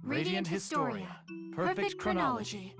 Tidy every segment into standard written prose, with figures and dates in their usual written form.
Radiant Historia. Perfect chronology.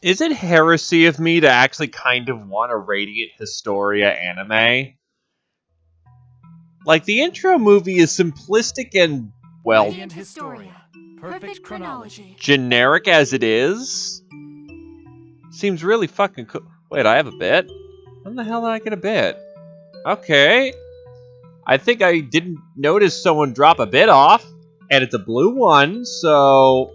Is it heresy of me to actually kind of want a Radiant Historia anime? Like, the intro movie is simplistic and, well, Radiant Historia. Perfect chronology. generic as it is. Seems really fucking cool. Wait, I have a bit? When the hell did I get a bit? Okay. I think I didn't notice someone drop a bit off, and it's a blue one, so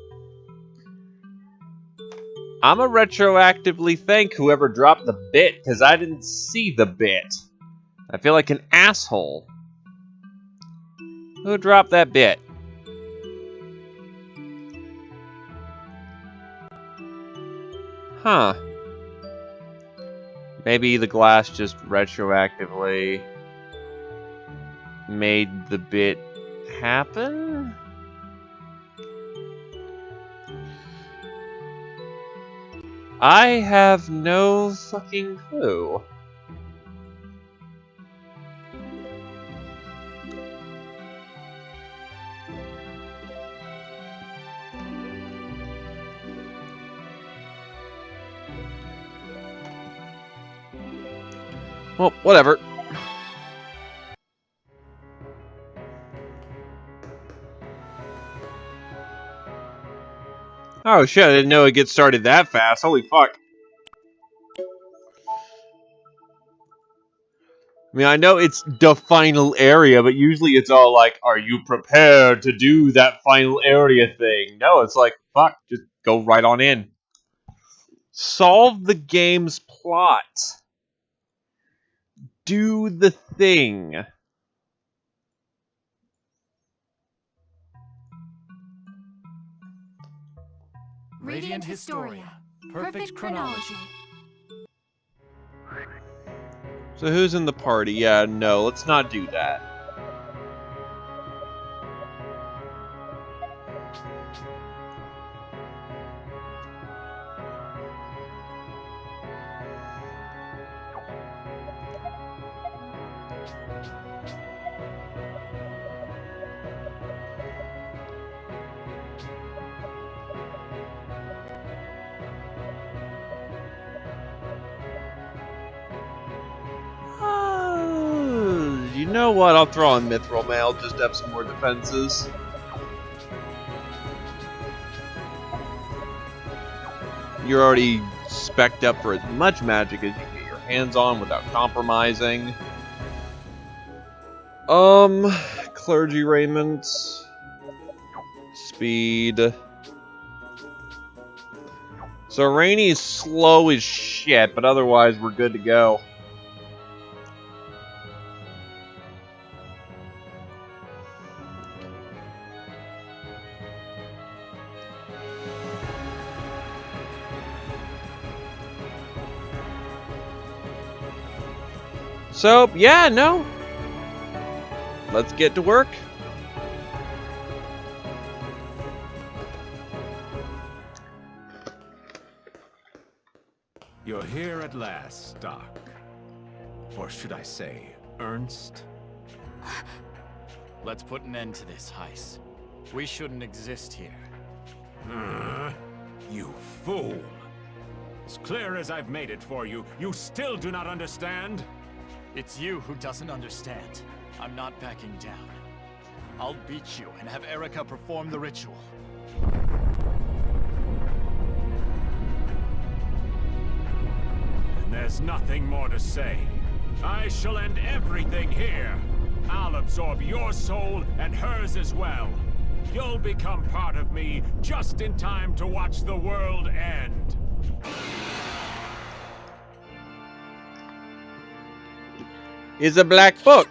I'ma retroactively thank whoever dropped the bit, because I didn't see the bit. I feel like an asshole. Who dropped that bit? Huh. Maybe the glass just retroactively made the bit happen? I have no fucking clue. Well, whatever. Oh shit, I didn't know it gets started that fast. Holy fuck. I mean, I know it's the final area, but usually it's all like, are you prepared to do that final area thing? No, it's like, fuck, just go right on in. Solve the game's plot. Do the thing. Radiant Historia. Perfect chronology. So who's in the party? Yeah, no, let's not do that. You know what? I'll throw on Mithril Mail just to have some more defenses. You're already spec'd up for as much magic as you can get your hands on without compromising. Clergy raiment. Speed. So Rainy's slow as shit, but otherwise we're good to go. So, yeah, no. Let's get to work. You're here at last, Doc. Or should I say, Ernst? Let's put an end to this, Heiss. We shouldn't exist here. You fool! As clear as I've made it for you, you still do not understand? It's you who doesn't understand. I'm not backing down. I'll beat you and have Erica perform the ritual. And there's nothing more to say. I shall end everything here. I'll absorb your soul and hers as well. You'll become part of me just in time to watch the world end. Is a black book.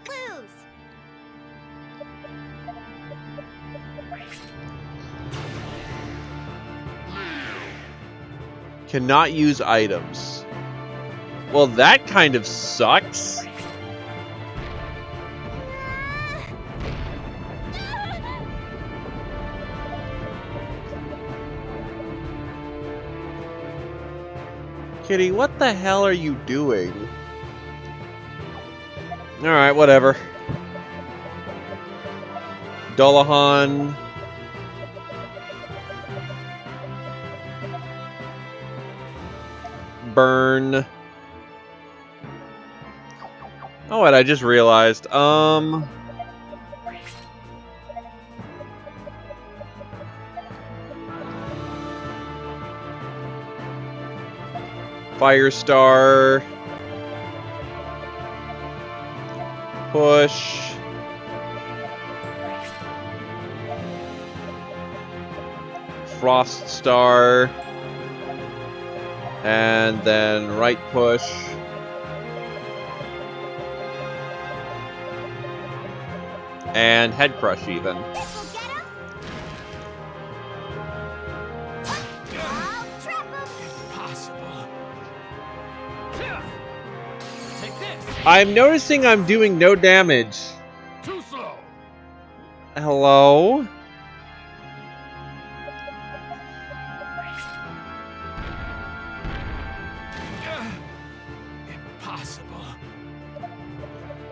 Cannot use items. Well, that kind of sucks. Kitty, what the hell are you doing? Alright, whatever. Dullahan. Burn. Oh, what I just realized. Firestar. Push. Frost Star. And then right push. And head crush even. I'm noticing I'm doing no damage. Too slow. Hello? Impossible.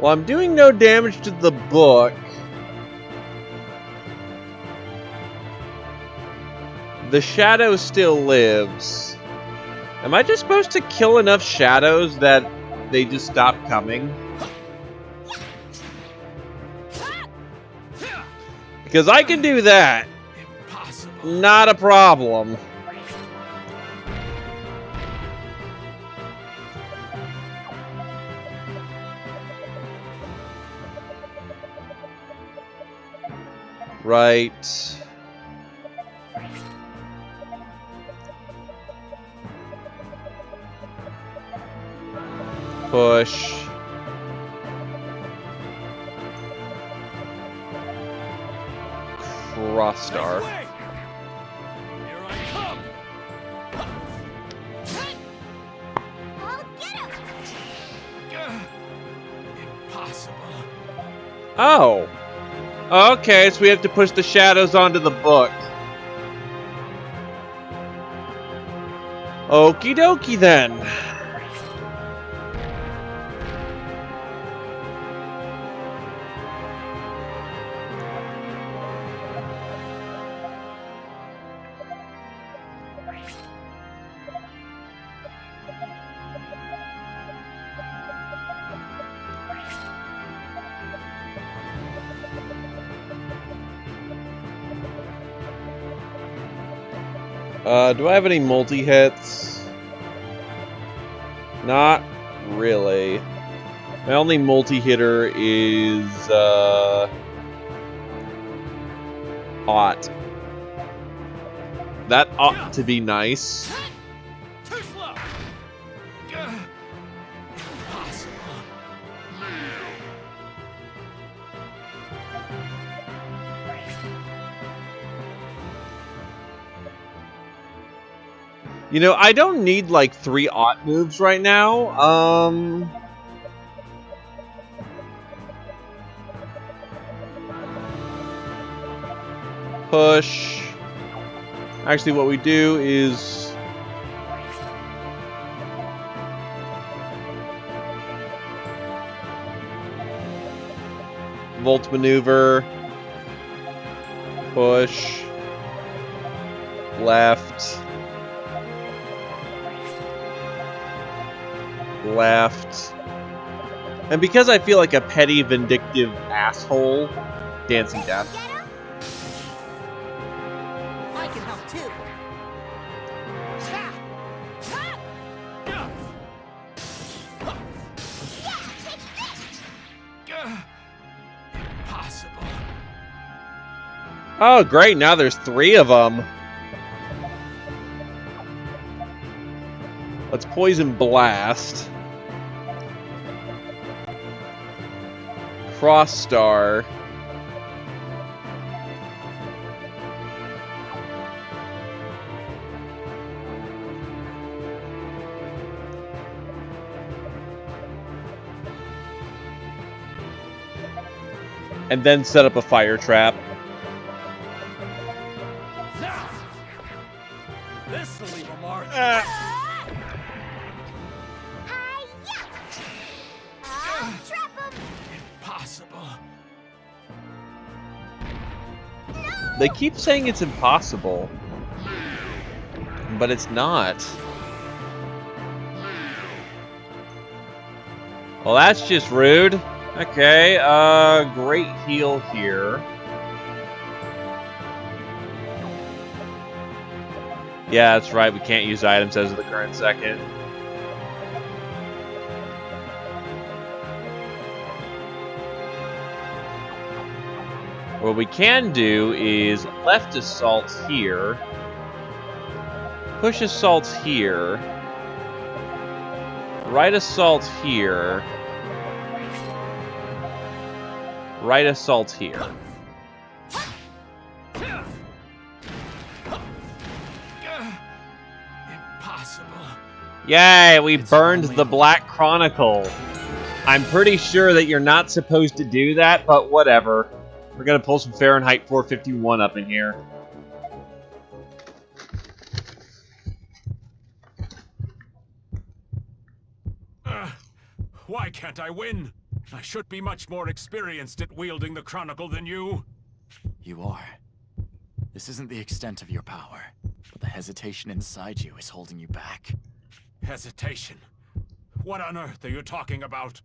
Well, I'm doing no damage to the book. The shadow still lives. Am I just supposed to kill enough shadows that they just stop coming? Because I can do that. Impossible. Not a problem. Right. Push. Cross star. This way. Here I come. I'll get him! Impossible. Oh. Okay, so we have to push the shadows onto the book. Okie dokie then. Do I have any multi-hits? Not really. My only multi-hitter is, Hot. That ought to be nice. You know, I don't need like 3 aught moves right now. Push. Actually, what we do is Volt maneuver. Push. Left. Left. And because I feel like a petty, vindictive asshole, Dancing Death. Get him? I can help too. Ha! Ha! Yeah, take this! Impossible. Oh, great, now there's 3 of them. Let's Poison Blast. Cross Star. And then set up a fire trap. This'll leave a mark. I'll trap him! Impossible. They keep saying it's impossible. But it's not. Well, that's just rude. Okay, great heal here. Yeah, that's right, we can't use items as of the current second. What we can do is left assault here, push assault here, right assault here, right assault here. Impossible. Yay, we burned the Black Chronicle. I'm pretty sure that you're not supposed to do that, but whatever. We're gonna pull some Fahrenheit 451 up in here. Why can't I win? I should be much more experienced at wielding the Chronicle than you. You are. This isn't the extent of your power, but the hesitation inside you is holding you back. Hesitation? What on earth are you talking about?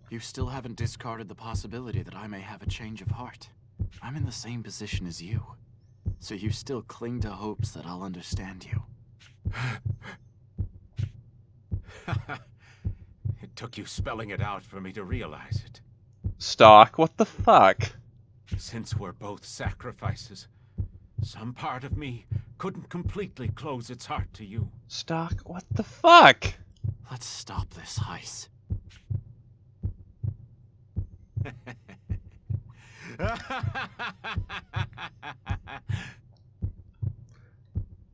You still haven't discarded the possibility that I may have a change of heart. I'm in the same position as you, so you still cling to hopes that I'll understand you. It took you spelling it out for me to realize it. Stock, what the fuck? Since we're both sacrifices, some part of me couldn't completely close its heart to you. Stock, what the fuck? Let's stop this heist.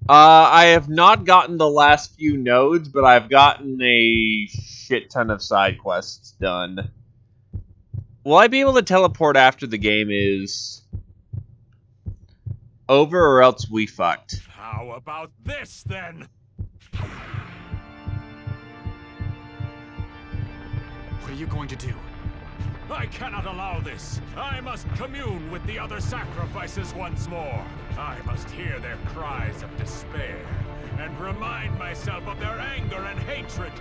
I have not gotten the last few nodes, but I've gotten a shit ton of side quests done. Will I be able to teleport after the game is over, or else we fucked? How about this, then? What are you going to do? I cannot allow this. I must commune with the other sacrifices once more. I must hear their cries of despair and remind myself of their anger and hatred.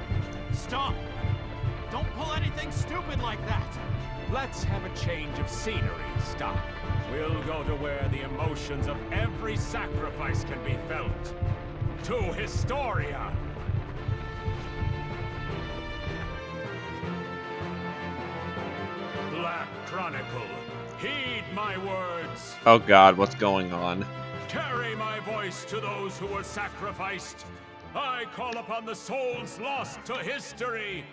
Stop! Don't pull anything stupid like that! Let's have a change of scenery, Stock. We'll go to where the emotions of every sacrifice can be felt. To Historia. Black Chronicle, heed my words. Oh god, what's going on? Carry my voice to those who were sacrificed. I call upon the souls lost to history.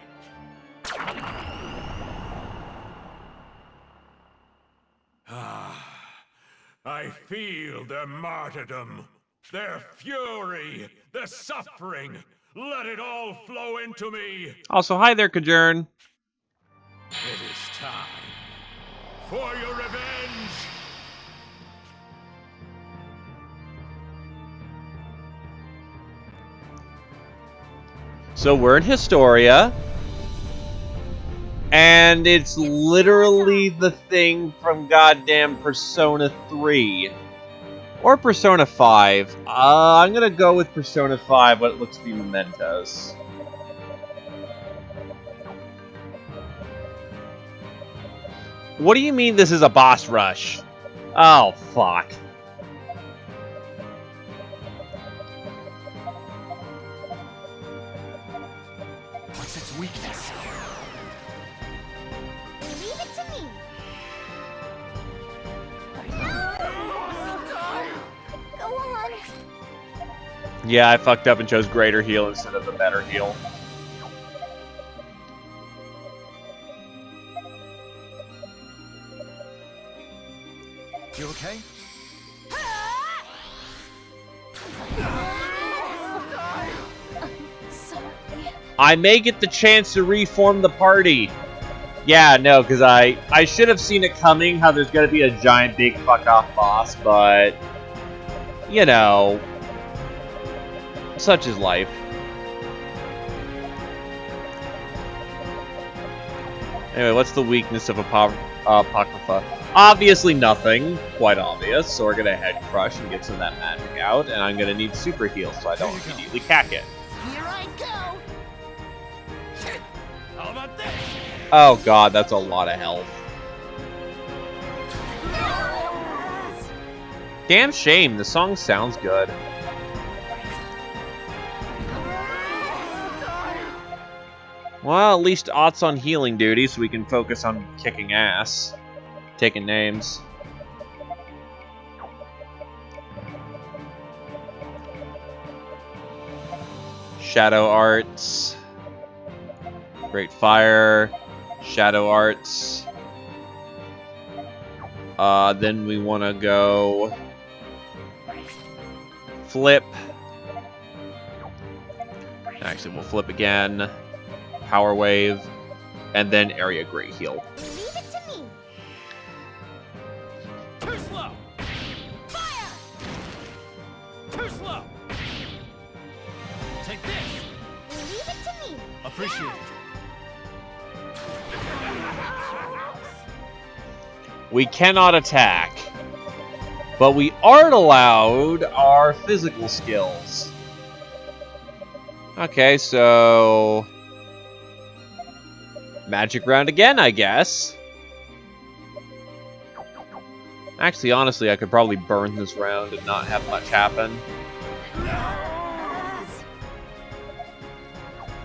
I feel their martyrdom. Their fury, their suffering, let it all flow into me. Also, hi there, Kajern. It is time for your revenge. So we're in Historia. And it's literally the thing from goddamn Persona 3. Or Persona 5. I'm gonna go with Persona 5, but it looks to be Mementos. What do you mean this is a boss rush? Oh, fuck. What's its weakness? Leave it to me. Go on. Yeah, I fucked up and chose Greater Heal instead of the Better Heal. You okay? Sorry. I may get the chance to reform the party. Yeah, no, because I should have seen it coming, how there's going to be a giant big fuck-off boss, but, you know, such is life. Anyway, what's the weakness of Apocrypha? Obviously nothing, quite obvious, so we're going to head crush and get some of that magic out, and I'm going to need super heal so I don't immediately cack it. Here I go. How about this? Oh god, that's a lot of health. Damn shame, the song sounds good. Well, at least Ott's on healing duty, so we can focus on kicking ass. Taking names. Shadow Arts. Great Fire. Shadow Arts. Then we want to go... Flip. Actually, we'll flip again. Power Wave. And then Area Great Heal. Leave it to me. Too slow! Fire. Too slow! Take this! Leave it to me. Appreciate it. We cannot attack. But we aren't allowed our physical skills. Okay, so... Magic round again, I guess. Actually, honestly, I could probably burn this round and not have much happen.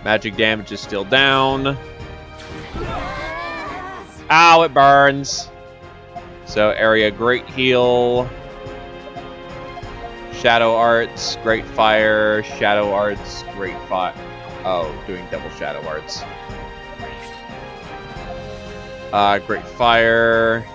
Magic damage is still down. Ow, it burns. So, area Great Heal. Shadow Arts, Great Fire, Shadow Arts, Great Fire. Oh, doing double Shadow Arts. Great Fire.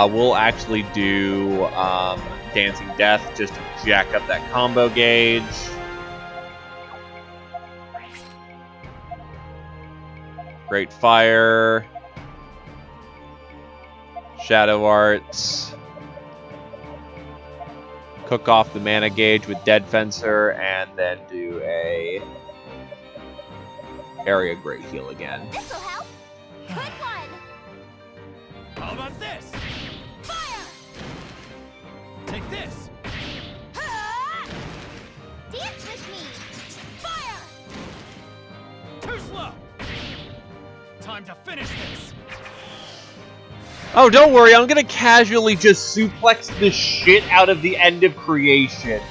We'll actually do Dancing Death just to jack up that combo gauge. Great Fire. Shadow Arts. Cook off the mana gauge with Dead Fencer, and then do a Area Great Heal again. This'll help. Good one. How about this? Fire. Take this! Dance with me. Fire. Too slow! Time to finish this! Oh, don't worry, I'm gonna casually just suplex the shit out of the end of creation.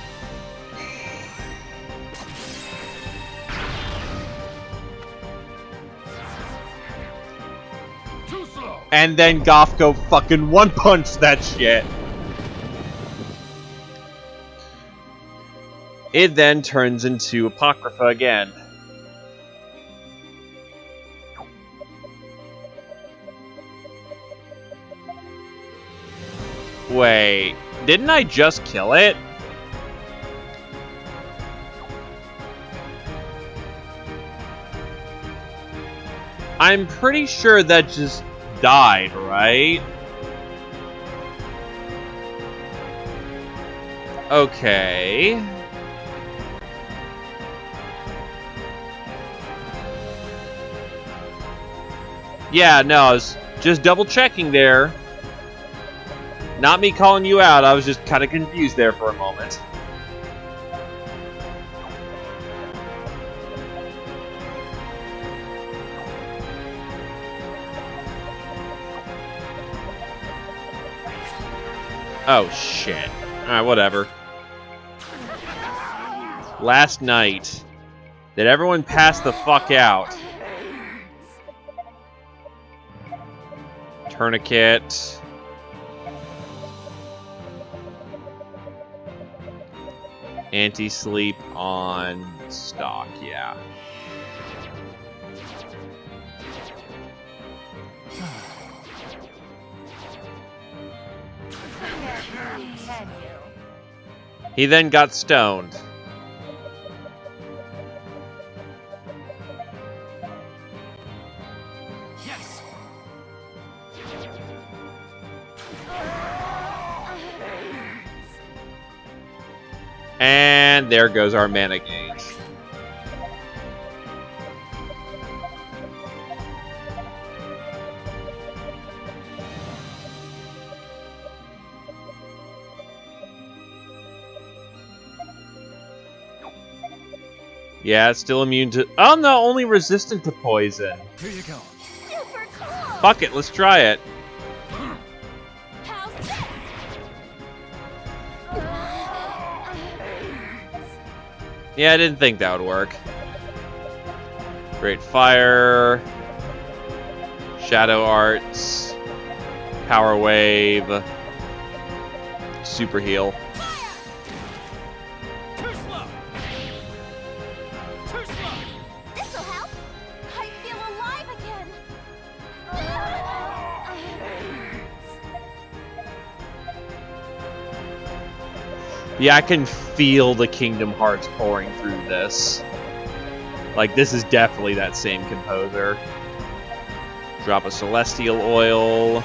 Too slow. And then Gothko fucking one-punch that shit. It then turns into Apocrypha again. Wait, didn't I just kill it? I'm pretty sure that just died, right? Okay. Yeah, no, I was just double checking there. Not me calling you out, I was just kind of confused there for a moment. Oh, shit. Alright, whatever. Last night. Did everyone pass the fuck out? Tourniquet. Anti-sleep on stock, yeah. He then got stoned. Yes. And there goes our mana gauge. Yeah, it's still immune to... Oh no, only resistant to poison. Here you go. Super cool! Fuck it, let's try it. How's this? Yeah, I didn't think that would work. Great Fire. Shadow Arts. Power Wave. Super Heal. Too slow. Too slow. This'll help. I feel alive again. Yeah, I can feel the Kingdom Hearts pouring through this. Like, this is definitely that same composer. Drop a Celestial Oil.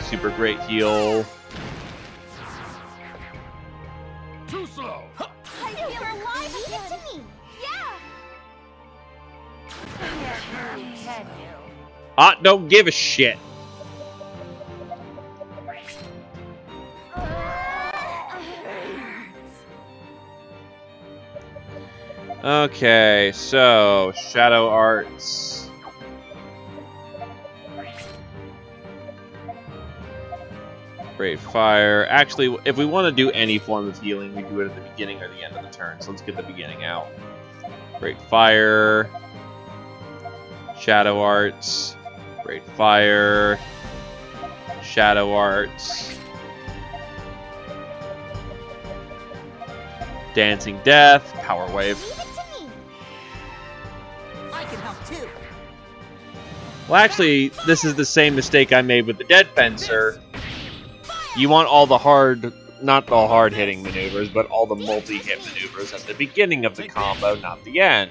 Super Great Heal. Too slow. I feel alive again. Leave it to me. Yeah. Ah, don't give a shit. Okay, so Shadow Arts. Great Fire. Actually, if we want to do any form of healing, we do it at the beginning or the end of the turn. So let's get the beginning out. Great Fire. Shadow Arts. Great Fire. Shadow Arts. Dancing Death. Power Wave. Leave it to me. I can help too. Well, actually, this is the same mistake I made with the Dead Fencer. You want all the hard, not the hard-hitting maneuvers, but all the multi-hit maneuvers at the beginning of the combo, not the end.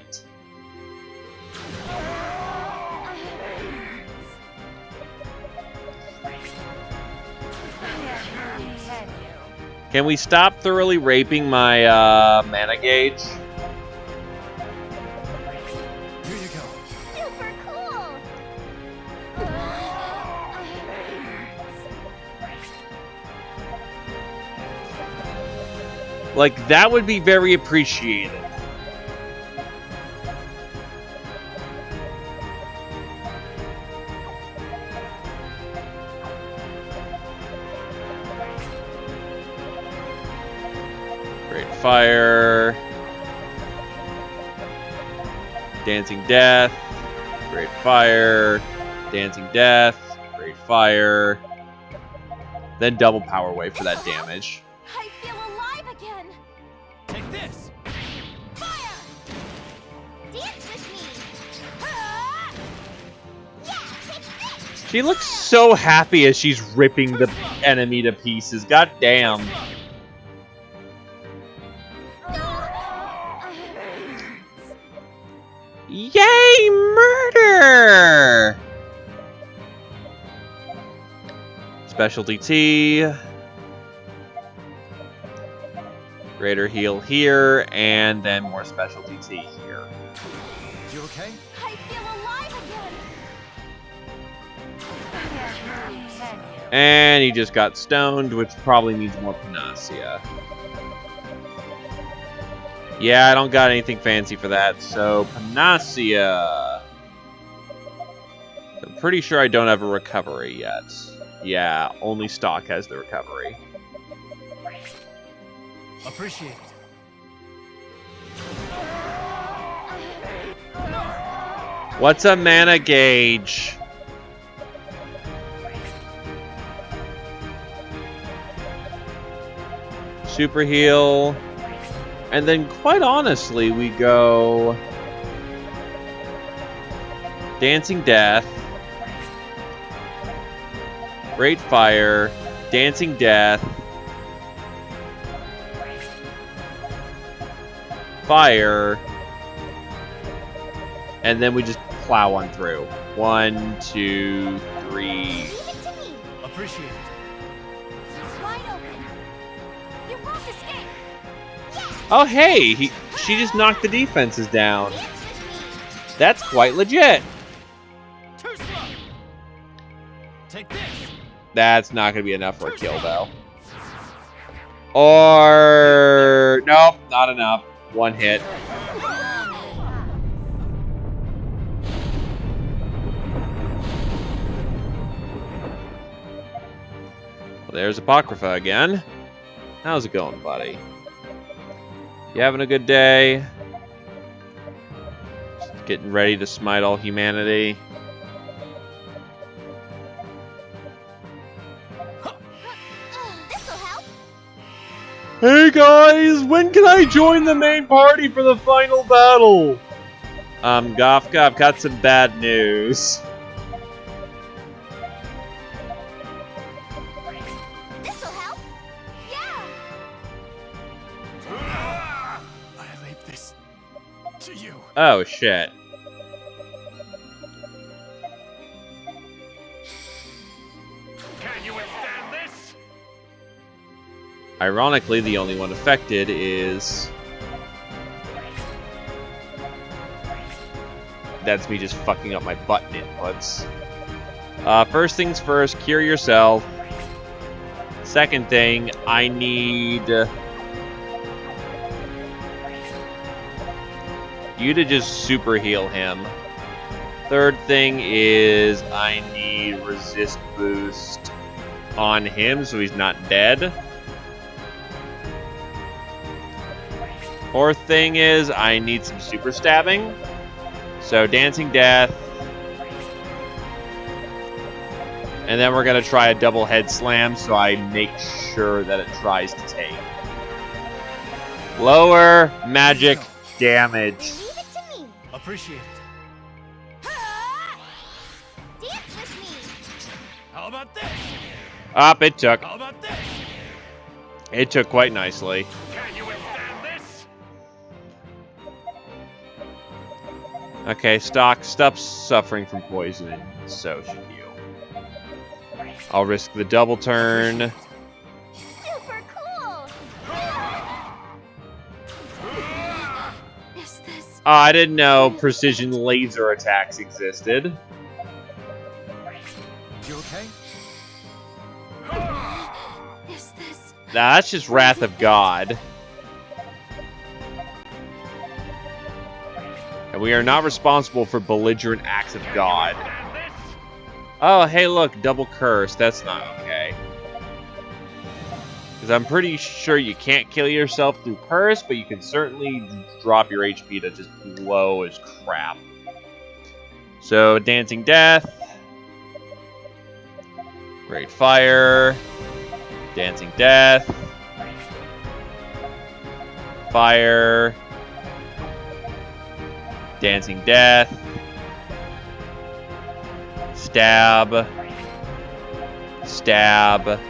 Can we stop thoroughly raping my mana gauge? Here you go. Super cool. Like, that would be very appreciated. Great Fire. Dancing Death. Great Fire. Dancing Death. Great Fire. Then double Power Wave for that damage. I feel alive again. Take this. She looks so happy as she's ripping the enemy to pieces. God damn. Yay, murder! Specialty T. Greater heal here, and then more specialty T here. You okay? I feel alive again. And he just got stoned, which probably means more Panacea. Yeah, I don't got anything fancy for that, so Panacea. I'm pretty sure I don't have a recovery yet. Yeah, only stock has the recovery. Appreciate it. What's a mana gauge? Super heal. And then, quite honestly, we go Dancing Death, Great Fire, Dancing Death, Fire, and then we just plow on through. 1, 2, 3. Leave it to me. Appreciate it. It's wide open. You won't escape. Oh, hey, she just knocked the defenses down. That's quite legit. Too slow. Take this. That's not going to be enough for a kill, though. Or... nope, not enough. One hit. Well, there's Apocrypha again. How's it going, buddy? You having a good day? Just getting ready to smite all humanity. This'll help. Hey guys, when can I join the main party for the final battle? Gofka, I've got some bad news. This'll help. Yeah. I leave this to you. Oh shit. Can you withstand this? Ironically, the only one affected is... that's me just fucking up my button inputs. First things first, cure yourself. Second thing, I need... you to just super heal him. Third thing is I need resist boost on him so he's not dead. Fourth thing is I need some super stabbing. So Dancing Death. And then we're going to try a double head slam so I make sure that it tries to take. Lower magic damage. Leave it to me. Appreciate it. Dance with me. How about this? Up, it took. How about this? It took quite nicely. Can you withstand this? Okay, stop suffering from poison, and so should you. I'll risk the double turn. Super cool. Is this? Oh, I didn't know precision laser attacks existed. You okay? Is this? Nah, that's just Wrath of God. And we are not responsible for belligerent acts of God. Withstand this? Oh, hey, look, double curse. That's not okay. Because I'm pretty sure you can't kill yourself through curse, but you can certainly drop your HP to just low as crap. So, Dancing Death. Great Fire. Dancing Death. Fire. Dancing Death. Stab. Stab.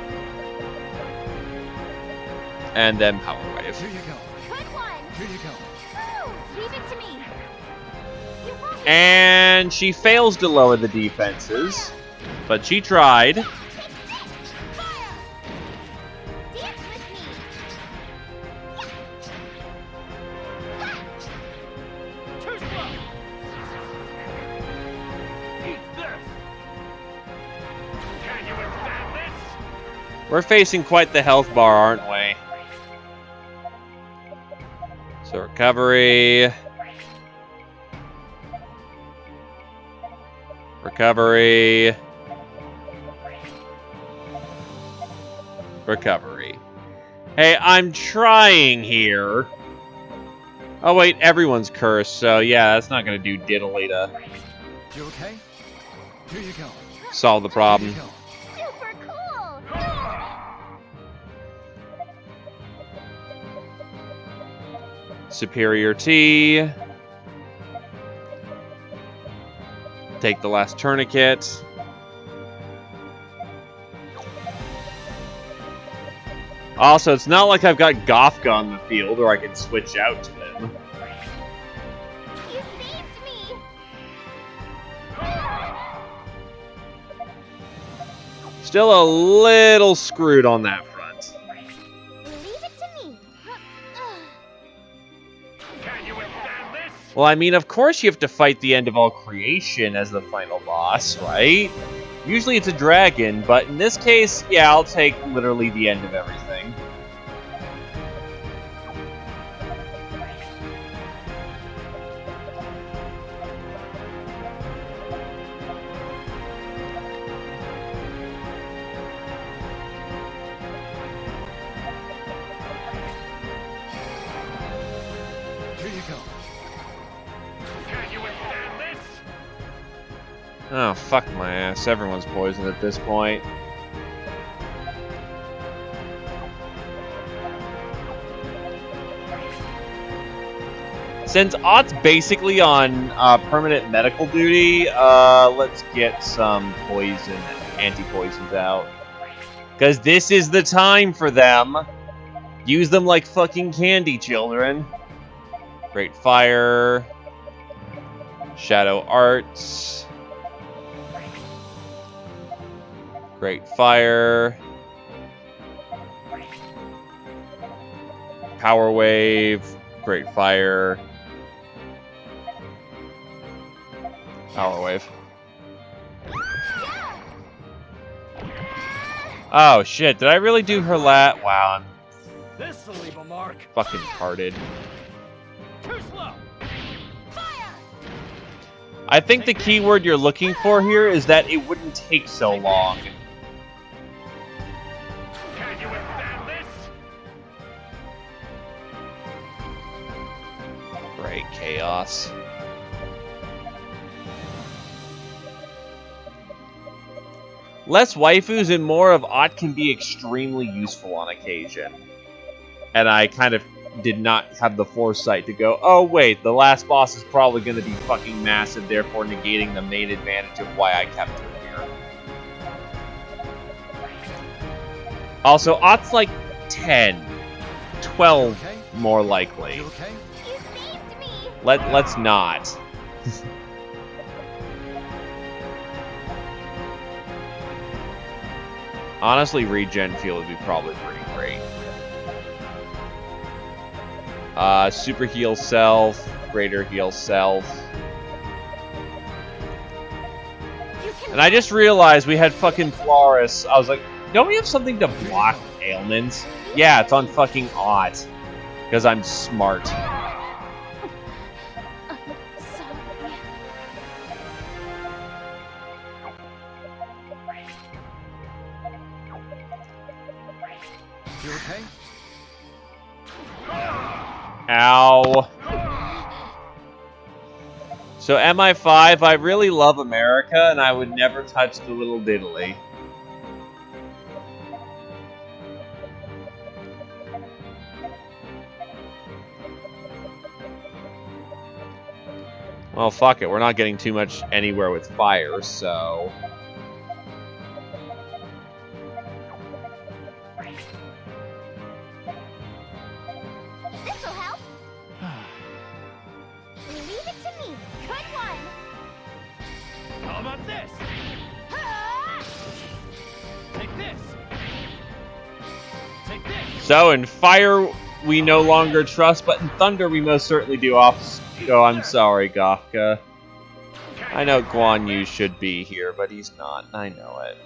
And then Power Wave. Here you go. Good one. Here you go. Ooh, leave it to me. You rock it. And she fails to lower the defenses. But she tried. Fire. Dance with me. Too slow. Eat this. Can you withstand this? We're facing quite the health bar, aren't we? So recovery. Recovery. Recovery. Hey, I'm trying here. Oh wait, everyone's cursed, so yeah, that's not gonna do diddly to You okay? Here you go. solve the Here problem. you go. Super cool. Superior T. Take the last tourniquet. Also, it's not like I've got Gothka on the field or I can switch out to him. You saved me. Still a little screwed on that front. Leave it to me. Can you withstand this? Well, I mean, of course you have to fight the end of all creation as the final boss, right? Usually it's a dragon, but in this case, yeah, I'll take literally the end of everything. Here you go. Can you withstand this? Oh, fuck my ass. Everyone's poisoned at this point. Since Ott's basically on permanent medical duty, let's get some poison, anti-poisons out. Because this is the time for them. Use them like fucking candy, children. Great Fire. Shadow Arts. Great Fire. Power Wave. Great Fire. Power Wave. Oh shit, did I really do her lat? Wow, I'm This'll leave a mark. fucking retarded. Too slow. Fire. I think the keyword you're looking for here is that it wouldn't take so long. Can you withstand this? Great chaos. Less waifus and more of Ott can be extremely useful on occasion. And I kind of did not have the foresight to go, oh wait, the last boss is probably going to be fucking massive, therefore negating the main advantage of why I kept her here. Also, Ott's like 10, 12 Okay? more likely. You okay? You saved me. Let's not. Honestly, regen field would be probably pretty great. Super heal self, greater heal self. You can And I just realized we had fucking Floris. I was like, don't we have something to block ailments? Yeah, it's on fucking Ott. Because I'm smart. Sorry. You okay? Ow. So MI5, I really love America, and I would never touch the little diddly. Well, fuck it. We're not getting too much anywhere with fire, so... Good one! How about this? Ah! Take this. Take this. So in fire, we no longer trust, but in thunder, we most certainly do. Oh, I'm sorry, Gafka. I know Guan Yu should be here, but he's not. I know it.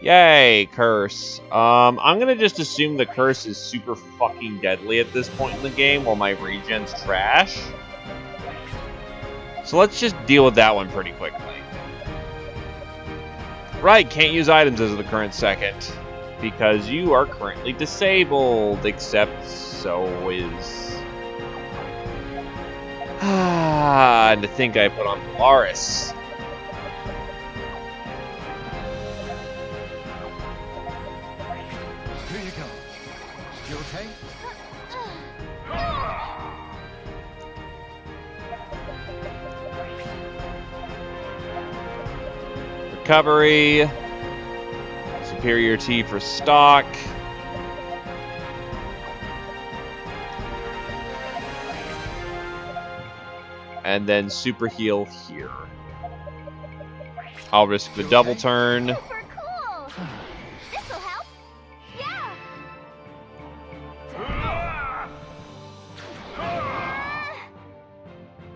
Yay, curse. I'm gonna just assume the curse is super fucking deadly at this point in the game, while my regen's trash. So let's just deal with that one pretty quickly. Right, can't use items as of the current second, because you are currently disabled, except so is... and to think I put on Polaris. Here you go. You okay? Recovery. Superior T for stock. And then super heal here. I'll risk the double turn. Super cool! This'll help! Yeah!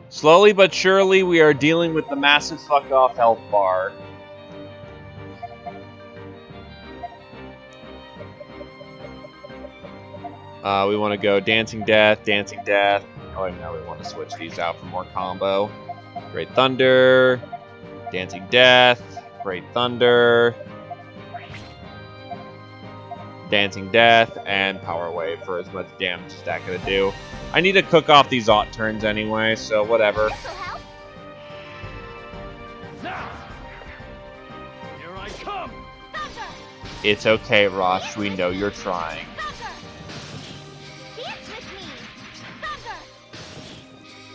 Slowly but surely, we are dealing with the massive fuck off health bar. We want to go Dancing Death, Dancing Death. Oh, wait, no, we want to switch these out for more combo. Great Thunder, Dancing Death, Great Thunder, Dancing Death, and Power Wave for as much damage as that gonna do. I need to cook off these aught turns anyway, so whatever. This'll help! Now. Here I come. Thunder! It's okay, Rosh, we know you're trying. Thunder! Dance with me! Thunder!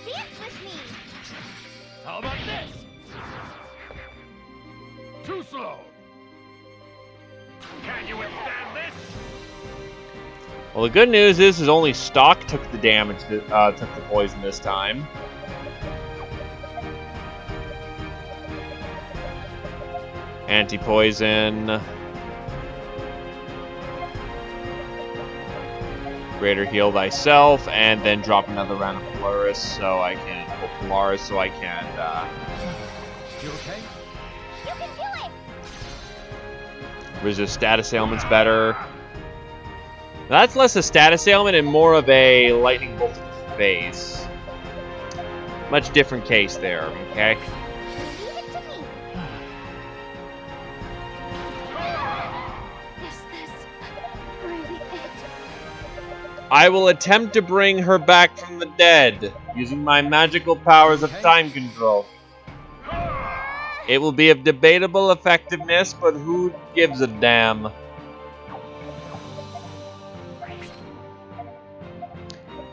Dance with me! How about this? Too slow. Can you withstand this? Well, the good news is only stock took the damage, took the poison this time. Anti-poison. Greater heal thyself, and then drop another round of Polaris so I can, You okay? You can do it! resist status ailments better. Now, that's less a status ailment and more of a lightning bolt to the face. Much different case there, okay? Leave it to me! Is this really it? I will attempt to bring her back from the dead, using my magical powers of time control. It will be of debatable effectiveness, but who gives a damn?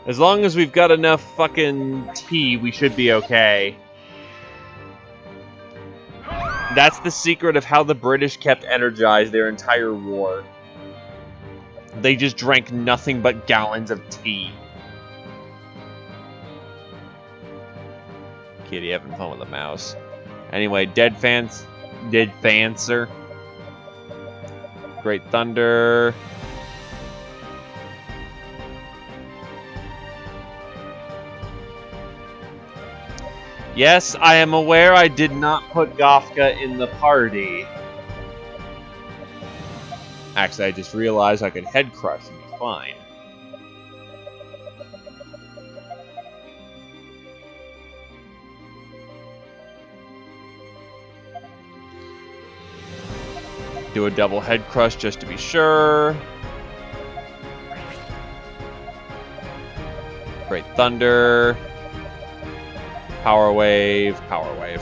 As long as we've got enough fucking tea, we should be okay. That's the secret of how the British kept energized their entire war. They just drank nothing but gallons of tea. Kitty having fun with the mouse. Anyway, Dead Fancer. Great Thunder. Yes, I am aware I did not put Gafka in the party. Actually, I just realized I could head crush and be fine. Do a double head crush just to be sure. Great Thunder. Power Wave, Power Wave.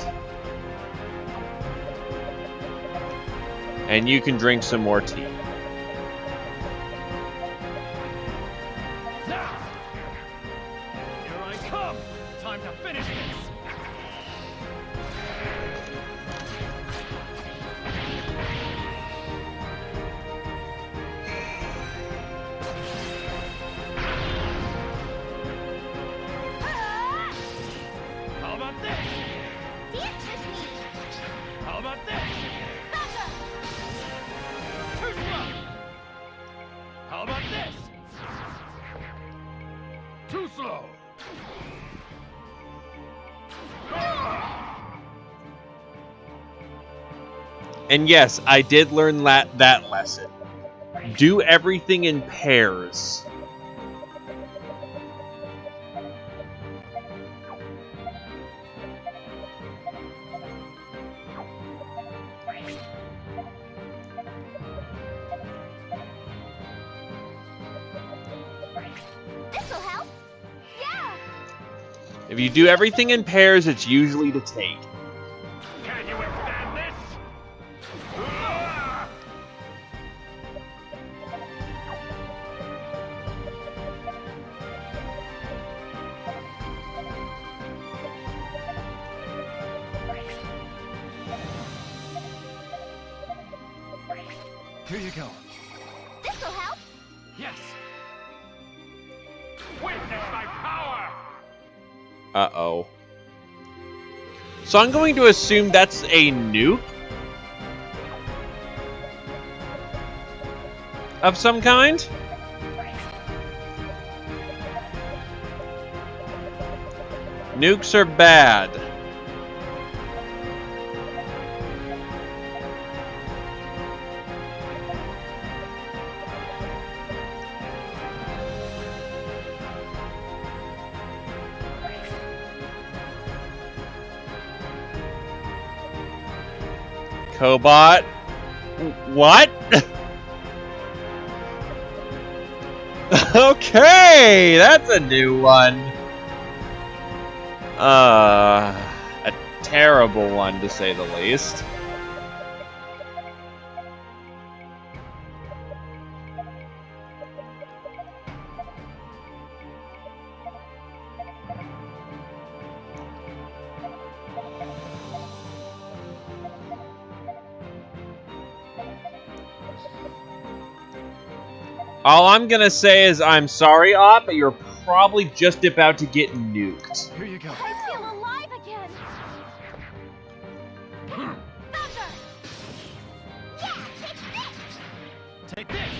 And you can drink some more tea. Now. Here I come. Time to finish this. Too slow. And yes, I did learn that lesson. Do everything in pairs. This'll help. Yeah. If you do everything in pairs, it's usually to take. Can you withstand this? Here you go. This'll help. Yes. Witness my power! Uh-oh. So I'm going to assume that's a nuke? Of some kind? Nukes are bad. Cobot? What? Okay, that's a new one. A terrible one to say the least. All I'm gonna say is I'm sorry, Op, but you're probably just about to get nuked. Here you go. I feel alive again. Thunder. Yeah, take this. Take this.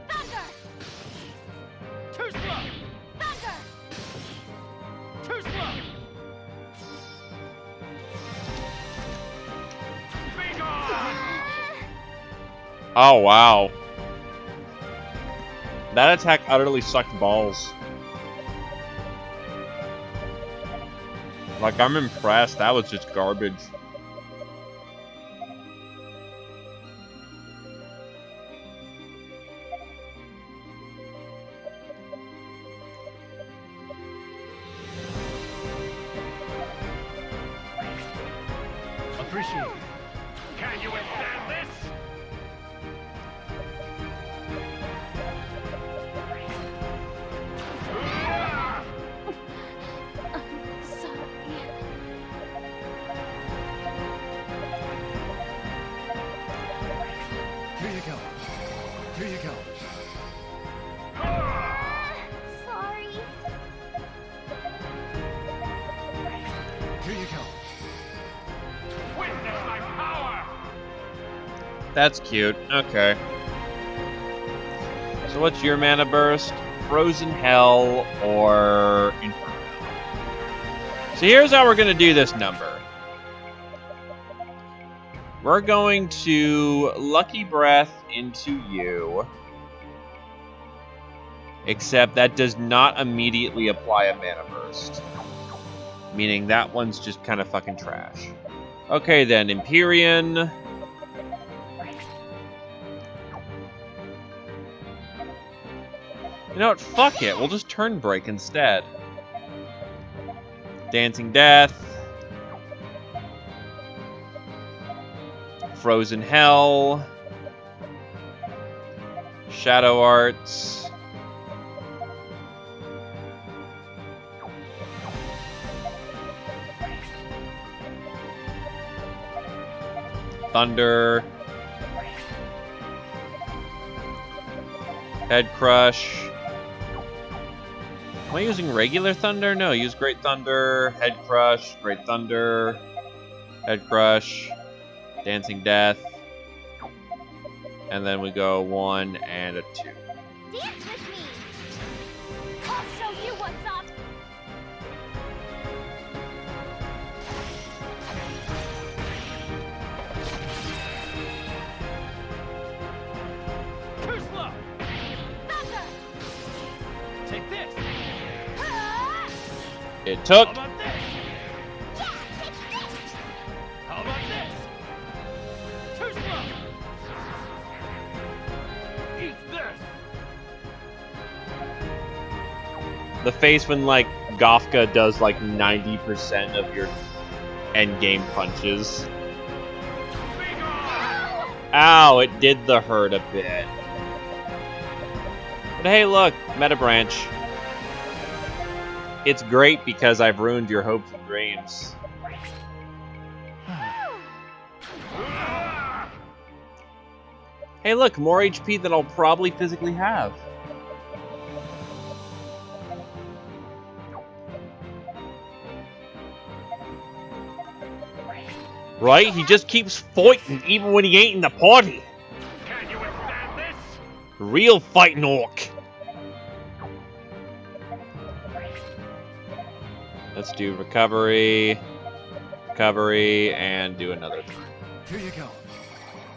Thunder. Too slow. Thunder. Too slow. Be gone! Oh, wow. That attack utterly sucked balls. Like, I'm impressed. That was just garbage. Appreciate it. Can you withstand this? Sorry. Here you go. Here you go. Sorry. Here you go. Witness my power! That's cute. Okay. So what's your mana burst? Frozen Hell or Inferno? So here's how we're going to do this number. We're going to Lucky Breath into you. Except that does not immediately apply a mana burst. Meaning that one's just kind of fucking trash. Okay then, Empyrean. You know what? Fuck it. We'll just turn break instead. Dancing Death. Frozen Hell. Shadow Arts. Thunder. Head Crush. Am I using regular Thunder? No, use Great Thunder, Head Crush, Great Thunder, Head Crush, Dancing Death, and then we go 1 and a 2. Dance with me. I'll show you what's on. this? It took. How about this? How about this? Too slow. Eat this. The face when, like, Gofka does, like, 90% of your endgame punches. Ow, it did the hurt a bit. But hey, look, Meta Branch. It's great because I've ruined your hopes and dreams. Hey, look, more HP than I'll probably physically have. Right? He just keeps fighting even when he ain't in the party. Can you withstand this? Real fighting orc. Let's do recovery, and do another turn. Here you go.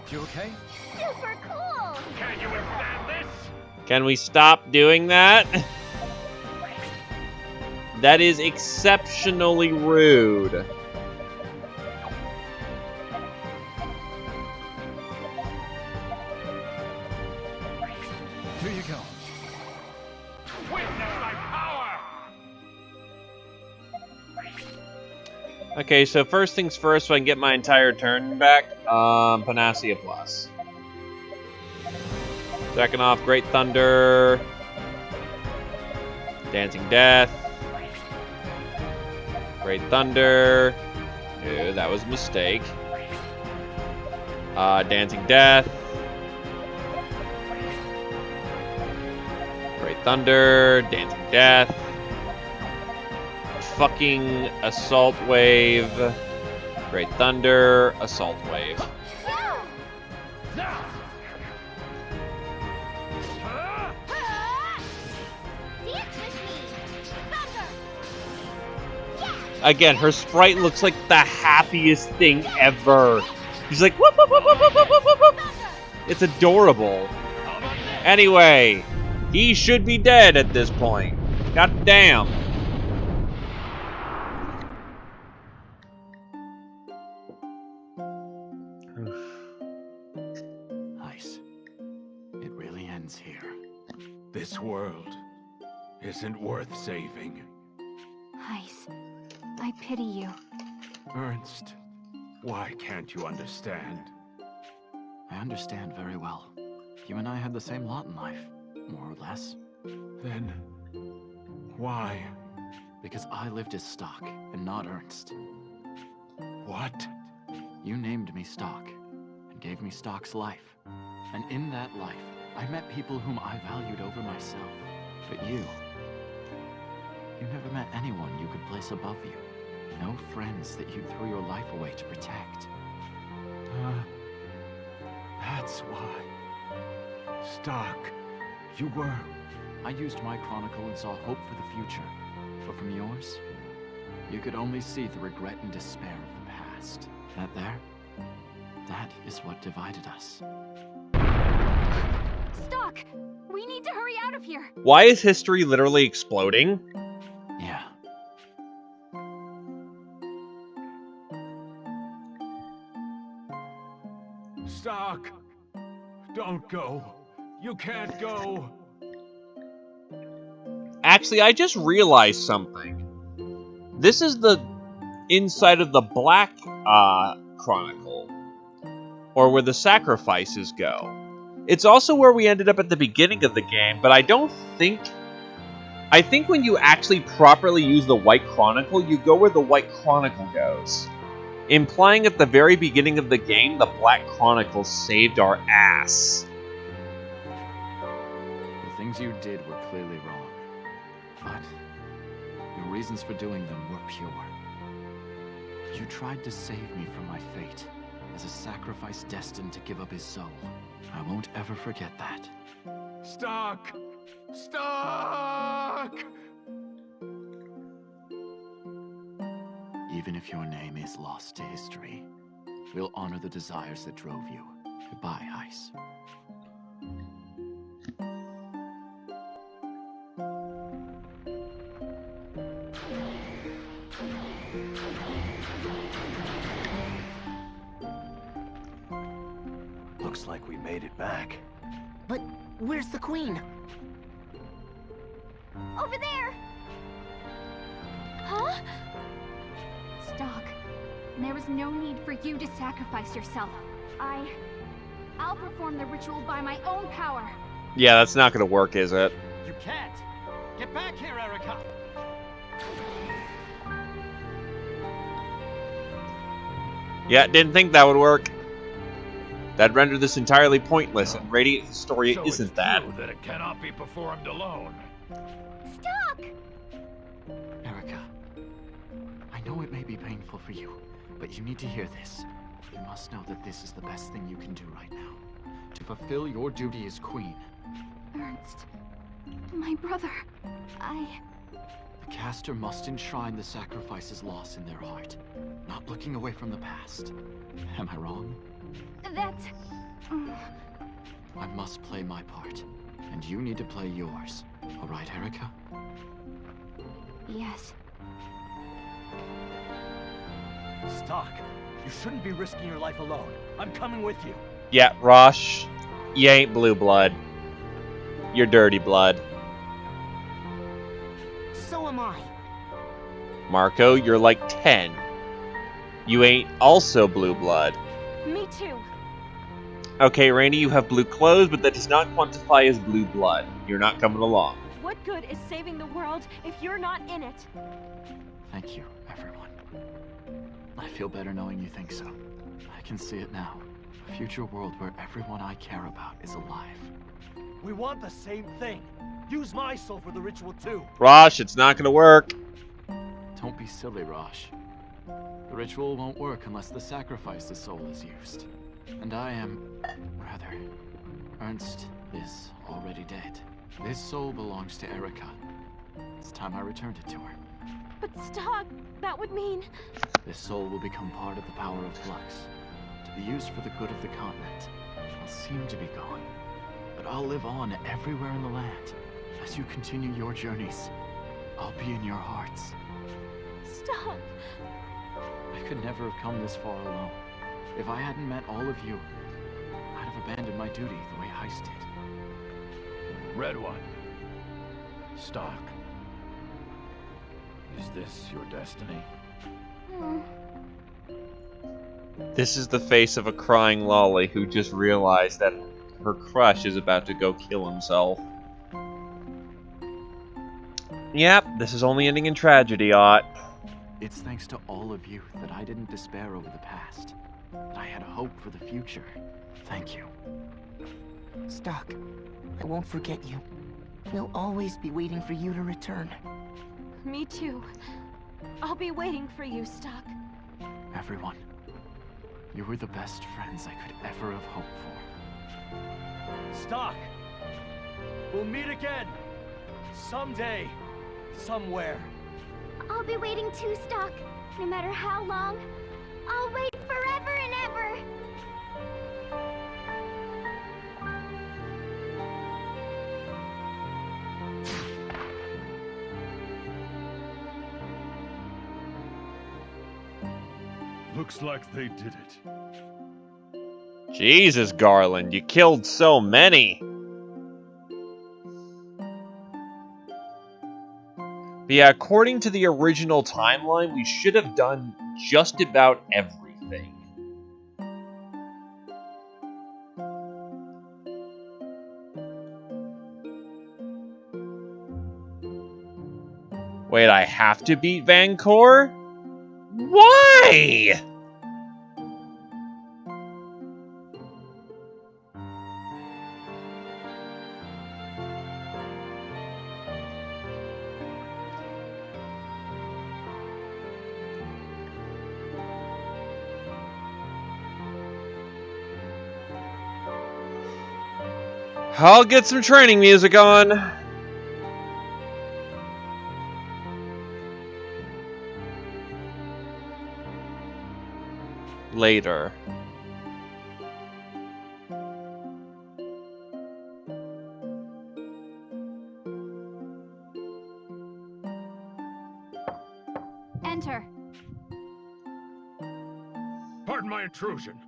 You okay? Super cool! Can you withstand this? Can we stop doing that? That is exceptionally rude. Here you go. Witness my power! Okay, so first things first, so I can get my entire turn back. Panacea Plus. Second off, Great Thunder. Dancing Death. Great Thunder. No, that was a mistake. Dancing Death. Great Thunder. Dancing Death. Fucking Assault Wave. Great Thunder. Assault Wave. Now. Dance with me! Thunder! Again, her sprite looks like the happiest thing ever. She's like, whoop, whoop, whoop, whoop, whoop, whoop, whoop, whoop. It's adorable. How about this? Anyway, he should be dead at this point. God damn. Ice. It really ends here. This world isn't worth saving. Ice, I pity you. Ernst, why can't you understand? I understand very well. You and I had the same lot in life, more or less. Then, why? Because I lived as Stock, and not Ernst. What? You named me Stock, and gave me Stock's life. And in that life, I met people whom I valued over myself. But you never met anyone you could place above you. No friends that you threw your life away to protect. That's why. Stock, you were... I used my chronicle and saw hope for the future. But from yours, you could only see the regret and despair of the past. That is what divided us. Stock! We need to hurry out of here! Why is history literally exploding? Yeah. Stock! Don't go. You can't go. Actually, I just realized something. This is the inside of the Black Chronicle, or where the sacrifices go. It's also where we ended up at the beginning of the game, but I think when you actually properly use the White Chronicle, you go where the White Chronicle goes. Implying at the very beginning of the game, the Black Chronicle saved our ass. The things you did were clearly wrong. But your reasons for doing them were pure. You tried to save me from my fate, as a sacrifice destined to give up his soul. I won't ever forget that. Stock! Stock! Even if your name is lost to history, we'll honor the desires that drove you. Goodbye, Ice. Looks like we made it back. But where's the queen? Over there! Huh? Stock, there is no need for you to sacrifice yourself. I'll perform the ritual by my own power. Yeah, that's not gonna work, is it? You can't! Get back here, Erica! Yeah, didn't think that would work. That'd render this entirely pointless, and Radiant Historia So isn't it's that. true that it cannot be performed alone. Stock! Erica, I know it may be painful for you, but you need to hear this. You must know that this is the best thing you can do right now. To fulfill your duty as queen. Ernst, my brother, The caster must enshrine the sacrifice's loss in their heart, not looking away from the past. Am I wrong? That's... I must play my part, and you need to play yours. All right, Erica? Yes. Stock, you shouldn't be risking your life alone. I'm coming with you. Yeah, Rosh, you ain't blue blood. You're dirty blood. So am I. Marco, you're like 10. You ain't also blue blood. Me too. Okay, Randy, you have blue clothes, but that does not quantify as blue blood. You're not coming along. What good is saving the world if you're not in it? Thank you, everyone. I feel better knowing you think so. I can see it now. A future world where everyone I care about is alive. We want the same thing. Use my soul for the ritual too. Rosh, it's not gonna work. Don't be silly, Rosh. The ritual won't work unless the sacrifice's soul is used. And Ernst is already dead. This soul belongs to Erica. It's time I returned it to her. But Stock, that would mean... This soul will become part of the power of Flux, to be used for the good of the continent. I'll seem to be gone, but I'll live on everywhere in the land. As you continue your journeys, I'll be in your hearts. Stock! I could never have come this far alone. If I hadn't met all of you, I'd have abandoned my duty the way Heist did. Red One. Stock. Is this your destiny? This is the face of a crying lolly who just realized that her crush is about to go kill himself. Yep, this is only ending in tragedy, Ott. It's thanks to all of you that I didn't despair over the past, that I had hope for the future. Thank you. Stock, I won't forget you. We'll always be waiting for you to return. Me too. I'll be waiting for you, Stock. Everyone, you were the best friends I could ever have hoped for. Stock! We'll meet again! Someday. Somewhere. I'll be waiting too, Stock. No matter how long. I'll wait forever and ever. Looks like they did it. Jesus, Garland, you killed so many. But yeah, according to the original timeline, we should have done just about everything. Wait, I have to beat Vancor? Why? I'll get some training music on. Later. Enter. Pardon my intrusion.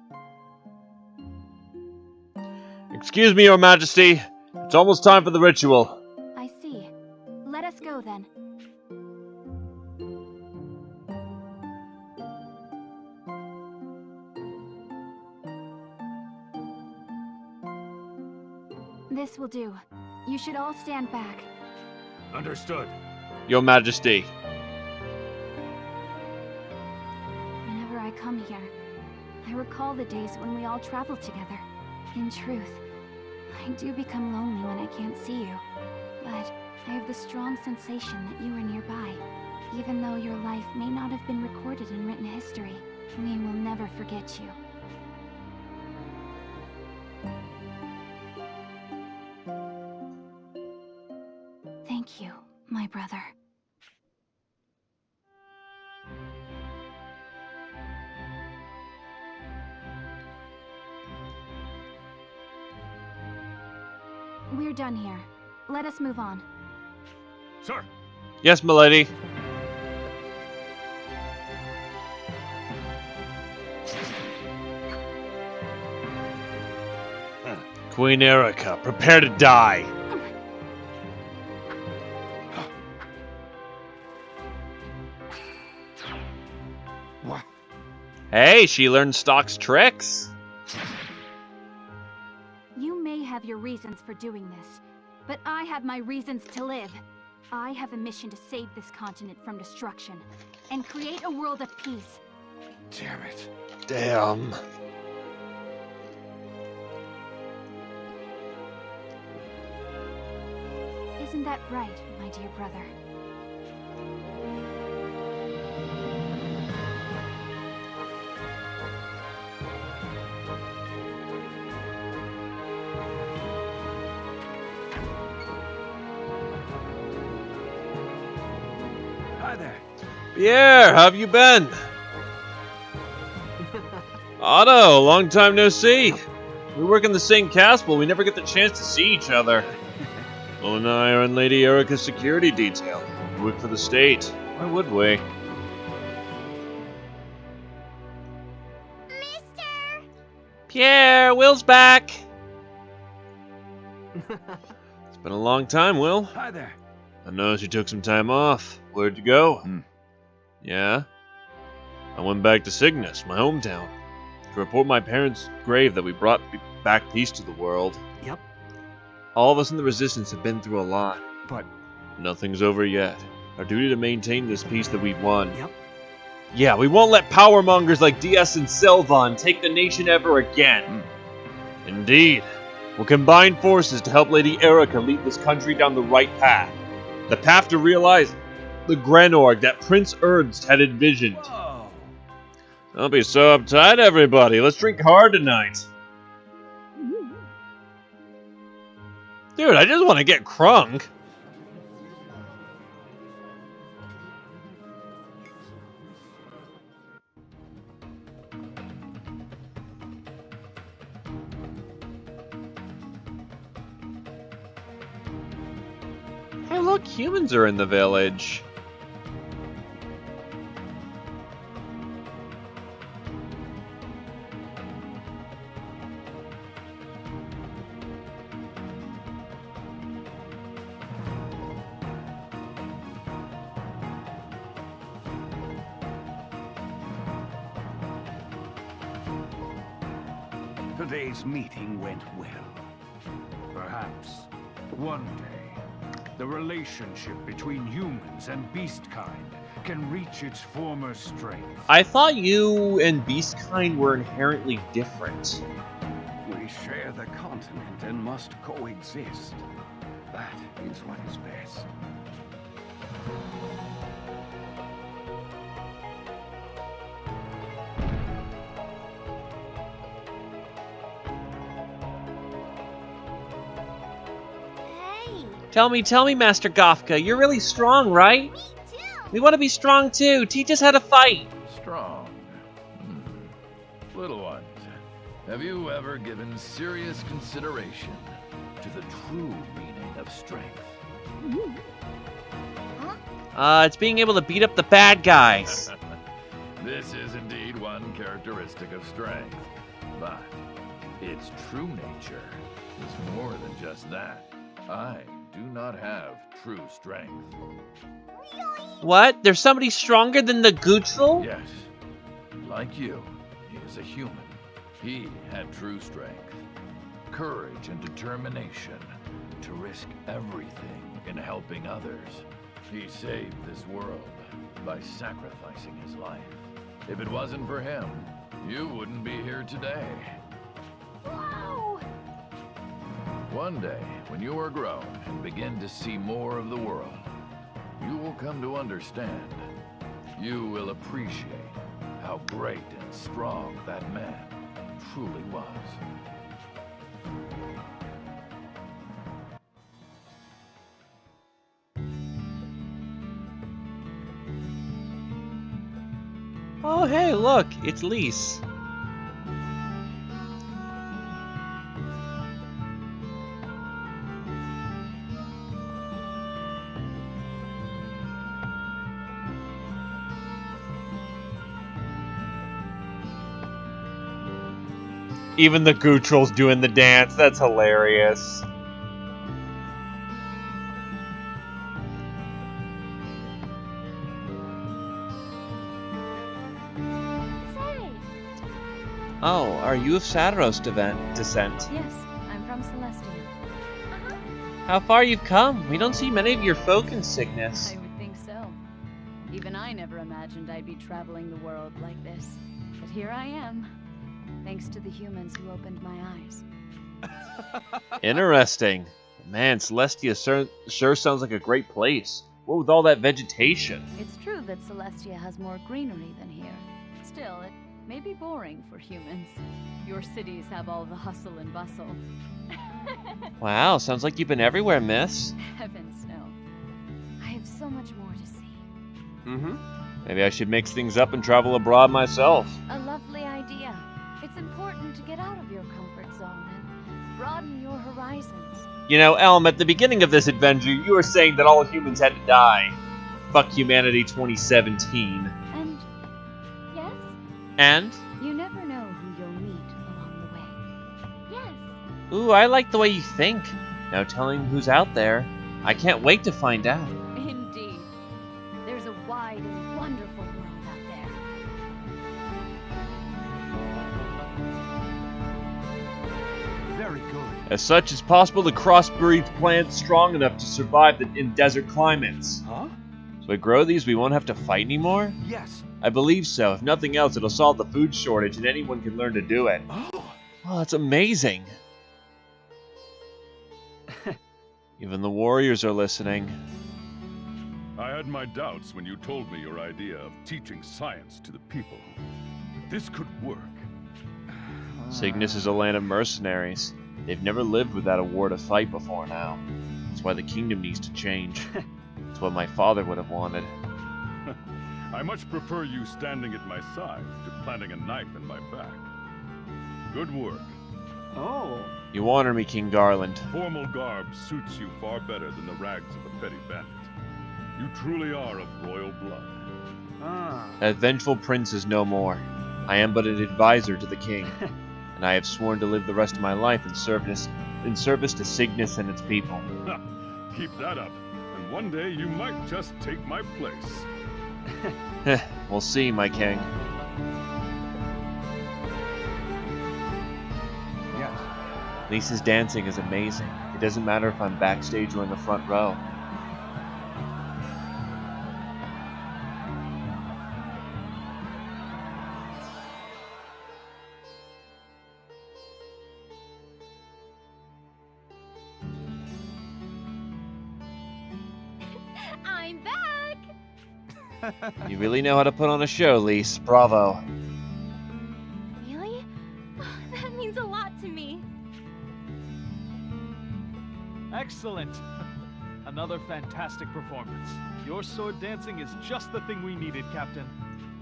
Excuse me, Your Majesty. It's almost time for the ritual. I see. Let us go then. This will do. You should all stand back. Understood. Your Majesty. Whenever I come here, I recall the days when we all traveled together. In truth, I do become lonely when I can't see you. But I have the strong sensation that you are nearby. Even though your life may not have been recorded in written history, we will never forget you. Thank you, my brother. We're done here. Let us move on. Sir. Yes, milady. Queen Erica, prepare to die. What? Hey, she learned Stock's tricks. You may have your reasons for doing this, but I have my reasons to live. I have a mission to save this continent from destruction and create a world of peace. Damn it. Damn. Isn't that right, my dear brother? Hi there. Pierre, how have you been? Otto, long time no see. We work in the same castle, we never get the chance to see each other. Will and I are in Lady Erica's security detail. We work for the state. Why would we? Mister! Pierre, Will's back! It's been a long time, Will. Hi there. I noticed you took some time off. Where'd you go? Hmm. Yeah? I went back to Cygnus, my hometown, to report my parents' grave that we brought back peace to the world. Yep. All of us in the Resistance have been through a lot. But, Nothing's over yet. Our duty to maintain this peace that we've won. yep. Yeah, we won't let powermongers like DS and Sylvan take the nation ever again. Indeed. We'll combine forces to help Lady Erica lead this country down the right path. The path to realize the Grenorg that Prince Ernst had envisioned. Whoa. Don't be so uptight, everybody. Let's drink hard tonight. Dude, I just want to get crunk. Hey, look, humans are in the village. Today's meeting went well. Perhaps one day, the relationship between humans and beastkind can reach its former strength. I thought you and Beastkind were inherently different. We share the continent and must coexist. That is what is best. Hey, Tell me, Master Gofka, you're really strong, right? me too! We want to be strong too. Teach us how to fight. Strong. Little ones, have you ever given serious consideration to the true meaning of strength? It's being able to beat up the bad guys. This is indeed one characteristic of strength, but its true nature is more than just that. I do not have true strength. What? There's somebody stronger than the Gutril? Yes, like you, he is a human. He had true strength, courage and determination to risk everything in helping others. He saved this world by sacrificing his life. If it wasn't for him, you wouldn't be here today. Wow! One day, when you are grown and begin to see more of the world, you will come to understand. You will appreciate how great and strong that man truly was. Oh, hey, look, it's Lise. Even the Gutril's doing the dance. That's hilarious. Say! Oh, are you of Sadaros descent? Yes, I'm from Celestia. Uh-huh. How far you've come. We don't see many of your folk in Cygnus. I would think so. Even I never imagined I'd be traveling the world like this. But here I am. Thanks to the humans who opened my eyes. Interesting. Man, Celestia sure sounds like a great place. What with all that vegetation? It's true that Celestia has more greenery than here. Still, it may be boring for humans. Your cities have all the hustle and bustle. Wow, sounds like you've been everywhere, miss. Heavens no. I have so much more to see. Mm-hmm. Maybe I should mix things up and travel abroad myself. A lovely idea. It's important to get out of your comfort zone and broaden your horizons. You know, Elm, at the beginning of this adventure, you were saying that all humans had to die. Fuck Humanity 2017. And Yes? And? you never know who you'll meet along the way. Yes. Ooh, I like the way you think. Now telling who's out there, I can't wait to find out. Indeed. There's a wide and wonderful world out there. Very good. As such, it's possible to crossbreed plants strong enough to survive in desert climates. Huh? So we grow these, we won't have to fight anymore? Yes. I believe so. If nothing else, it'll solve the food shortage and anyone can learn to do it. Oh. Oh, that's amazing. Even the warriors are listening. I had my doubts when you told me your idea of teaching science to the people. This could work. Cygnus is a land of mercenaries. They've never lived without a war to fight before now. That's why the kingdom needs to change. It's what my father would have wanted. I much prefer you standing at my side to planting a knife in my back. Good work. Oh. You honor me, King Garland. Formal garb suits you far better than the rags of a petty bandit. You truly are of royal blood. Ah. That vengeful prince is no more. I am but an advisor to the king, and I have sworn to live the rest of my life in service to Cygnus and its people. Keep that up, and one day you might just take my place. We'll see, my king. Yes. Lisa's dancing is amazing. It doesn't matter if I'm backstage or in the front row. I'm back! You really know how to put on a show, Lise. Bravo. Really? That means a lot to me. Excellent. Another fantastic performance. Your sword dancing is just the thing we needed, Captain.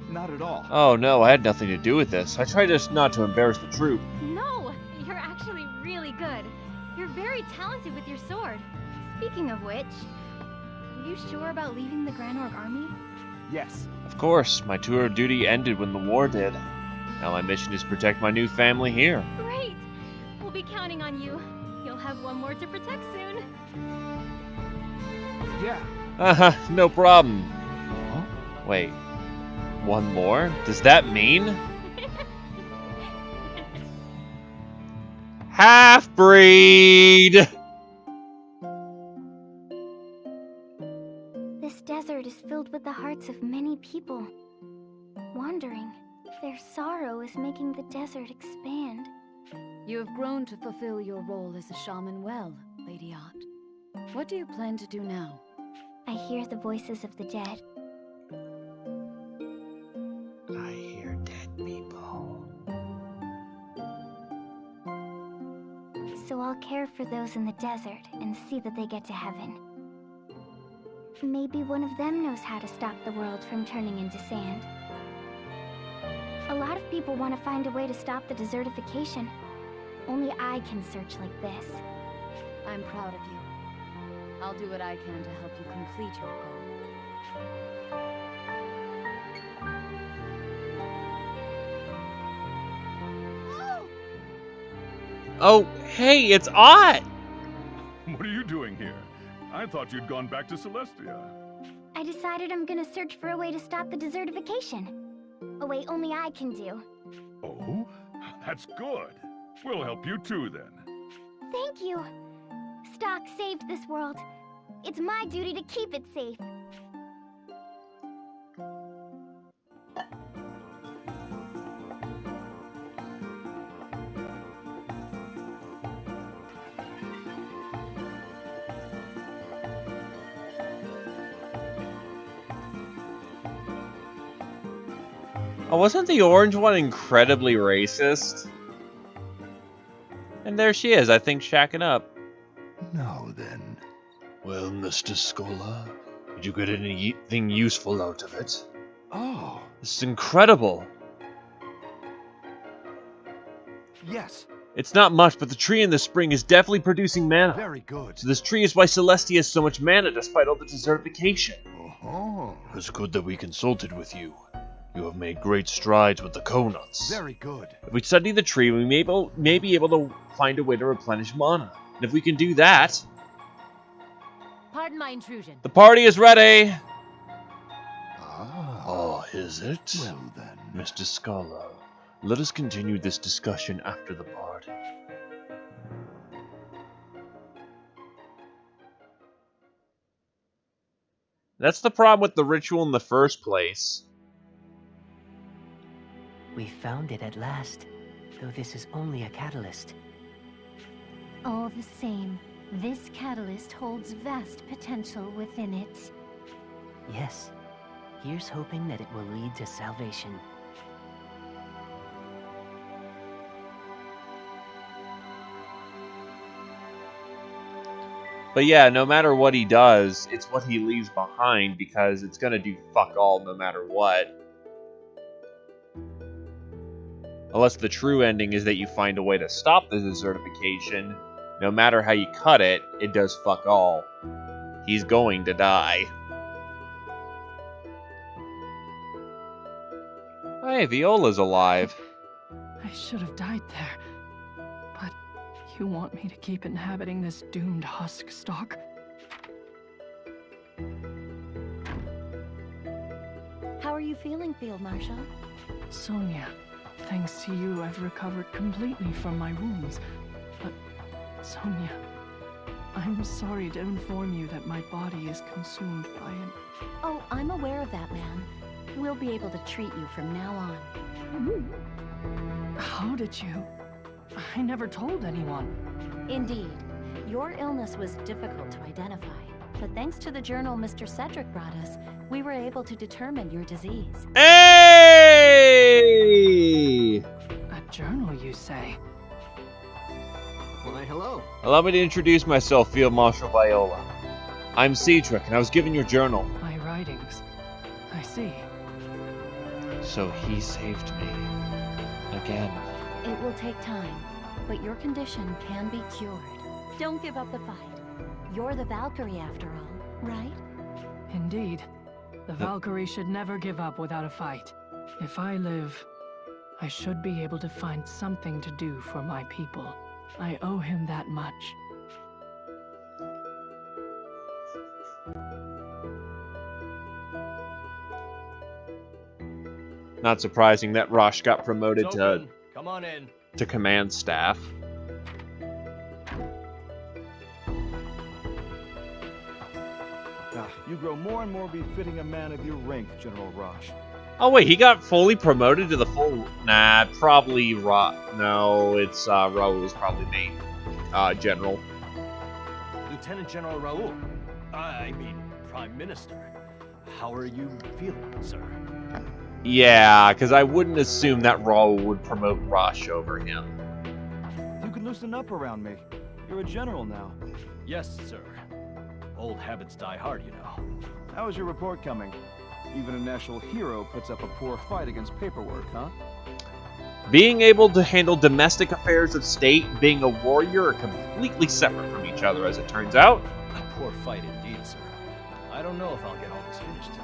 Not at all. Oh no, I had nothing to do with this. I tried just not to embarrass the troop. No, you're actually really good. You're very talented with your sword. Speaking of which, are you sure about leaving the Grand Orc army? Yes. Of course, my tour of duty ended when the war did. Now my mission is to protect my new family here. Great! We'll be counting on you. You'll have one more to protect soon. Yeah. No problem. Huh? Wait. One more? Does that mean? Half-breed! This desert is filled with the hearts of many people. Wandering, their sorrow is making the desert expand. You have grown to fulfill your role as a shaman well, Lady Ott. What do you plan to do now? I hear the voices of the dead. I hear dead people. So I'll care for those in the desert and see that they get to heaven. Maybe one of them knows how to stop the world from turning into sand. A lot of people want to find a way to stop the desertification. Only I can search like this. I'm proud of you. I'll do what I can to help you complete your goal. Oh, hey, it's Ott! What are you doing here? I thought you'd gone back to Celestia. I decided I'm gonna search for a way to stop the desertification. A way only I can do. Oh? That's good. We'll help you too, then. Thank you. Stock saved this world. It's my duty to keep it safe. Oh, wasn't the orange one incredibly racist? And there she is, I think, shacking up. Now then. Well, Mr. Scholar, did you get anything useful out of it? Oh, This is incredible. Yes. It's not much, but the tree in the spring is definitely producing mana. Very good. So this tree is why Celestia has so much mana despite all the desertification. oh. It was good that we consulted with you. You have made great strides with the conuts. Very good. If we study the tree, we may be able to find a way to replenish mana. And if we can do that... Pardon my intrusion. The party is ready! Ah. Oh, is it? Well then. Mr. Scholar, let us continue this discussion after the party. That's the problem with the ritual in the first place. We found it at last, though this is only a catalyst. All the same, this catalyst holds vast potential within it. Yes. Here's hoping that it will lead to salvation. But yeah, no matter what he does, it's what he leaves behind because it's gonna do fuck all no matter what. Unless the true ending is that you find a way to stop the desertification, no matter how you cut it, it does fuck all. He's going to die. Hey, Viola's alive. I should have died there. But you want me to keep inhabiting this doomed husk stalk? How are you feeling, Field Marshal? Sonia, thanks to you, I've recovered completely from my wounds. But, Sonia, I'm sorry to inform you that my body is consumed by an... Oh, I'm aware of that, ma'am. We'll be able to treat you from now on. How did you? I never told anyone. Indeed. Your illness was difficult to identify, but thanks to the journal Mr. Cedric brought us, we were able to determine your disease. Hey! A journal, you say? Why, hello. Allow me to introduce myself, Field Marshal Viola. I'm Cedric, and I was given your journal. My writings. I see. So he saved me. Again. It will take time, but your condition can be cured. Don't give up the fight. You're the Valkyrie after all, right? Indeed. The Valkyrie should never give up without a fight. If I live, I should be able to find something to do for my people. I owe him that much. Not surprising that Rosh got promoted It's open. Come on in. to command staff. You grow more and more befitting a man of your rank, General Rosh. Oh wait, he got fully promoted to the full... Nah, probably No, it's Raul's probably main general. Lieutenant General Raul. I mean, Prime Minister. How are you feeling, sir? Yeah, because I wouldn't assume that Raul would promote Rosh over him. You can loosen up around me. You're a general now. Yes, sir. Old habits die hard, you know. How is your report coming? Even a national hero puts up a poor fight against paperwork, huh? Being able to handle domestic affairs of state, being a warrior are completely separate from each other, as it turns out. A poor fight indeed, sir. I don't know if I'll get all this finished today.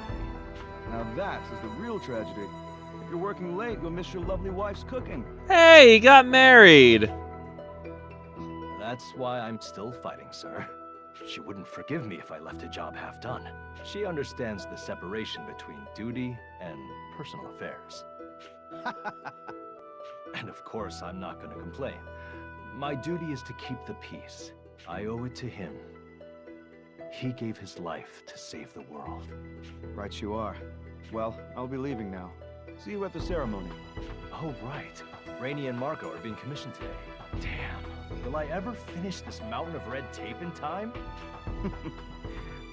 Now that is the real tragedy. If you're working late, you'll miss your lovely wife's cooking. Hey, he got married! That's why I'm still fighting, sir. She wouldn't forgive me if I left a job half done. She understands the separation between duty and personal affairs. And of course, I'm not going to complain. My duty is to keep the peace. I owe it to him. He gave his life to save the world. Right you are. Well, I'll be leaving now. See you at the ceremony. Oh, right. Rainey and Marco are being commissioned today. Damn. Will I ever finish this mountain of red tape in time?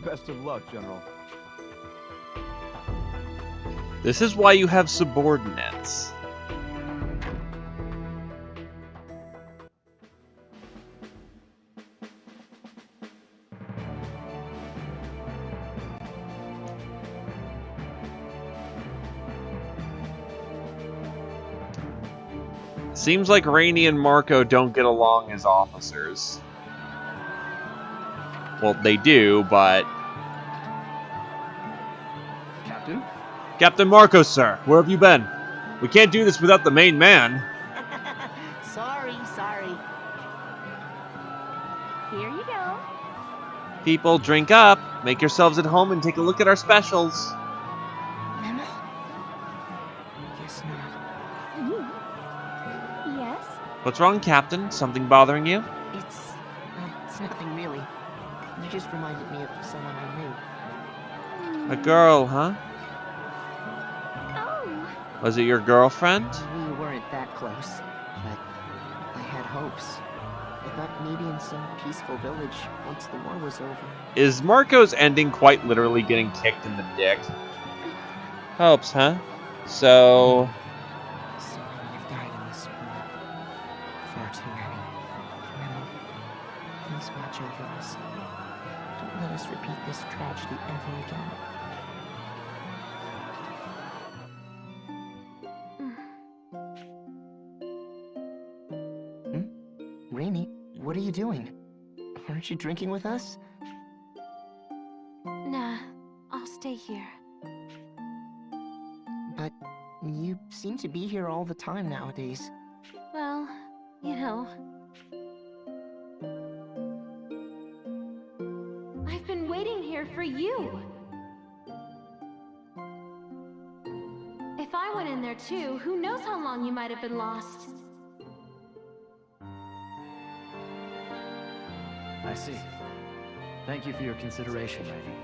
Best of luck, General. This is why you have subordinates. Seems like Rainey and Marco don't get along as officers. Well, they do, but... Captain? Captain Marco, sir, where have you been? We can't do this without the main man. Sorry. Here you go. People, drink up. Make yourselves at home and take a look at our specials. Mama? Guess not. Yes? What's wrong, Captain? Something bothering you? It's nothing really. You just reminded me of someone I knew. A girl, huh? Oh. Was it your girlfriend? We weren't that close, but I had hopes. I thought maybe in some peaceful village once the war was over. Is Marco's ending quite literally getting kicked in the dick? Hopes, huh? So... So many have died in this war. Far too many. Memo, please watch over us. Don't let us repeat this tragedy ever again. Rainey, what are you doing? Aren't you drinking with us? Nah, I'll stay here. But you seem to be here all the time nowadays. Well, you know. I've been waiting here for you. If I went in there too, who knows how long you might have been lost. I see. Thank you for your consideration, Rainey.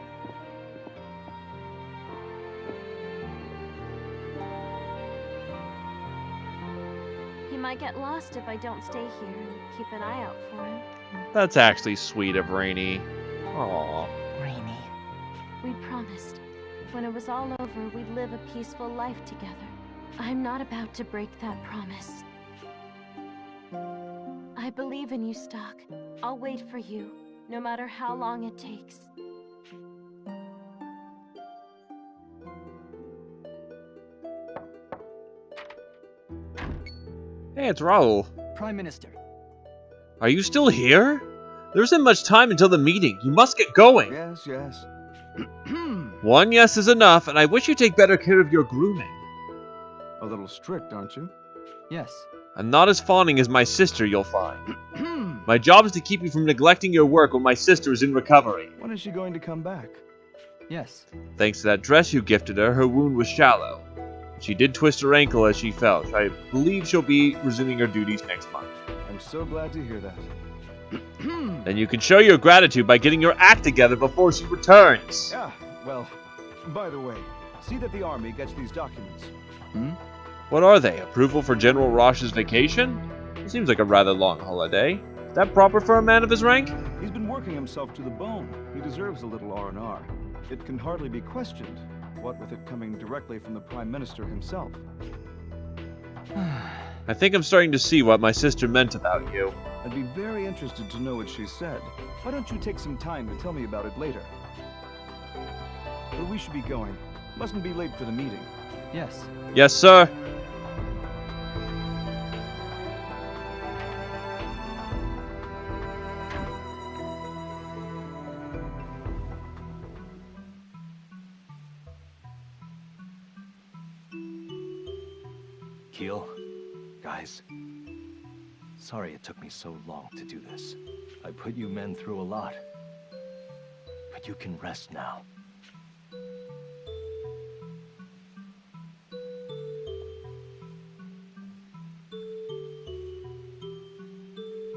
He might get lost if I don't stay here and keep an eye out for him. That's actually sweet of Rainey. Aww. Rainey. We promised. When it was all over, we'd live a peaceful life together. I'm not about to break that promise. I believe in you, Stock. I'll wait for you, no matter how long it takes. Hey, it's Raul. Prime Minister. Are you still here? There isn't much time until the meeting. You must get going. Yes. One yes is enough, and I wish you take better care of your grooming. A little strict, aren't you? Yes, I'm not as fawning as my sister, you'll find. My job is to keep you from neglecting your work when my sister is in recovery. When is she going to come back? Yes. Thanks to that dress you gifted her, her wound was shallow. She did twist her ankle as she fell. I believe she'll be resuming her duties next month. I'm so glad to hear that. Then you can show your gratitude by getting your act together before she returns. Yeah, well, by the way, see that the army gets these documents. What are they? Approval for General Rosh's vacation? Seems like a rather long holiday. Is that proper for a man of his rank? He's been working himself to the bone. He deserves a little R&R. It can hardly be questioned, what with it coming directly from the Prime Minister himself. I think I'm starting to see what my sister meant about you. I'd be very interested to know what she said. Why don't you take some time to tell me about it later? But we should be going. Mustn't be late for the meeting. Yes. Yes, sir. Keel, guys, sorry it took me so long to do this. I put you men through a lot. But you can rest now.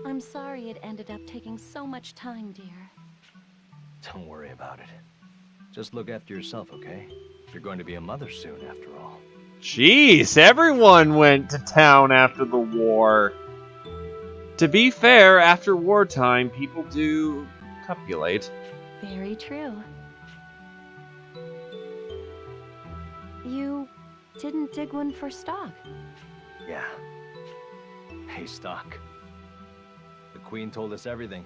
I'm sorry it ended up taking so much time, dear. Don't worry about it. Just look after yourself, okay? You're going to be a mother soon, after all. Jeez, everyone went to town after the war. To be fair, after wartime, people do copulate. Very true. You didn't dig one for stock. Yeah. Hey, Stock. The Queen told us everything.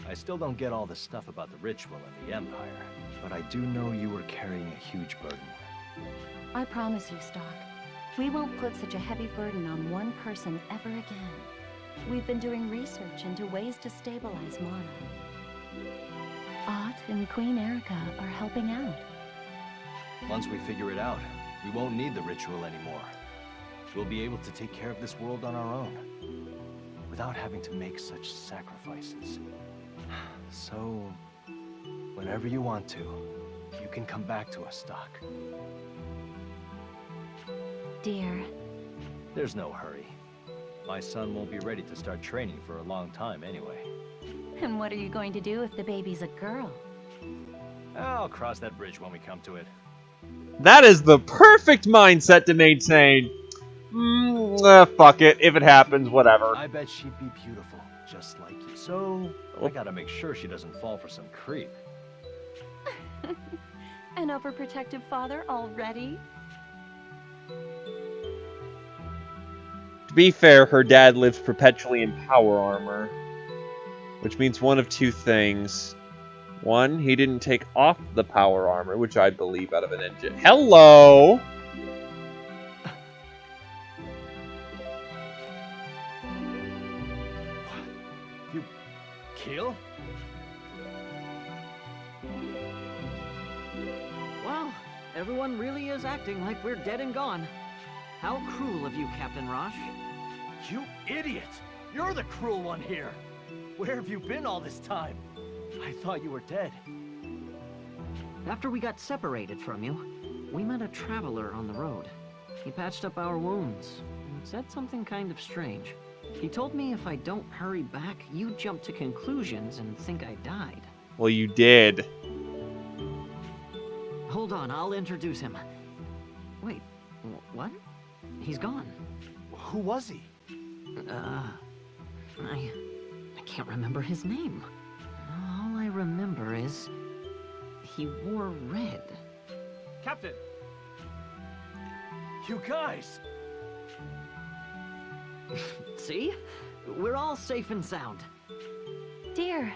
I still don't get all the stuff about the ritual and the Empire, but I do know you were carrying a huge burden. I promise you, Stock. We won't put such a heavy burden on one person ever again. We've been doing research into ways to stabilize Mana. Ott and Queen Erica are helping out. Once we figure it out, we won't need the ritual anymore. We'll be able to take care of this world on our own, without having to make such sacrifices. So, whenever you want to, you can come back to us, Stock. Dear. There's no hurry. My son won't be ready to start training for a long time anyway. And what are you going to do if the baby's a girl? I'll cross that bridge when we come to it. That is the perfect mindset to maintain. Fuck it. If it happens, whatever. I bet she'd be beautiful, just like you. So, I gotta make sure she doesn't fall for some creep. An overprotective father already? To be fair, her dad lives perpetually in power armor. Which means one of two things. One, he didn't take off the power armor, which I believe out of an engine. Hello! You... Keel? Wow, everyone really is acting like we're dead and gone. How cruel of you, Captain Rosh. You idiot! You're the cruel one here! Where have you been all this time? I thought you were dead. After we got separated from you, we met a traveler on the road. He patched up our wounds and said something kind of strange. He told me if I don't hurry back, you jump to conclusions and think I died. Well, you did. Hold on, I'll introduce him. Wait, what? He's gone. Who was he? I can't remember his name. All I remember is he wore red. Captain! You guys! See? We're all safe and sound. Dear.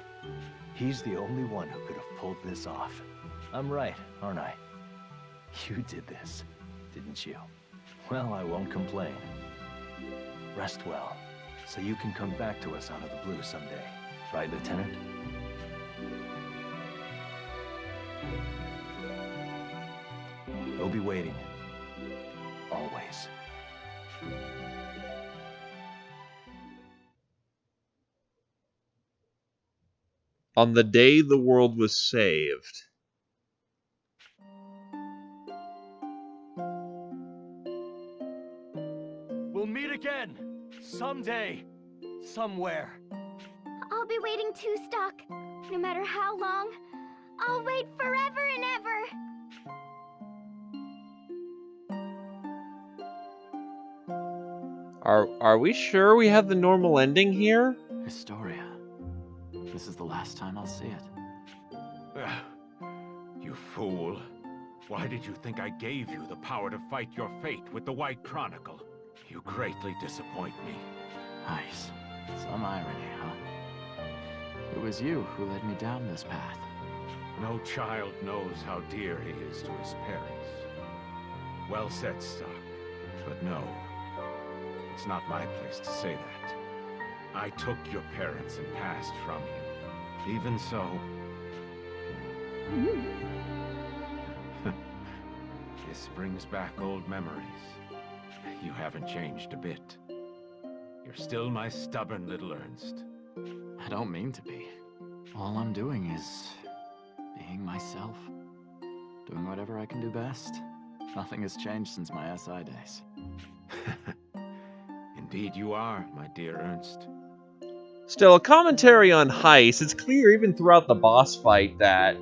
He's the only one who could have pulled this off. I'm right, aren't I? You did this, didn't you? Well, I won't complain. Rest well, so you can come back to us out of the blue someday. Right, Lieutenant? We'll be waiting. Always. On the day the world was saved. We'll meet again. Someday. Somewhere. I'll be waiting too, Stock. No matter how long, I'll wait forever and ever. Are we sure we have the normal ending here? Historia. This is the last time I'll see it. You fool. Why did you think I gave you the power to fight your fate with the White Chronicle? You greatly disappoint me. Nice. Some irony, huh? It was you who led me down this path. No child knows how dear he is to his parents. Well said, Stock. But no, it's not my place to say that. I took your parents and passed from you. Even so... This brings back old memories. You haven't changed a bit. You're still my stubborn little Ernst. I don't mean to be. All I'm doing is... being myself. Doing whatever I can do best. Nothing has changed since my SI days. Indeed you are, my dear Ernst. Still, a commentary on Heist. It's clear even throughout the boss fight that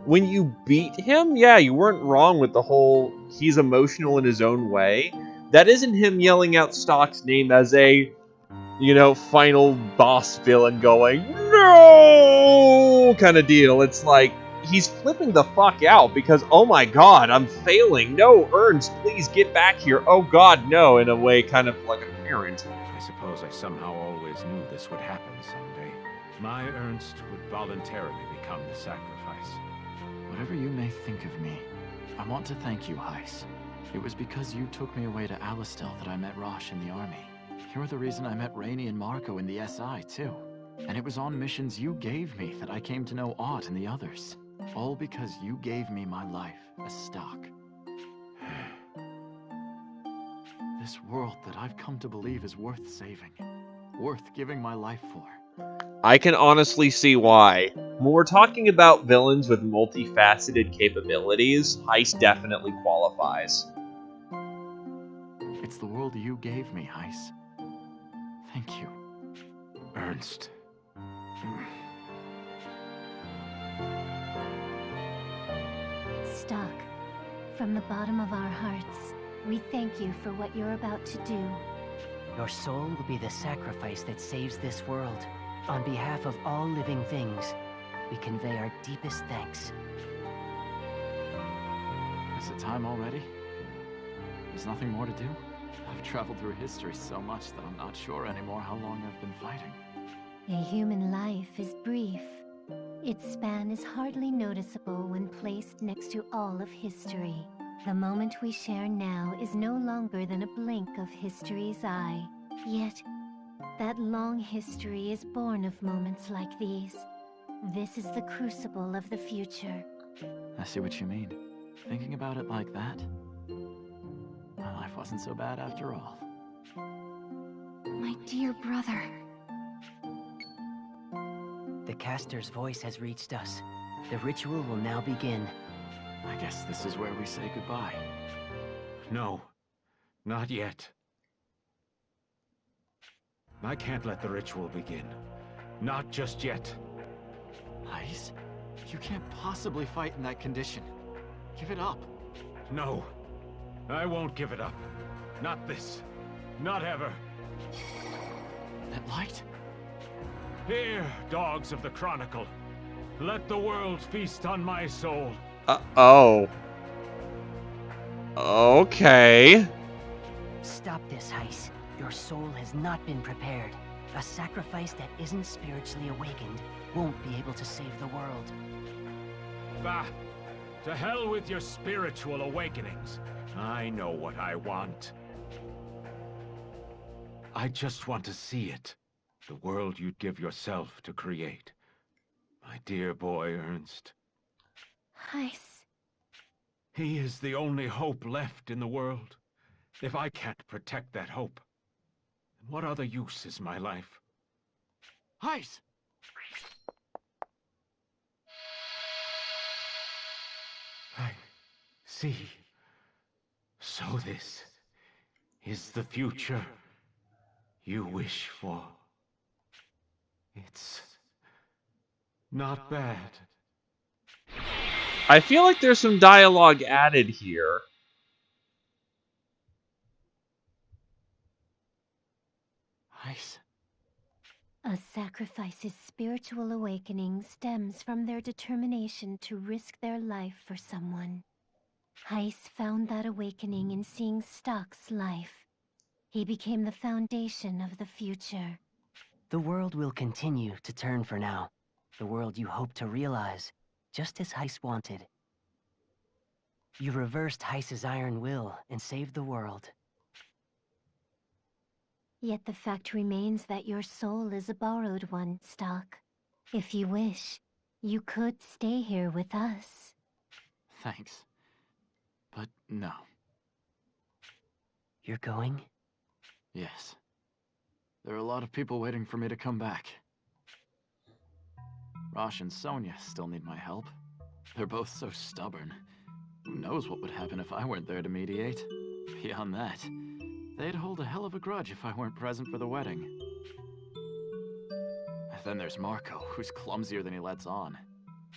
when you beat him, yeah, you weren't wrong with the whole he's emotional in his own way. That isn't him yelling out Stock's name as a, you know, final boss villain going, no, kind of deal. It's like, he's flipping the fuck out because, oh my god, I'm failing. No, Ernst, please get back here. Oh god, no, in a way kind of like a parent. I suppose I somehow always knew this would happen someday. My Ernst would voluntarily become the sacrifice. Whatever you may think of me, I want to thank you, Heis. It was because you took me away to Alistel that I met Rosh in the army. You're the reason I met Rainey and Marco in the SI, too. And it was on missions you gave me that I came to know Ott and the others. All because you gave me my life as Stock. This world that I've come to believe is worth saving. Worth giving my life for. I can honestly see why. When we're talking about villains with multifaceted capabilities, Heist definitely qualifies. It's the world you gave me, Heis. Thank you. Ernst. Stock, from the bottom of our hearts, we thank you for what you're about to do. Your soul will be the sacrifice that saves this world. On behalf of all living things, we convey our deepest thanks. Is it time already? There's nothing more to do? I've traveled through history so much that I'm not sure anymore how long I've been fighting. A human life is brief. Its span is hardly noticeable when placed next to all of history. The moment we share now is no longer than a blink of history's eye. Yet, that long history is born of moments like these. This is the crucible of the future. I see what you mean. Thinking about it like that, my life wasn't so bad after all. My dear brother. The caster's voice has reached us. The ritual will now begin. I guess this is where we say goodbye. No, not yet. I can't let the ritual begin. Not just yet. Heis, you can't possibly fight in that condition. Give it up. No, I won't give it up. Not this. Not ever. That light? Here, dogs of the Chronicle. Let the world feast on my soul. Oh. Okay. Stop this, Heis. Your soul has not been prepared. A sacrifice that isn't spiritually awakened won't be able to save the world. Bah! To hell with your spiritual awakenings. I know what I want. I just want to see it. The world you'd give yourself to create. My dear boy, Ernst. Heis. He is the only hope left in the world. If I can't protect that hope, then what other use is my life? Heis! See. So this is the future you wish for. It's not bad. I feel like there's some dialogue added here. Ice. A sacrifice's spiritual awakening stems from their determination to risk their life for someone. Heiss found that awakening in seeing Stock's life. He became the foundation of the future. The world will continue to turn for now. The world you hope to realize, just as Heiss wanted. You reversed Heiss's iron will and saved the world. Yet the fact remains that your soul is a borrowed one, Stock. If you wish, you could stay here with us. Thanks. But no. You're going? Yes. There are a lot of people waiting for me to come back. Rosh and Sonia still need my help. They're both so stubborn. Who knows what would happen if I weren't there to mediate? Beyond that, they'd hold a hell of a grudge if I weren't present for the wedding. Then there's Marco, who's clumsier than he lets on.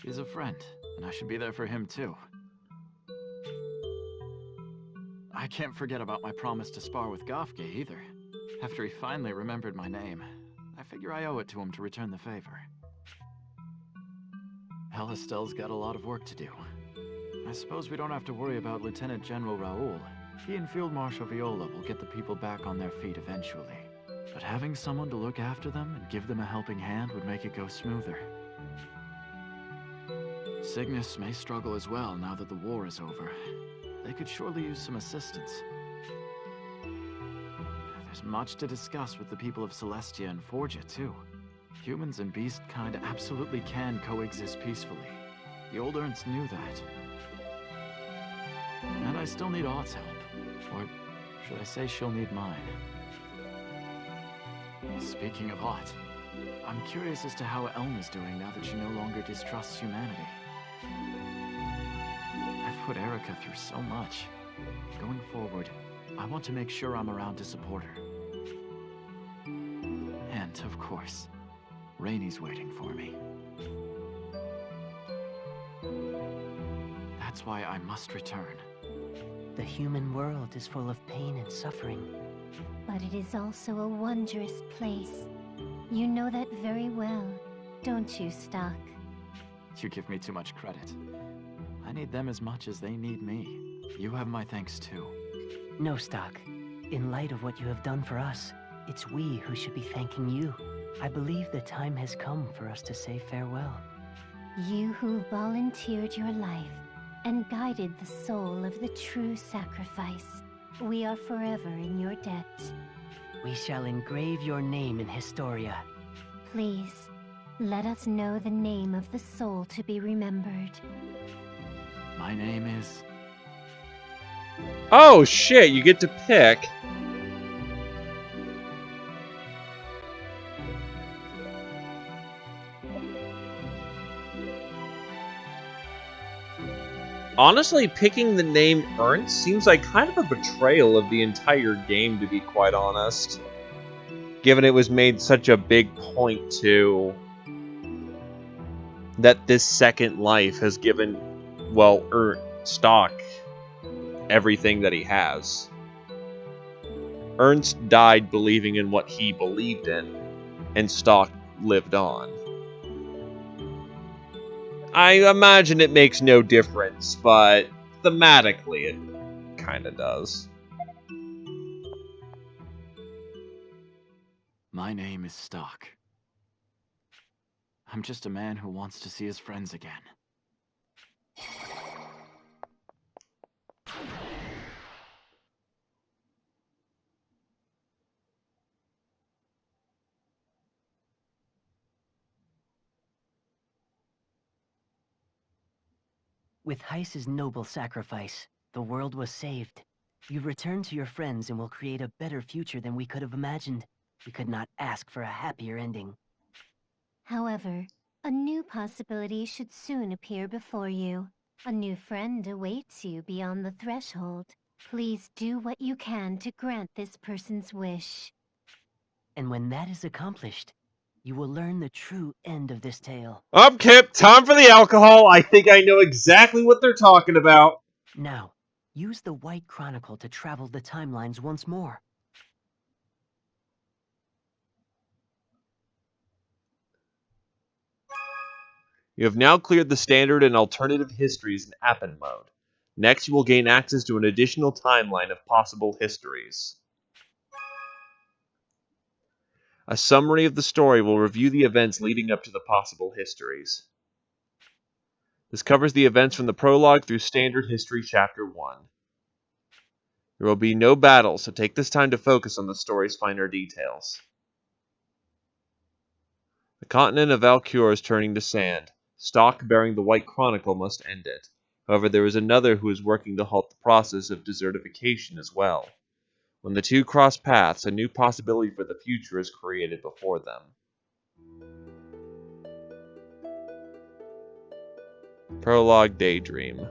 He's a friend, and I should be there for him too. I can't forget about my promise to spar with Gofge either. After he finally remembered my name, I figure I owe it to him to return the favor. Helistell's got a lot of work to do. I suppose we don't have to worry about Lieutenant General Raoul. He and Field Marshal Viola will get the people back on their feet eventually. But having someone to look after them and give them a helping hand would make it go smoother. Cygnus may struggle as well now that the war is over. They could surely use some assistance. There's much to discuss with the people of Celestia and Forgia, too. Humans and beast kind absolutely can coexist peacefully. The old Ernst knew that. And I still need Ott's help. Or should I say she'll need mine? Speaking of Ott, I'm curious as to how Elma's doing now that she no longer distrusts humanity. I've put Erica through so much. Going forward, I want to make sure I'm around to support her. And, of course, Rainey's waiting for me. That's why I must return. The human world is full of pain and suffering. But it is also a wondrous place. You know that very well, don't you, Stock? You give me too much credit. I need them as much as they need me. You have my thanks too. No, Stock. In light of what you have done for us, it's we who should be thanking you. I believe the time has come for us to say farewell. You who volunteered your life and guided the soul of the true sacrifice. We are forever in your debt. We shall engrave your name in Historia. Please, let us know the name of the soul to be remembered. My name is... Oh shit, you get to pick. Honestly, picking the name Ernst seems like kind of a betrayal of the entire game, to be quite honest. Given it was made such a big point to that this second life has given, well, Stock everything that he has. Ernst died believing in what he believed in, and Stock lived on. I imagine it makes no difference, but thematically it kinda does. My name is Stock. I'm just a man who wants to see his friends again. With Heiss's noble sacrifice, the world was saved. You return to your friends and will create a better future than we could have imagined. We could not ask for a happier ending. However, a new possibility should soon appear before you. A new friend awaits you beyond the threshold. Please do what you can to grant this person's wish. And when that is accomplished, you will learn the true end of this tale. Up, Kip, time for the alcohol. I think I know exactly what they're talking about. Now, use the White Chronicle to travel the timelines once more. You have now cleared the standard and alternative histories in Appin mode. Next, you will gain access to an additional timeline of possible histories. A summary of the story will review the events leading up to the possible histories. This covers the events from the prologue through Standard History Chapter 1. There will be no battles, so take this time to focus on the story's finer details. The continent of Valcure is turning to sand. Stock bearing the White Chronicle must end it. However, there is another who is working to halt the process of desertification as well. When the two cross paths, a new possibility for the future is created before them. Prologue Daydream.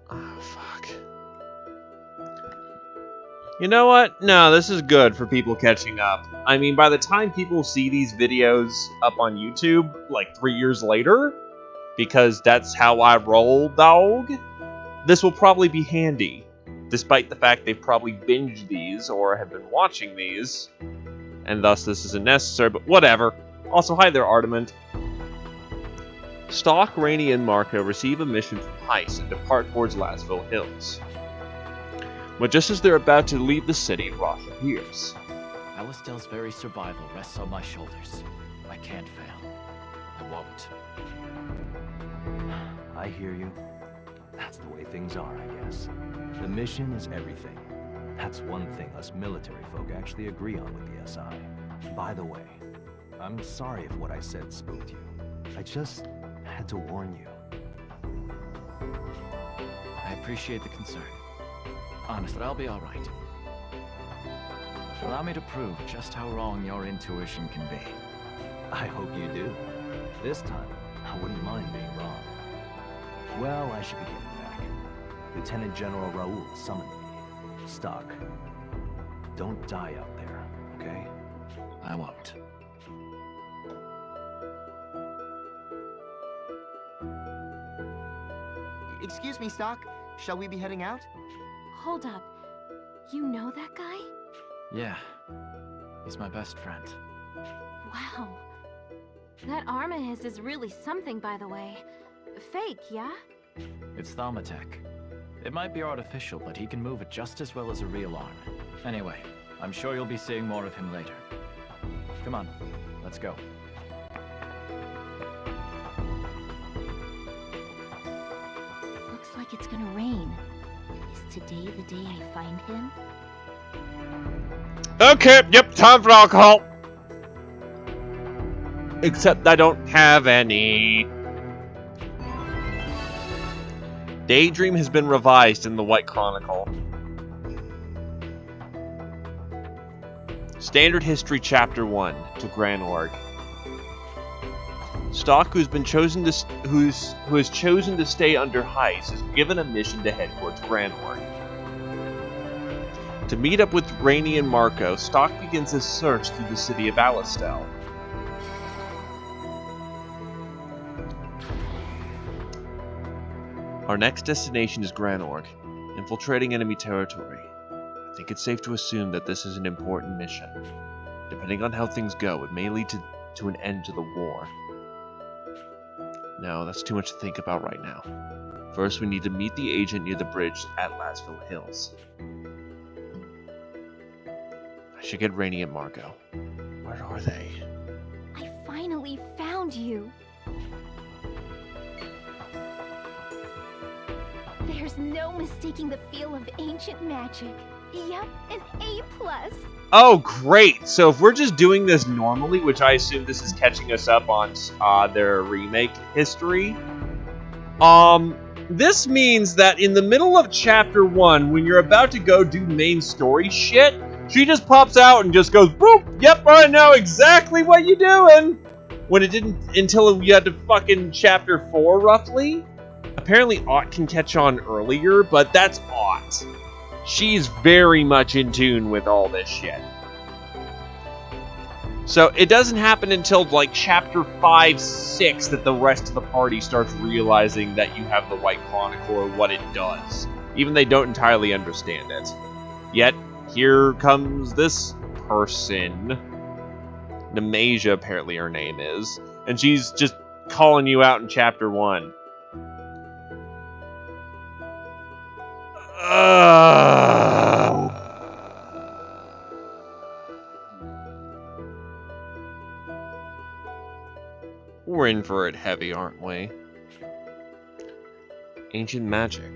Oh, fuck. You know what? No, this is good for people catching up. I mean, by the time people see these videos up on YouTube, like 3 years later, because that's how I roll, dog, this will probably be handy. Despite the fact they've probably binged these or have been watching these, and thus this isn't necessary, but whatever. Also, hi there, Artament. Stock, Rainey, and Marco receive a mission from Heiss and depart towards Lasville Hills. But just as they're about to leave the city, Rosh appears. Alistair's very survival rests on my shoulders. I can't fail. I won't. I hear you. That's the way things are, I guess. The mission is everything. That's one thing us military folk actually agree on with the SI. By the way, I'm sorry if what I said spooked you. I just had to warn you. I appreciate the concern. Honestly, I'll be alright. Allow me to prove just how wrong your intuition can be. I hope you do. This time, I wouldn't mind being wrong. Well, I should be getting back. Lieutenant General Raoul summoned me. Stock, don't die out there, okay? I won't. Excuse me, Stock. Shall we be heading out? Hold up. You know that guy? Yeah. He's my best friend. Wow. That arm of his is really something, by the way. Fake, yeah? It's Thaumatech. It might be artificial, but he can move it just as well as a real arm. Anyway, I'm sure you'll be seeing more of him later. Come on, let's go. Looks like it's gonna rain. Is today the day I find him? Okay, yep, time for alcohol. Except I don't have any. Daydream has been revised in the White Chronicle. Standard History Chapter 1 to Granorg. Stock, who has chosen to stay under Heiss, is given a mission to head towards Granorg. To meet up with Rainey and Marco, Stock begins his search through the city of Alistel. Our next destination is Granorg, infiltrating enemy territory. I think it's safe to assume that this is an important mission. Depending on how things go, it may lead to an end to the war. No, that's too much to think about right now. First, we need to meet the agent near the bridge at Lasville Hills. I should get Rainey and Marco. Where are they? I finally found you. There's no mistaking the feel of ancient magic. Yep, an A+. Oh, great! So if we're just doing this normally, which I assume this is catching us up on their remake history, this means that in the middle of Chapter 1, when you're about to go do main story shit, she just pops out and just goes, boop! Yep, I know exactly what you're doing! when it didn't until you had to fucking chapter 4, roughly. Apparently, Ott can catch on earlier, but that's Ott. She's very much in tune with all this shit. So it doesn't happen until like chapter 5, 6 that the rest of the party starts realizing that you have the White Chronicle or what it does. Even they don't entirely understand it. Yet, here comes this person. Nemasia, apparently her name is. And she's just calling you out in chapter 1. We're in for it heavy, aren't we? Ancient magic.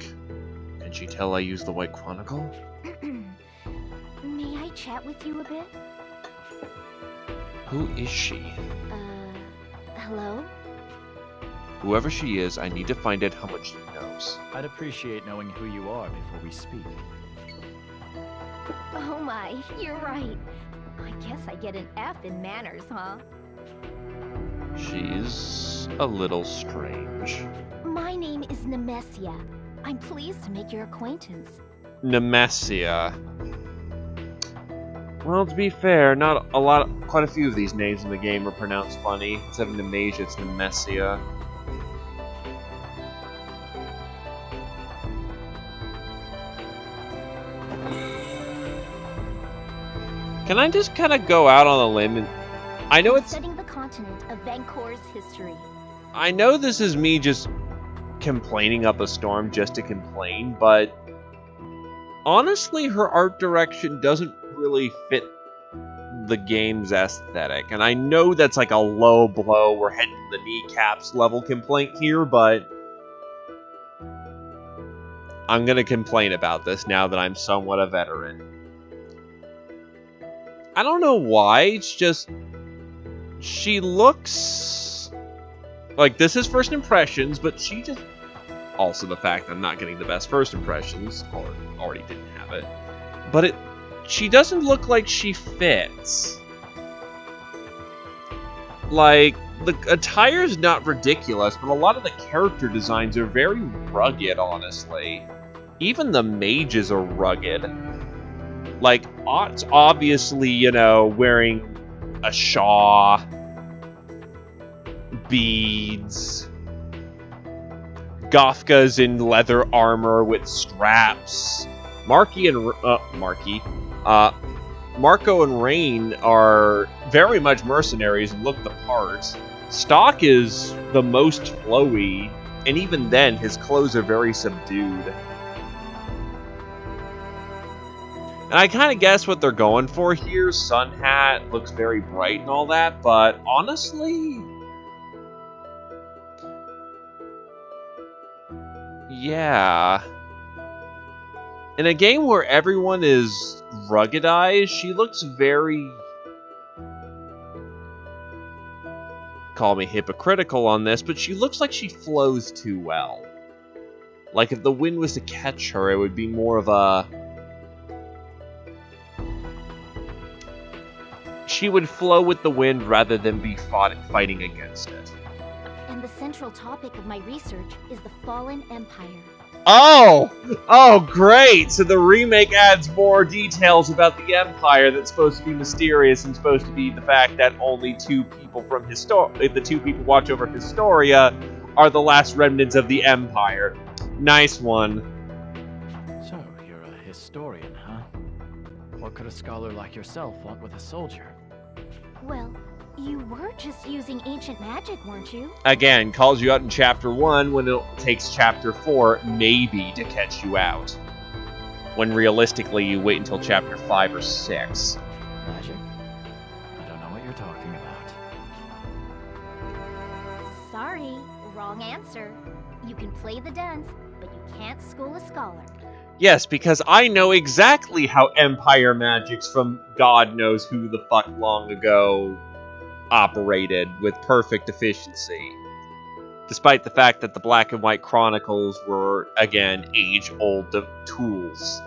Can she tell I use the White Chronicle? May I chat with you a bit? Who is she? Hello? Whoever she is, I need to find out how much she knows. I'd appreciate knowing who you are before we speak. Oh my, you're right. I guess I get an F in manners, huh? She's a little strange. My name is Nemesia. I'm pleased to make your acquaintance. Nemesia. Well, to be fair, quite a few of these names in the game are pronounced funny. Instead of Nemasia, it's Nemesia. Can I just kind of go out on a limb and... I know it's... Studying the continent of Vancor's history. I know this is me just complaining up a storm just to complain, but... honestly, her art direction doesn't really fit the game's aesthetic. And I know that's like a low blow, we're heading to the kneecaps level complaint here, but... I'm gonna complain about this now that I'm somewhat a veteran. I don't know why, it's just... she looks... like, this is first impressions, but she just... also the fact that I'm not getting the best first impressions, or already didn't have it. But she doesn't look like she fits. Like, the attire's not ridiculous, but a lot of the character designs are very rugged, honestly. Even the mages are rugged. Like, Ott's obviously, you know, wearing a shawl, beads. Gothka's in leather armor with straps. Marco and Rain are very much mercenaries and look the part. Stock is the most flowy, and even then, his clothes are very subdued. And I kind of guess what they're going for here. Sun hat looks very bright and all that, but honestly... yeah. In a game where everyone is ruggedized, she looks very... call me hypocritical on this, but she looks like she flows too well. Like if the wind was to catch her, it would be more of a... she would flow with the wind rather than be fighting against it. And the central topic of my research is the Fallen Empire. Oh! Oh, great! So the remake adds more details about the Empire that's supposed to be mysterious and supposed to be the fact that only two people from the two people watch over Historia are the last remnants of the Empire. Nice one. So, you're a historian, huh? What could a scholar like yourself want with a soldier? Well, you were just using ancient magic, weren't you? Again, calls you out in Chapter 1 when it takes Chapter 4, maybe, to catch you out. When realistically, you wait until Chapter 5 or 6. Magic? I don't know what you're talking about. Sorry, wrong answer. You can play the dance, but you can't school a scholar. Yes, because I know exactly how Empire magics from God knows who the fuck long ago operated with perfect efficiency. Despite the fact that the Black and White Chronicles were, again, age-old tools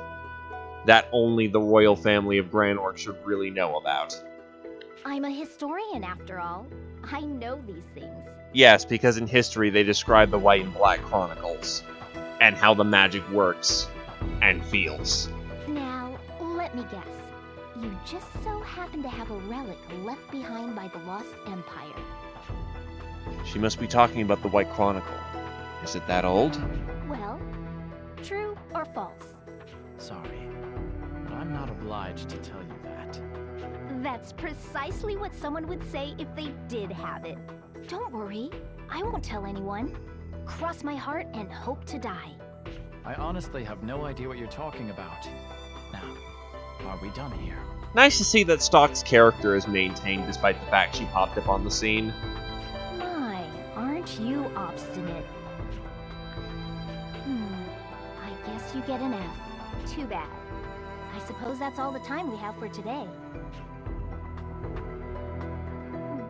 that only the royal family of Grand Orc should really know about. I'm a historian, after all. I know these things. Yes, because in history they describe the White and Black Chronicles and how the magic works and feels. Now, let me guess. You just so happen to have a relic left behind by the Lost Empire. She must be talking about the White Chronicle. Is it that old? Well, true or false? Sorry, but I'm not obliged to tell you that. That's precisely what someone would say if they did have it. Don't worry, I won't tell anyone. Cross my heart and hope to die. I honestly have no idea what you're talking about. Now, are we done here? Nice to see that Stock's character is maintained despite the fact she popped up on the scene. My, aren't you obstinate? I guess you get an F. Too bad. I suppose that's all the time we have for today.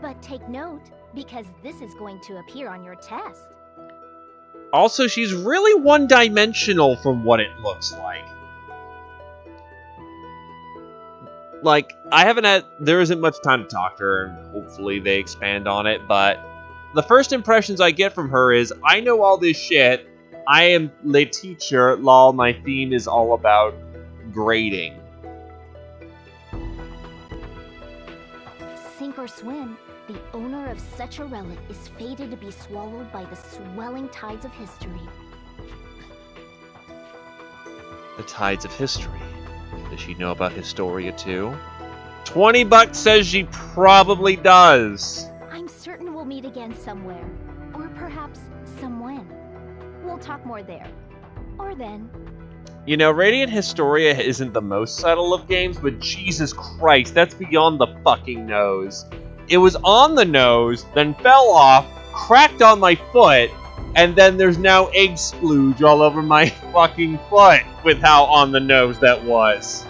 But take note, because this is going to appear on your test. Also, she's really one-dimensional from what it looks like. Like, there isn't much time to talk to her, and hopefully they expand on it, but the first impressions I get from her is, I know all this shit, I am the teacher, lol, my theme is all about grading. Sink or swim, the owner of such a relic is fated to be swallowed by the swelling tides of history. The tides of history. Does she know about Historia too? $20 says she probably does. I'm certain we'll meet again somewhere. Or perhaps somewhen. We'll talk more there. Or then. You know, Radiant Historia isn't the most subtle of games, but Jesus Christ, that's beyond the fucking nose. It was on the nose, then fell off, cracked on my foot, and then there's now egg splooge all over my fucking foot with how on the nose that was.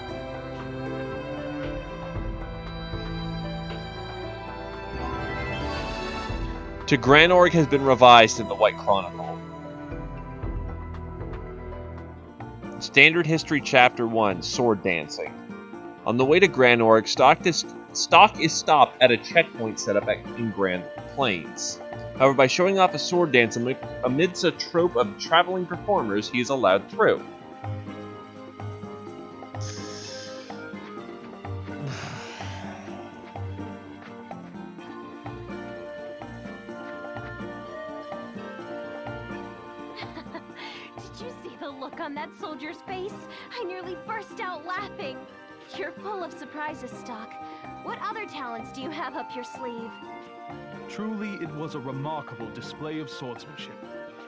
To Granorg has been revised in the White Chronicle. Standard History Chapter 1, Sword Dancing. On the way to Granorg, Stock is stopped at a checkpoint set up in Grand Plains. However, by showing off a sword dance amidst a trope of traveling performers, he is allowed through. Did you see the look on that soldier's face? I nearly burst out laughing. You're full of surprises, Stock. What other talents do you have up your sleeve? Truly, it was a remarkable display of swordsmanship.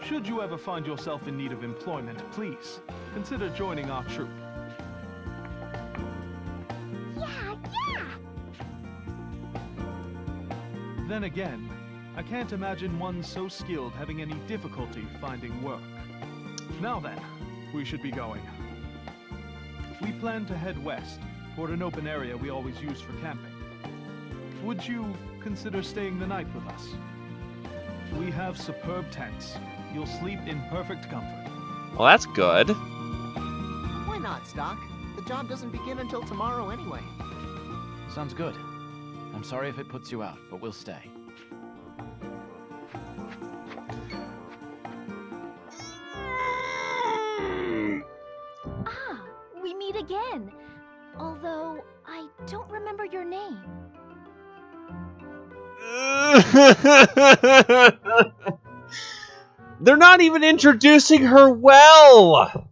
Should you ever find yourself in need of employment, please consider joining our troop. Yeah! Then again, I can't imagine one so skilled having any difficulty finding work. Now then, we should be going. We plan to head west, toward an open area we always use for camping. Would you consider staying the night with us? We have superb tents. You'll sleep in perfect comfort. Well, that's good. Why not, Stock? The job doesn't begin until tomorrow anyway. Sounds good. I'm sorry if it puts you out, but we'll stay. Ah, we meet again. Although, I don't remember your name. They're not even introducing her well!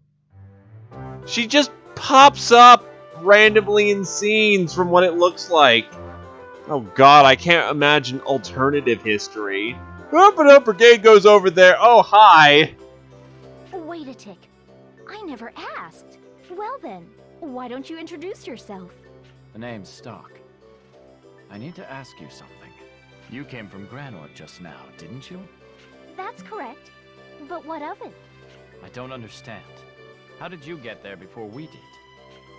She just pops up randomly in scenes from what it looks like. Oh god, I can't imagine alternative history. Brigade goes over there. Oh, hi! Wait a tick. I never asked. Well then, why don't you introduce yourself? The name's Stock. I need to ask you something. You came from Granorg just now, didn't you? That's correct. But what of it? I don't understand. How did you get there before we did?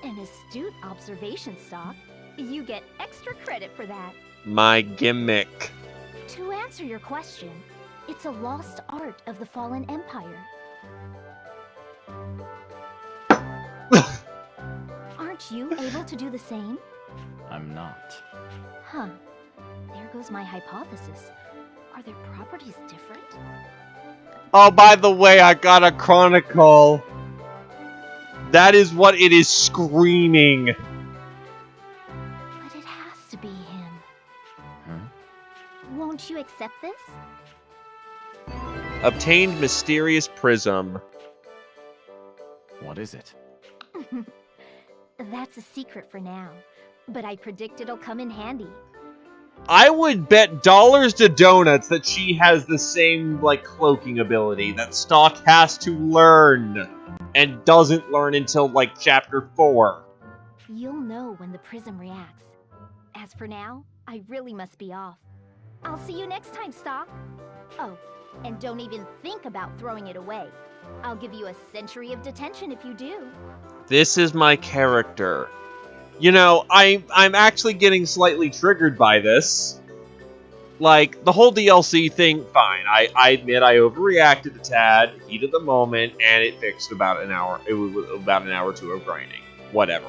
An astute observation, Stock. You get extra credit for that. My gimmick. To answer your question, it's a lost art of the fallen empire. Aren't you able to do the same? I'm not. Huh. there goes my hypothesis. Are their properties different? Oh, by the way, I got a chronicle. That is what it is screaming. But it has to be him. Huh? Won't you accept this? Obtained mysterious prism. What is it? That's a secret for now, but I predict it'll come in handy. I would bet dollars to donuts that she has the same, like, cloaking ability that Stock has to learn and doesn't learn until, like, chapter 4. You'll know when the prism reacts. As for now, I really must be off. I'll see you next time, Stock. Oh, and don't even think about throwing it away. I'll give you a century of detention if you do. This is my character. You know, I'm actually getting slightly triggered by this. Like, the whole DLC thing, fine. I admit I overreacted a tad, heat of the moment, and it fixed about an hour. It was about an hour or two of grinding. Whatever.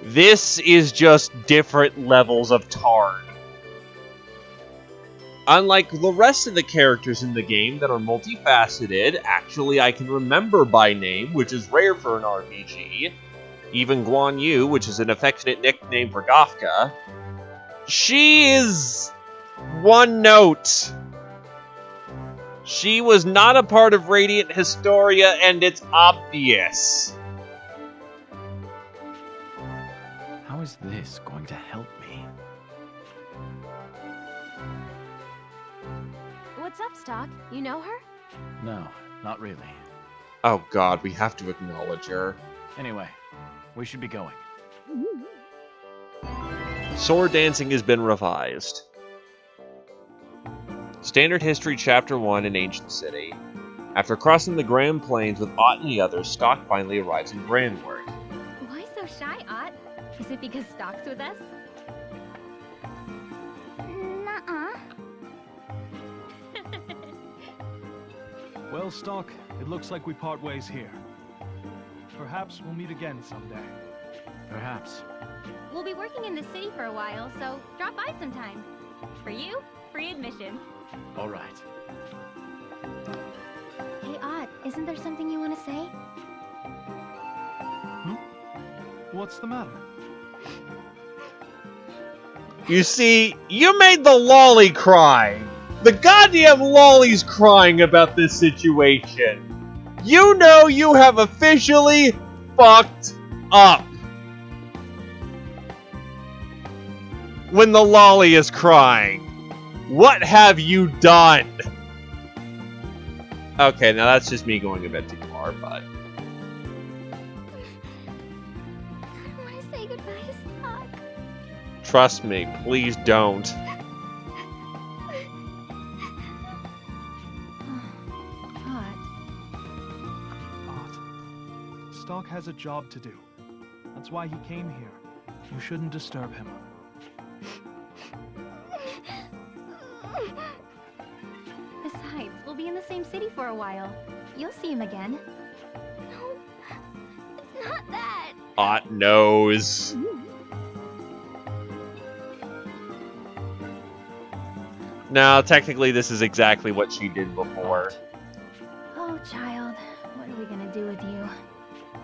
This is just different levels of tarn. Unlike the rest of the characters in the game that are multifaceted, actually I can remember by name, which is rare for an RPG. Even Guan Yu, which is an affectionate nickname for Gafka. She is one note. She was not a part of Radiant Historia, and it's obvious. How is this going to help me? What's up, Stock? You know her? No, not really. Oh god, we have to acknowledge her. Anyway, we should be going. Sword dancing has been revised. Standard History Chapter 1 in Ancient City. After crossing the Grand Plains with Ott and the others, Stock finally arrives in Grandwork. Why so shy, Ott? Is it because Stock's with us? Nuh-uh. Well, Stock, it looks like we part ways here. Perhaps we'll meet again someday. Perhaps. We'll be working in the city for a while, so drop by sometime. For you, free admission. All right. Hey, Ott, isn't there something you want to say? What's the matter? You see, you made the lolly cry. The goddamn lolly's crying about this situation. You know you have officially fucked up. When the lolly is crying. What have you done? Okay, now that's just me going a bit too far, but... I want to say goodbye to Stock. Trust me, please don't. Stock has a job to do. That's why he came here. You shouldn't disturb him. Besides, we'll be in the same city for a while. You'll see him again. No, it's not that. Ott knows. No, technically this is exactly what she did before. Oh, child, what are we gonna do with you?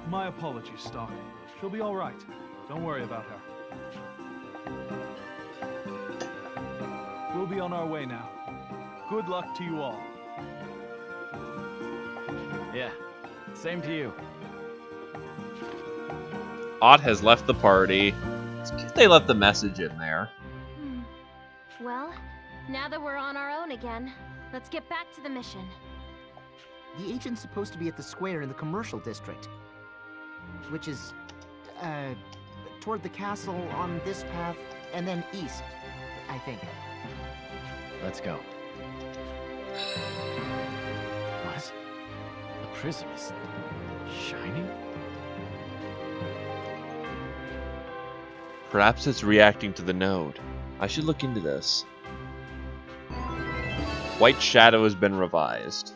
My apologies, Stock. She'll be all right. Don't worry about her. We'll be on our way now. Good luck to you all. Yeah, same to you. Ott has left the party. It's good they left the message in there. Well, now that we're on our own again, let's get back to the mission. The agent's supposed to be at the square in the commercial district, which is, toward the castle on this path, and then east, I think. Let's go. What? The prism is shining? Perhaps it's reacting to the node. I should look into this. White Shadow has been revised.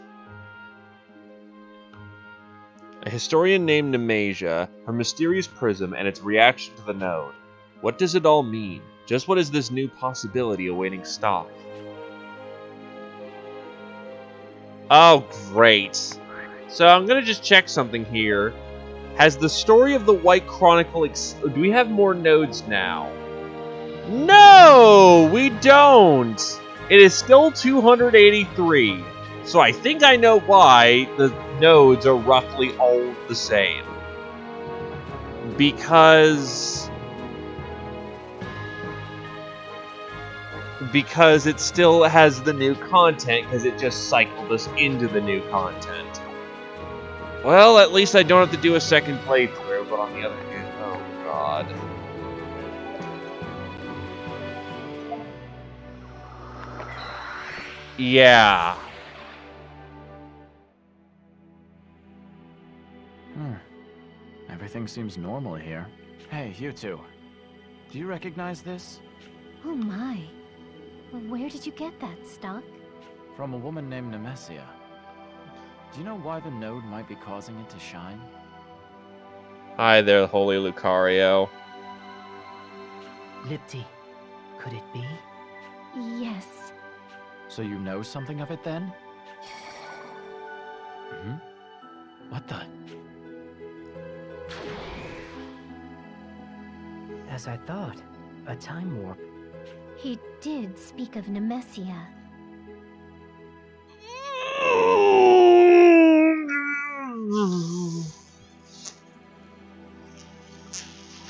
A historian named Nemasia, her mysterious prism, and its reaction to the node. What does it all mean? Just what is this new possibility awaiting Stock? Oh, great. So I'm gonna just check something here. Has the story of the White Chronicle do we have more nodes now? No, we don't! It is still 283. So I think I know why the nodes are roughly all the same. Because it still has the new content, because it just cycled us into the new content. Well, at least I don't have to do a second playthrough, but on the other hand, oh god. Yeah. Everything seems normal here. Hey, you two. Do you recognize this? Oh my. Where did you get that, Stock? From a woman named Nemesia. Do you know why the node might be causing it to shine? Hi there, Holy Lucario. Lipti, could it be? Yes. So you know something of it then? What the? As I thought, a time warp. He did speak of Nemesia.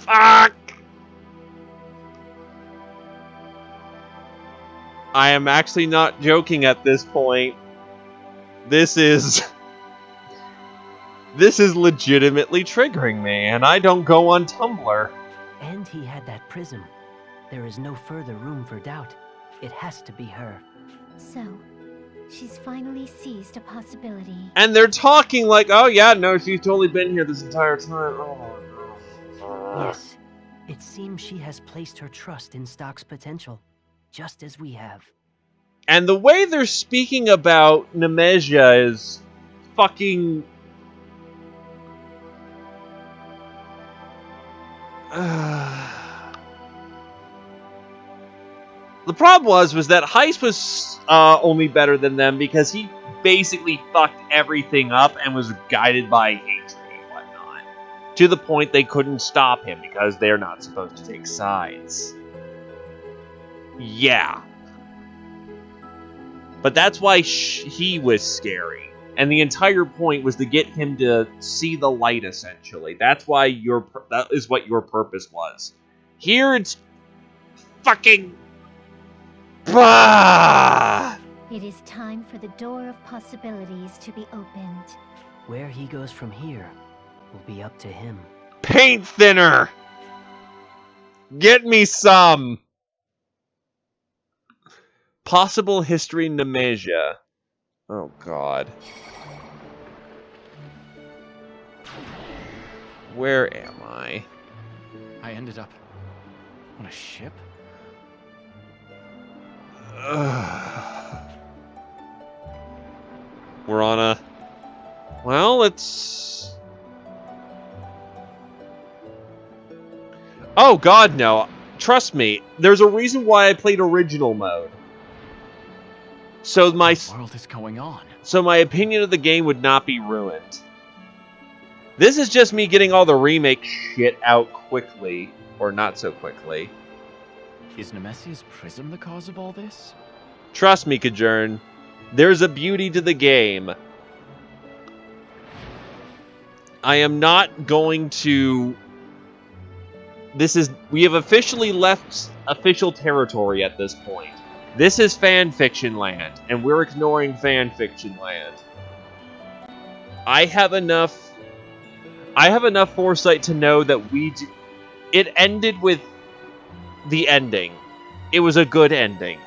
Fuck! I am actually not joking at this point. This is legitimately triggering me, and I don't go on Tumblr. And he had that prism. There is no further room for doubt. It has to be her. So, she's finally seized a possibility. And they're talking like, oh yeah, no, she's totally been here this entire time. Oh my god. Yes. It seems she has placed her trust in Stock's potential, just as we have. And the way they're speaking about Nemesia is fucking... The problem was that Heist was only better than them because he basically fucked everything up and was guided by hatred and whatnot. To the point they couldn't stop him because they're not supposed to take sides. Yeah. But that's why he was scary. And the entire point was to get him to see the light, essentially. That's why that is what your purpose was. Here it's fucking... Bah! It is time for the door of possibilities to be opened. Where he goes from here will be up to him. Paint thinner! Get me some! Possible history Nemesia. Oh god. Where am I? I ended up on a ship? We're on a... Well, it's... Oh god, no. Trust me, there's a reason why I played original mode. So my... What world is going on? So my opinion of the game would not be ruined. This is just me getting all the remake shit out quickly. Or not so quickly. Is Nemesia's prism the cause of all this? Trust me, Kajern. There's a beauty to the game. I am not going to... We have officially left official territory at this point. This is fanfiction land, and we're ignoring fanfiction land. I have enough foresight to know that it ended with the ending. It was a good ending.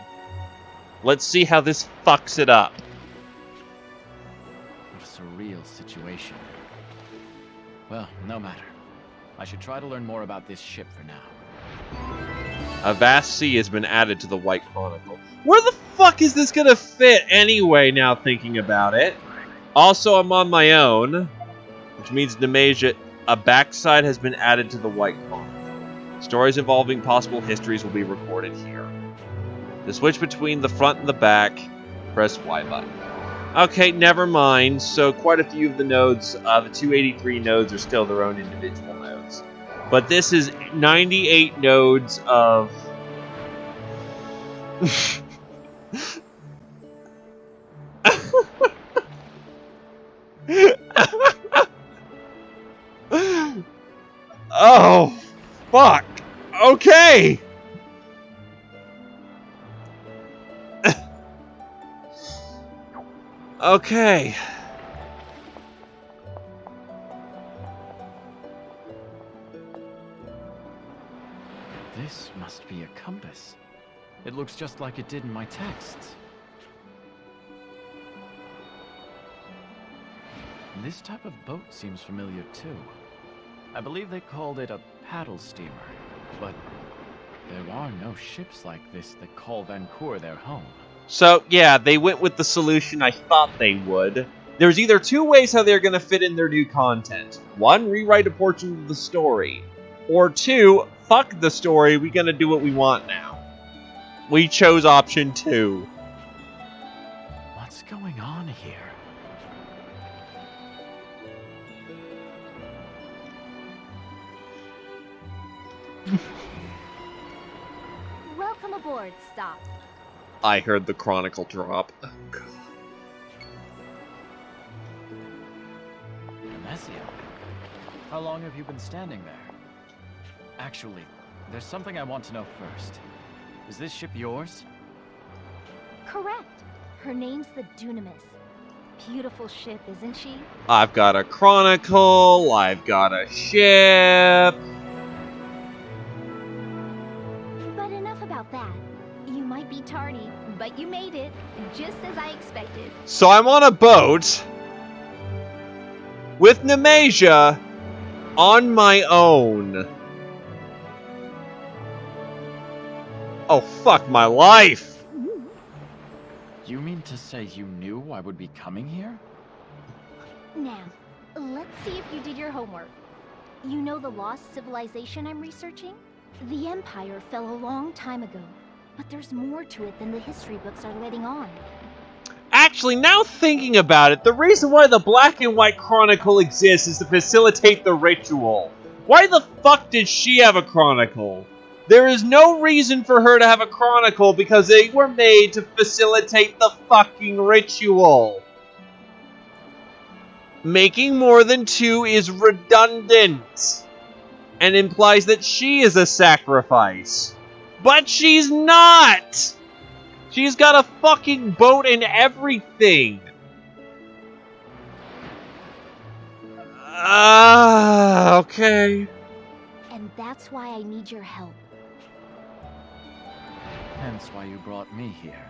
Let's see how this fucks it up. What a surreal situation. Well, no matter. I should try to learn more about this ship for now. A vast sea has been added to the White Chronicle. Where the fuck is this gonna fit anyway, now thinking about it? Also, I'm on my own, which means Nemesia, a backside has been added to the White Chronicle. Stories involving possible histories will be recorded here. To switch between the front and the back, press Y button. Okay, never mind. So quite a few of the nodes, the 283 nodes, are still their own individual nodes. But this is 98 nodes of... Oh, fuck. Okay. Okay. This must be a compass. It looks just like it did in my texts. This type of boat seems familiar too. I believe they called it a paddle steamer, but there are no ships like this that call Vancour their home. So, yeah, they went with the solution I thought they would. There's either two ways how they're going to fit in their new content. One, rewrite a portion of the story. Or two, fuck the story, we're going to do what we want now. We chose option 2. What's going on here? Welcome aboard, Stop. I heard the chronicle drop. Nemesia, how long have you been standing there? Actually, there's something I want to know first. Is this ship yours? Correct. Her name's the Dunamis. Beautiful ship, isn't she? I've got a chronicle, I've got a ship. But enough about that. You might be tardy, but you made it, just as I expected. So I'm on a boat with Nemesia on my own. Oh, fuck my life! You mean to say you knew I would be coming here? Now, let's see if you did your homework. You know the lost civilization I'm researching? The Empire fell a long time ago, but there's more to it than the history books are letting on. Actually, now thinking about it, the reason why the black and white chronicle exists is to facilitate the ritual. Why the fuck did she have a chronicle? There is no reason for her to have a chronicle because they were made to facilitate the fucking ritual. Making more than 2 is redundant and implies that she is a sacrifice. But she's not! She's got a fucking boat and everything. Okay. And that's why I need your help. Hence why you brought me here.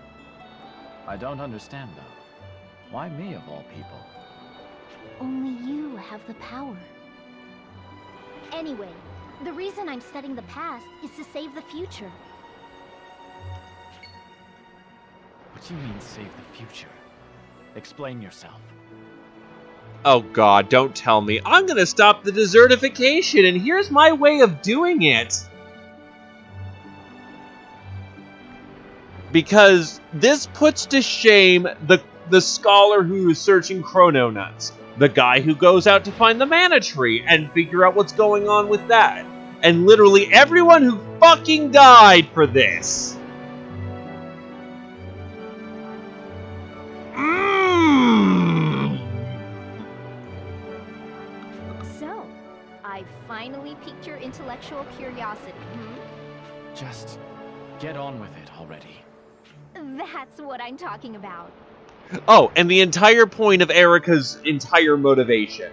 I don't understand, though. Why me, of all people? Only you have the power. Anyway, the reason I'm studying the past is to save the future. What do you mean, save the future? Explain yourself. Oh god, don't tell me. I'm gonna stop the desertification, and here's my way of doing it. Because this puts to shame the scholar who is searching Chrononuts. The guy who goes out to find the mana tree and figure out what's going on with that. And literally everyone who fucking died for this. So, I finally piqued your intellectual curiosity, Just get on with it already. That's what I'm talking about. Oh, and the entire point of Erica's entire motivation.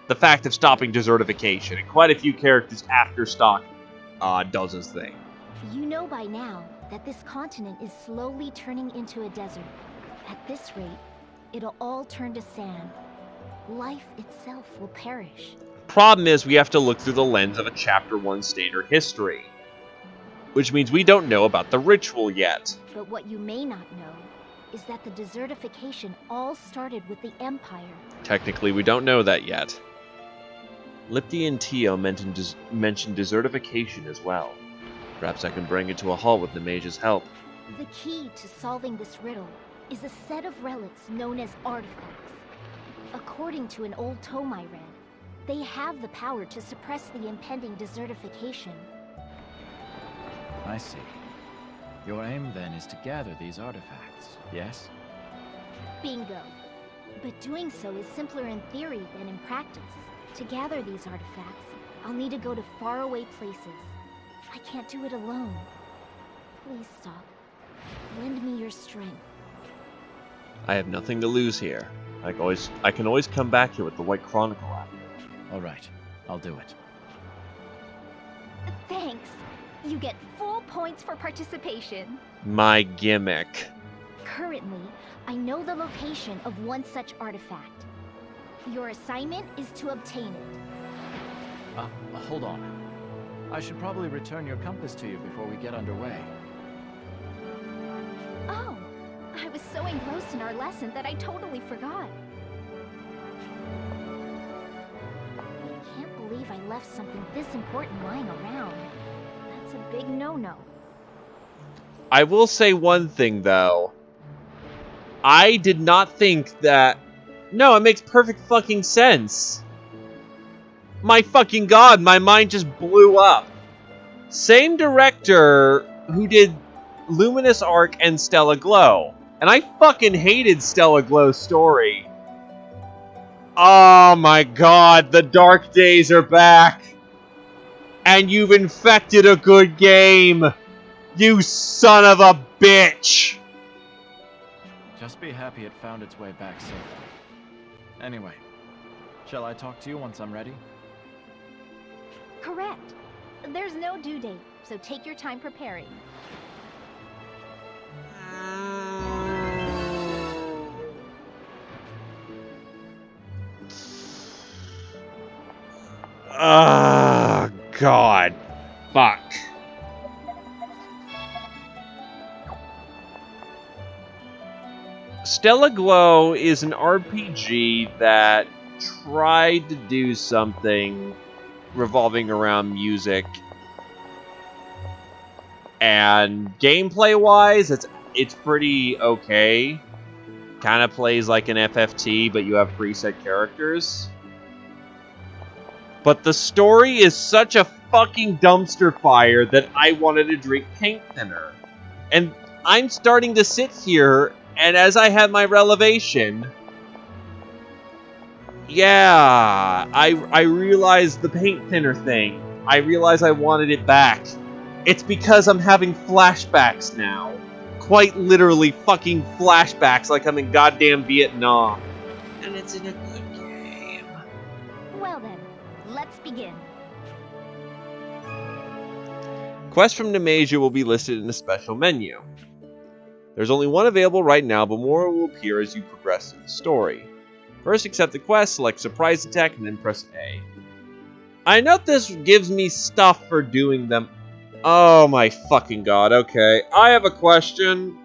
The fact of stopping desertification. And quite a few characters after Stock does his thing. You know by now that this continent is slowly turning into a desert. At this rate, it'll all turn to sand. Life itself will perish. Problem is, we have to look through the lens of a Chapter 1 standard history. Which means we don't know about the ritual yet. But what you may not know is that the desertification all started with the Empire. Technically, we don't know that yet. Lipty and Tio mentioned desertification as well. Perhaps I can bring it to a halt with the mage's help. The key to solving this riddle is a set of relics known as artifacts. According to an old tome I read, they have the power to suppress the impending desertification. I see. Your aim then is to gather these artifacts, yes? Bingo. But doing so is simpler in theory than in practice. To gather these artifacts, I'll need to go to faraway places. I can't do it alone. Please stop. Lend me your strength. I have nothing to lose here. I can always come back here with the White Chronicle after. All right, I'll do it. Thanks. You get full points for participation. My gimmick. Currently, I know the location of one such artifact. Your assignment is to obtain it. Hold on. I should probably return your compass to you before we get underway. Oh, I was so engrossed in our lesson that I totally forgot. I can't believe I left something this important lying around. That's a big no-no. I will say one thing, though. I did not think that... No, it makes perfect fucking sense. My fucking god, my mind just blew up. Same director who did Luminous Arc and Stella Glow. And I fucking hated Stella Glow's story. Oh my god, the dark days are back. And you've infected a good game. You son of a bitch. Just be happy it found its way back safely. Anyway, shall I talk to you once I'm ready? Correct. There's no due date, so take your time preparing. Ah, god. Fuck. Stella Glow is an RPG that tried to do something revolving around music. And gameplay-wise, it's pretty okay. Kind of plays like an FFT, but you have preset characters. But the story is such a fucking dumpster fire that I wanted to drink paint thinner. And I'm starting to sit here, and as I had my revelation, yeah, I realized the paint thinner thing. I realized I wanted it back. It's because I'm having flashbacks now. Quite literally fucking flashbacks like I'm in goddamn Vietnam. And it's in a good game. Well then, let's begin. Quests from Nemasia will be listed in a special menu. There's only one available right now, but more will appear as you progress in the story. First, accept the quest, select Surprise Attack, and then press A. I note this gives me stuff for doing them. Oh my fucking god, okay. I have a question.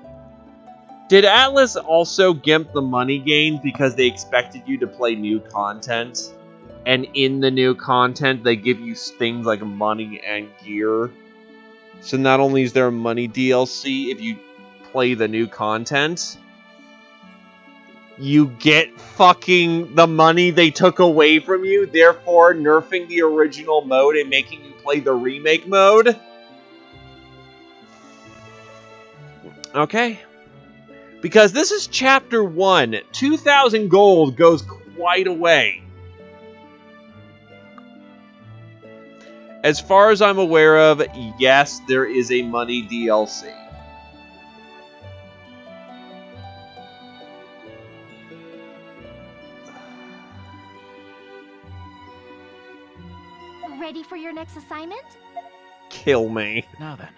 Did Atlas also gimp the money gain because they expected you to play new content? And in the new content, they give you things like money and gear? So not only is there money DLC if you play the new content, you get fucking the money they took away from you, therefore nerfing the original mode and making you play the remake mode? Okay. Because this is Chapter 1. 2,000 gold goes quite a way. As far as I'm aware of, yes, there is a money DLC. Ready for your next assignment? Kill me. Now then,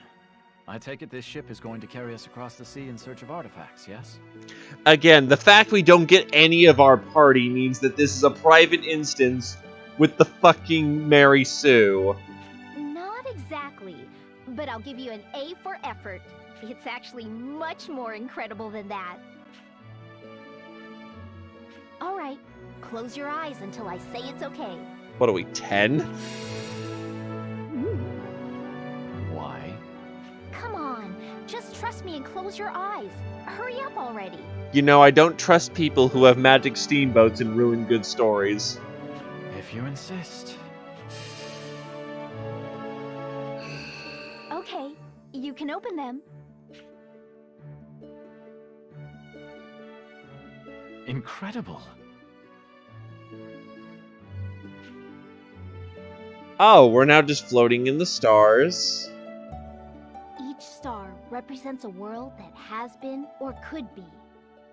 I take it this ship is going to carry us across the sea in search of artifacts, yes? Again, the fact we don't get any of our party means that this is a private instance with the fucking Mary Sue. Not exactly, but I'll give you an A for effort. It's actually much more incredible than that. All right, close your eyes until I say it's okay. What are we, 10? Why? Come on, just trust me and close your eyes. Hurry up already. You know, I don't trust people who have magic steamboats and ruin good stories. If you insist. Okay, you can open them. Incredible. Oh, we're now just floating in the stars. Each star represents a world that has been or could be.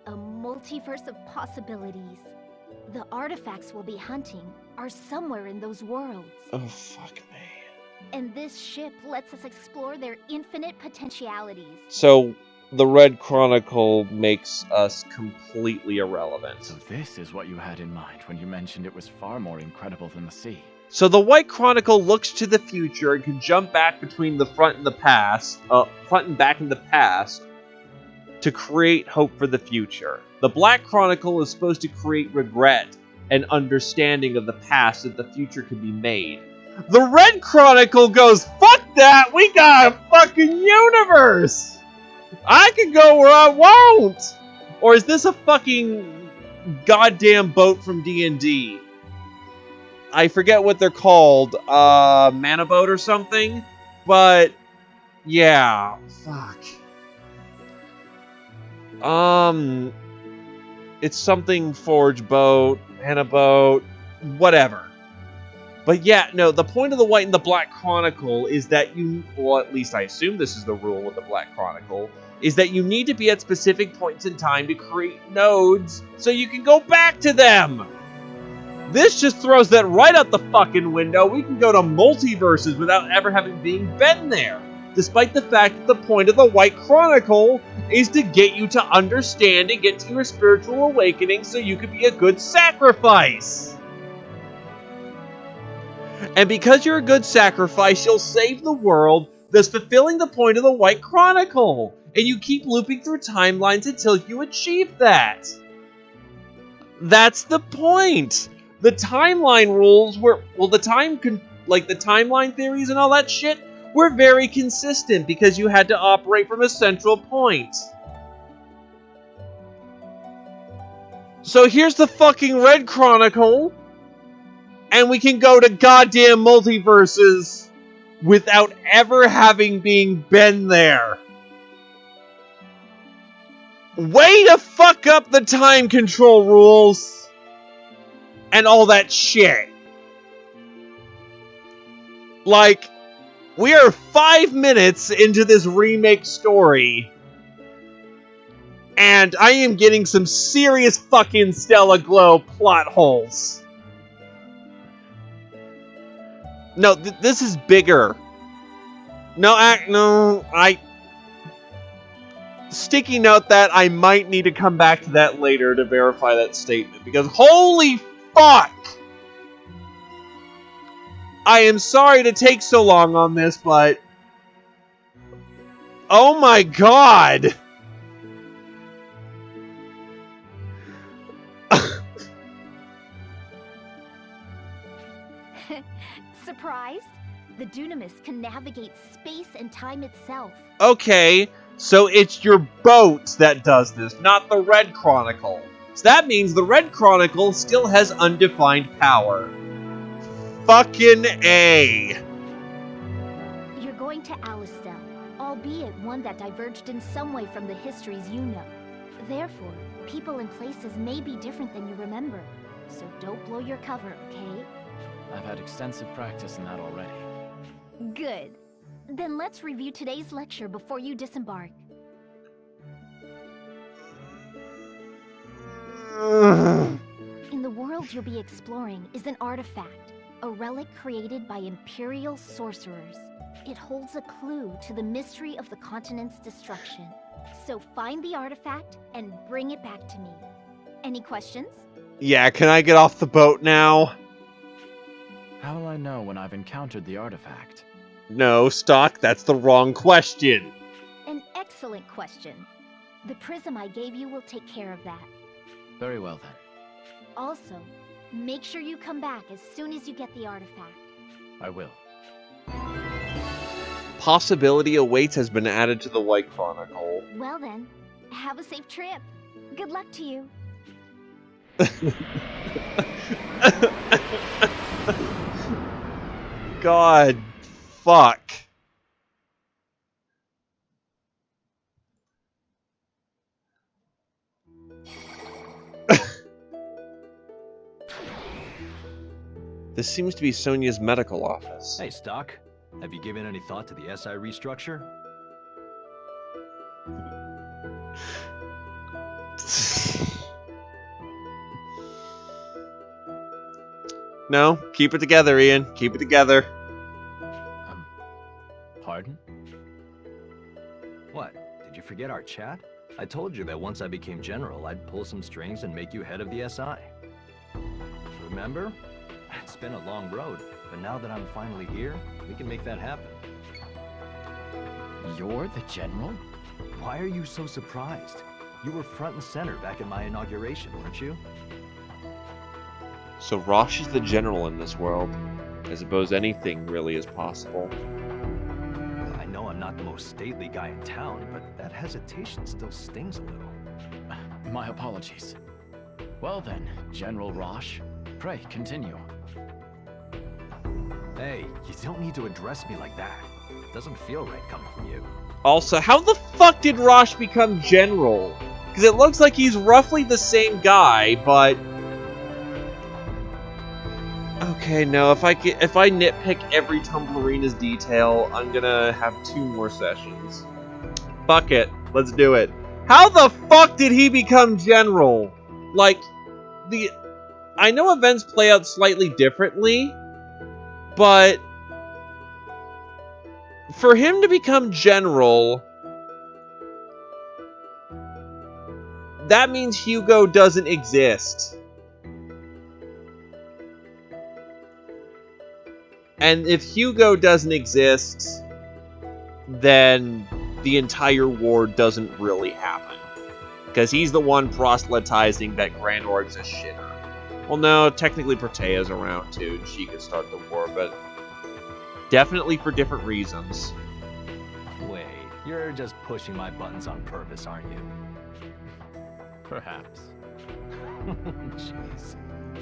A multiverse of possibilities. The artifacts we'll be hunting are somewhere in those worlds. Oh, fuck me. And this ship lets us explore their infinite potentialities. So, the Red Chronicle makes us completely irrelevant. So this is what you had in mind when you mentioned it was far more incredible than the sea. So the White Chronicle looks to the future and can jump back between the front and the past, front and back in the past, to create hope for the future. The Black Chronicle is supposed to create regret and understanding of the past that the future can be made. The Red Chronicle goes, fuck that, we got a fucking universe! I can go where I want! Or is this a fucking goddamn boat from D&D? I forget what they're called, mana boat or something, but yeah, fuck. It's something forge boat, mana boat, whatever. But yeah, no, the point of the White and the Black Chronicle is that you, well, at least I assume this is the rule with the Black Chronicle, is that you need to be at specific points in time to create nodes so you can go back to them. This just throws that right out the fucking window. We can go to multiverses without ever having been there. Despite the fact that the point of the White Chronicle is to get you to understand and get to your spiritual awakening so you can be a good sacrifice. And because you're a good sacrifice, you'll save the world, thus fulfilling the point of the White Chronicle. And you keep looping through timelines until you achieve that. That's the point. The timeline rules were, well, the timeline theories and all that shit were very consistent because you had to operate from a central point. So here's the fucking Red Chronicle, and we can go to goddamn multiverses without ever having been there. Way to fuck up the time control rules and all that shit. Like, we are 5 minutes into this remake story, and I am getting some serious fucking Stella Glow plot holes. No, this is bigger. Sticky note that I might need to come back to that later to verify that statement, because holy fuck! I am sorry to take so long on this, but oh my god! Surprised? The Dunamis can navigate space and time itself. Okay, so it's your boat that does this, not the Red Chronicle. So that means the Red Chronicle still has undefined power. Fucking A. You're going to Alistel, albeit one that diverged in some way from the histories you know. Therefore, people and places may be different than you remember. So don't blow your cover, okay? I've had extensive practice in that already. Good. Then let's review today's lecture before you disembark. In the world you'll be exploring is an artifact, a relic created by Imperial sorcerers. It holds a clue to the mystery of the continent's destruction. So find the artifact and bring it back to me. Any questions? Yeah, can I get off the boat now? How will I know when I've encountered the artifact? No, Stock, that's the wrong question. An excellent question. The prism I gave you will take care of that. Very well then. Also, Make sure you come back as soon as you get the artifact. I will. Possibility awaits has been added to the White Chronicle. Well then, have a safe trip. Good luck to you. God, fuck. This seems to be Sonia's medical office. Hey, Stock. Have you given any thought to the SI restructure? No, keep it together, Ian. Keep it together. Pardon? What? Did you forget our chat? I told you that once I became general, I'd pull some strings and make you head of the SI. Remember? It's been a long road, but now that I'm finally here, we can make that happen. You're the general? Why are you so surprised? You were front and center back in my inauguration, weren't you? So Rosh is the general in this world. I suppose anything really is possible. I know I'm not the most stately guy in town, but that hesitation still stings a little. My apologies. Well then, General Rosh, pray continue. Hey, you don't need to address me like that. It doesn't feel right coming from you. Also, how the fuck did Rosh become general? Because it looks like he's roughly the same guy, but... Okay, no, if I nitpick every Tumblrina's detail, I'm gonna have 2 more sessions. Fuck it, let's do it. How the fuck did he become general? Like, I know events play out slightly differently, but for him to become general, that means Hugo doesn't exist. And if Hugo doesn't exist, then the entire war doesn't really happen. Because he's the one proselytizing that Grand Org's a shitter. Well, no, technically Protea's around too, and she could start the war, but definitely for different reasons. Wait, you're just pushing my buttons on purpose, aren't you? Perhaps. Jeez.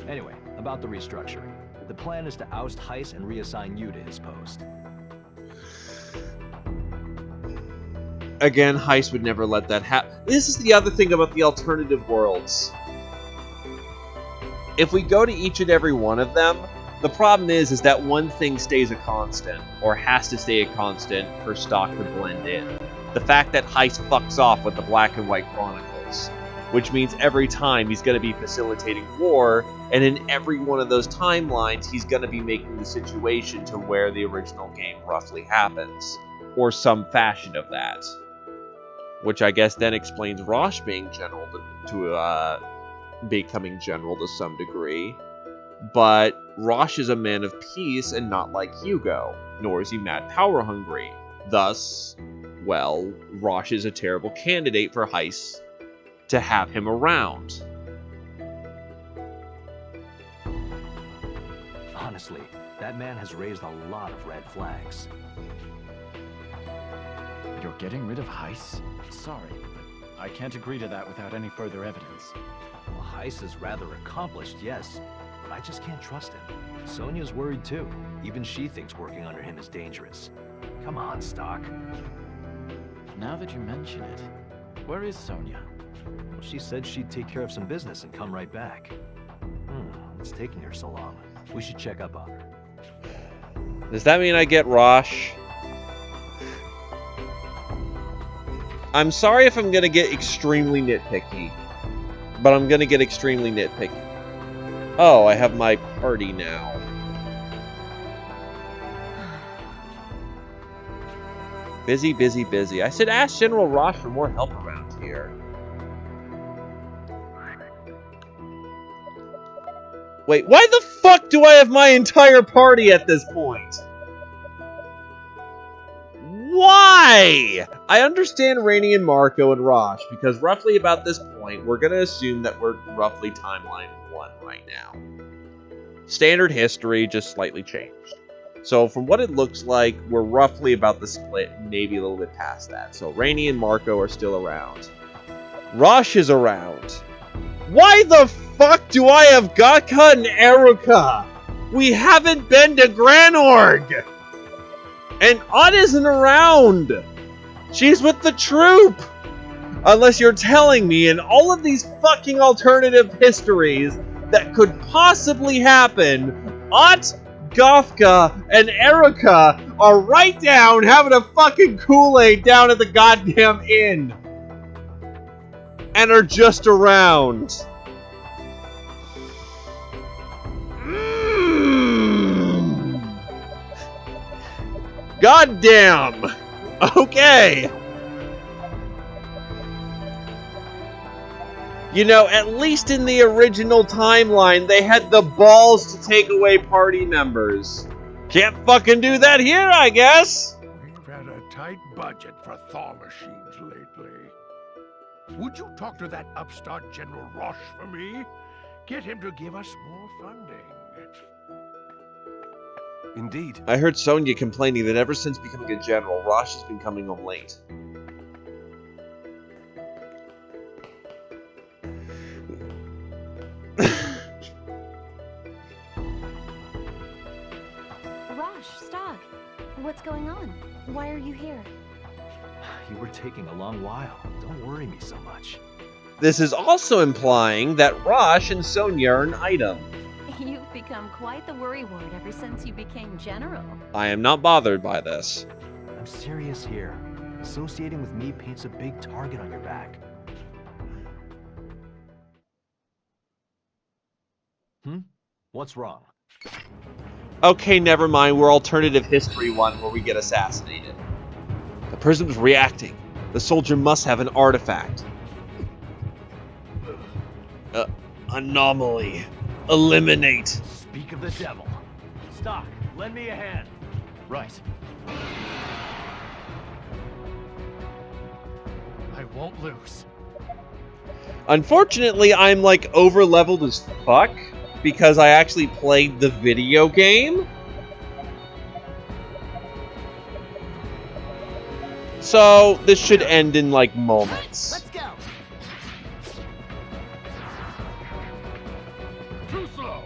Anyway, about the restructuring. The plan is to oust Heiss and reassign you to his post. Again, Heiss would never let that happen. This is the other thing about the alternative worlds. If we go to each and every one of them, the problem is that one thing stays a constant, or has to stay a constant for stock to blend in. The fact that Heiss fucks off with the Black and White Chronicles, which means every time he's going to be facilitating war, and in every one of those timelines, he's going to be making the situation to where the original game roughly happens, or some fashion of that. Which I guess then explains Rosh being general to becoming general to some degree. But Rosh is a man of peace and not like Hugo, nor is he mad power hungry. Thus, well, Rosh is a terrible candidate for Heiss to have him around. Honestly, that man has raised a lot of red flags. You're getting rid of Heiss? Sorry, but I can't agree to that without any further evidence. Well, Heiss is rather accomplished, yes, but I just can't trust him. Sonia's worried too. Even she thinks working under him is dangerous. Come on, Stock. Now that you mention it, where is Sonia? Well, she said she'd take care of some business and come right back. What's taking her so long? We should check up on her. Does that mean I get Rosh? I'm sorry if I'm gonna get extremely nitpicky, but I'm gonna get extremely nitpicky. Oh, I have my party now. Busy, busy, busy. I said ask General Rosh for more help around here. Wait, why the fuck do I have my entire party at this point? Why? I understand Rainey and Marco and Rosh, because roughly about this point, we're going to assume that we're roughly timeline 1 right now. Standard history, just slightly changed. So from what it looks like, we're roughly about the split, maybe a little bit past that. So Rainey and Marco are still around. Rosh is around. Why the fuck do I have Gatka and Eruka? We haven't been to Granorg! And Odd isn't around! She's with the troop! Unless you're telling me in all of these fucking alternative histories that could possibly happen, Ott, Gofka, and Eruka are right down having a fucking Kool-Aid down at the goddamn inn. And are just around. Goddamn! Okay. You know, at least in the original timeline, they had the balls to take away party members. Can't fucking do that here, I guess. We've had a tight budget for thaw machines lately. Would you talk to that upstart General Rosh for me? Get him to give us more funding. Indeed. I heard Sonia complaining that ever since becoming a general, Rosh has been coming home late. Rosh, Stog, what's going on? Why are you here? You were taking a long while. Don't worry me so much. This is also implying that Rosh and Sonia are an item. You've become quite the worrywart ever since you became general. I am not bothered by this. I'm serious here. Associating with me paints a big target on your back. What's wrong? Okay, never mind. We're alternative history one where we get assassinated. The prism's reacting. The soldier must have an artifact. Anomaly. Eliminate. Speak of the devil. Stock, lend me a hand. Right. I won't lose. Unfortunately, I'm like over-leveled as fuck because I actually played the video game. So this should end in like moments. Let's go. Too slow.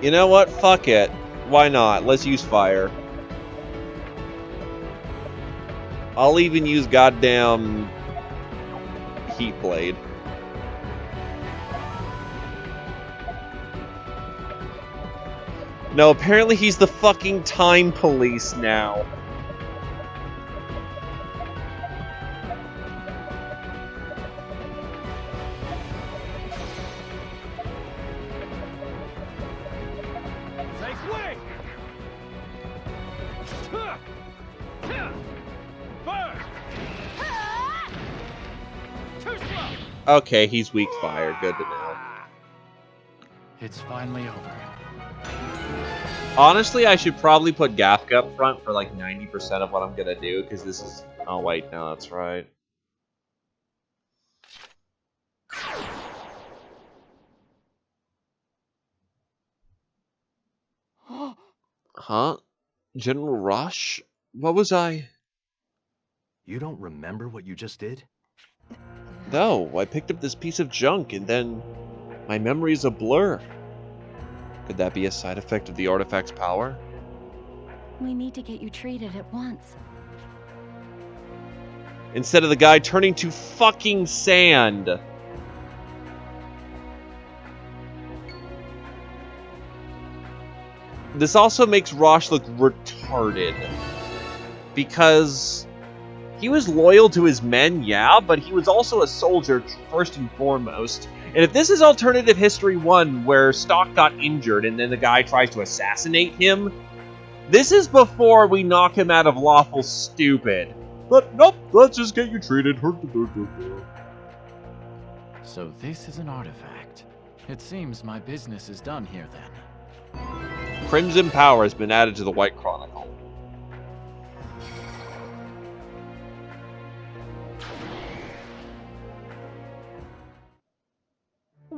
You know what? Fuck it. Why not? Let's use fire. I'll even use goddamn heat blade. No, apparently he's the fucking time police now. Take wing. Burn. Too slow. Okay, he's weak fire. Good to know. It's finally over. Honestly, I should probably put Gafka up front for like 90% of what I'm gonna do, because this is... Oh wait, no, that's right. Huh? General Rosh? What was I... You don't remember what you just did? No, I picked up this piece of junk and then... my memory's a blur. Could that be a side effect of the artifact's power? We need to get you treated at once. Instead of the guy turning to fucking sand. This also makes Rosh look retarded. Because he was loyal to his men, yeah, but he was also a soldier first and foremost. And if this is Alternative History 1, where Stock got injured and then the guy tries to assassinate him, this is before we knock him out of lawful stupid. But nope, let's just get you treated. So this is an artifact. It seems my business is done here then. Crimson Power has been added to the White Chronicle.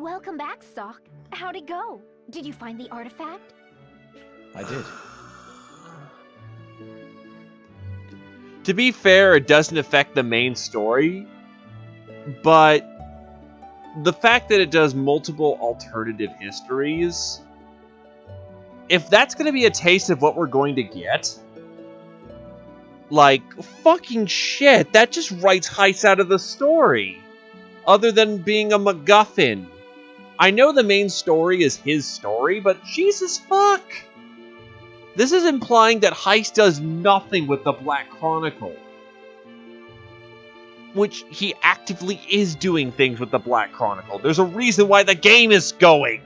Welcome back, Stalk. How'd it go? Did you find the artifact? I did. To be fair, it doesn't affect the main story, but the fact that it does multiple alternative histories, if that's going to be a taste of what we're going to get, like, fucking shit, that just writes Heist out of the story, other than being a MacGuffin. I know the main story is his story, but Jesus fuck! This is implying that Heist does nothing with the Black Chronicle. Which he actively is doing things with the Black Chronicle. There's a reason why the game is going!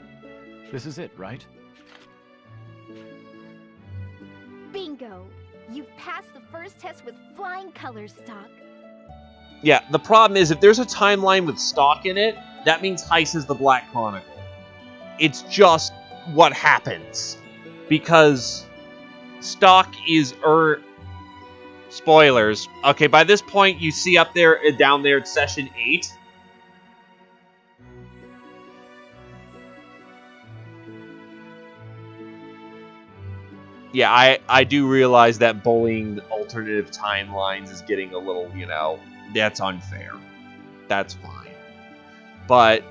This is it, right? Bingo! You've passed the first test with flying colors, Stalk. Yeah, the problem is if there's a timeline with Stalk in it, that means Heist is the Black Chronicle. It's just what happens. Because Stalk is spoilers. Okay, by this point, you see up there, down there, it's Session 8. Yeah, I do realize that bullying alternative timelines is getting a little, that's unfair. That's fine. But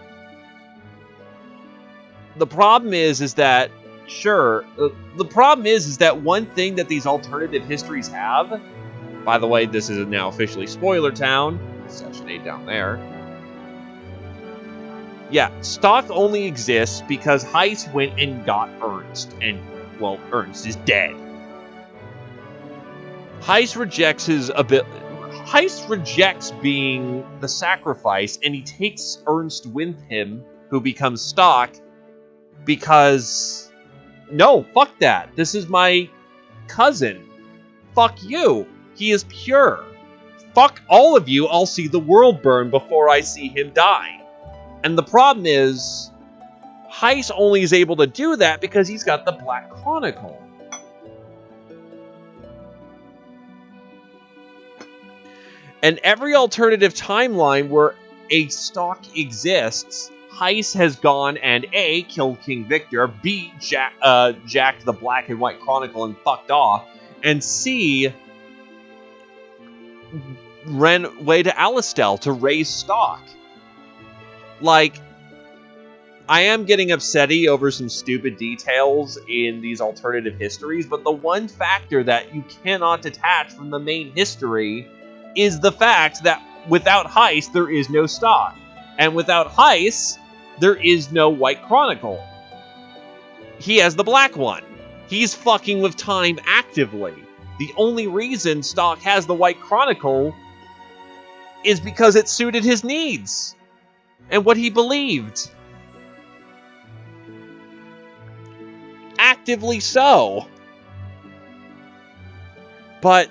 the problem is that, sure, the problem is that one thing that these alternative histories have, by the way, this is now officially Spoiler Town, Session 8 down there. Yeah, Stalk only exists because Heist went and got Ernst, and, well, Ernst is dead. Heist rejects being the sacrifice, and he takes Ernst with him, who becomes Stalk, because, no, fuck that. This is my cousin. Fuck you. He is pure. Fuck all of you, I'll see the world burn before I see him die. And the problem is, Heist only is able to do that because he's got the Black Chronicle. And every alternative timeline where a Stalk exists, Heist has gone and A, killed King Victor, B, jacked the Black and White Chronicle and fucked off, and C, ran away to Alistel to raise Stalk. Like, I am getting upsetty over some stupid details in these alternative histories, but the one factor that you cannot detach from the main history is the fact that without Heist, there is no Stalk. And without Heist, there is no White Chronicle. He has the black one. He's fucking with time actively. The only reason Stalk has the White Chronicle is because it suited his needs and what he believed. Actively so. But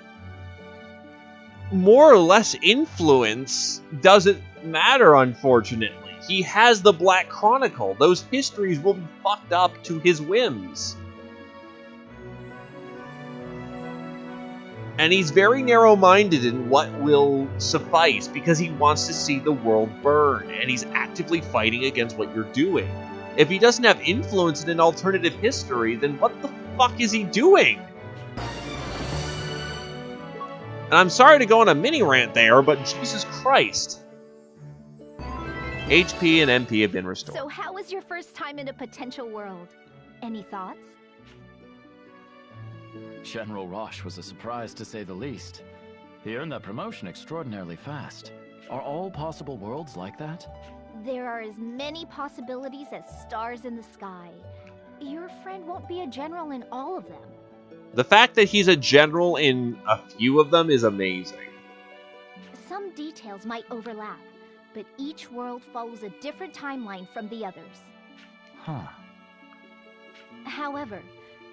more or less influence doesn't matter, unfortunately. He has the Black Chronicle. Those histories will be fucked up to his whims. And he's very narrow-minded in what will suffice because he wants to see the world burn, and he's actively fighting against what you're doing. If he doesn't have influence in an alternative history, then what the fuck is he doing? And I'm sorry to go on a mini rant there, but Jesus Christ. HP and MP have been restored. So how was your first time in a potential world? Any thoughts? General Roche was a surprise to say the least. He earned that promotion extraordinarily fast. Are all possible worlds like that? There are as many possibilities as stars in the sky. Your friend won't be a general in all of them. The fact that he's a general in a few of them is amazing. Some details might overlap, but each world follows a different timeline from the others. Huh. However,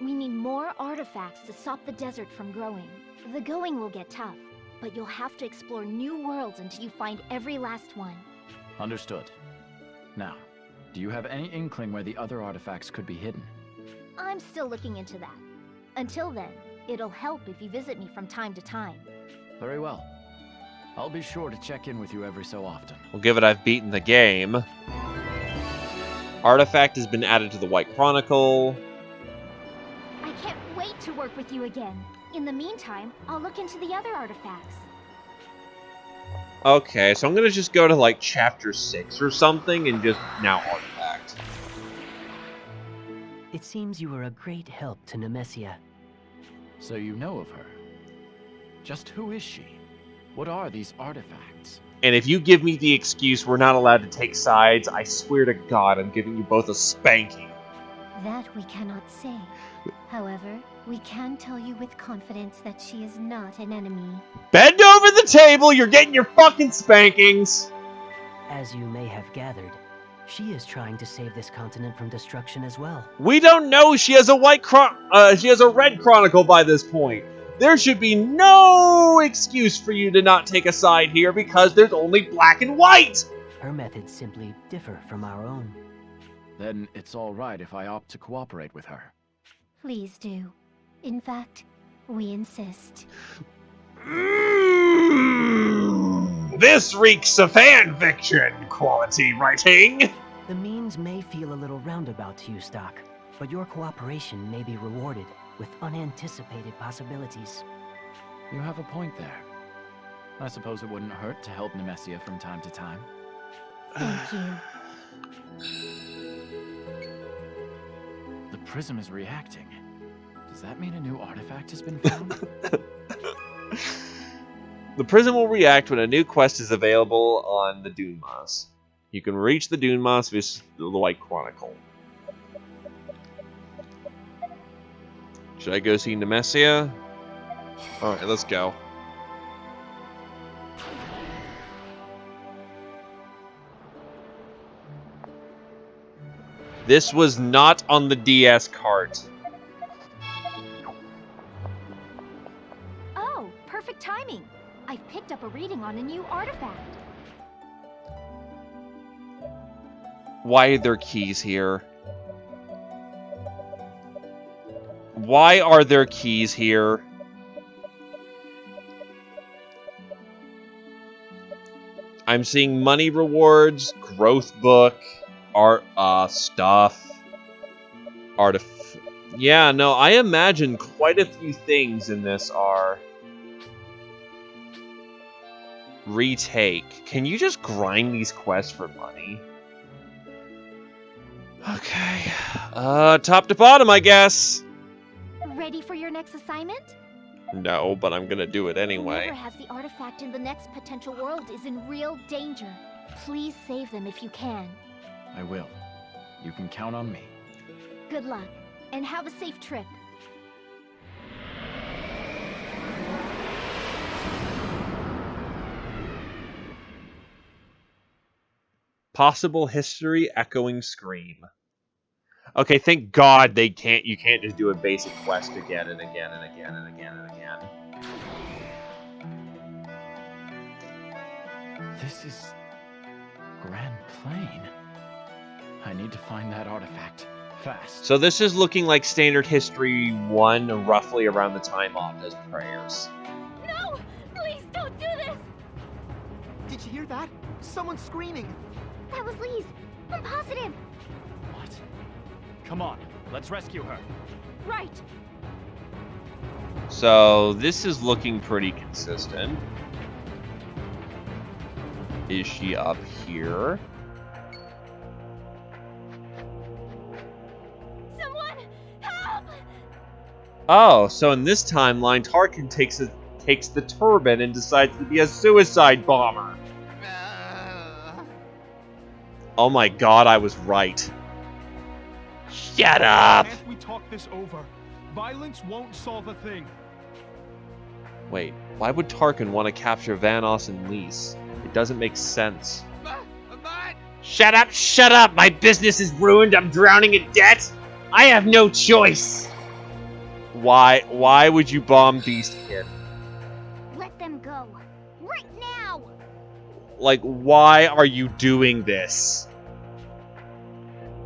we need more artifacts to stop the desert from growing. The going will get tough, but you'll have to explore new worlds until you find every last one. Understood. Now, do you have any inkling where the other artifacts could be hidden? I'm still looking into that. Until then, it'll help if you visit me from time to time. Very well. I'll be sure to check in with you every so often. Well, given I've beaten the game, Artifact has been added to the White Chronicle. I can't wait to work with you again. In the meantime, I'll look into the other artifacts. Okay, so I'm gonna just go to like chapter 6 or something and just now artifact. It seems you were a great help to Nemesia. So you know of her. Just who is she? What are these artifacts? And if you give me the excuse we're not allowed to take sides, I swear to God I'm giving you both a spanking. That we cannot say. However, we can tell you with confidence that she is not an enemy. Bend over the table, you're getting your fucking spankings! As you may have gathered, she is trying to save this continent from destruction as well. We don't know she has a red chronicle by this point. There should be no excuse for you to not take a side here because there's only black and white! Her methods simply differ from our own. Then it's all right if I opt to cooperate with her. Please do. In fact, we insist. This reeks of fan fiction quality writing. The means may feel a little roundabout to you, Stock, but your cooperation may be rewarded with unanticipated possibilities. You have a point there. I suppose it wouldn't hurt to help Nemesia from time to time. Thank you. The prism is reacting. Does that mean a new artifact has been found? The prism will react when a new quest is available on the Dunmas. You can reach the Dunmas via the White Chronicle. Should I go see Nemesia? Alright, let's go. This was not on the DS cart. Oh, perfect timing. I've picked up a reading on a new artifact. Why are there keys here? Why are there keys here? I'm seeing money rewards, growth book, art, stuff, yeah, no, I imagine quite a few things in this are retake. Can you just grind these quests for money? Okay, top to bottom, I guess. Ready for your next assignment? No, but I'm gonna do it anyway. Whoever has the artifact in the next potential world is in real danger. Please save them if you can. I will. You can count on me. Good luck, and have a safe trip. Possible history echoing scream. Okay, thank God they can't. You can't just do a basic quest again and again and again and again and again. This is Grand Plain. I need to find that artifact fast. So this is looking like Standard History 1, roughly around the time Opta's prayers. No! Please don't do this! Did you hear that? Someone's screaming. That was Lise. I'm positive. What? Come on, let's rescue her. Right. So this is looking pretty consistent. Is she up here? Someone help! Oh, so in this timeline, Tarkin takes the turban and decides to be a suicide bomber. Oh my God, I was right. Shut up! Can't we talk this over? Violence won't solve a thing. Wait, why would Tarkin want to capture Vanoss and Lise? It doesn't make sense. Shut up, shut up! My business is ruined, I'm drowning in debt! I have no choice! Why would you bomb Beast Kid? Let them go. Right now! Like, why are you doing this?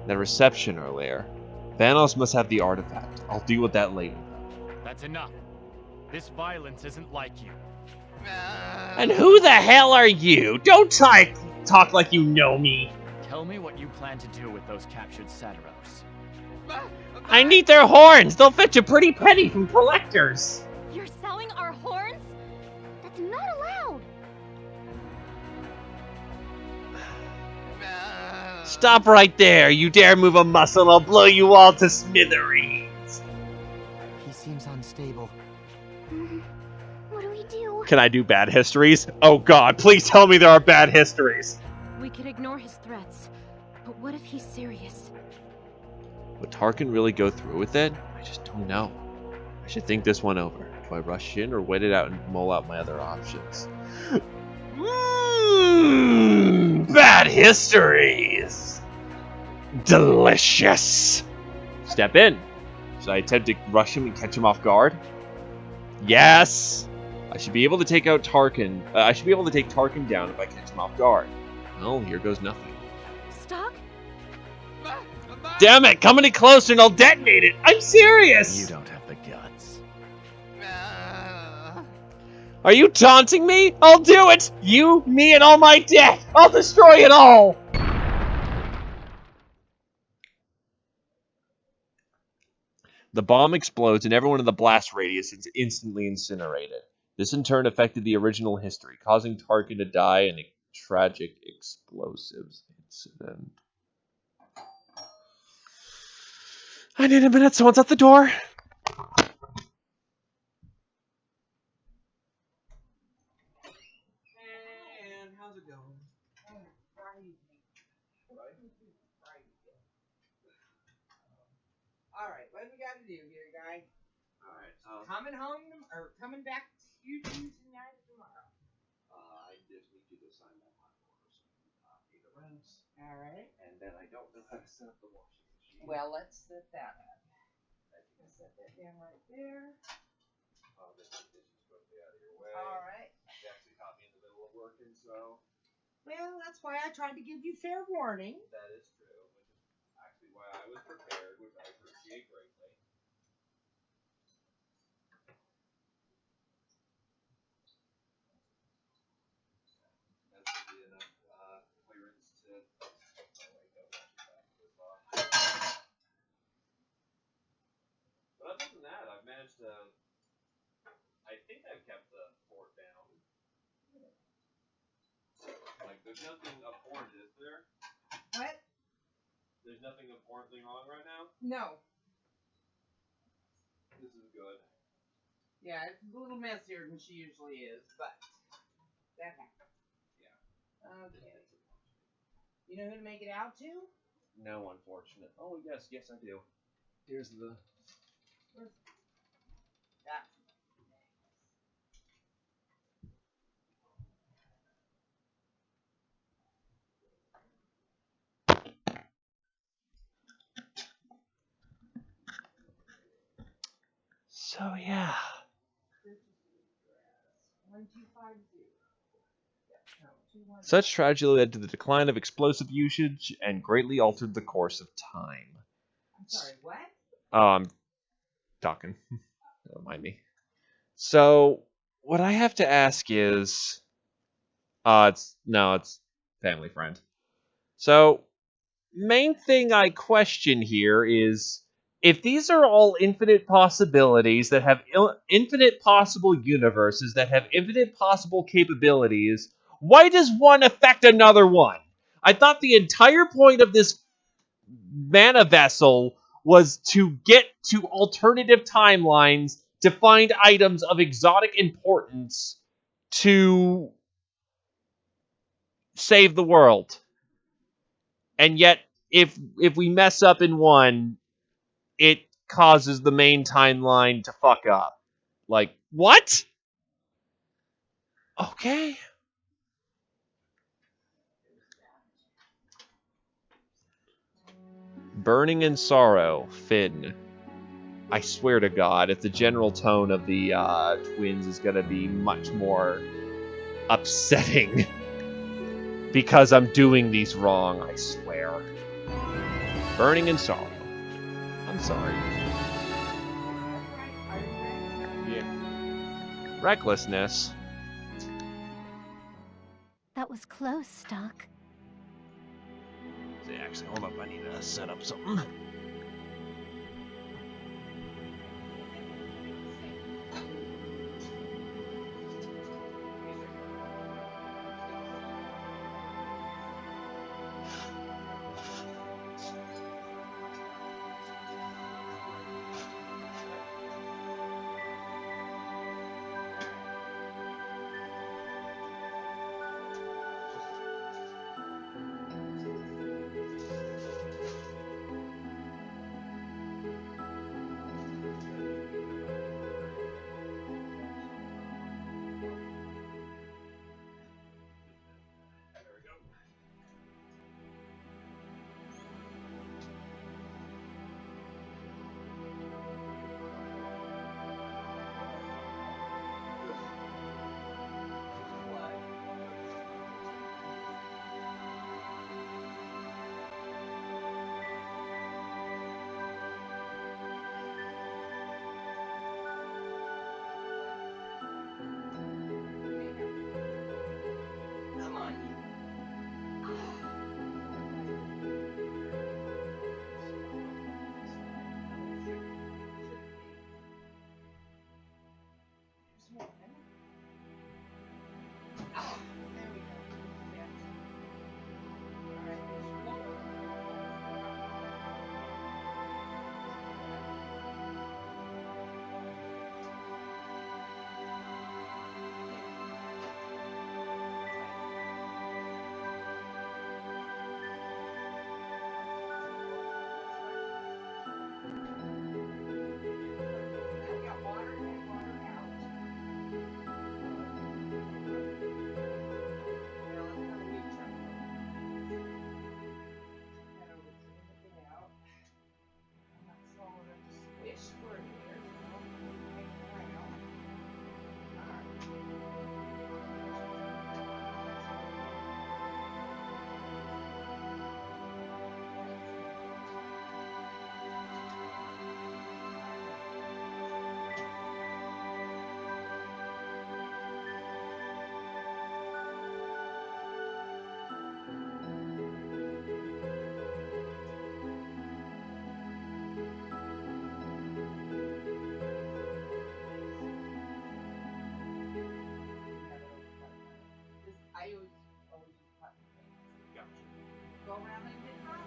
The reception earlier. Vanoss must have the artifact. I'll deal with that later. That's enough. This violence isn't like you. And who the hell are you? Don't talk like you know me. Tell Show me what you plan to do with those captured Satiros. I need their horns! They'll fetch a pretty penny from collectors! You're selling our horns? That's not allowed. Stop right there! You dare move a muscle, I'll blow you all to smithereens! He seems unstable. What do we do? Can I do bad histories? Oh god, please tell me there are bad histories! We could ignore his threats, but what if he's serious? Would Tarkin really go through with it? I just don't know. I should think this one over. Do I rush in or wait it out and mull out my other options? Bad histories! Delicious! Step in. Should I attempt to rush him and catch him off guard? Yes! I should be able to take out Tarkin. I should be able to take Tarkin down if I catch him off guard. Well, here goes nothing. Stock? Damn it! Come any closer and I'll detonate it! I'm serious! You don't have the guts. Are you taunting me? I'll do it! You, me, and all my death! I'll destroy it all! The bomb explodes and everyone in the blast radius is instantly incinerated. This in turn affected the original history, causing Tarkin to die in a tragic explosives incident. I need a minute, someone's at the door. How's it going? Alright, what do we gotta do here, guy? Alright, Coming home, or coming back to you tonight or tomorrow? I just need you to sign that hot order so I can pay the rent. Alright. And then I don't know how to set up the washing machine. Well, let's set that up. Let's set that down right there. I'll get the dishes quickly out of your way. Alright. You actually caught me in the middle of working, so... Well, that's why I tried to give you fair warning. That is true, which is actually why I was prepared, which I appreciate greatly. That should be enough clearance to... Oh, wait, no, that's back to this box. But other than that, I've managed to... I think I've kept the fort down. Like, there's nothing abhorrent, is there? What? There's nothing abhorrently wrong right now? No. This is good. Yeah, it's a little messier than she usually is, but that happens. Yeah. Okay. You know who to make it out to? No, unfortunate. Oh, yes, I do. Here's the... That's So, yeah. 1250. No, 210. Such tragedy led to the decline of explosive usage and greatly altered the course of time. I'm sorry, what? I'm talking. Don't mind me. So, what I have to ask is... it's family friend. So, main thing I question here is, if these are all infinite possibilities that have infinite possible universes that have infinite possible capabilities, why does one affect another one? I thought the entire point of this mana vessel was to get to alternative timelines to find items of exotic importance to save the world. And yet, if we mess up in one, it causes the main timeline to fuck up. Like, what? Okay. Burning in sorrow, Finn. I swear to God, if the general tone of the twins is going to be much more upsetting because I'm doing these wrong, I swear. Burning in sorrow. I'm sorry. Yeah. Recklessness. That was close, Stock. Actually, hold up. I need to set up something. Come on, you. I always use cotton candy. Go around and get dry.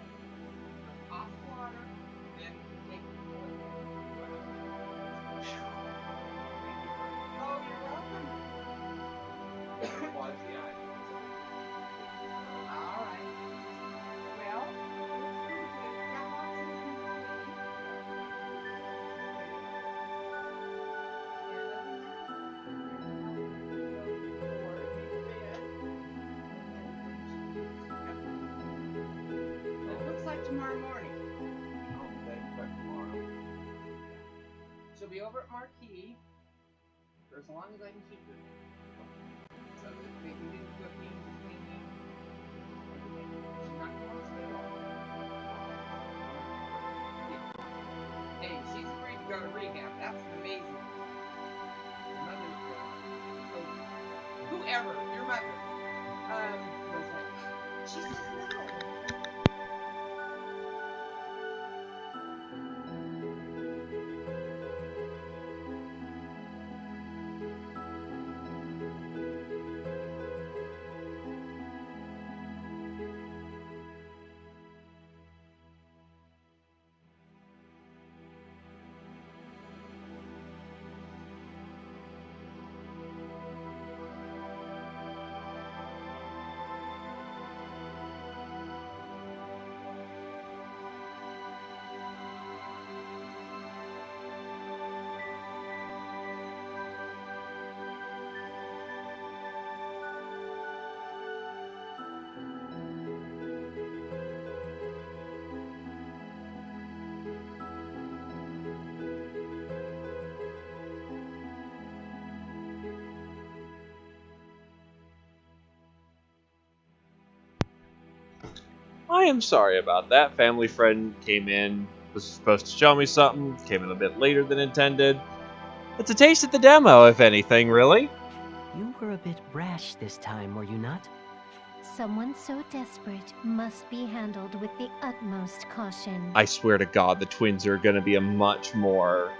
Off water, then take the oil down. Oh, you're welcome. Was the eye. All right. Well, got lots of things to eat. It looks like tomorrow morning. I'll be back tomorrow. She'll be over at Marquee for as long as I can keep her there. So that they can do the cooking, the cleaning, everything. She's not going to stay long. Yeah. Hey, she's agreed to go to rehab. That's amazing. Your mother's good. Whoever, your mother, was like, she said no. I am sorry about that. Family friend came in, was supposed to show me something, came in a bit later than intended. It's a taste of the demo, if anything, really. You were a bit brash this time, were you not? Someone so desperate must be handled with the utmost caution. I swear to God, the twins are going to be much more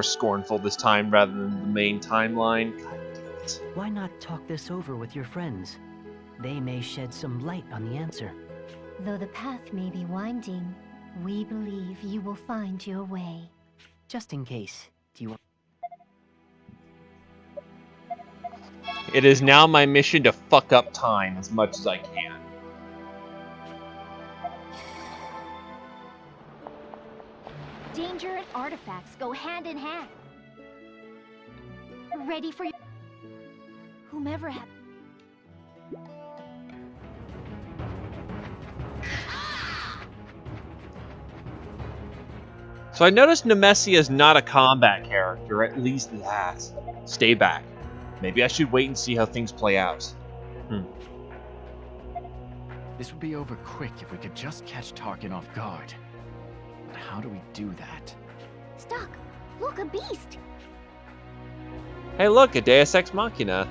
scornful this time rather than the main timeline. God damn it. Why not talk this over with your friends? They may shed some light on the answer. Though the path may be winding, we believe you will find your way. Just in case, do you want... It is now my mission to fuck up time as much as I can. Danger and artifacts go hand in hand. Ready for your... Whomever had... So I noticed Nemesia is not a combat character, at least that. Stay back. Maybe I should wait and see how things play out. This would be over quick if we could just catch Tarkin off guard. But how do we do that? Stuck! Look, a beast! Hey look, a Deus Ex Machina.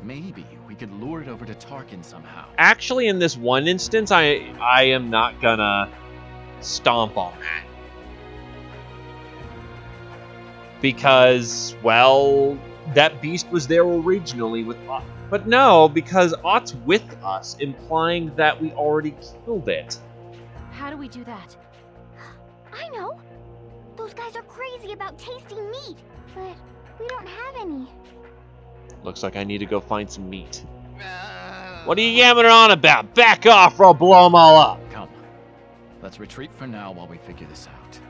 Maybe we could lure it over to Tarkin somehow. Actually, in this one instance, I am not gonna stomp on that. Because, well, that beast was there originally with us. But no, because Ott's with us, implying that we already killed it. How do we do that? I know! Those guys are crazy about tasting meat, but we don't have any. Looks like I need to go find some meat. What are you yammering on about? Back off or I'll blow them all up. Come. Let's retreat for now while we figure this out.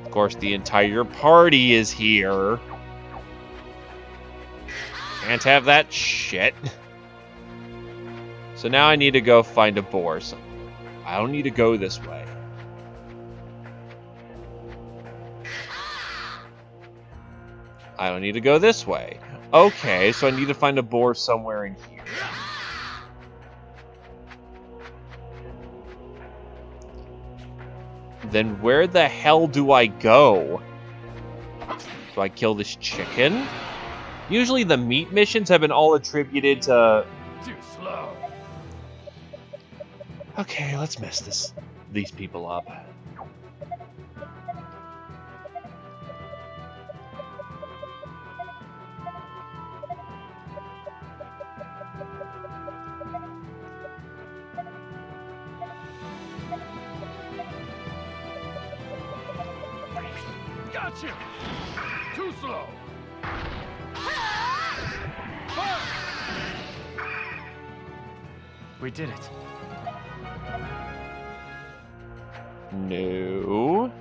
Of course, the entire party is here. Can't have that shit. So now I need to go find a boar. So I don't need to go this way. I don't need to go this way. Okay, so I need to find a boar somewhere in here. Then where the hell do I go? Do I kill this chicken? Usually the meat missions have been all attributed to... Too slow. Okay, let's mess these people up. Gotcha! Too slow. We did it. No.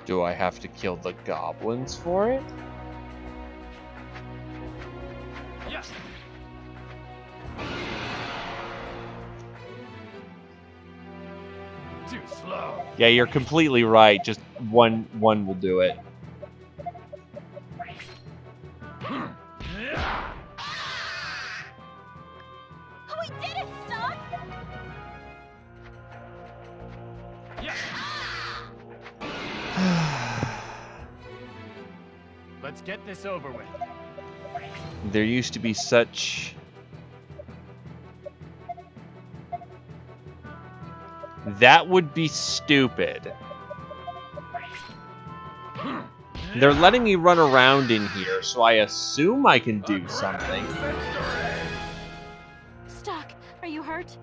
Do I have to kill the goblins for it? Yes. Too slow. Yeah, you're completely right. Just one will do it. We did it, Stuck! Let's get this over with. There used to be such... That would be stupid. They're letting me run around in here, so I assume I can do something. Stuck, are you hurt?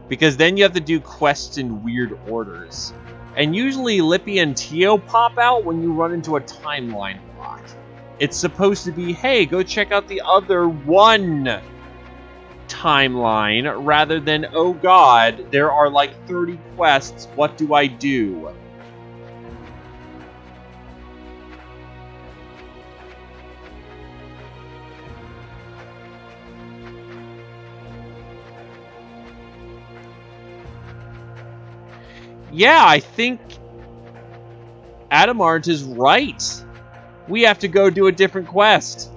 Because then you have to do quests in weird orders. And usually Lippy and Tio pop out when you run into a timeline block. It's supposed to be, hey, go check out the other one timeline, rather than, oh god, there are like 30 quests, what do I do? yeah, I think Adamart is right. We have to go do a different quest.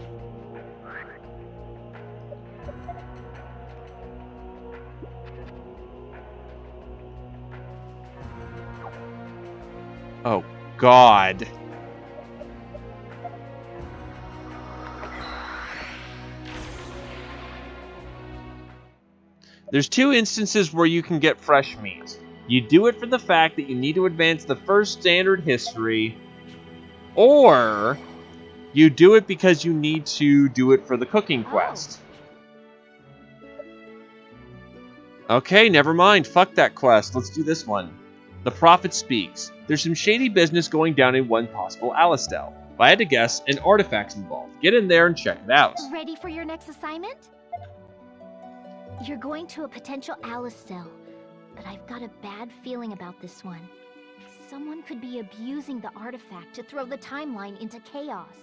Oh, God. There's two instances where you can get fresh meat. You do it for the fact that you need to advance the first standard history, or you do it because you need to do it for the cooking quest. Okay, never mind. Fuck that quest. Let's do this one. The Prophet speaks. There's some shady business going down in one possible Alistel. If I had to guess, an artifact's involved. Get in there and check it out. Ready for your next assignment? You're going to a potential Alistel, but I've got a bad feeling about this one. Someone could be abusing the artifact to throw the timeline into chaos.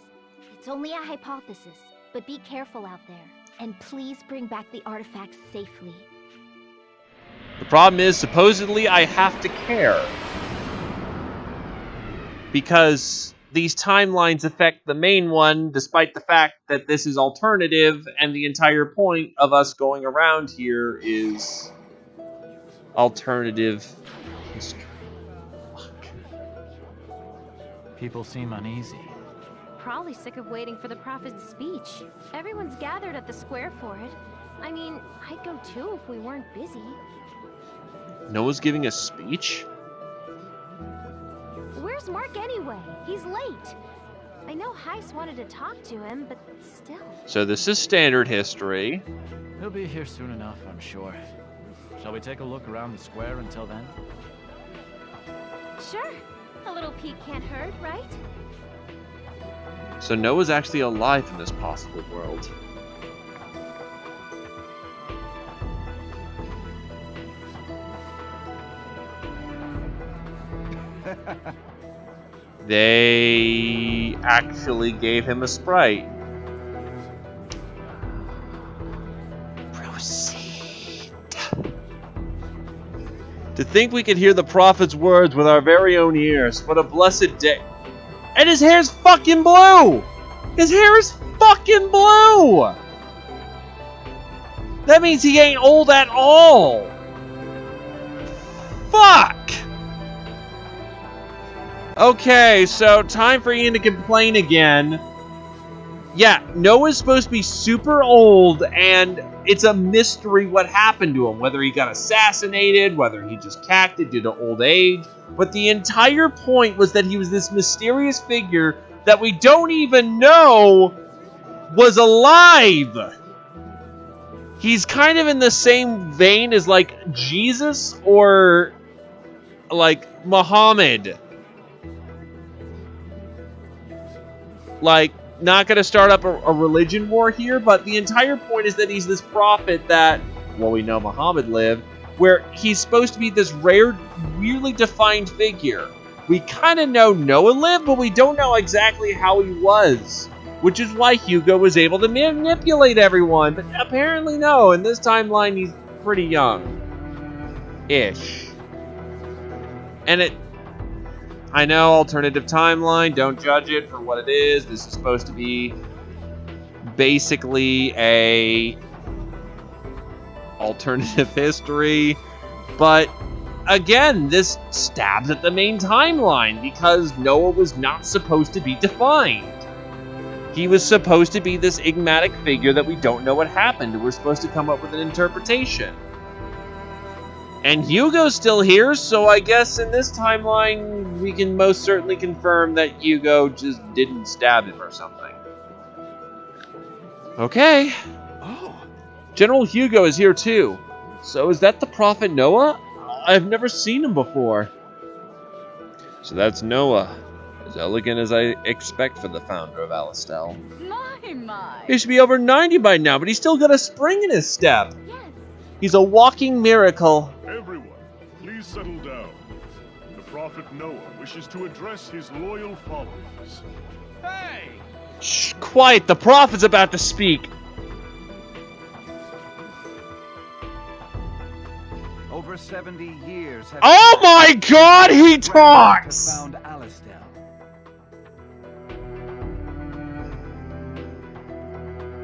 It's only a hypothesis, but be careful out there. And please bring back the artifact safely. The problem is, supposedly, I have to care. Because these timelines affect the main one, despite the fact that this is alternative, and the entire point of us going around here is alternative history. People seem uneasy. Probably sick of waiting for the Prophet's speech. Everyone's gathered at the square for it. I mean, I'd go too if we weren't busy. Noah's giving a speech? Where's Mark anyway? He's late. I know Heiss wanted to talk to him, but still. So this is standard history. He'll be here soon enough, I'm sure. Shall we take a look around the square until then? Sure. A little peek can't hurt, right? So Noah's actually alive in this possible world. They actually gave him a Sprite. Proceed. To think we could hear the Prophet's words with our very own ears. What a blessed day. And his hair's fucking blue! His hair is fucking blue! That means he ain't old at all! Fuck! Okay, so time for Ian to complain again. Yeah, Noah's supposed to be super old, and it's a mystery what happened to him. Whether he got assassinated, whether he just cacked due to old age. But the entire point was that he was this mysterious figure that we don't even know was alive. He's kind of in the same vein as, like, Jesus or, like, Muhammad. Like, not going to start up a religion war here, but the entire point is that he's this prophet that, well, we know Muhammad lived, where he's supposed to be this rare, weirdly defined figure. We kind of know Noah lived, but we don't know exactly how he was. Which is why Hugo was able to manipulate everyone, but apparently no, in this timeline he's pretty young-ish. And I know, alternative timeline, don't judge it for what it is. This is supposed to be basically a alternative history. But again, this stabs at the main timeline because Noah was not supposed to be defined. He was supposed to be this enigmatic figure that we don't know what happened, and we're supposed to come up with an interpretation. And Hugo's still here, so I guess in this timeline, we can most certainly confirm that Hugo just didn't stab him or something. Okay. Oh. General Hugo is here too. So is that the Prophet Noah? I've never seen him before. So that's Noah. As elegant as I expect for the founder of Alistel. My. He should be over 90 by now, but he's still got a spring in his step. Yes. He's a walking miracle. Everyone, please settle down. The Prophet Noah wishes to address his loyal followers. Hey! Shh, quiet, the Prophet's about to speak. Over 70 years have Oh my god, he talks! found Alastel.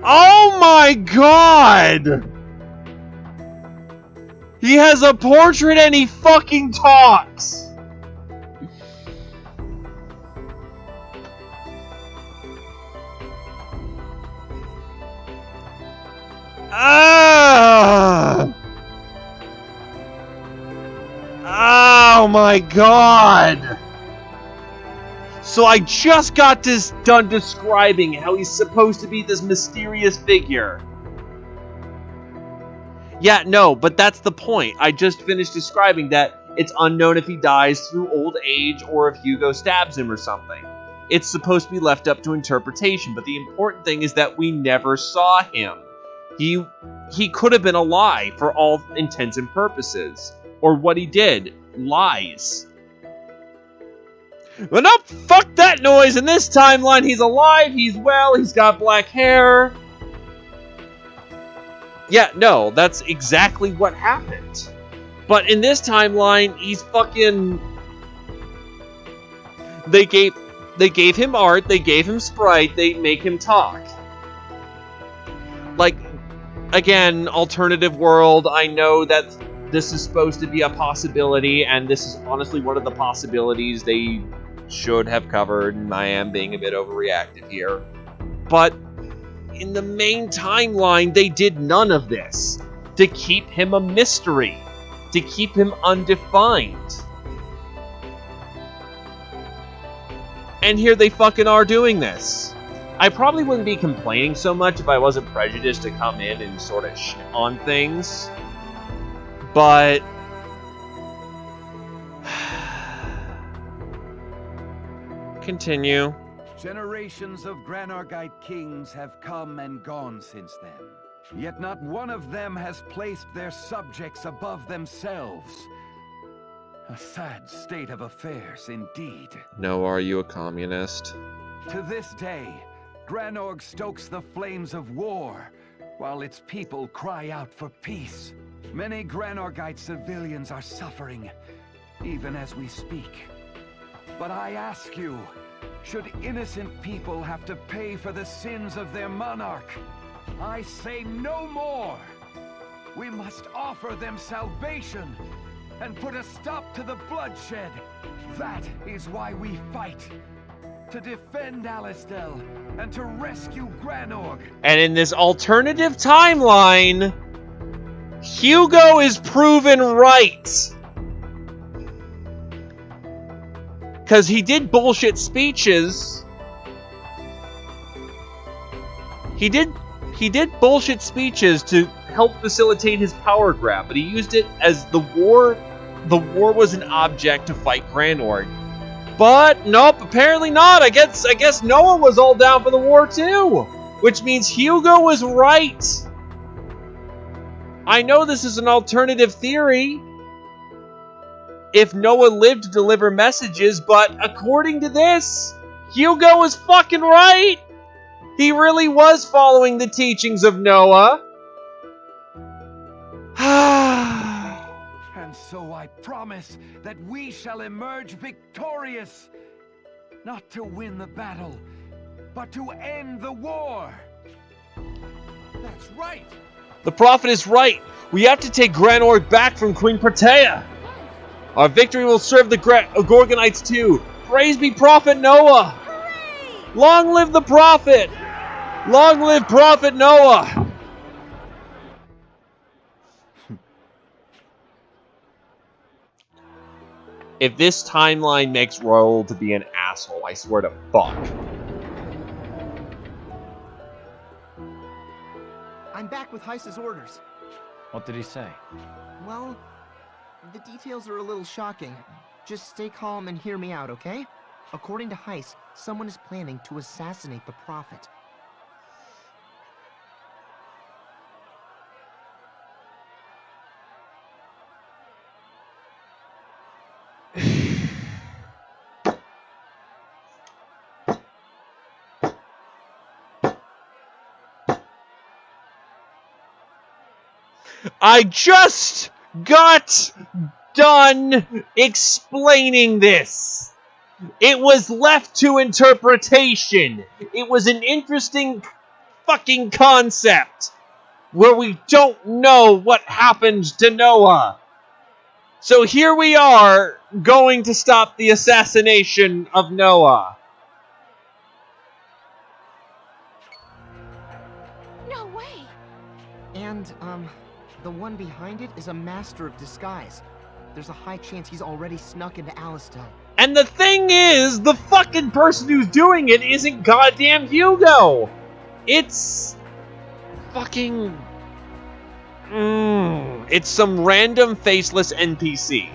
Oh my god! He has a portrait and he fucking talks! Ah! Oh my god! So I just got this done describing how he's supposed to be this mysterious figure. Yeah, no, but that's the point. I just finished describing that it's unknown if he dies through old age or if Hugo stabs him or something. It's supposed to be left up to interpretation, but the important thing is that we never saw him. He could have been a lie for all intents and purposes. Or what he did. Lies. But nope, fuck that noise. In this timeline, he's alive, he's well, he's got black hair. Yeah, no, that's exactly what happened. But in this timeline, he's fucking... They gave him art, they gave him sprite, they make him talk. Like, again, alternative world, I know that this is supposed to be a possibility, and this is honestly one of the possibilities they should have covered, and I am being a bit overreactive here. But in the main timeline, they did none of this. To keep him a mystery. To keep him undefined. And here they fucking are doing this. I probably wouldn't be complaining so much if I wasn't prejudiced to come in and sort of shit on things. But... Continue. Generations of Granargite kings have come and gone since then. Yet not one of them has placed their subjects above themselves. A sad state of affairs indeed. No, are you a communist? To this day, Granorg stokes the flames of war, while its people cry out for peace. Many Granorgite civilians are suffering, even as we speak. But I ask you, should innocent people have to pay for the sins of their monarch? I say no more! We must offer them salvation and put a stop to the bloodshed. That is why we fight. To defend Alastel and to rescue Granorg. And in this alternative timeline, Hugo is proven right. Because he did bullshit speeches. He did bullshit speeches to help facilitate his power grab, but he used it as the war was an object to fight Granorg. But nope, apparently not. I guess Noah was all down for the war too, which means Hugo was right. I know this is an alternative theory. If Noah lived to deliver messages, but according to this, Hugo was fucking right. He really was following the teachings of Noah. And so I promise that we shall emerge victorious. Not to win the battle, but to end the war. That's right. The prophet is right. We have to take Granorg back from Queen Protea. Our victory will serve the Gorgonites too. Praise be Prophet Noah. Hooray! Long live the prophet. Long live Prophet Noah. If this timeline makes Royal to be an asshole, I swear to fuck. I'm back with Heiss's orders. What did he say? Well, the details are a little shocking. Just stay calm and hear me out, okay? According to Heiss, someone is planning to assassinate the Prophet. I just got done explaining this. It was left to interpretation. It was an interesting fucking concept where we don't know what happened to Noah. So here we are going to stop the assassination of Noah. No way! And, the one behind it is a master of disguise. There's a high chance he's already snuck into Alistair. And the thing is, the fucking person who's doing it isn't goddamn Hugo. It's fucking... it's some random faceless NPC.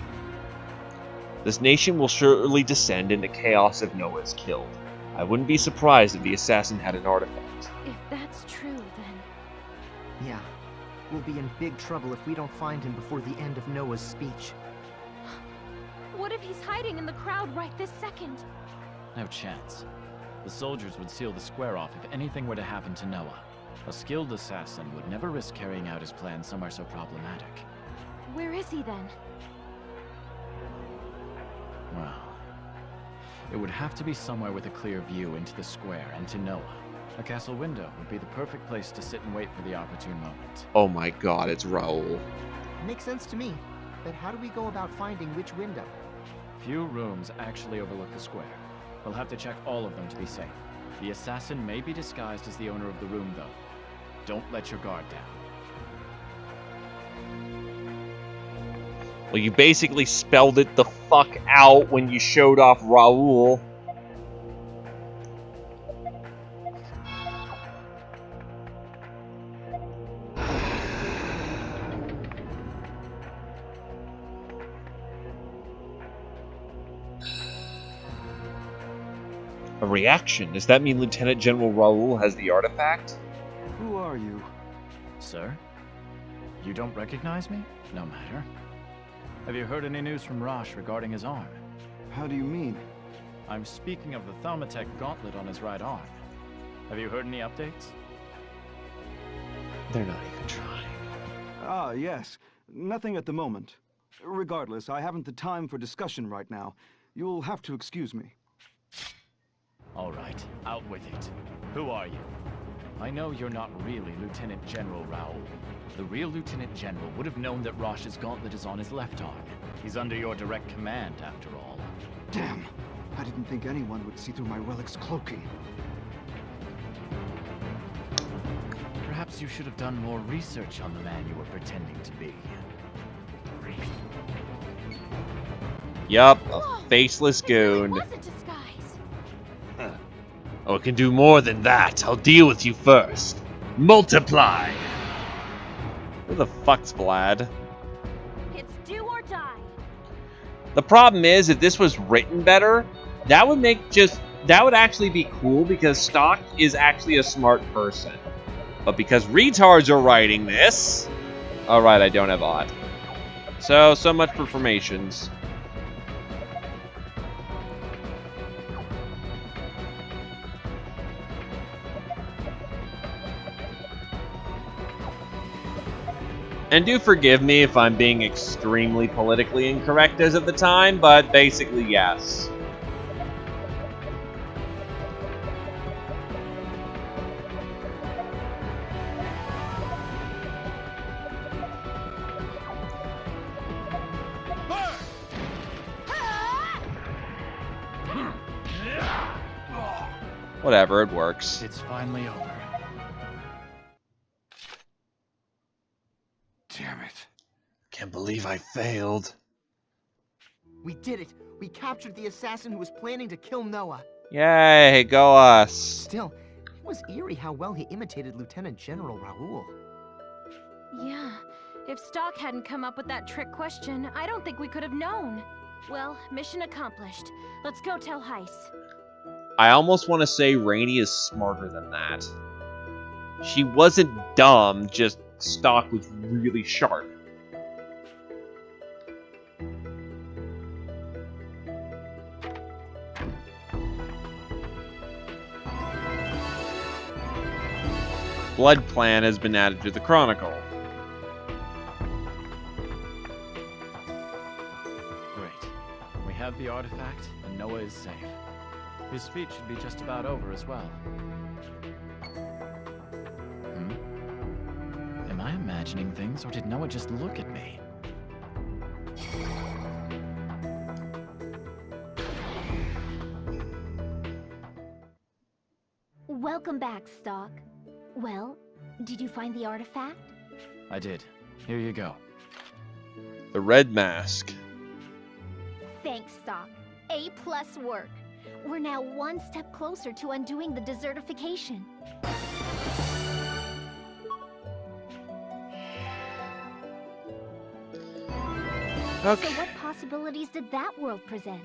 This nation will surely descend into chaos if Noah is killed. I wouldn't be surprised if the assassin had an artifact. If that's true, then... Yeah. We'll be in big trouble if we don't find him before the end of Noah's speech. What if he's hiding in the crowd right this second? No chance. The soldiers would seal the square off if anything were to happen to Noah. A skilled assassin would never risk carrying out his plan somewhere so problematic. Where is he then? Well, it would have to be somewhere with a clear view into the square and to Noah. A castle window would be the perfect place to sit and wait for the opportune moment. Oh my god, it's Raoul. Makes sense to me. But how do we go about finding which window? Few rooms actually overlook the square. We'll have to check all of them to be safe. The assassin may be disguised as the owner of the room, though. Don't let your guard down. Well, you basically spelled it the fuck out when you showed off Raoul. A reaction? Does that mean Lieutenant General Raoul has the artifact? Who are you? Sir? You don't recognize me? No matter. Have you heard any news from Rosh regarding his arm? How do you mean? I'm speaking of the Thaumatek gauntlet on his right arm. Have you heard any updates? They're not even trying. Ah, yes. Nothing at the moment. Regardless, I haven't the time for discussion right now. You'll have to excuse me. All right, out with it. Who are you? I know you're not really Lieutenant General Raoul. The real Lieutenant General would have known that Rosh's gauntlet is on his left arm. He's under your direct command, after all. Damn! I didn't think anyone would see through my relic's cloaking. Perhaps you should have done more research on the man you were pretending to be. Yup, a faceless goon. It was a disguise. Oh, it can do more than that. I'll deal with you first. Multiply! Who the fuck's Vlad? It's do or die. The problem is, if this was written better, that would actually be cool because Stock is actually a smart person. But because retards are writing this... Alright, I don't have Odd. So much for formations. And do forgive me if I'm being extremely politically incorrect as of the time, but basically, yes. Whatever, it works. It's finally over. Damn it. Can't believe I failed. We did it! We captured the assassin who was planning to kill Noah. Yay, go us. Still, it was eerie how well he imitated Lieutenant General Raoul. Yeah. If Stock hadn't come up with that trick question, I don't think we could have known. Well, mission accomplished. Let's go tell Heiss. I almost want to say Rainey is smarter than that. She wasn't dumb, just Stock was really sharp. Blood Plan has been added to the Chronicle. have the artifact, and Noah is safe. His speech should be just about over as well. Am I imagining things, or did Noah just look at me? Welcome back, Stock. Well, did you find the artifact? I did. Here you go. The red mask. Thanks, Stock. A+ work. We're now one step closer to undoing the desertification. Okay. So what possibilities did that world present?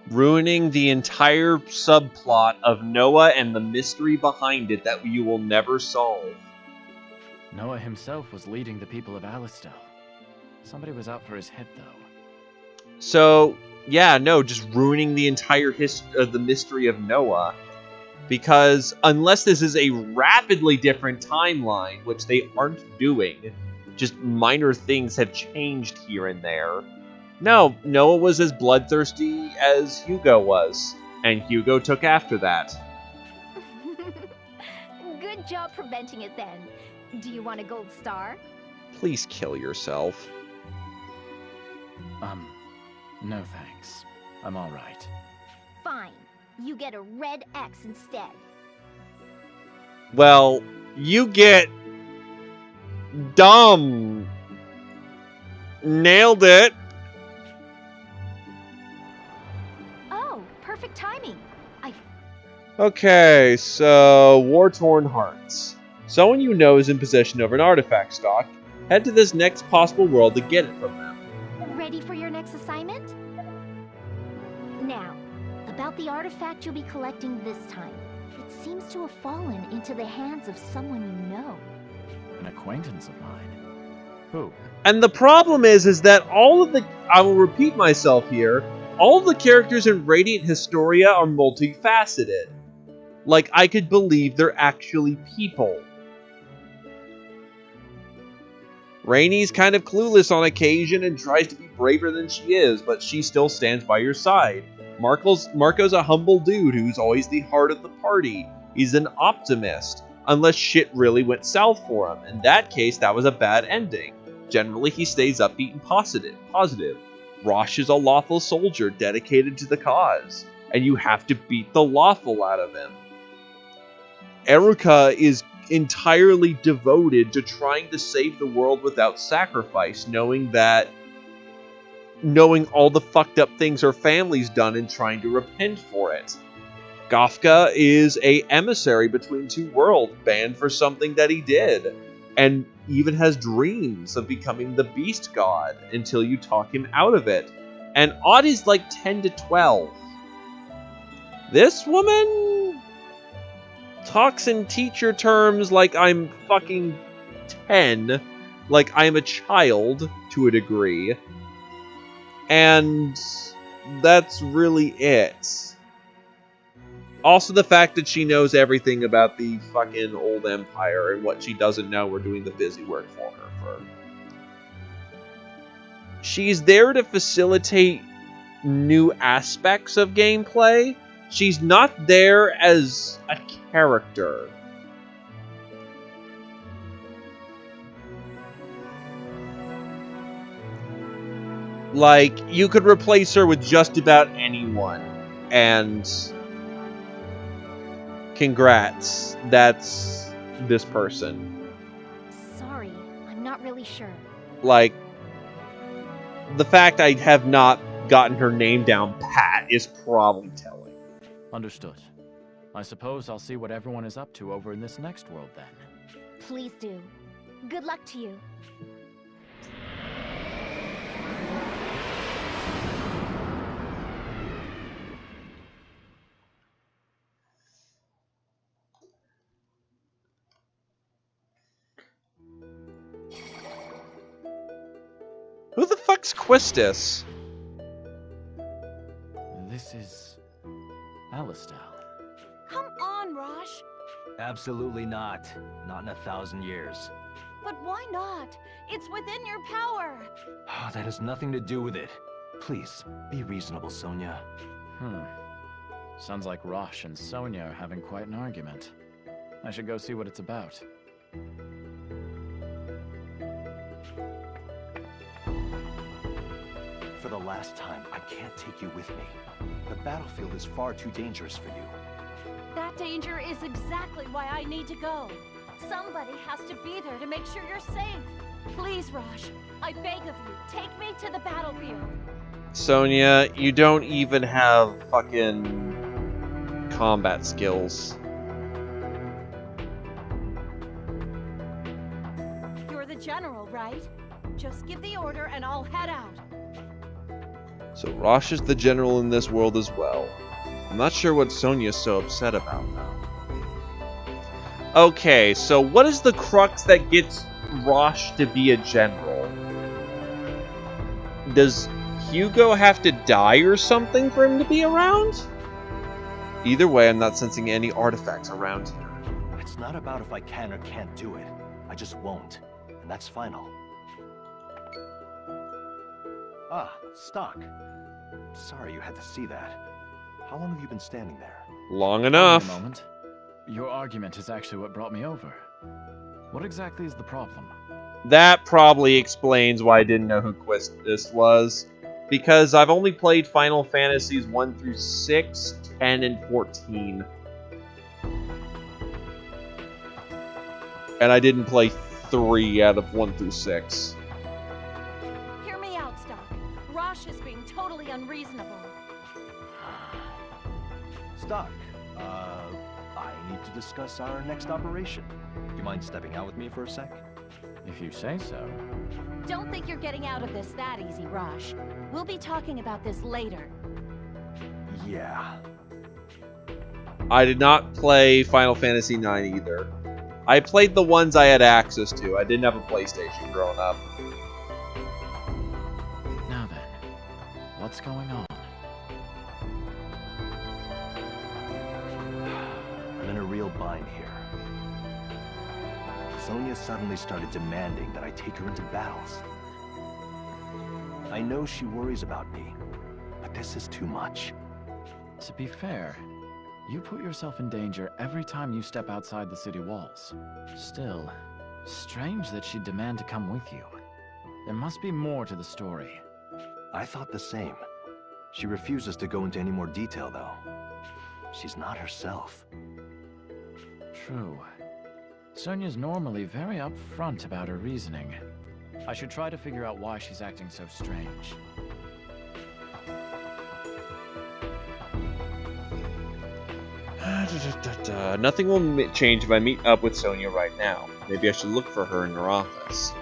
Ruining the entire subplot of Noah and the mystery behind it that you will never solve. Noah himself was leading the people of Alistel. Somebody was out for his head, though. So, yeah, no, just ruining the entire the mystery of Noah. Because unless this is a rapidly different timeline, which they aren't doing, just minor things have changed here and there. No, Noah was as bloodthirsty as Hugo was, and Hugo took after that. Good job preventing it then. Do you want a gold star? Please kill yourself. No thanks. I'm alright. Fine. You get a red X instead. Well, you get... dumb. Nailed it. Oh, perfect timing. Okay, so war-torn hearts. Someone you know is in possession of an artifact stock. Head to this next possible world to get it from them. Ready for your next assignment? Now, about the artifact you'll be collecting this time. It seems to have fallen into the hands of someone you know. An acquaintance of mine. Who? And the problem is that all of the... I will repeat myself here. All of the characters in Radiant Historia are multifaceted. Like, I could believe they're actually people. Rainy's kind of clueless on occasion and tries to be braver than she is, but she still stands by your side. Marco's a humble dude who's always the heart of the party. He's an optimist, unless shit really went south for him. In that case, that was a bad ending. Generally, he stays upbeat and positive. Rosh is a lawful soldier dedicated to the cause, and you have to beat the lawful out of him. Eruka is entirely devoted to trying to save the world without sacrifice, knowing all the fucked up things her family's done and trying to repent for it. Gafka is a emissary between two worlds, banned for something that he did, and even has dreams of becoming the beast god until you talk him out of it. And Odd is like 10 to 12. This woman talks in teacher terms like I'm fucking 10, like I'm a child to a degree, and that's really it. Also the fact that she knows everything about the fucking old empire, and what she doesn't know, we're doing the busy work for her. She's there to facilitate new aspects of gameplay. She's not there as a character. Like, you could replace her with just about anyone, and congrats, that's this person. Sorry, I'm not really sure. Like, the fact I have not gotten her name down pat is probably telling. Understood. I suppose I'll see what everyone is up to over in this next world then. Please do. Good luck to you. Who the fuck's Quistis? This is... Alistel. Come on, Rosh. Absolutely not. Not in 1,000 years. But why not? It's within your power. That has nothing to do with it. Please, be reasonable, Sonia. Sounds like Rosh and Sonia are having quite an argument. I should go see what it's about. For the last time, I can't take you with me. The battlefield is far too dangerous for you. That danger is exactly why I need to go. Somebody has to be there to make sure you're safe. Please, Rosh, I beg of you, take me to the battlefield. Sonia, you don't even have fucking combat skills. You're the general, right? Just give the order and I'll head out. So Rosh is the general in this world as well. I'm not sure what Sonia's so upset about now. Okay, so what is the crux that gets Rosh to be a general? Does Hugo have to die or something for him to be around? Either way, I'm not sensing any artifacts around here. It's not about if I can or can't do it. I just won't. And that's final. Ah, Stock. Sorry you had to see that. How long have you been standing there? Long enough. Wait a moment. Your argument is actually what brought me over. What exactly is the problem? That probably explains why I didn't know who this was. Because I've only played Final Fantasies 1 through 6, 10, and 14. And I didn't play 3 out of 1 through 6. Hear me out, Stock. Rosh is being totally unreasonable. Stock, I need to discuss our next operation. Do you mind stepping out with me for a sec? If you say so. Don't think you're getting out of this that easy, Rosh. We'll be talking about this later. Yeah. I did not play Final Fantasy 9 either. I played the ones I had access to. I didn't have a PlayStation growing up. Now then, what's going on? I'm in a real bind here. Sonia suddenly started demanding that I take her into battles. I know she worries about me, but this is too much. To be fair, you put yourself in danger every time you step outside the city walls. Still, strange that she'd demand to come with you. There must be more to the story. I thought the same. She refuses to go into any more detail, though. She's not herself. True. Sonia's normally very upfront about her reasoning. I should try to figure out why she's acting so strange. Nothing will change if I meet up with Sonia right now. Maybe I should look for her in her office.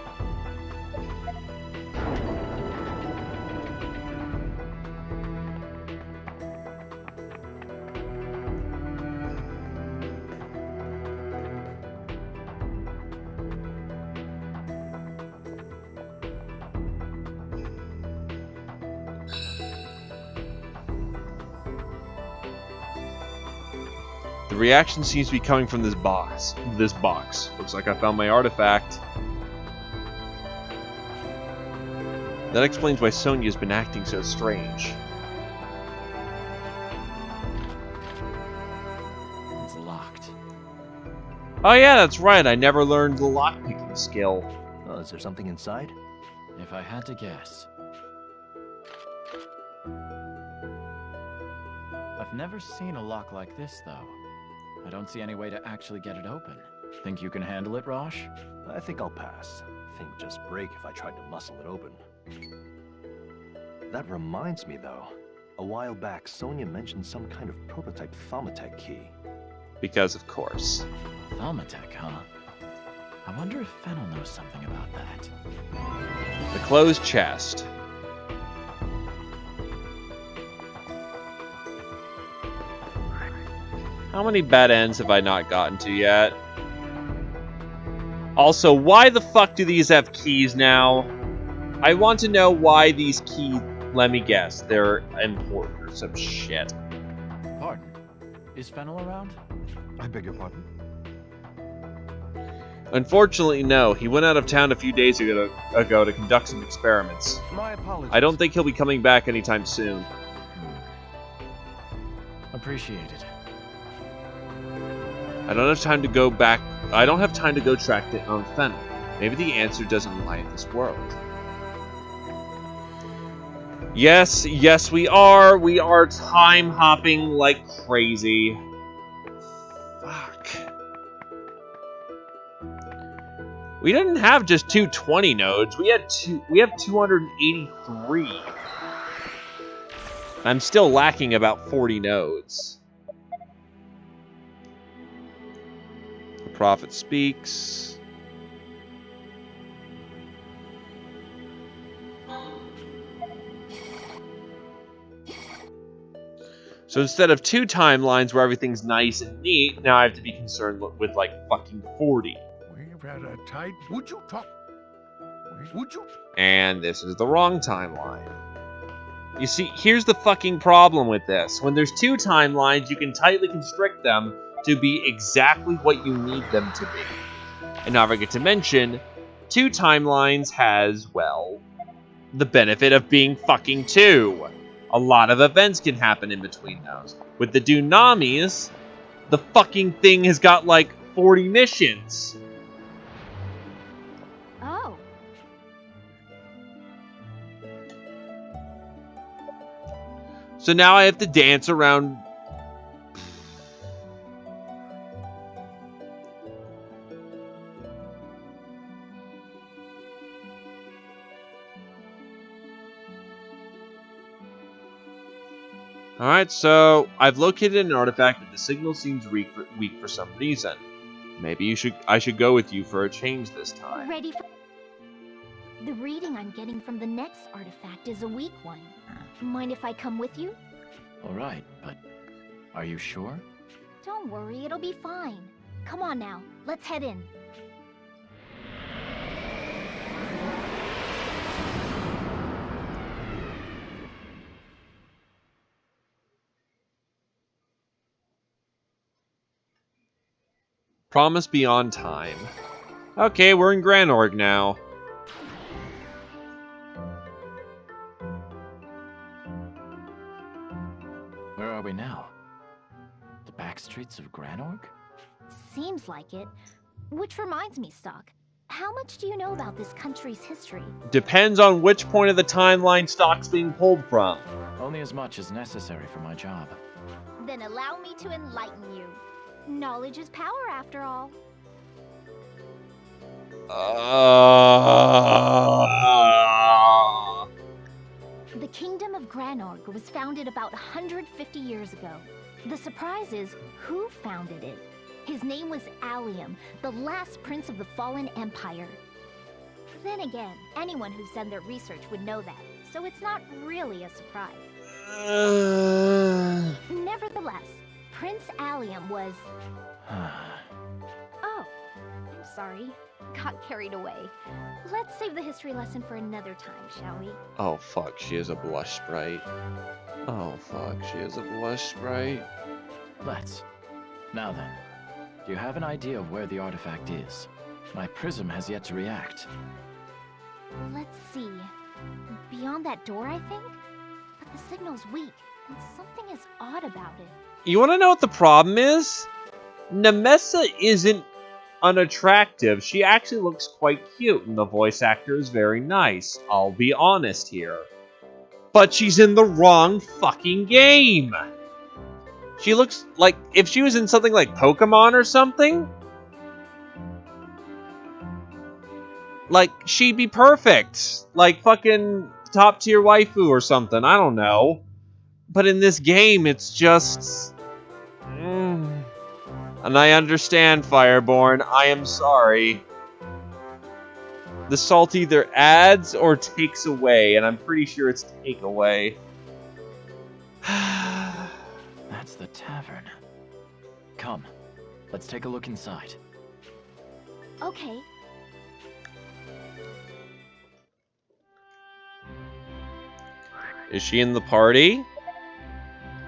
The reaction seems to be coming from this box. Looks like I found my artifact. That explains why Sonia's been acting so strange. It's locked. Oh yeah, that's right. I never learned the lockpicking skill. Oh, is there something inside? If I had to guess. I've never seen a lock like this, though. I don't see any way to actually get it open. Think you can handle it, Rosh? I think I'll pass. Thing would just break if I tried to muscle it open. That reminds me, though. A while back, Sonia mentioned some kind of prototype Thaumatek key. Because of course. Thaumatek, huh? I wonder if Fennel knows something about that. The closed chest. How many bad ends have I not gotten to yet? Also, why the fuck do these have keys now? I want to know why these keys... Let me guess. They're important or some shit. Pardon? Is Fennel around? I beg your pardon? Unfortunately, no. He went out of town a few days ago to conduct some experiments. My apologies. I don't think he'll be coming back anytime soon. Appreciated. I don't have time to go back. I don't have time to go track down Fennel. Maybe the answer doesn't lie in this world. Yes, we are. We are time hopping like crazy. Fuck. We didn't have just 220 nodes. We have 283. I'm still lacking about 40 nodes. The prophet speaks. So instead of 2 timelines where everything's nice and neat, now I have to be concerned with like fucking 40. We've had a tight... Would you talk? Would you? And this is the wrong timeline. You see, here's the fucking problem with this. When there's 2 timelines, you can tightly constrict them to be exactly what you need them to be. And not forget to mention, 2 timelines has, well, the benefit of being fucking 2. A lot of events can happen in between those. With the Dunamis, the fucking thing has got like 40 missions. Oh. So now I have to dance around. Alright, so I've located an artifact, but the signal seems weak for some reason. Maybe I should go with you for a change this time. Ready for... The reading I'm getting from the next artifact is a weak one. Mind if I come with you? All right, but are you sure? Don't worry, it'll be fine. Come on now, let's head in. Promise beyond time. Okay, we're in Granorg now. Where are we now? The back streets of Granorg? Seems like it. Which reminds me, Stock. How much do you know about this country's history? Depends on which point of the timeline Stock's being pulled from. Only as much as necessary for my job. Then allow me to enlighten you. Knowledge is power, after all. The Kingdom of Granorg was founded about 150 years ago. The surprise is, who founded it? His name was Allium, the last prince of the Fallen Empire. Then again, anyone who's done their research would know that, so it's not really a surprise. Nevertheless, Prince Allium was... Oh, I'm sorry. Got carried away. Let's save the history lesson for another time, shall we? Oh fuck, she is a blush sprite. Oh fuck, she is a blush sprite. Let's. Now then, do you have an idea of where the artifact is? My prism has yet to react. Let's see. Beyond that door, I think? But the signal's weak, and something is odd about it. You wanna know what the problem is? Nemessa isn't unattractive. She actually looks quite cute, and the voice actor is very nice. I'll be honest here. But she's in the wrong fucking game! She looks like if she was in something like Pokemon or something, like, she'd be perfect. Like fucking top tier waifu or something, I don't know. But in this game, it's just... And I understand, Fireborn. I am sorry. The salt either adds or takes away, and I'm pretty sure it's take away. That's the tavern. Come, let's take a look inside. Okay. Is she in the party?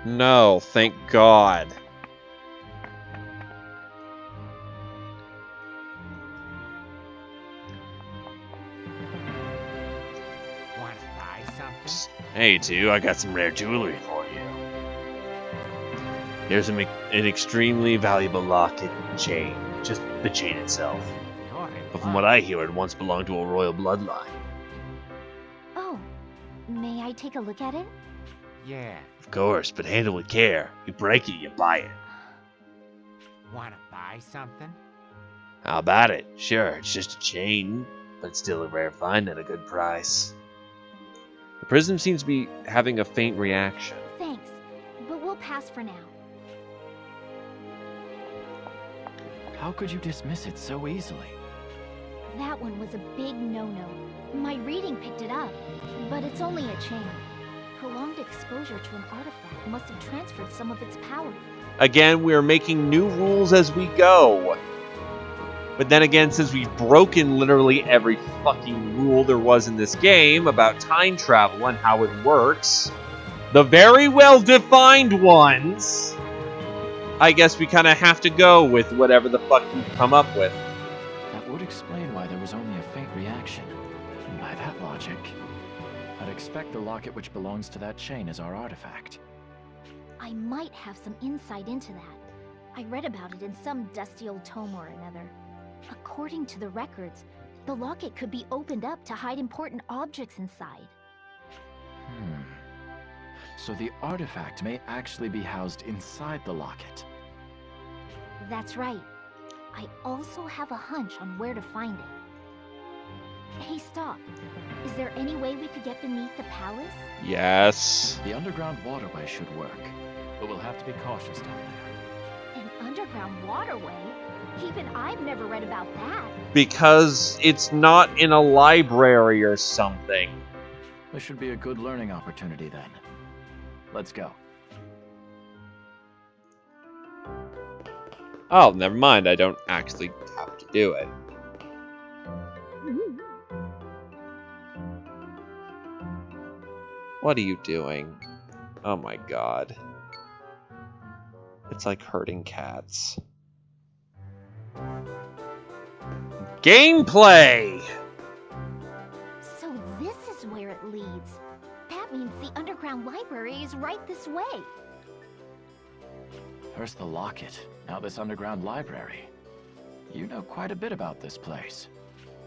No, thank God. something? Hey, too, I got some rare jewelry for you. Here's an extremely valuable locket and chain. Just the chain itself. But from what I hear, it once belonged to a royal bloodline. Oh, may I take a look at it? Yeah. Of course, but handle with care. You break it, you buy it. Wanna buy something? How about it? Sure, it's just a chain, but still a rare find at a good price. The prism seems to be having a faint reaction. Thanks, but we'll pass for now. How could you dismiss it so easily? That one was a big no-no. My reading picked it up, but it's only a chain. Prolonged exposure to an artifact must have transferred some of its power. Again, we are making new rules as we go. But then again, since we've broken literally every fucking rule there was in this game about time travel and how it works, the very well-defined ones, I guess we kind of have to go with whatever the fuck you come up with. That would explain why there was only a faint reaction. And by that logic, I'd expect the locket which belongs to that chain is our artifact. I might have some insight into that. I read about it in some dusty old tome or another. According to the records, the locket could be opened up to hide important objects inside. So the artifact may actually be housed inside the locket. That's right. I also have a hunch on where to find it. Hey, stop. Is there any way we could get beneath the palace? Yes. The underground waterway should work, but we'll have to be cautious down there. An underground waterway? Even I've never read about that. Because it's not in a library or something. This should be a good learning opportunity then. Let's go. Oh, never mind. I don't actually have to do it. What are you doing? Oh my god. It's like herding cats. Gameplay! So this is where it leads. That means the underground library is right this way. First the locket, now this underground library. You know quite a bit about this place.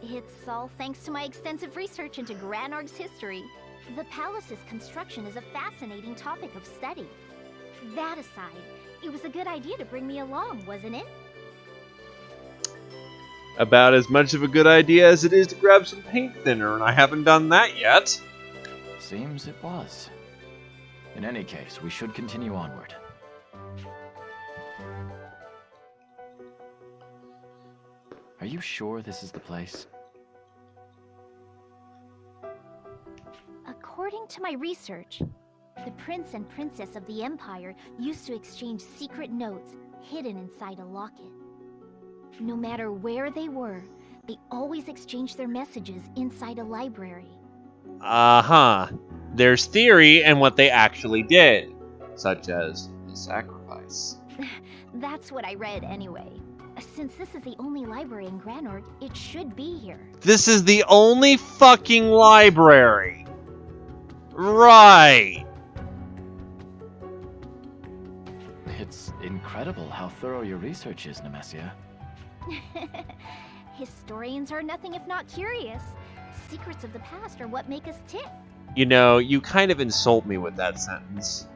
It's all thanks to my extensive research into Granorg's history. The palace's construction is a fascinating topic of study. That aside, it was a good idea to bring me along, wasn't it? About as much of a good idea as it is to grab some paint thinner, and I haven't done that yet. Seems it was. In any case, we should continue onward. Are you sure this is the place? According to my research, the prince and princess of the Empire used to exchange secret notes hidden inside a locket. No matter where they were, they always exchanged their messages inside a library. Uh-huh. There's theory and what they actually did, such as the sacrifice. That's what I read anyway. Since this is the only library in Granorg, it should be here. This is the only fucking library. Right. It's incredible how thorough your research is, Nemesia. Historians are nothing if not curious. Secrets of the past are what make us tick. You know, you kind of insult me with that sentence.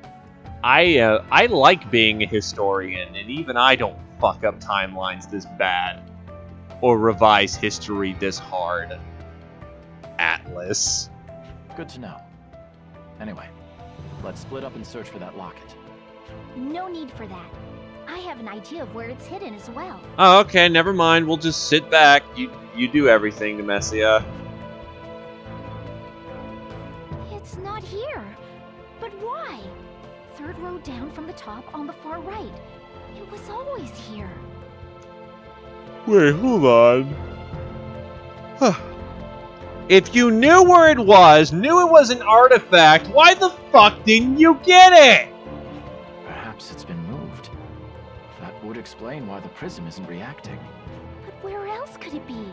I like being a historian, and even I don't fuck up timelines this bad. Or revise history this hard. Atlas. Good to know. Anyway, let's split up and search for that locket. No need for that. I have an idea of where it's hidden as well. Oh, okay, never mind. We'll just sit back. You do everything, Nemesia. It's not here. But why? Third row down from the top on the far right. It was always here. Wait, hold on. If you knew where it was an artifact, why the fuck didn't you get it? Perhaps it's been moved. That would explain why the prism isn't reacting. But where else could it be?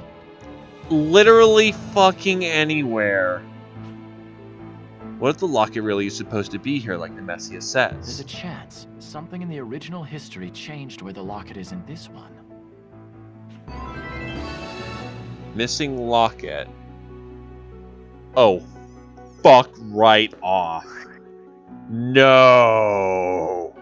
Literally fucking anywhere. What if the locket really is supposed to be here like Nemesia says? There's a chance something in the original history changed where the locket is in this one. Missing locket. Oh, fuck right off. No.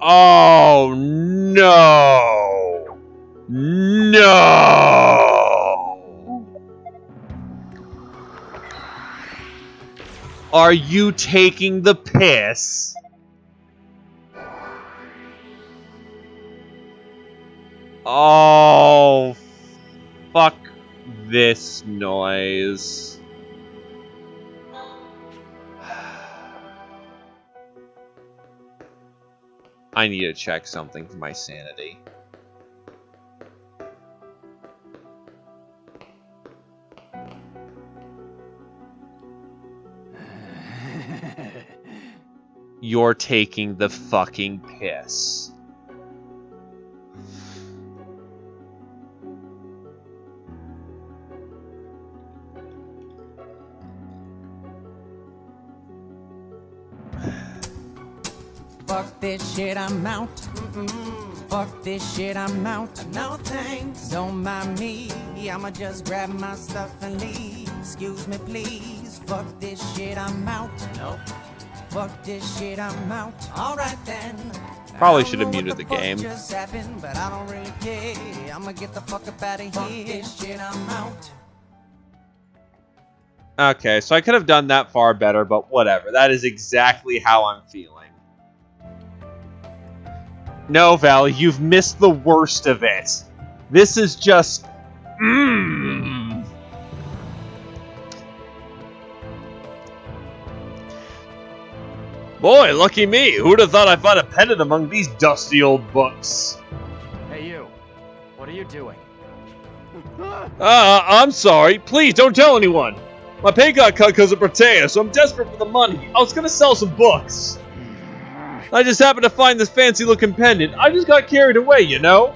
Oh, no. No. Are you taking the piss? Oh, fuck this noise. I need to check something for my sanity. You're taking the fucking piss. Fuck this shit, I'm out. Fuck this shit, I'm out. No thanks, don't mind me. I'ma just grab my stuff and leave. Excuse me, please. Fuck this shit, I'm out. Nope. Fuck this shit, I'm out. Alright then. Probably should have muted the game. Just happened, but I don't really care. I'ma get the fuck up out of here. Fuck this shit, I'm out. Okay, so I could have done that far better, but whatever. That is exactly how I'm feeling. No, Val, you've missed the worst of it. This is just... Boy, lucky me. Who'd have thought I'd find a pendant among these dusty old books? Hey you, what are you doing? I'm sorry. Please, don't tell anyone. My pay got cut because of Protea, so I'm desperate for the money. I was gonna sell some books. I just happened to find this fancy-looking pendant. I just got carried away, you know?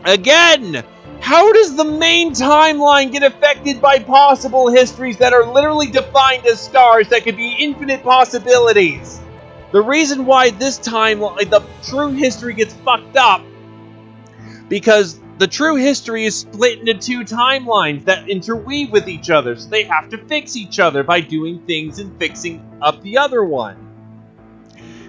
Again! How does the main timeline get affected by possible histories that are literally defined as stars that could be infinite possibilities? The reason why this timeline, the true history gets fucked up, because the true history is split into two timelines that interweave with each other, so they have to fix each other by doing things and fixing up the other one.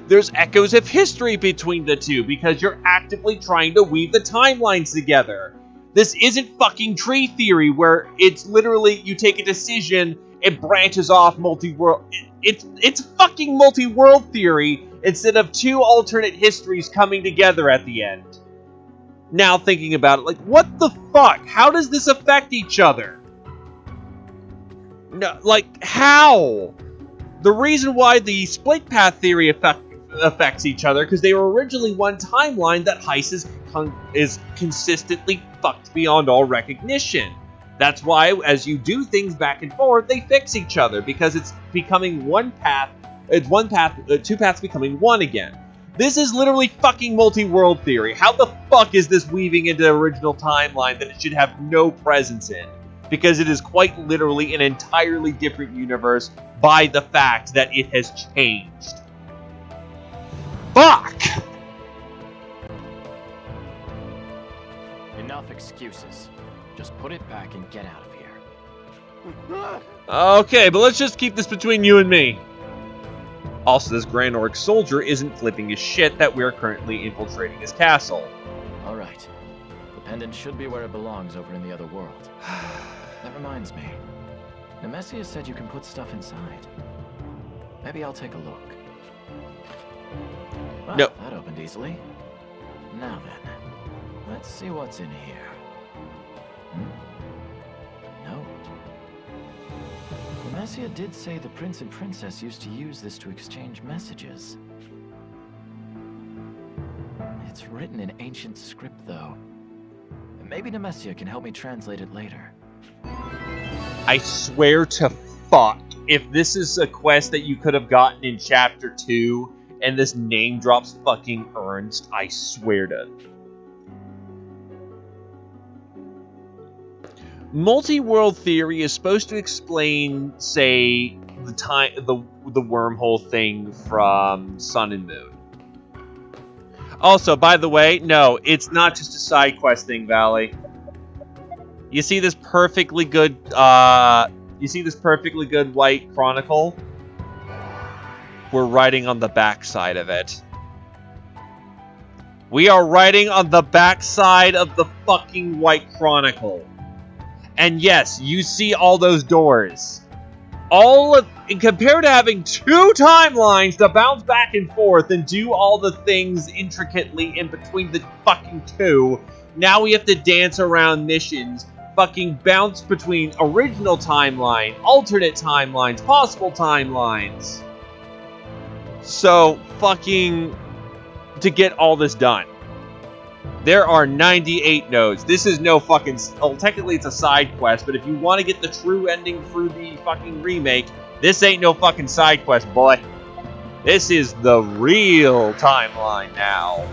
There's echoes of history between the two because you're actively trying to weave the timelines together. This isn't fucking tree theory where it's literally you take a decision, it branches off multi-world. It's fucking multi-world theory instead of two alternate histories coming together at the end. Now thinking about it, like, what the fuck? How does this affect each other? No, like, how? The reason why the split path theory affects each other, because they were originally one timeline that Heist is consistently fucked beyond all recognition. That's why, as you do things back and forth, they fix each other, because it's becoming one path, two paths becoming one again. This is literally fucking multi-world theory. How the fuck is this weaving into the original timeline that it should have no presence in? Because it is quite literally an entirely different universe by the fact that it has changed. Fuck! Enough excuses. Just put it back and get out of here. Okay, but let's just keep this between you and me. Also, this Grand Orc soldier isn't flipping his shit that we're currently infiltrating his castle. Alright. The pendant should be where it belongs over in the other world. That reminds me. Nemesia said you can put stuff inside. Maybe I'll take a look. Well, no. That opened easily. Now then, let's see what's in here. Note. Nemesia did say the prince and princess used to use this to exchange messages. It's written in ancient script, though. Maybe Nemesia can help me translate it later. I swear to fuck, if this is a quest that you could have gotten in Chapter 2, and this name drops fucking Ernst, I swear to... multi-world theory is supposed to explain, say, the wormhole thing from Sun and Moon. Also, by the way, no, it's not just a side quest thing, Valley. You see this perfectly good, white chronicle? We're writing on the backside of it. We are writing on the backside of the fucking white chronicle. And yes, you see all those doors. Compared to having 2 timelines to bounce back and forth and do all the things intricately in between the fucking 2, now we have to dance around missions, fucking bounce between original timeline, alternate timelines, possible timelines. So, fucking, to get all this done. There are 98 nodes. This is no fucking... Well, technically it's a side quest, but if you want to get the true ending through the fucking remake, this ain't no fucking side quest, boy. This is the real timeline now.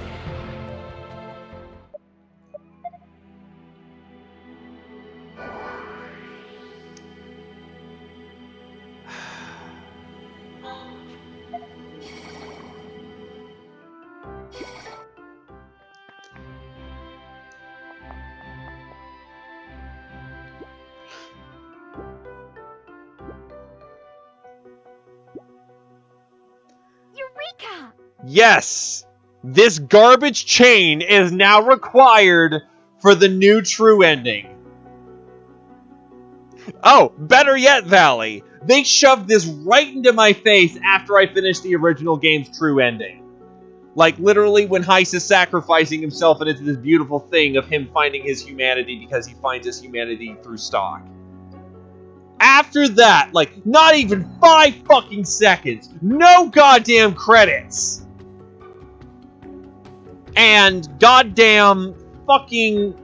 Eureka! Yes! This garbage chain is now required for the new true ending. Oh, better yet, Valley. They shoved this right into my face after I finished the original game's true ending. Like, literally, when Heist is sacrificing himself and it's this beautiful thing of him finding his humanity because he finds his humanity through stock. After that, like, not even 5 fucking seconds, no goddamn credits! And goddamn fucking,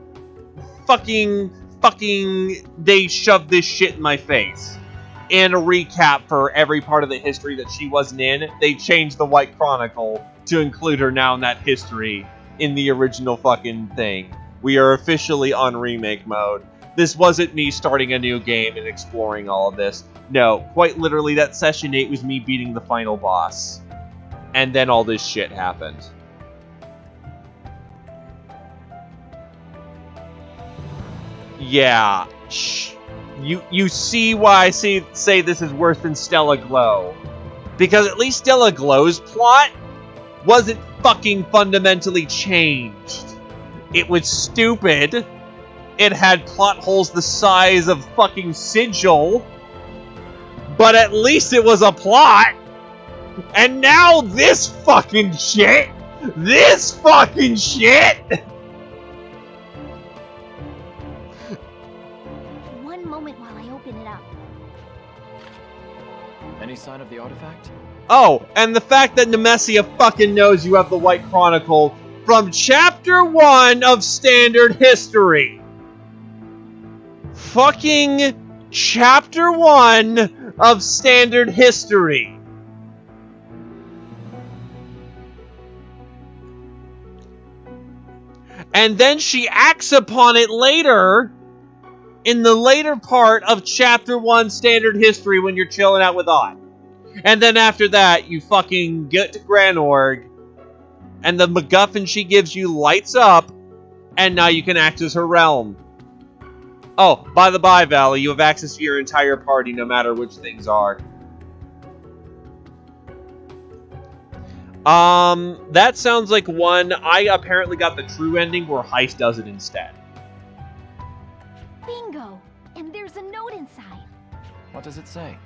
they shoved this shit in my face. In a recap for every part of the history that she wasn't in, they changed the White Chronicle to include her now in that history in the original fucking thing. We are officially on remake mode. This wasn't me starting a new game and exploring all of this. No, quite literally that session 8 was me beating the final boss. And then all this shit happened. Yeah, you see why I say this is worse than Stella Glow. Because at least Stella Glow's plot wasn't fucking fundamentally changed. It was stupid. It had plot holes the size of fucking Sigil. But at least it was a plot. And now this fucking shit. This fucking shit. One moment while I open it up. Any sign of the artifact? Oh, and the fact that Nemesia fucking knows you have the White Chronicle from Chapter 1 of Standard History. Fucking Chapter 1 of Standard History. And then she acts upon it later, in the later part of Chapter 1 Standard History when you're chilling out with Ott. And then after that, you fucking get to Granorg, and the MacGuffin she gives you lights up, and now you can access her realm. Oh, by the by, Valley, you have access to your entire party no matter which things are. That sounds like one. I apparently got the true ending where Heist does it instead. Bingo! And there's a note inside. What does it say?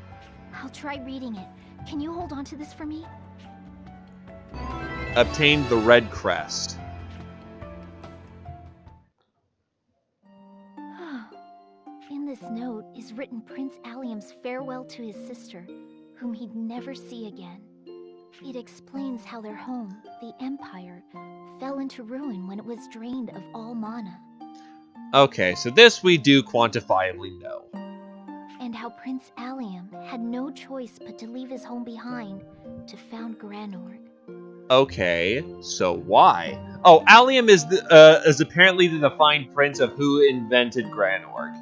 I'll try reading it. Can you hold on to this for me? Obtained the Red Crest. In this note is written Prince Allium's farewell to his sister, whom he'd never see again. It explains how their home, the Empire, fell into ruin when it was drained of all mana. Okay, so this we do quantifiably know. And how Prince Allium had no choice but to leave his home behind to found Granorg. Okay, so why? Oh, Allium is apparently the defined prince of who invented Granorg.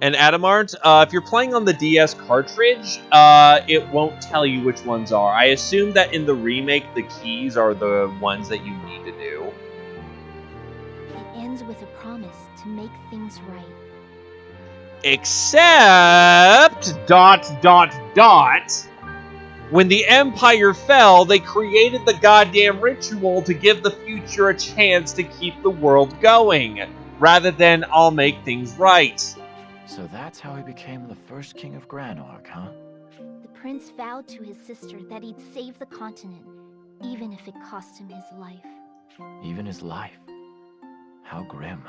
And Adamart, if you're playing on the DS cartridge, it won't tell you which ones are. I assume that in the remake, the keys are the ones that you need to do. It ends with a promise to make things right. Except... ... When the Empire fell, they created the goddamn ritual to give the future a chance to keep the world going, rather than I'll make things right. So that's how he became the first king of Granorg, huh? The prince vowed to his sister that he'd save the continent, even if it cost him his life. Even his life? How grim.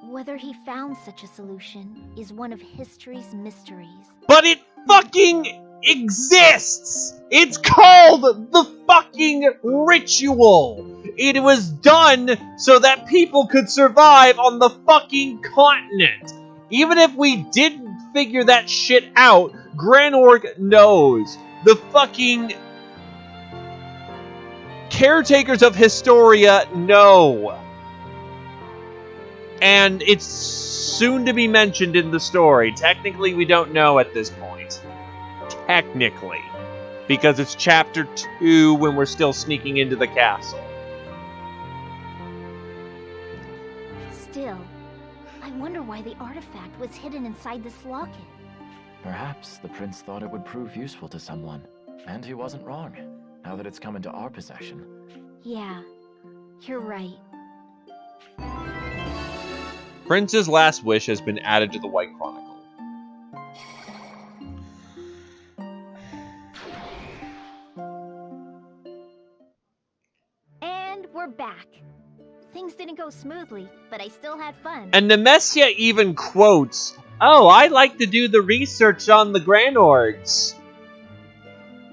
Whether he found such a solution is one of history's mysteries. But it fucking exists! It's called the fucking ritual! It was done so that people could survive on the fucking continent. Even if we didn't figure that shit out, Granorg knows. The fucking caretakers of Historia know. And it's soon to be mentioned in the story. Technically, we don't know at this point. Technically. Because it's chapter 2 when we're still sneaking into the castle. Still, I wonder why the artifact was hidden inside this locket. Perhaps the prince thought it would prove useful to someone. And he wasn't wrong, now that it's come into our possession. Yeah, you're right. Prince's last wish has been added to the White Chronicle. And we're back. Things didn't go smoothly, but I still had fun. And Nemesia even quotes, "Oh, I like to do the research on the Granorgs."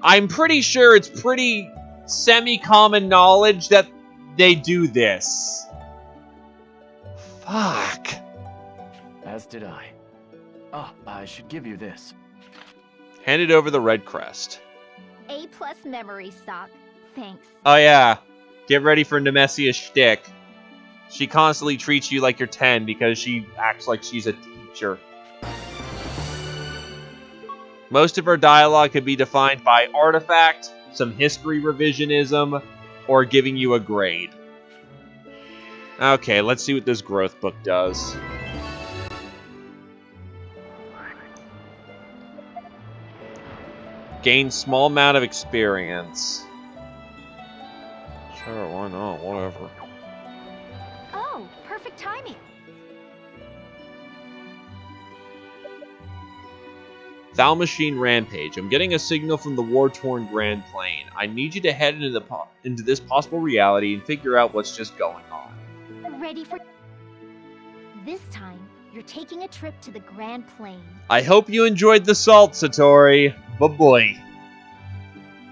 I'm pretty sure it's pretty semi-common knowledge that they do this. Fuck. As did I. Oh, I should give you this. Handed over the red crest. A+ memory stock. Thanks. Oh yeah, get ready for Nemesia's shtick. She constantly treats you like you're 10 because she acts like she's a teacher. Most of her dialogue can be defined by artifact, some history revisionism, or giving you a grade. Okay, let's see what this growth book does. Gain small amount of experience. Sure, why not? Whatever. Oh, perfect timing. Thal Machine Rampage. I'm getting a signal from the war-torn Grand Plain. I need you to head into this possible reality and figure out what's just going on. Ready for... This time, you're taking a trip to the Grand Plain. I hope you enjoyed the salt, Satori. Bye-bye.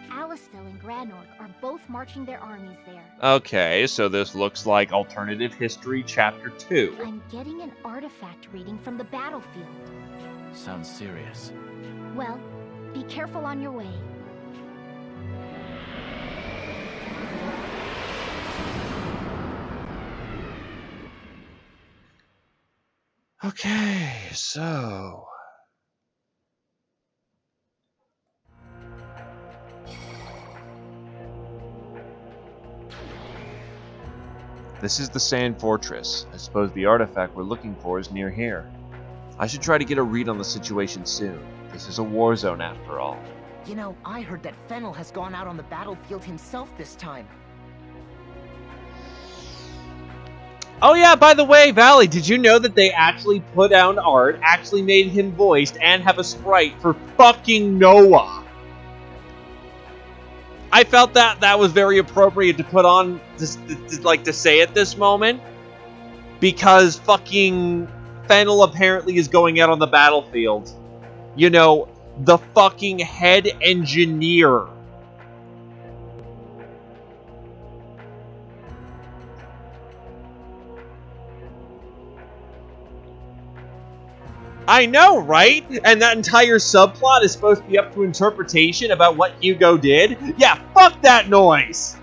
Alistel and Granorg are both marching their armies there. Okay, so this looks like Alternative History Chapter 2. I'm getting an artifact reading from the battlefield. Sounds serious. Well, be careful on your way. Okay, so... This is the Sand Fortress. I suppose the artifact we're looking for is near here. I should try to get a read on the situation soon. This is a war zone after all. You know, I heard that Fennel has gone out on the battlefield himself this time. Oh yeah, by the way, Valley, did you know that they actually put out art, actually made him voiced, and have a sprite for fucking Noah? I felt that was very appropriate to put on, to say at this moment, because fucking Fennel apparently is going out on the battlefield. You know, the fucking head engineer. I know, right? And that entire subplot is supposed to be up to interpretation about what Hugo did? Yeah, fuck that noise!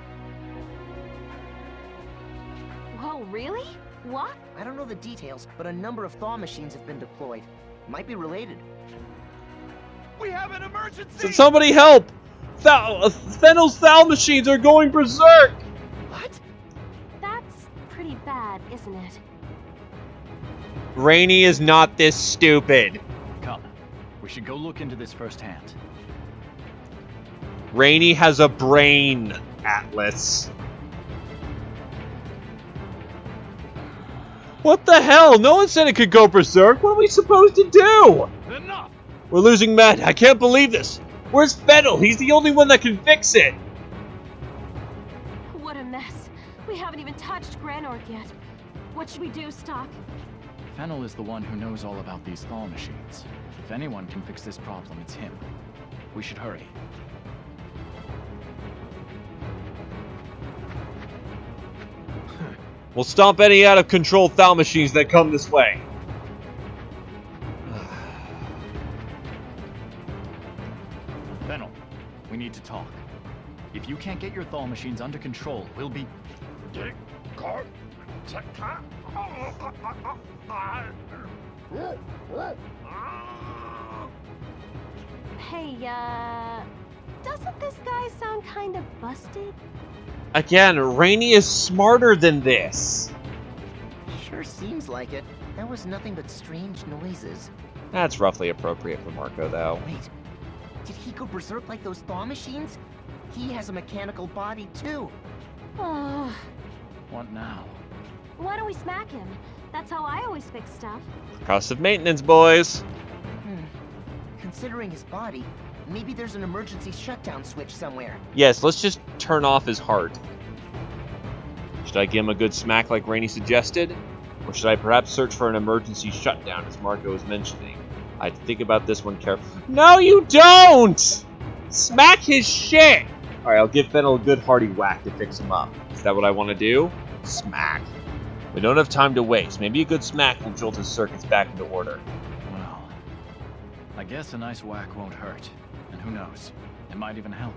Whoa, really? What? I don't know the details, but a number of thaw machines have been deployed. Might be related. We have an emergency! Can somebody help! Fennel's Thal machines are going berserk! What? That's pretty bad, isn't it? Rainey is not this stupid. Come, we should go look into this firsthand. Rainey has a brain, Atlas. What the hell? No one said it could go berserk. What are we supposed to do? Enough! We're losing Matt. I can't believe this. Where's Fennel? He's the only one that can fix it. What a mess. We haven't even touched Granorg yet. What should we do, Stock? Fennel is the one who knows all about these thaw machines. If anyone can fix this problem, it's him. We should hurry. We'll stomp any out-of-control Thal machines that come this way. Fennel, we need to talk. If you can't get your thaw machines under control, we'll be... Hey, doesn't this guy sound kind of busted? Again, Rainey is smarter than this. Sure seems like it. That was nothing but strange noises. That's roughly appropriate for Marco, though. Wait, did he go berserk like those thaw machines? He has a mechanical body, too. Oh, What now? why don't we smack him? That's how I always fix stuff. Cost of maintenance, boys. Considering his body, maybe there's an emergency shutdown switch somewhere. Yes, let's just turn off his heart. Should I give him a good smack like Rainey suggested? Or should I perhaps search for an emergency shutdown, as Marco was mentioning? I have to think about this one carefully. No, you don't! Smack his shit! Alright, I'll give Fennel a good hearty whack to fix him up. Is that what I want to do? Smack. We don't have time to waste. Maybe a good smack will jolt his circuits back into order. Well, I guess a nice whack won't hurt. And who knows? It might even help.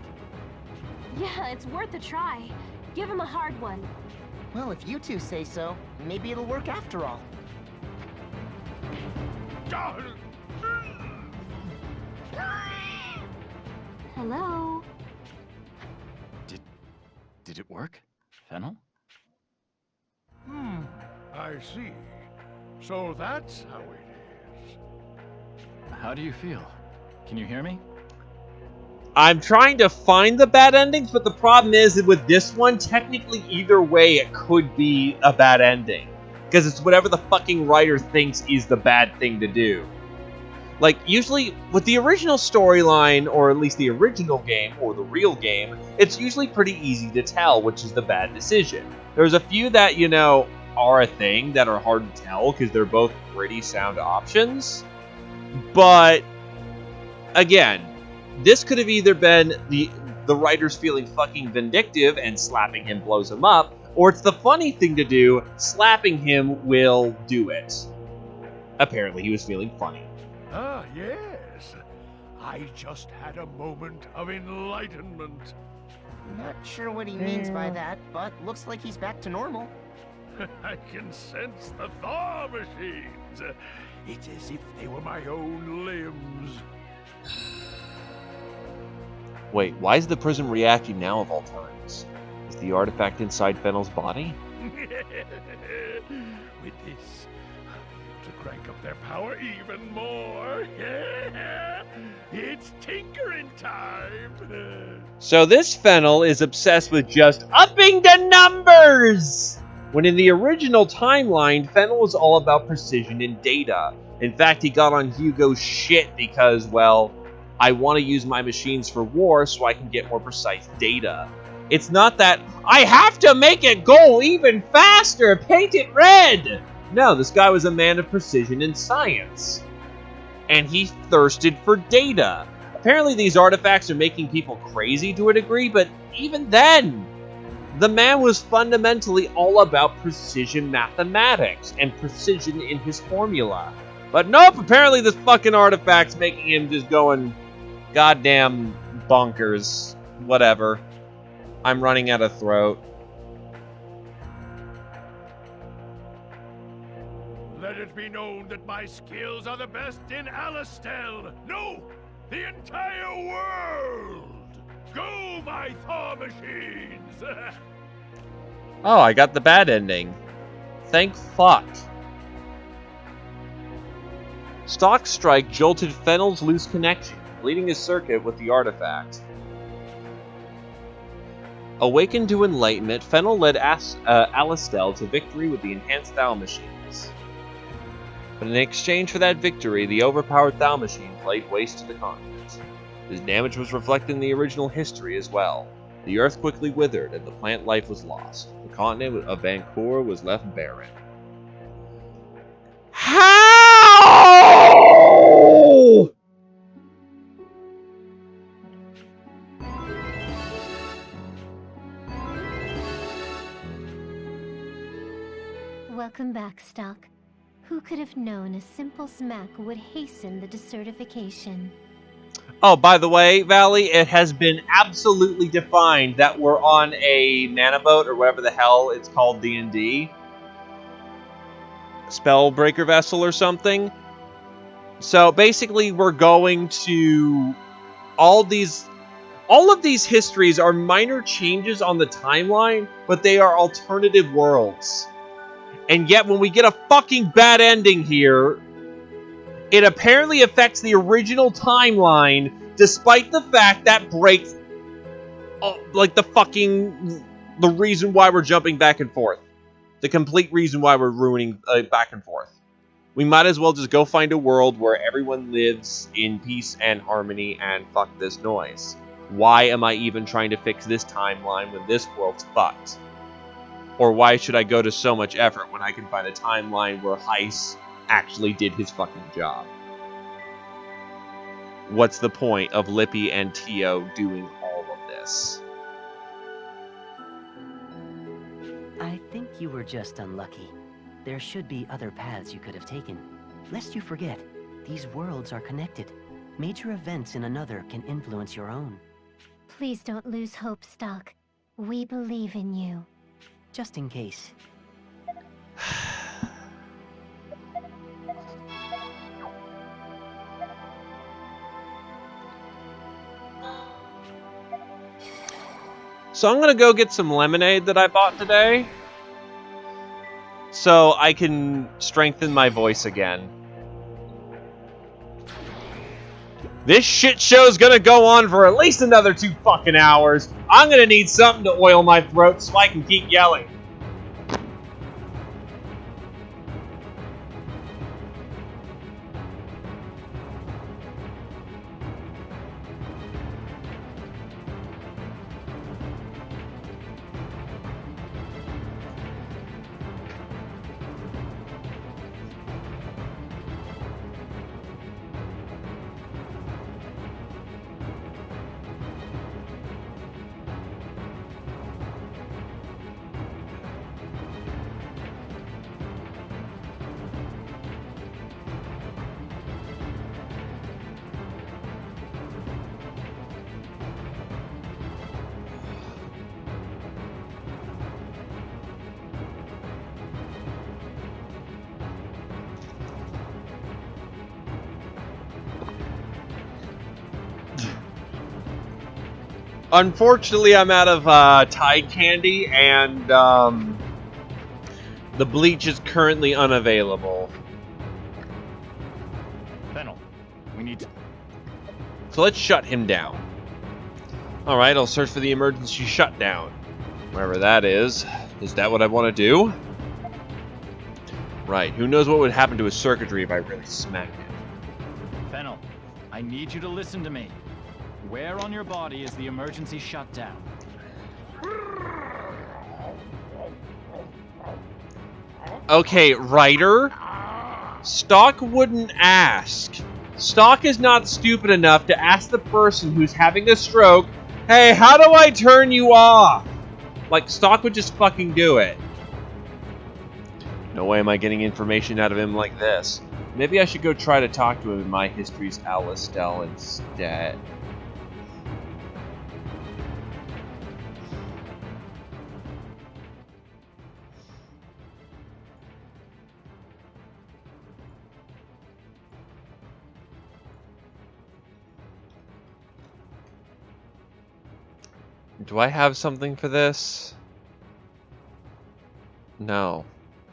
Yeah, it's worth a try. Give him a hard one. Well, if you two say so, maybe it'll work after all. Hello? Did it work? Fennel? I see. So that's how it is. How do you feel? Can you hear me? I'm trying to find the bad endings, but the problem is that with this one, technically either way it could be a bad ending. Because it's whatever the fucking writer thinks is the bad thing to do. Like, usually, with the original storyline, or at least the original game, or the real game, it's usually pretty easy to tell which is the bad decision. There's a few that, you know, are a thing that are hard to tell, because they're both pretty sound options. But, again, this could have either been the writers feeling fucking vindictive and slapping him blows him up, or it's the funny thing to do, slapping him will do it. Apparently he was feeling funny. Ah, yes. I just had a moment of enlightenment. Not sure what he means by that, but looks like he's back to normal. I can sense the thaw machines. It's as if they were my own limbs. Wait, why is the prism reacting now of all times? Is the artifact inside Fennel's body? With this, I'll be able to crank up their power even more. It's tinkering time. So this Fennel is obsessed with just upping the numbers! When in the original timeline, Fennel was all about precision and data. In fact, he got on Hugo's shit because, well, I want to use my machines for war so I can get more precise data. It's not that, I have to make it go even faster, paint it red! No, this guy was a man of precision and science. And he thirsted for data. Apparently these artifacts are making people crazy to a degree, but even then, the man was fundamentally all about precision mathematics and precision in his formula. But nope, apparently this fucking artifact's making him just going goddamn bonkers. Whatever. I'm running out of throat. Let it be known that my skills are the best in Alastel. No, the entire world. Go, my Thor machines. Oh, I got the bad ending. Thank fuck. Stock's strike jolted Fennel's loose connection, bleeding his circuit with the artifact. Awakened to enlightenment, Fennel led Alastel to victory with the enhanced Thal machines. But in exchange for that victory, the overpowered Thal machine laid waste to the continent. His damage was reflected in the original history as well. The earth quickly withered, and the plant life was lost. The continent of Vancour was left barren. How? Welcome back, Stock. Who could have known a simple smack would hasten the decertification? Oh, by the way, Valley, it has been absolutely defined that we're on a mana boat, or whatever the hell it's called, D&D. Spellbreaker vessel or something. So basically we're going to... All of these histories are minor changes on the timeline, but they are alternative worlds. And yet when we get a fucking bad ending here, it apparently affects the original timeline, despite the fact that breaks, like, the reason why we're jumping back and forth. The complete reason why we're ruining back and forth. We might as well just go find a world where everyone lives in peace and harmony and fuck this noise. Why am I even trying to fix this timeline when this world's fucked? Or why should I go to so much effort when I can find a timeline where Heiss actually did his fucking job? What's the point of Lippy and Tio doing all of this? I think you were just unlucky. There should be other paths you could have taken. Lest you forget, these worlds are connected. Major events in another can influence your own. Please don't lose hope, Stock. We believe in you. Just in case. So I'm gonna go get some lemonade that I bought today, so I can strengthen my voice again. This shit show's gonna go on for at least another 2 fucking hours. I'm gonna need something to oil my throat so I can keep yelling. Unfortunately, I'm out of Tide Candy, and the bleach is currently unavailable. Fennel, we need to... So let's shut him down. Alright, I'll search for the emergency shutdown. Wherever that is. Is that what I want to do? Right, who knows what would happen to his circuitry if I really smacked him. Fennel, I need you to listen to me. Where on your body is the emergency shutdown? Okay, Ryder. Stock wouldn't ask. Stock is not stupid enough to ask the person who's having a stroke, hey, how do I turn you off? Like, Stock would just fucking do it. No way am I getting information out of him like this. Maybe I should go try to talk to him in my history's Alastel instead. Do I have something for this? No.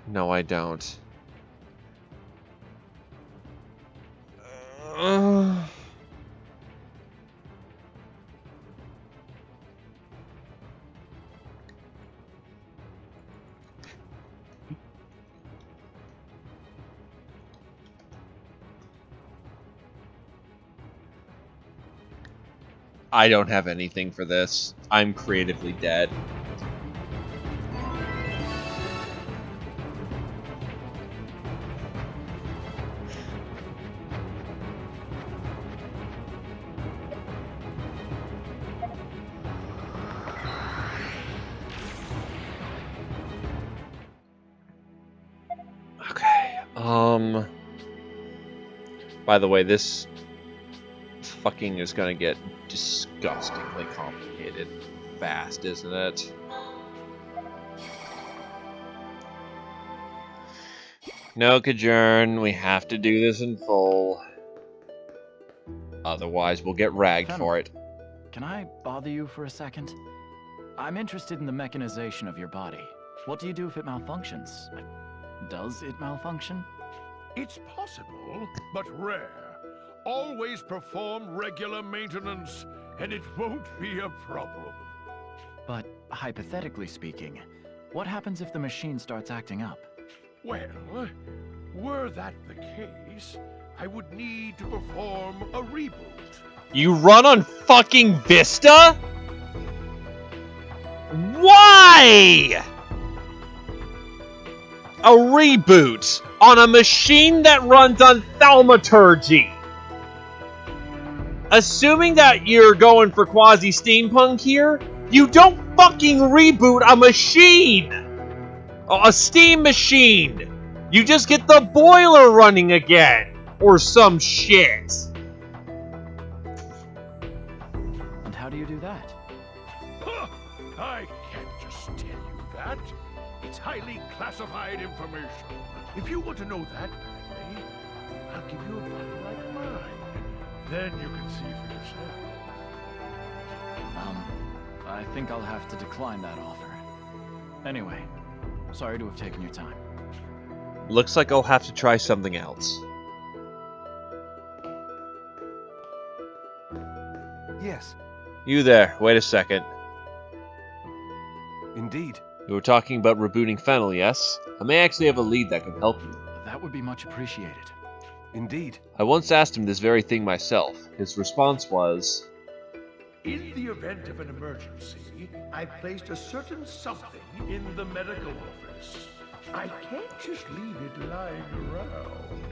No, I don't. I don't have anything for this. I'm creatively dead. Okay. By the way, this fucking is gonna get disgustingly complicated fast, isn't it? No, Kajern, we have to do this in full. Otherwise, we'll get ragged for it. Can I bother you for a second? I'm interested in the mechanization of your body. What do you do if it malfunctions? Does it malfunction? It's possible, but rare. Always perform regular maintenance, and it won't be a problem. But hypothetically speaking, what happens if the machine starts acting up? Well, were that the case, I would need to perform a reboot. You run on fucking Vista? Why? A reboot on a machine that runs on thaumaturgy. Assuming that you're going for quasi-steampunk here, you don't fucking reboot a machine! A steam machine! You just get the boiler running again! Or some shit! And how do you do that? Huh, I can't just tell you that. It's highly classified information. If you want to know that badly, I'll give you a body like mine. Then you can see for yourself. I think I'll have to decline that offer. Anyway, sorry to have taken your time. Looks like I'll have to try something else. Yes. You there, wait a second. Indeed. You were talking about rebooting Fennel, yes? I may actually have a lead that can help you. That would be much appreciated. Indeed. I once asked him this very thing myself. His response was, In the event of an emergency, I placed a certain something in the medical office. I can't just leave it lying around,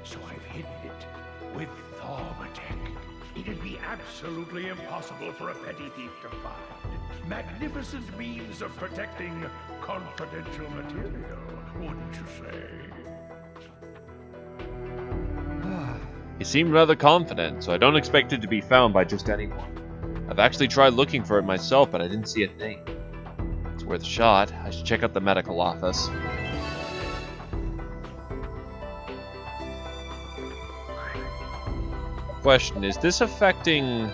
so I've hidden it with Thaumatek. It'd be absolutely impossible for a petty thief to find. Magnificent means of protecting confidential material, wouldn't you say? he seemed rather confident, so I don't expect it to be found by just anyone. I've actually tried looking for it myself, but I didn't see a thing. It's worth a shot. I should check out the medical office. Question, is this affecting...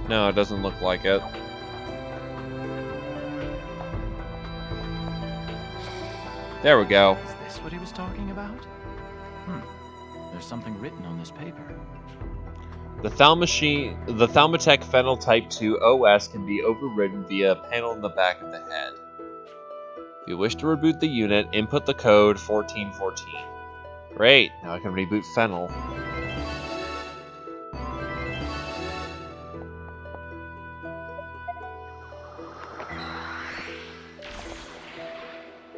No, it doesn't look like it. There we go. Is this what he was talking about? There's something written on this paper. The Thaumatek Fennel Type 2 OS can be overridden via a panel in the back of the head. If you wish to reboot the unit, input the code 1414. Great, now I can reboot Fennel.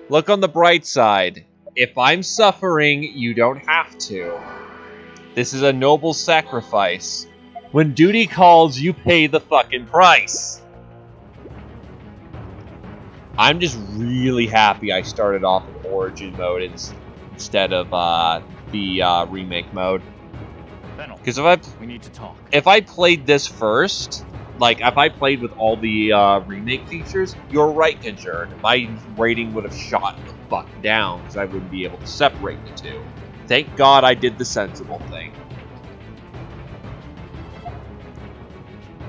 Look on the bright side. If I'm suffering, you don't have to. This is a noble sacrifice. When duty calls, you pay the fucking price. I'm just really happy I started off with Origin mode instead of the remake mode. Because we need to talk. If I played this first, like if I played with all the remake features, you're right, Kajern. My rating would have shot the fuck down because I wouldn't be able to separate the two. Thank God I did the sensible thing.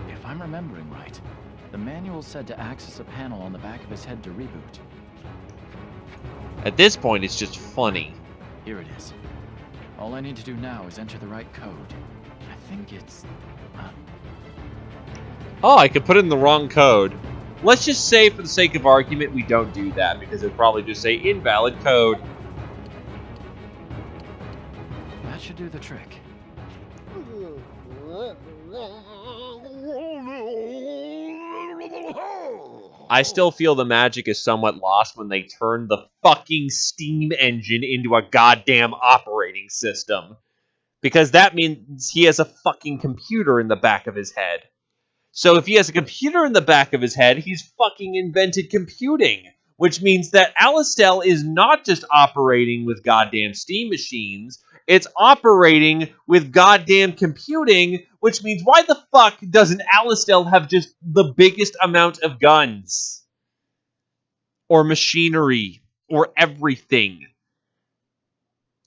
If I'm remembering right, the manual said to access a panel on the back of his head to reboot. At this point, it's just funny. Here it is. All I need to do now is enter the right code. I think it's... Oh, I could put in the wrong code. Let's just say, for the sake of argument, we don't do that, because it'd probably just say invalid code. That should do the trick. I still feel the magic is somewhat lost when they turn the fucking steam engine into a goddamn operating system. Because that means he has a fucking computer in the back of his head. So if he has a computer in the back of his head, he's fucking invented computing. Which means that Alastel is not just operating with goddamn steam machines, it's operating with goddamn computing, which means why the fuck doesn't Alastel have just the biggest amount of guns? Or machinery? Or everything?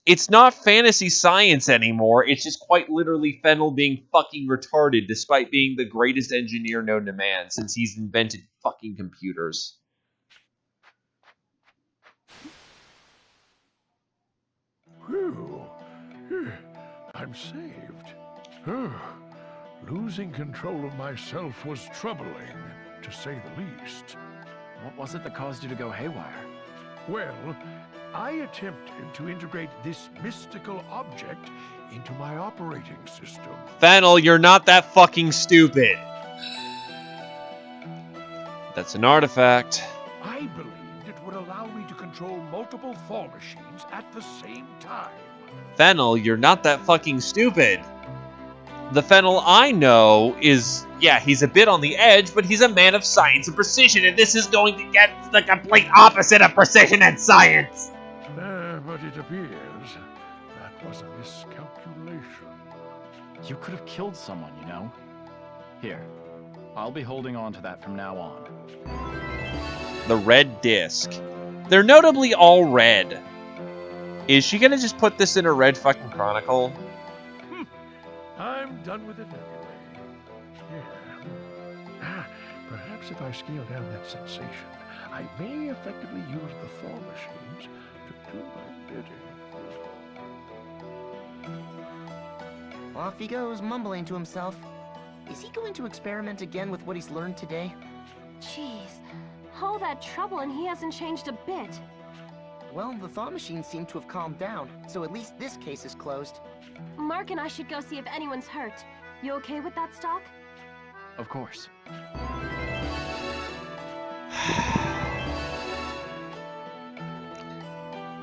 It's not fantasy science anymore, it's just quite literally Fennel being fucking retarded despite being the greatest engineer known to man since he's invented fucking computers. Whew. I'm saved. Losing control of myself was troubling, to say the least. What was it that caused you to go haywire? Well, I attempted to integrate this mystical object into my operating system. Fennel, you're not that fucking stupid. That's an artifact. I believed it would allow me to control multiple Thor machines at the same time. Fennel, you're not that fucking stupid. The Fennel I know is, yeah, he's a bit on the edge, but he's a man of science and precision, and this is going to get the complete opposite of precision and science. But it appears that was a miscalculation. You could have killed someone, you know? Here, I'll be holding on to that from now on. The red disc. They're notably all red. Is she gonna just put this in a red fucking chronicle? I'm done with it anyway. Yeah. Perhaps if I scale down that sensation, I may effectively use the Thor machines to do my bidding. Off he goes, mumbling to himself. Is he going to experiment again with what he's learned today? Jeez, all that trouble and he hasn't changed a bit. Well, the Thaw machines seem to have calmed down, so at least this case is closed. Mark and I should go see if anyone's hurt. You okay with that, Stock? Of course.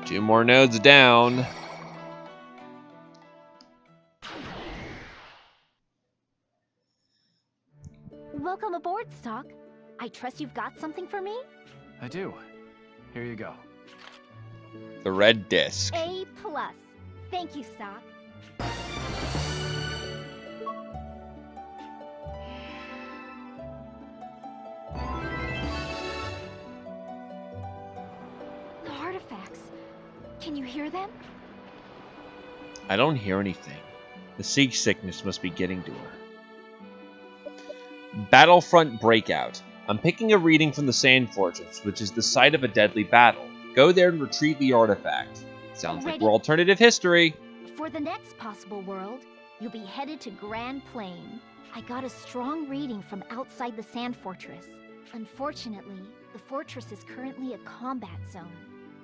2 more nodes down. Welcome aboard, Stock. I trust you've got something for me? I do. Here you go. The red disc. A+. Thank you, Stock. The artifacts. Can you hear them? I don't hear anything. The seasickness must be getting to her. Battlefront Breakout. I'm picking a reading from the Sand Fortress, which is the site of a deadly battle. Go there and retrieve the artifact. Sounds like we're alternative history. For the next possible world, you'll be headed to Grand Plain. I got a strong reading from outside the Sand Fortress. Unfortunately, the fortress is currently a combat zone.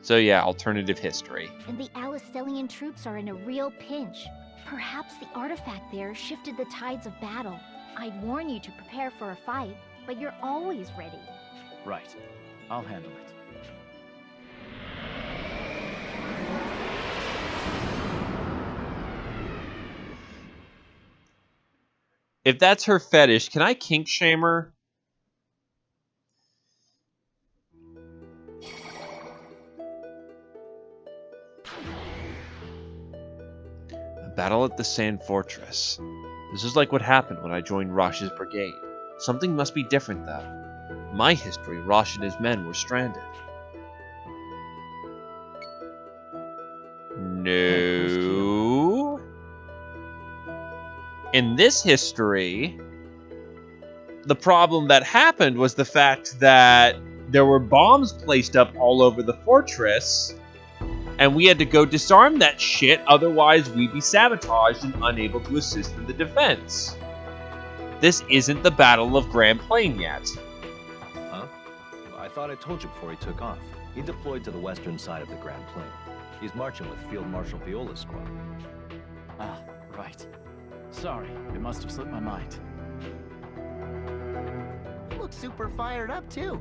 So yeah, alternative history. And the Alistelian troops are in a real pinch. Perhaps the artifact there shifted the tides of battle. I'd warn you to prepare for a fight, but you're always ready. Right. I'll handle it. If that's her fetish, can I kink shame her? A battle at the Sand Fortress. This is like what happened when I joined Rosh's brigade. Something must be different, though. In my history, Rosh and his men were stranded. No. In this history, the problem that happened was the fact that there were bombs placed up all over the fortress, and we had to go disarm that shit, otherwise we'd be sabotaged and unable to assist in the defense. This isn't the Battle of Grand Plain yet. Huh? I thought I told you before he took off. He deployed to the western side of the Grand Plain. He's marching with Field Marshal Viola's squad. Ah, right. Sorry, it must have slipped my mind. He looks super fired up, too.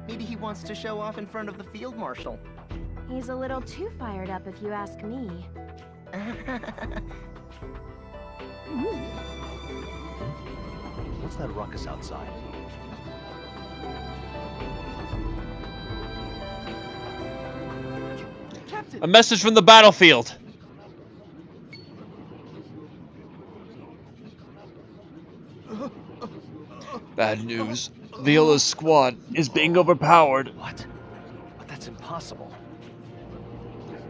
Maybe he wants to show off in front of the Field Marshal. He's a little too fired up if you ask me. What's that ruckus outside? Captain! A message from the battlefield. Bad news. Viola's squad is being overpowered. What? But that's impossible.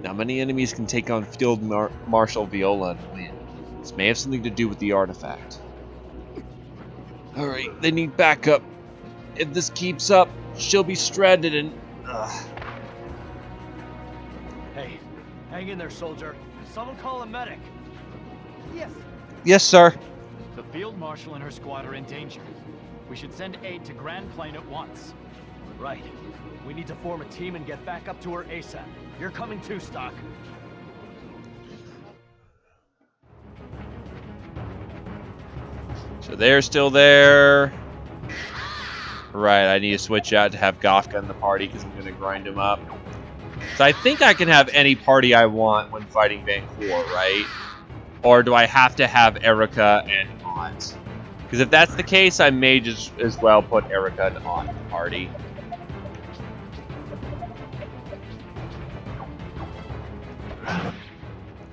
Not many enemies can take on Field Marshal Viola and win. This may have something to do with the artifact. Alright, they need backup. If this keeps up, she'll be stranded and... Hey, hang in there, soldier. Someone call a medic. Yes. Yes, sir. The Field Marshal and her squad are in danger. We should send aid to Grand Plain at once. Right. We need to form a team and get back up to her ASAP. You're coming too, Stock. So they're still there. Right, I need to switch out to have Gofka in the party because I'm going to grind him up. So I think I can have any party I want when fighting Vancouver, right? Or do I have to have Erica and Aunt? Because if that's the case, I may just as well put Erica and Aunt in the party.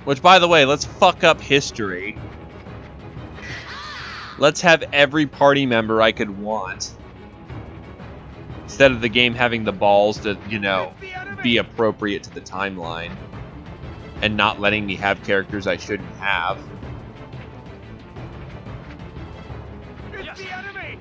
Which, by the way, let's fuck up history. Let's have every party member I could want. Instead of the game having the balls to, you know, be appropriate to the timeline. And not letting me have characters I shouldn't have. It's the enemy!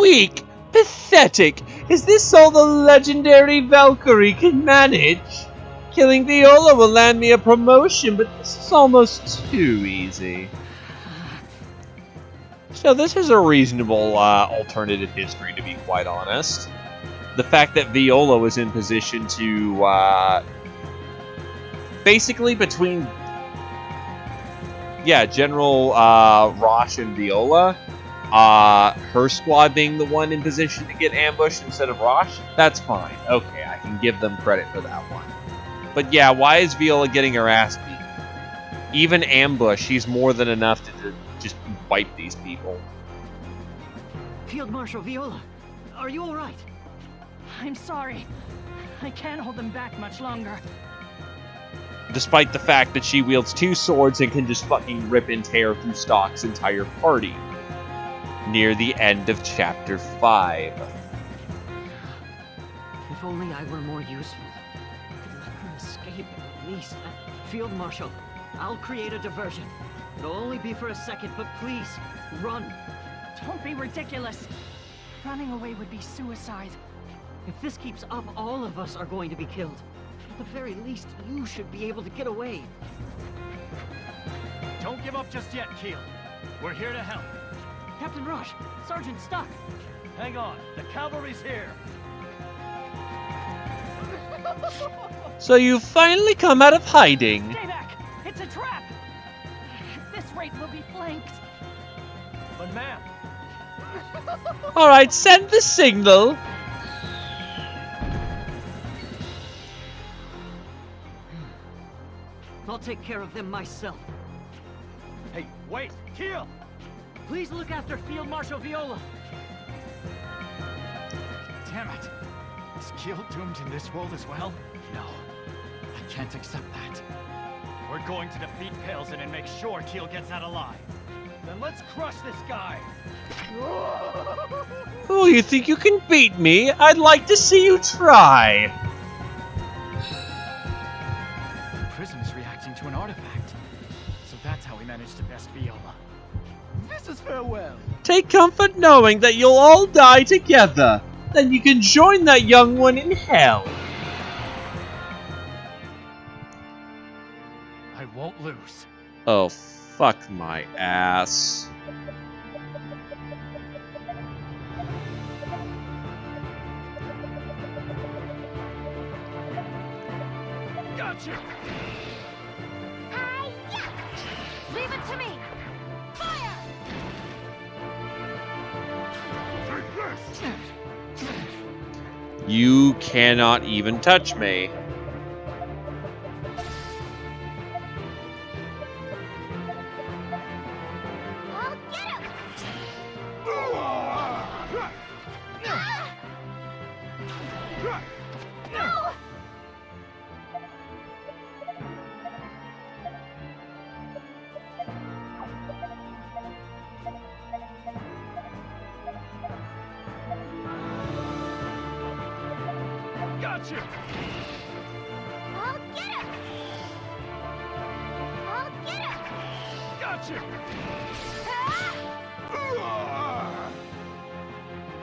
Weak! Pathetic! Is this all the legendary Valkyrie can manage? Killing Viola will land me a promotion, but this is almost too easy. So this is a reasonable alternative history, to be quite honest. The fact that Viola was in position to, basically between, General Rosh and Viola, her squad being the one in position to get ambushed instead of Rosh, that's fine. Okay, I can give them credit for that one. But yeah, why is Viola getting her ass beat? Even ambush, she's more than enough to just wipe these people. Field Marshal Viola, are you alright? I'm sorry. I can't hold them back much longer. Despite the fact that she wields two swords and can just fucking rip and tear through Stock's entire party. Near the end of Chapter 5. If only I were more useful. I could let her escape at least. Field Marshal, I'll create a diversion. It'll only be for a second, but please, run. Don't be ridiculous. Running away would be suicide. If this keeps up, all of us are going to be killed. At the very least, you should be able to get away. Don't give up just yet, Keel. We're here to help. Captain Rosh, Sergeant Stock. Hang on, the cavalry's here. So you've finally come out of hiding. Stay back! It's a trap! At this rate, we'll be flanked. But ma'am. Alright, send the signal. I'll take care of them myself. Hey, wait! Keel! Please look after Field Marshal Viola. Damn it! Is Keel doomed in this world as well? No, I can't accept that. We're going to defeat Palesen and make sure Keel gets out alive. Then let's crush this guy! Oh, you think you can beat me? I'd like to see you try! The prism is reacting to an artifact. So that's how we managed to best Viola. This is farewell! Take comfort knowing that you'll all die together. Then you can join that young one in hell. I won't lose. Oh, fuck my ass. Gotcha! Leave it to me! Fire! You cannot even touch me. Gotcha! I'll get him! I'll get him! Gotcha!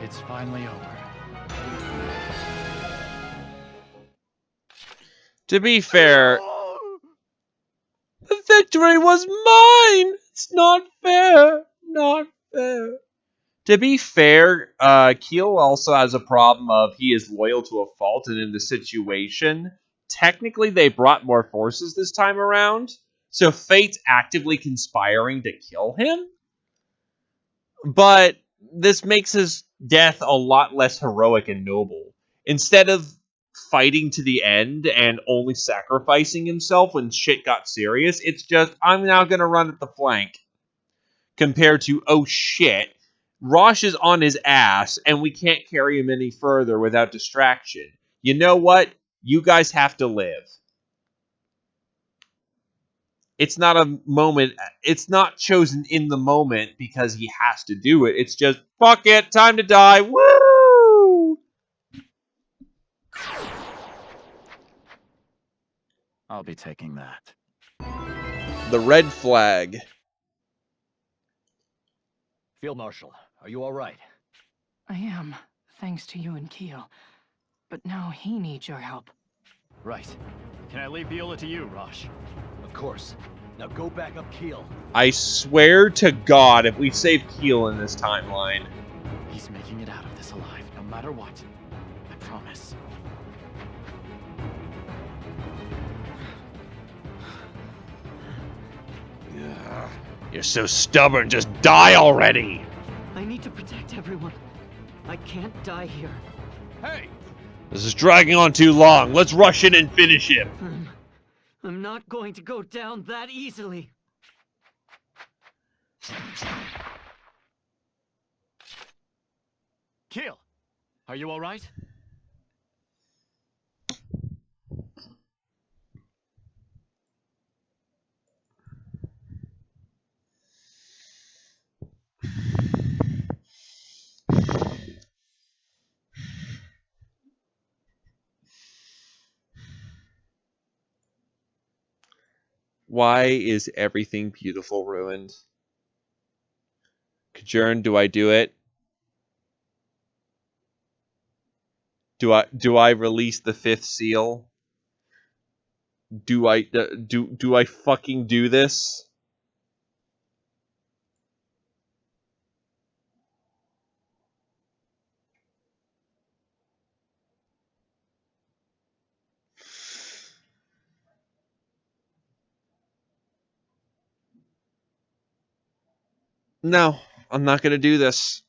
It's finally over. To be fair, the victory was mine! It's not fair. Not fair. To be fair, Keel also has a problem of he is loyal to a fault, and in the situation, technically they brought more forces this time around, so Fate's actively conspiring to kill him. But this makes his death a lot less heroic and noble. Instead of fighting to the end and only sacrificing himself when shit got serious, it's just, I'm now gonna run at the flank. Compared to, oh shit, Rosh is on his ass, and we can't carry him any further without distraction. You know what? You guys have to live. It's not a moment. It's not chosen in the moment because he has to do it. It's just, fuck it, time to die. Woo! I'll be taking that. The red flag. Field Marshal, are you alright? I am, thanks to you and Keel. But now he needs your help. Right. Can I leave Viola to you, Rosh? Of course. Now go back up Keel. I swear to God, if we save Keel in this timeline. He's making it out of this alive, no matter what. I promise. You're so stubborn, just die already! I need to protect everyone. I can't die here. Hey! This is dragging on too long. Let's rush in and finish him. I'm not going to go down that easily. Keel, are you alright? Why is everything beautiful ruined? Kajern, do I do it? Do I release the fifth seal? Do I fucking do this? No, I'm not gonna do this.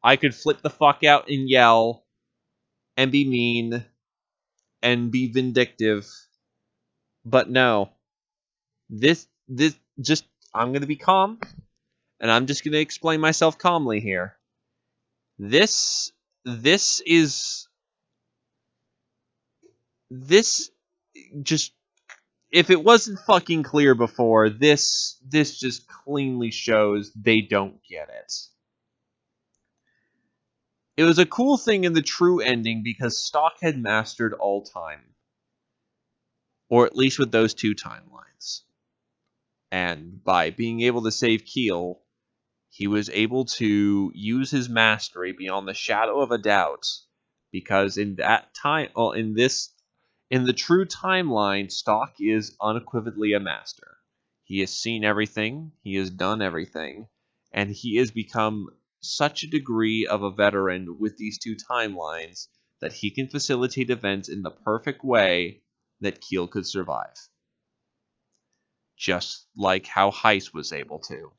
I could flip the fuck out and yell and be mean and be vindictive. But no. This just I'm gonna be calm and I'm just gonna explain myself calmly here. This is this just if it wasn't fucking clear before, this just cleanly shows they don't get it. It was a cool thing in the true ending because Stock had mastered all time. Or at least with those two timelines. And by being able to save Keel, he was able to use his mastery beyond the shadow of a doubt. Because in that time, well, in the true timeline, Stock is unequivocally a master. He has seen everything, he has done everything, and he has become such a degree of a veteran with these two timelines that he can facilitate events in the perfect way that Keel could survive. Just like how Heist was able to.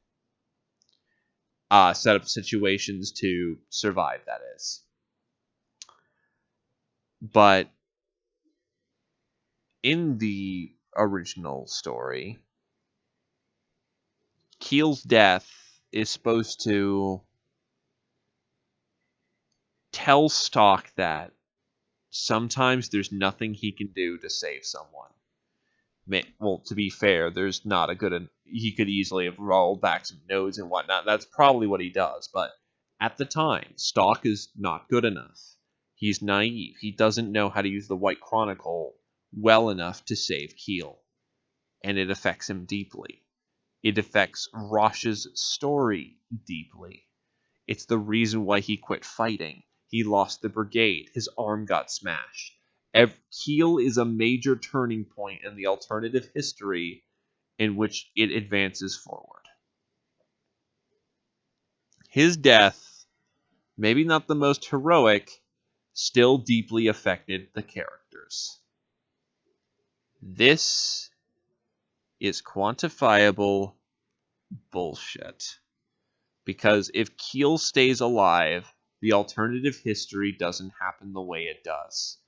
Set up situations to survive, that is. But in the original story, Keel's death is supposed to tell Stock that sometimes there's nothing he can do to save someone. Well, to be fair, there's not a good... He could easily have rolled back some nodes and whatnot. That's probably what he does. But at the time, Stock is not good enough. He's naive. He doesn't know how to use the White Chronicle well enough to save Keel. And it affects him deeply. It affects Rosh's story deeply. It's the reason why he quit fighting. He lost the brigade. His arm got smashed. Keel is a major turning point in the alternative history in which it advances forward. His death, maybe not the most heroic, still deeply affected the characters. This is quantifiable bullshit. Because if Keel stays alive, the alternative history doesn't happen the way it does.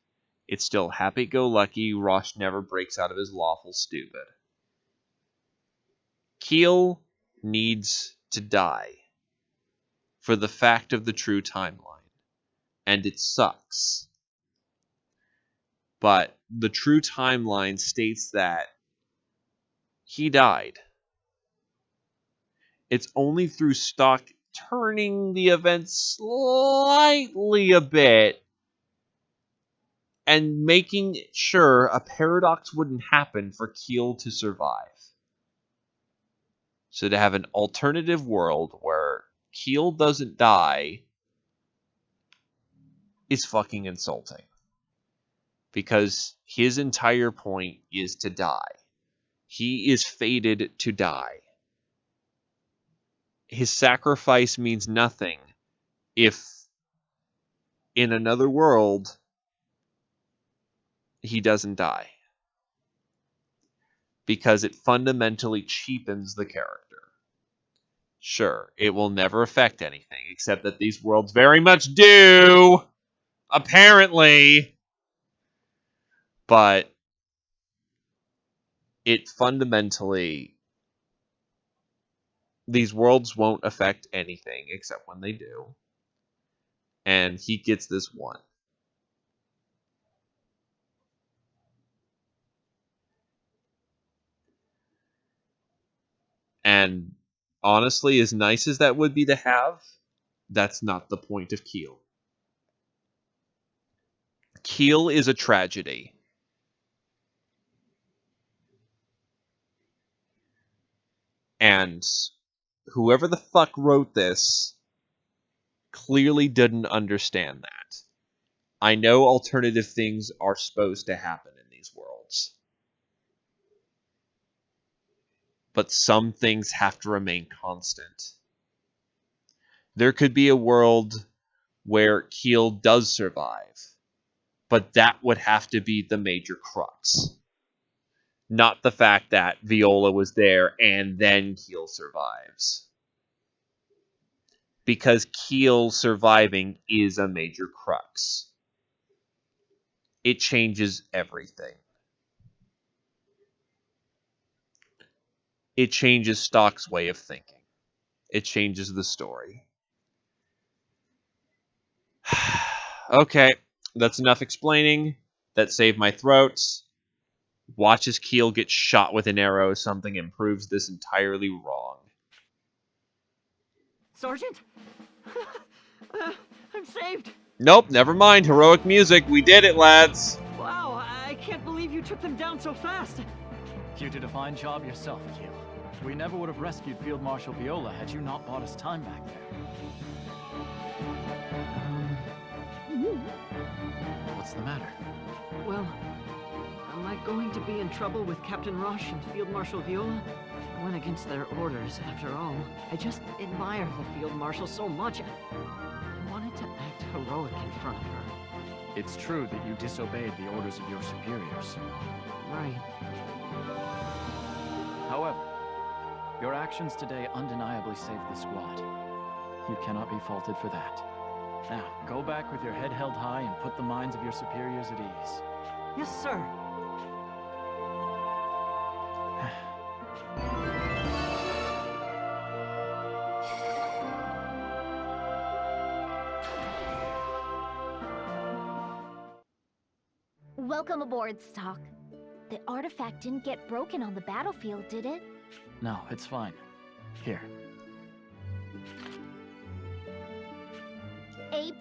It's still happy-go-lucky, Rosh never breaks out of his lawful stupid. Keel needs to die for the fact of the true timeline. And it sucks. But the true timeline states that he died. It's only through Stock turning the events slightly a bit and making sure a paradox wouldn't happen for Keel to survive. So to have an alternative world where Keel doesn't die is fucking insulting. Because his entire point is to die. He is fated to die. His sacrifice means nothing if in another world he doesn't die. Because it fundamentally cheapens the character. Sure, it will never affect anything, except that these worlds very much do! Apparently! But it fundamentally... These worlds won't affect anything, except when they do. And he gets this one. And honestly, as nice as that would be to have, that's not the point of Keel. Keel is a tragedy. And whoever the fuck wrote this clearly didn't understand that. I know alternative things are supposed to happen in these worlds. But some things have to remain constant. There could be a world where Keel does survive, but that would have to be the major crux. Not the fact that Viola was there and then Keel survives. Because Keel surviving is a major crux. It changes everything. It changes Stock's way of thinking. It changes the story. Okay, that's enough explaining. That saved my throat. Watch as Keel gets shot with an arrow. Something and proves this entirely wrong. Sergeant? I'm saved! Nope, never mind. Heroic music. We did it, lads. Wow, I can't believe you took them down so fast! You did a fine job yourself, Keel. We never would have rescued Field Marshal Viola had you not bought us time back there. What's the matter? Well, am I going to be in trouble with Captain Roche and Field Marshal Viola? I went against their orders, after all. I just admire the Field Marshal so much. I wanted to act heroic in front of her. It's true that you disobeyed the orders of your superiors. Right. However, your actions today undeniably saved the squad. You cannot be faulted for that. Now, go back with your head held high and put the minds of your superiors at ease. Yes, sir. Welcome aboard, Stock. The artifact didn't get broken on the battlefield, did it? No, it's fine. Here. A+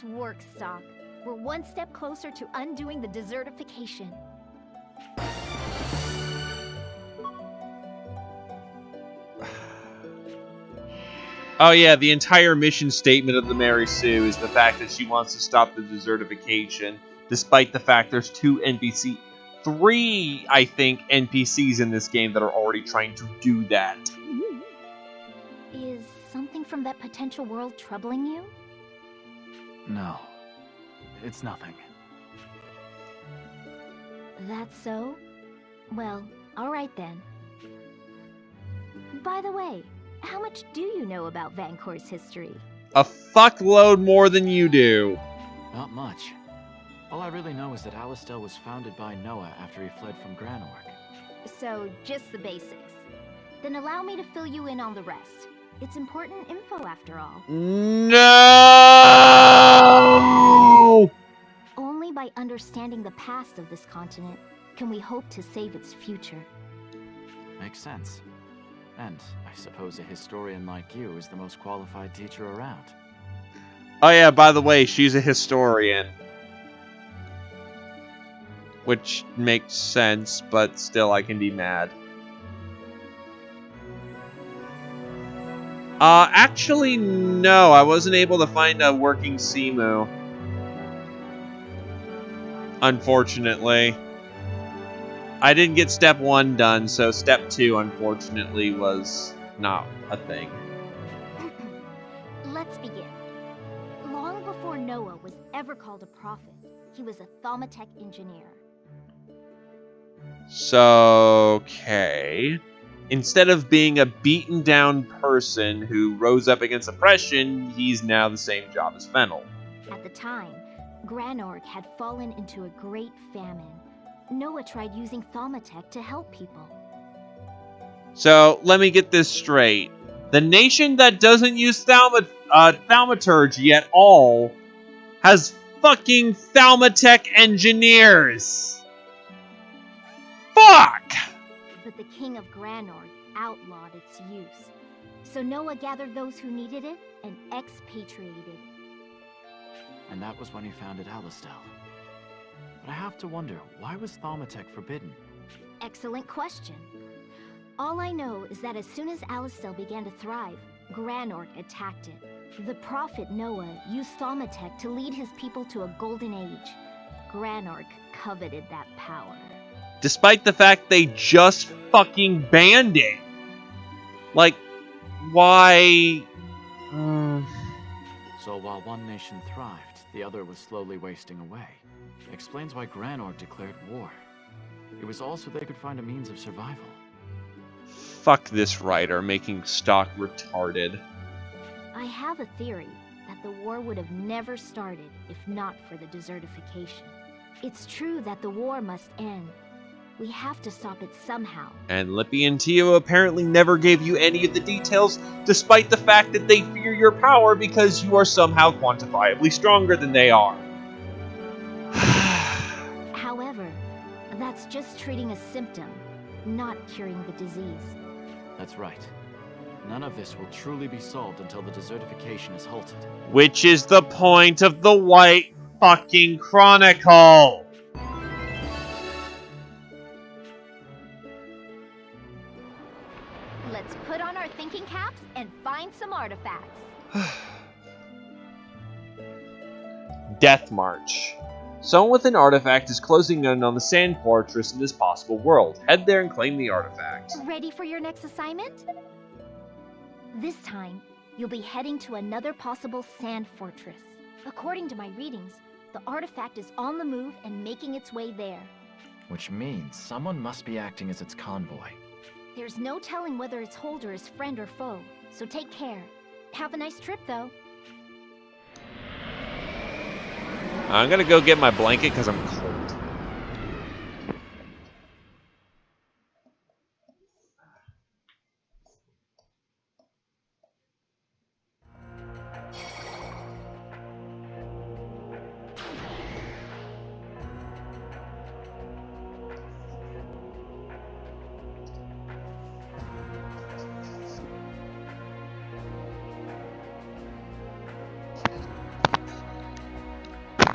work, Stock. We're one step closer to undoing the desertification. Oh yeah, the entire mission statement of the Mary Sue is the fact that she wants to stop the desertification, despite the fact there's three, I think, NPCs in this game that are already trying to do that. Is something from that potential world troubling you? No. It's nothing. That's so? Well, alright then. By the way, how much do you know about Vancor's history? A fuckload more than you do. Not much. All I really know is that Alistel was founded by Noah after he fled from Granorg. So, just the basics. Then allow me to fill you in on the rest. It's important info after all. No! Only by understanding the past of this continent can we hope to save its future. Makes sense. And I suppose a historian like you is the most qualified teacher around. Oh yeah, by the way, she's a historian. Which makes sense, but still I can be mad. Actually, no. I wasn't able to find a working Simu. Unfortunately. I didn't get step 1 done, so step 2, unfortunately, was not a thing. Let's begin. Long before Noah was ever called a prophet, he was a Thaumatech engineer. So, okay. Instead of being a beaten down person who rose up against oppression, he's now the same job as Fennel. At the time, Granorg had fallen into a great famine. Noah tried using Thaumatech to help people. So, let me get this straight. The nation that doesn't use thaumaturgy at all has fucking Thaumatech engineers! Fuck! But the king of Granorg outlawed its use. So Noah gathered those who needed it and expatriated. And that was when he founded Alistel. But I have to wonder, why was Thaumatech forbidden? Excellent question. All I know is that as soon as Alistel began to thrive, Granorg attacked it. The prophet Noah used Thaumatech to lead his people to a golden age. Granorg coveted that power. Despite the fact they just fucking banned it. Like, why? So while one nation thrived, the other was slowly wasting away. Explains why Granorg declared war. It was all so they could find a means of survival. Fuck this writer, making Stock retarded. I have a theory that the war would have never started if not for the desertification. It's true that the war must end. We have to stop it somehow. And Lippy and Tio apparently never gave you any of the details, despite the fact that they fear your power because you are somehow quantifiably stronger than they are. However, That's just treating a symptom, not curing the disease. That's right. None of this will truly be solved until the desertification is halted. Which is the point of the White fucking Chronicle! Let's put on our thinking caps and find some artifacts. Death March. Someone with an artifact is closing in on the Sand Fortress in this possible world. Head there and claim the artifact. Ready for your next assignment? This time, you'll be heading to another possible sand fortress. According to my readings, the artifact is on the move and making its way there. Which means someone must be acting as its convoy. There's no telling whether its holder is friend or foe, so take care. Have a nice trip, though. I'm gonna go get my blanket because I'm cold.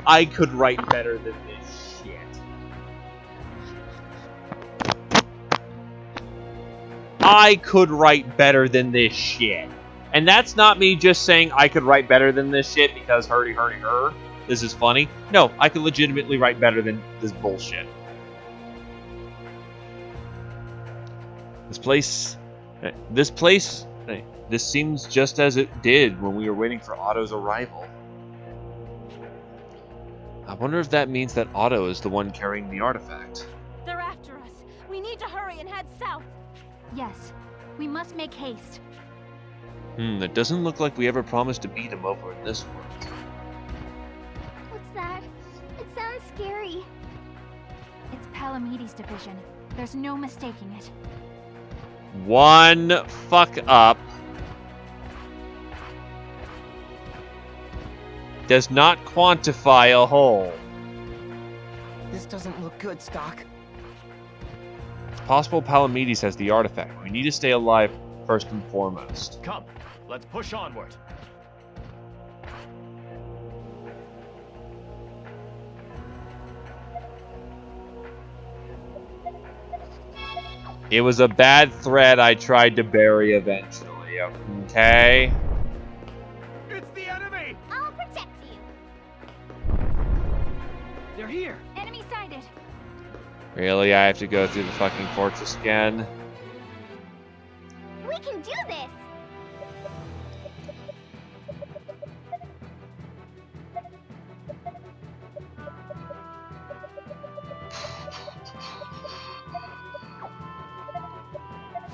I could write better than this shit. I could write better than this shit. And that's not me just saying I could write better than this shit because hurdy her. This is funny. No, I could legitimately write better than this bullshit. This seems just as it did when we were waiting for Otto's arrival. I wonder if that means that Otto is the one carrying the artifact. They're after us. We need to hurry and head south. Yes, we must make haste. It doesn't look like we ever promised to beat him over in this world. What's that? It sounds scary. It's Palamedes' division. There's no mistaking it. One fuck up does not quantify a whole. This doesn't look good, Stock. It's possible Palamedes has the artifact. We need to stay alive first and foremost. Come, let's push onward. It was a bad thread I tried to bury eventually, okay? It's the enemy! I'll protect you. They're here. Enemy sighted. Really? I have to go through the fucking fortress again? We can do this.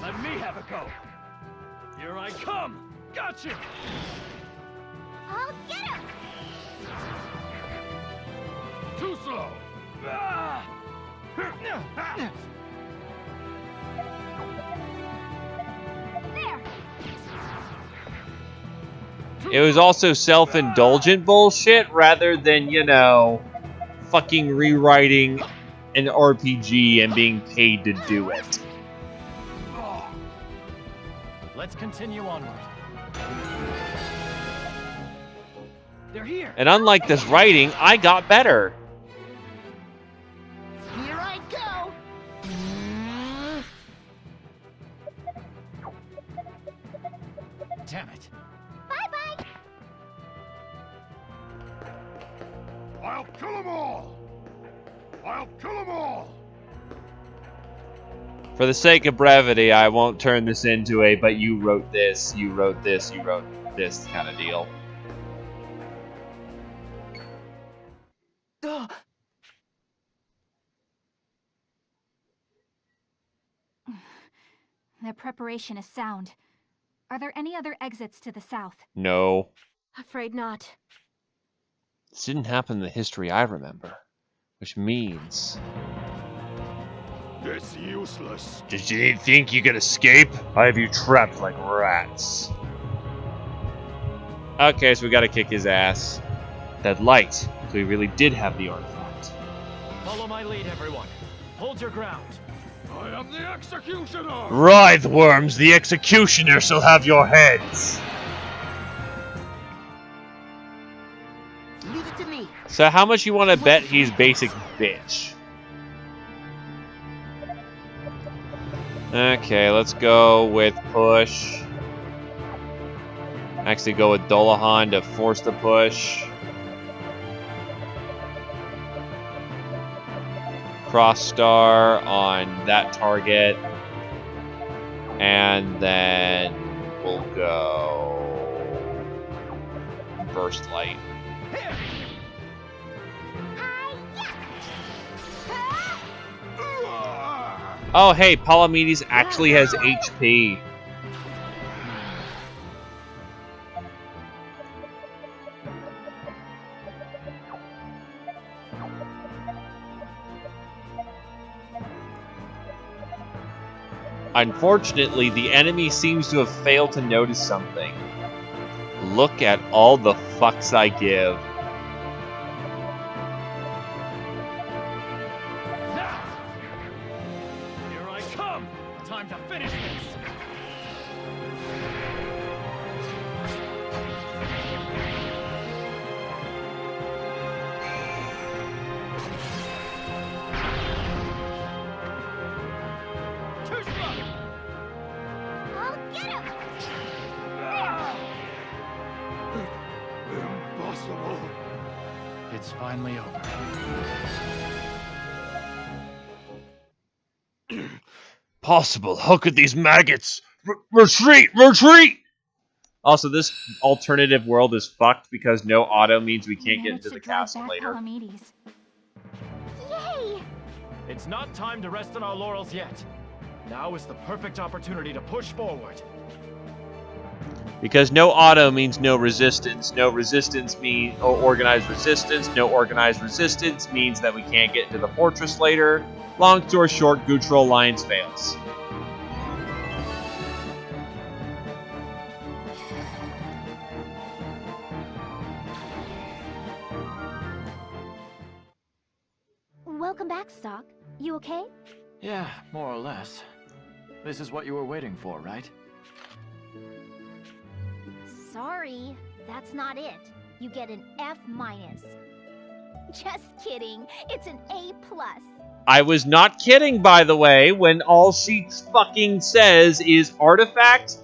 Let me have a go. Here I come. Gotcha. I'll get him. Too slow. Ah! There. It was also self-indulgent bullshit rather than, you know, fucking rewriting an RPG and being paid to do it. Let's continue onward. They're here. And unlike this writing, I got better. Here I go. Damn it. Bye-bye. I'll kill them all. I'll kill them all. For the sake of brevity, I won't turn this into a but you wrote this, you wrote this, you wrote this kind of deal. Their preparation is sound. Are there any other exits to the south? No. Afraid not. This didn't happen in the history I remember. Which means... It's useless. Did you think you could escape? I have you trapped like rats. Okay, so we gotta kick his ass. That light. So he really did have the artifact. Follow my lead, everyone. Hold your ground. I am the executioner! Writhe worms, the executioner shall have your heads! Leave it to me. So how much you want to bet he's basic bitch? Okay, let's go with push. Actually go with Dolahan to force the push. Cross star on that target. And then we'll go burst light. Oh hey, Palamedes actually has HP. Unfortunately, the enemy seems to have failed to notice something. Look at all the fucks I give. Now! Here I come! Time to finish this! I'll get him! Impossible. It's finally over. Possible. Look at these maggots. Retreat! Retreat! Also, this alternative world is fucked because no auto means we can't get into the castle later. Palamedes. Yay! It's not time to rest on our laurels yet. Now is the perfect opportunity to push forward. Because no auto means no resistance. No resistance means organized resistance. No organized resistance means that we can't get into the fortress later. Long story short, Gutra Alliance fails. Welcome back, Stock. You okay? Yeah, more or less. This is what you were waiting for, right? Sorry, that's not it. You get an F-. Just kidding. It's an A+. I was not kidding, by the way, when all she fucking says is artifact,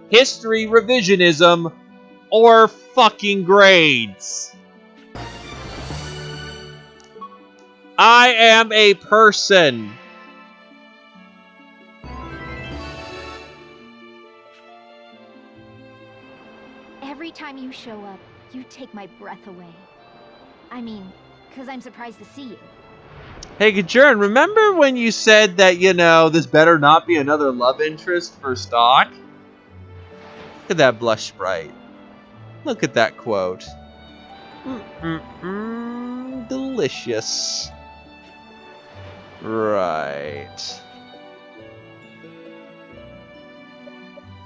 history revisionism, or fucking grades. I am a person. Every time you show up, you take my breath away. I mean, 'cause I'm surprised to see you. Hey, Gajurin, remember when you said that, you know, this better not be another love interest for Stock? Look at that blush sprite. Look at that quote. Delicious. Right.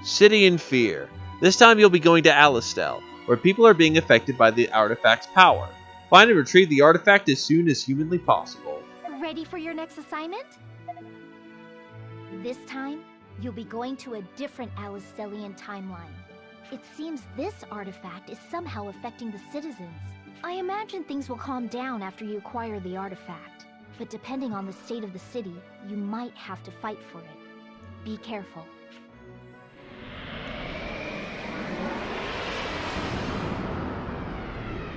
City in Fear. This time you'll be going to Alistel, where people are being affected by the artifact's power. Find and retrieve the artifact as soon as humanly possible. Ready for your next assignment? This time, you'll be going to a different Alistellian timeline. It seems this artifact is somehow affecting the citizens. I imagine things will calm down after you acquire the artifact, but depending on the state of the city, you might have to fight for it. Be careful.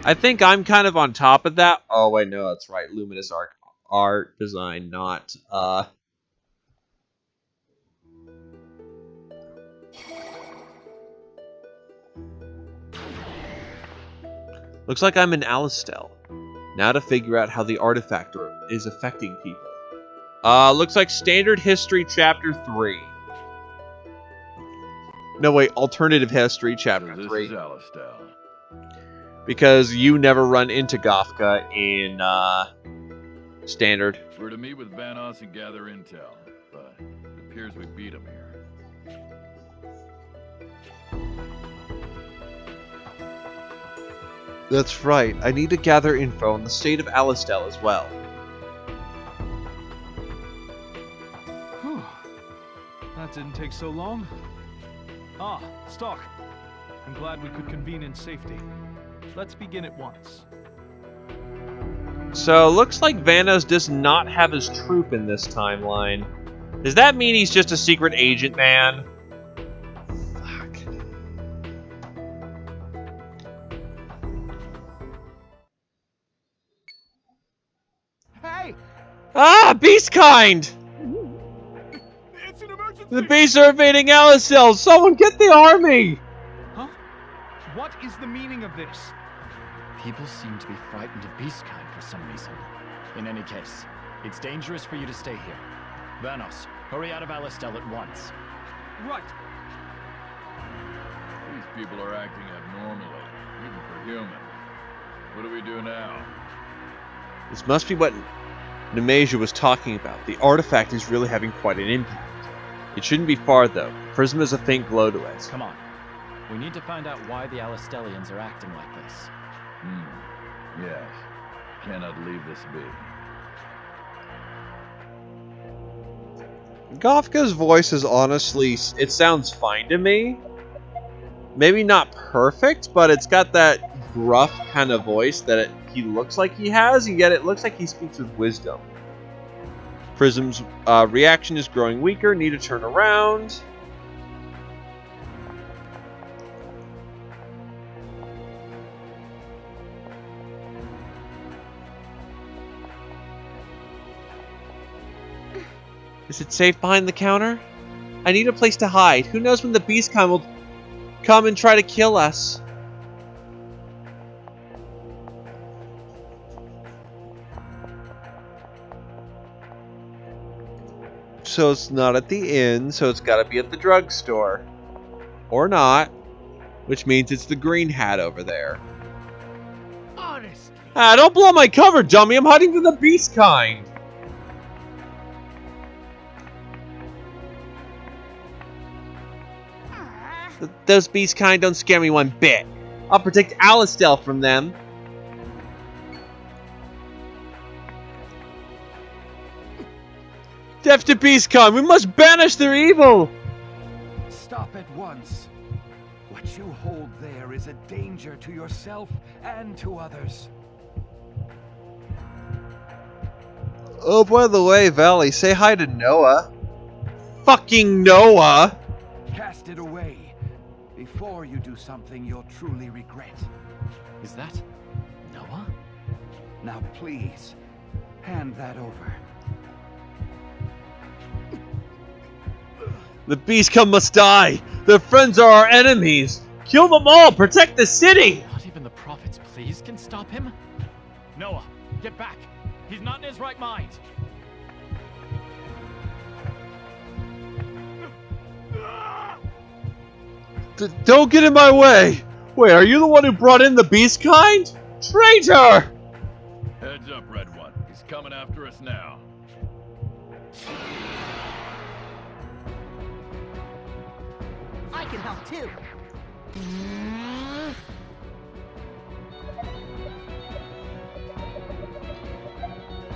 I think I'm kind of on top of that. Oh, wait, no, that's right. Luminous art design, not, Looks like I'm in Alistel. Now to figure out how the artifact is affecting people. Looks like Standard History Chapter 3. No, wait, Alternative History Chapter 3. This is Alistel. Because you never run into Gofka in, Standard. We're to meet with Vanos and gather intel, but it appears we beat him here. That's right. I need to gather info on the state of Alistel as well. That didn't take so long. Ah, Stock. I'm glad we could convene in safety. Let's begin at once. So, looks like Vanos does not have his troop in this timeline. Does that mean he's just a secret agent, man? Fuck. Hey! Ah, Beastkind! The beasts are invading Alicel! Someone get the army! Huh? What is the meaning of this? People seem to be frightened of Beastkind for some reason. In any case, it's dangerous for you to stay here. Vanos, hurry out of Alicel at once. Right. These people are acting abnormally, even for humans. What do we do now? This must be what Nemesio was talking about. The artifact is really having quite an impact. It shouldn't be far, though. Prism has a faint glow to it. Come on. We need to find out why the Alistelians are acting like this. Yes. Cannot leave this be. Gothka's voice is honestly, it sounds fine to me. Maybe not perfect, but it's got that gruff kind of voice that he looks like he has, and yet it looks like he speaks with wisdom. Prism's reaction is growing weaker, need to turn around. Is it safe behind the counter? I need a place to hide. Who knows when the Beastkind will come and try to kill us? So it's not at the inn, so it's gotta be at the drugstore. Or not. Which means it's the green hat over there. Honestly. Ah, don't blow my cover, dummy! I'm hiding from the Beastkind! Those Beastkind don't scare me one bit. I'll protect Alicel from them. Death to Beastkind! We must banish their evil! Stop at once. What you hold there is a danger to yourself and to others. Oh, by the way, Valley, say hi to Noah. Fucking Noah! Cast it away before you do something you'll truly regret. Is that Noah? Now please, hand that over. The Beastkind must die! Their friends are our enemies! Kill them all! Protect the city! Not even the prophets, please, can stop him? Noah, get back! He's not in his right mind! Don't get in my way! Wait, are you the one who brought in the Beastkind? Traitor! Heads up, Red One. He's coming after us now. I can help too.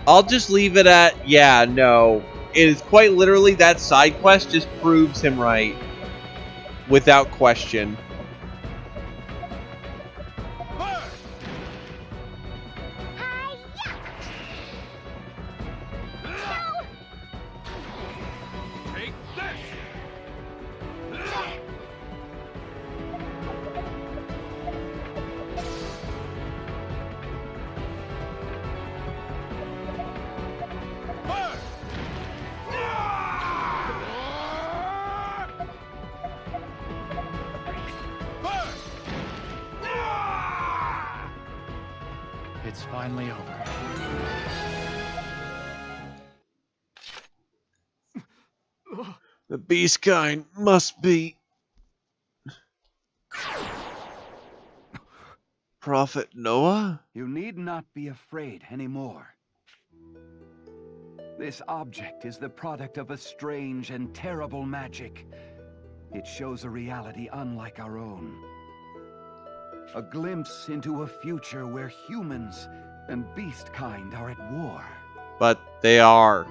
I'll just leave it at, yeah, no. It is quite literally that side quest just proves him right. Without question. Take this! It's finally over. The Beastkind must be... Prophet Noah? You need not be afraid anymore. This object is the product of a strange and terrible magic. It shows a reality unlike our own. A glimpse into a future where humans and beastkind are at war. But they are.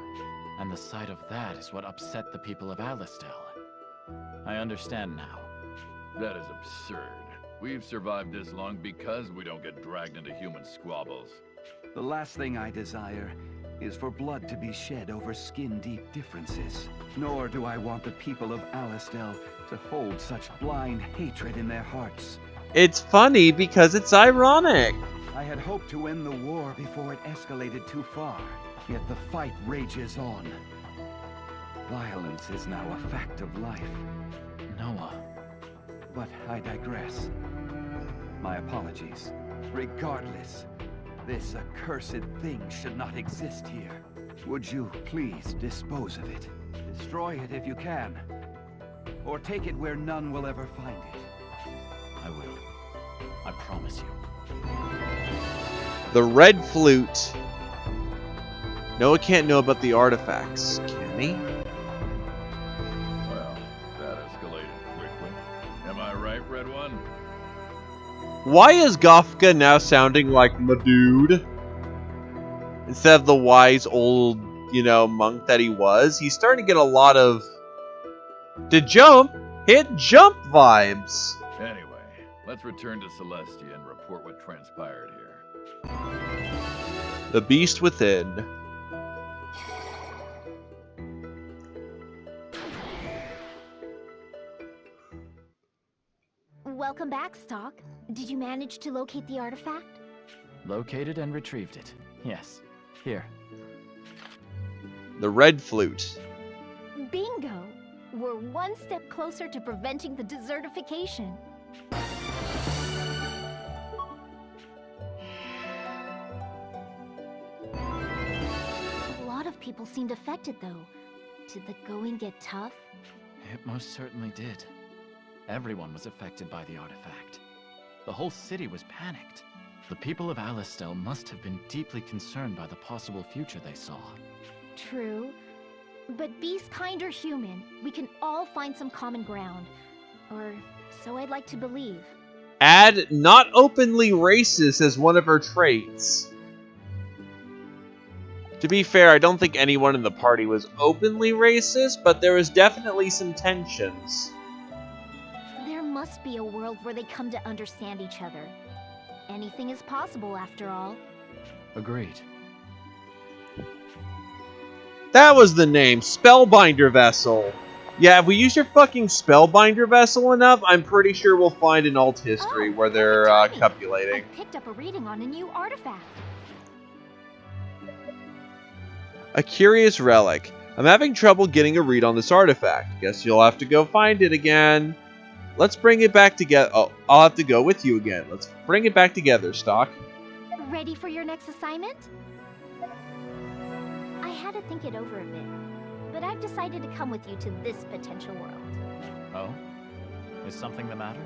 And the sight of that is what upset the people of Alicel. I understand now. That is absurd. We've survived this long because we don't get dragged into human squabbles. The last thing I desire is for blood to be shed over skin-deep differences. Nor do I want the people of Alistel to hold such blind hatred in their hearts. It's funny because it's ironic. I had hoped to end the war before it escalated too far, yet the fight rages on. Violence is now a fact of life. Noah. But I digress. My apologies. Regardless, this accursed thing should not exist here. Would you please dispose of it? Destroy it if you can. Or take it where none will ever find it. I will. I promise you. The red flute. Noah can't know about the artifacts, can he? Well, that escalated quickly. Am I right, Red One? Why is Gofka now sounding like my dude? Instead of the wise old, monk that he was, he's starting to get a lot of hit jump vibes. Anyway, let's return to Celestia and report what transpired here. The beast within. Welcome back, Stock. Did you manage to locate the artifact? Located and retrieved it. Yes. Here. The red flute. Bingo! We're one step closer to preventing the desertification. A lot of people seemed affected, though. Did the going get tough? It most certainly did. Everyone was affected by the artifact. The whole city was panicked. The people of Alistel must have been deeply concerned by the possible future they saw. True. But be's kind or human, we can all find some common ground. Or so I'd like to believe. Add not openly racist as one of her traits. To be fair, I don't think anyone in the party was openly racist, but there was definitely some tensions. There must be a world where they come to understand each other. Anything is possible, after all. Agreed. That was the name, Spellbinder Vessel. Yeah, if we use your fucking Spellbinder Vessel enough, I'm pretty sure we'll find an alt history where they're copulating. I picked up a reading on a new artifact. A curious relic. I'm having trouble getting a read on this artifact. Guess you'll have to go find it again. Let's bring it back together. Oh, I'll have to go with you again. Let's bring it back together, Stock. Ready for your next assignment? I had to think it over a bit, but I've decided to come with you to this potential world. Oh? Is something the matter?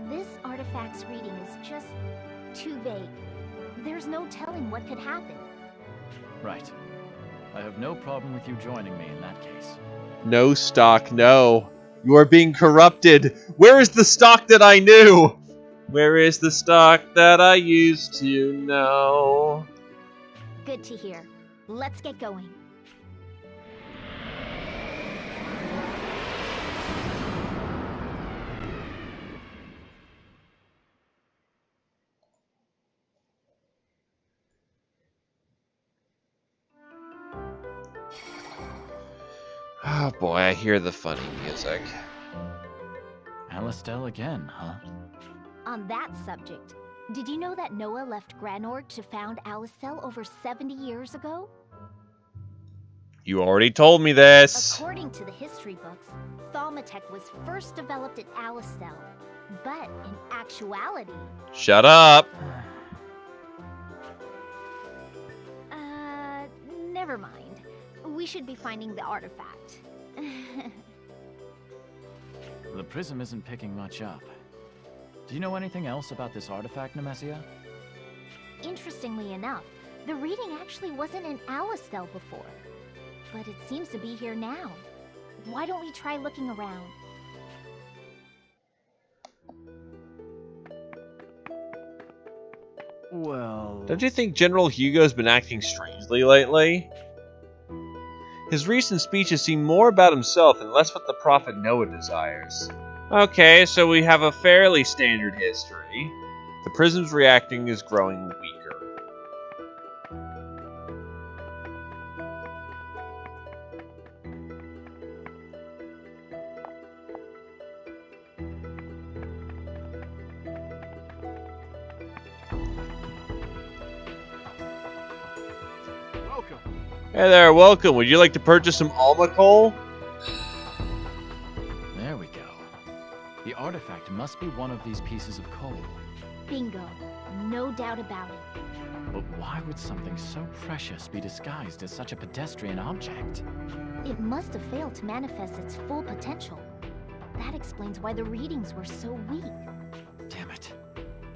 This artifact's reading is just too vague. There's no telling what could happen. Right. I have no problem with you joining me in that case. No, Stock, no. You are being corrupted. Where is the Stock that I knew? Where is the Stock that I used to know? Good to hear. Let's get going. Oh boy, I hear the funny music. Alistel again, huh? On that subject, did you know that Noah left Granorg to found Alistel over 70 years ago? You already told me this. According to the history books, Thaumatek was first developed at Alistel, but in actuality... Shut up. Never mind. We should be finding the artifact. The prism isn't picking much up. Do you know anything else about this artifact, Nemesia? Interestingly enough, the reading actually wasn't in Alistel before. But it seems to be here now. Why don't we try looking around? Well... Don't you think General Hugo's been acting strangely lately? His recent speeches seem more about himself and less what the Prophet Noah desires. Okay, so we have a fairly standard history. The prism's reacting is growing weaker. Welcome. Hey there, welcome. Would you like to purchase some Alma coal? There we go. The artifact must be one of these pieces of coal. Bingo. No doubt about it. But why would something so precious be disguised as such a pedestrian object? It must have failed to manifest its full potential. That explains why the readings were so weak. Damn it.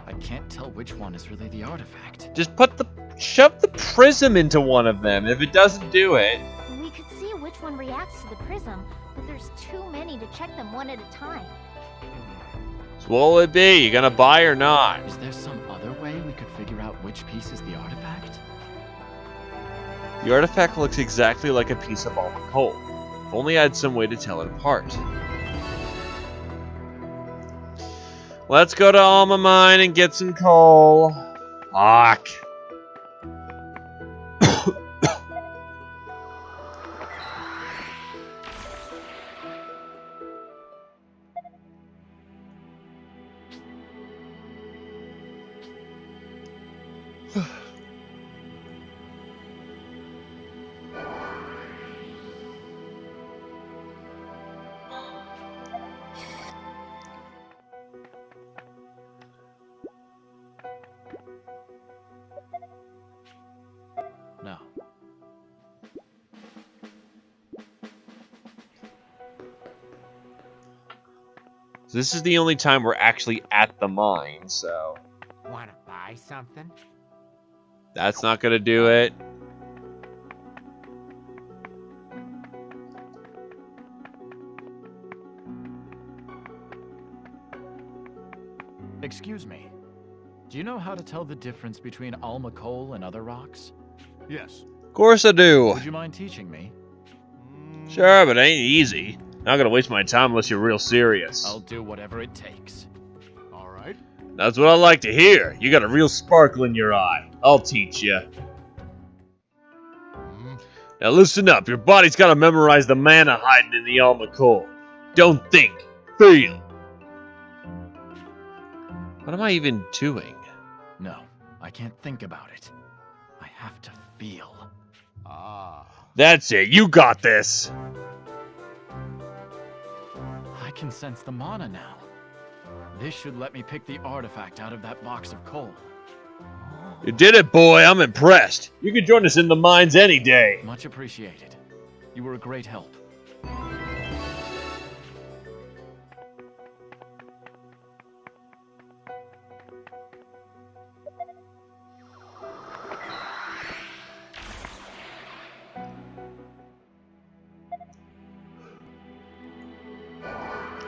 I can't tell which one is really the artifact. Just shove the prism into one of them. If it doesn't do it, We could see which one reacts to the prism, but there's too many to check them one at a time. so what will it be? You gonna buy or not? Is there some other way we could figure out which piece is the artifact? The artifact looks exactly like a piece of Alma coal. If only I had some way to tell it apart. Let's go to Alma Mine and get some coal. Fuck. No. So this is the only time we're actually at the mine, so Wanna buy something? that's not gonna do it. Excuse me. Do you know how to tell the difference between Alma coal and other rocks? Yes. Of course I do. Would you mind teaching me? Sure, but it ain't easy. Not gonna waste my time unless you're real serious. I'll do whatever it takes. All right. That's what I like to hear. You got a real sparkle in your eye. I'll teach you. Now listen up. Your body's gotta memorize the mana hiding in the Alma coal. Don't think. Feel. What am I even doing? No, I can't think about it. I have to feel. That's it. You got this. I can sense the mana now. This should let me pick the artifact out of that box of coal. You did it, boy. I'm impressed. You can join us in the mines any day. Much appreciated. You were a great help.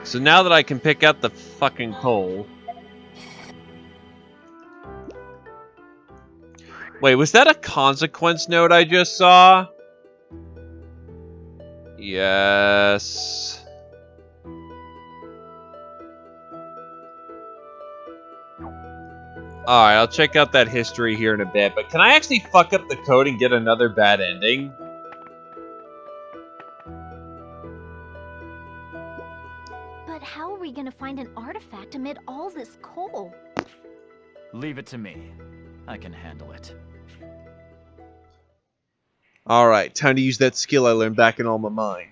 So now that I can pick out the fucking coal. Wait, was that a consequence note I just saw? Yes. Alright, I'll check out that history here in a bit, but can I actually fuck up the code and get another bad ending? But how are we gonna find an artifact amid all this coal? Leave it to me. I can handle it. Alright, time to use that skill I learned back in Alma Mine.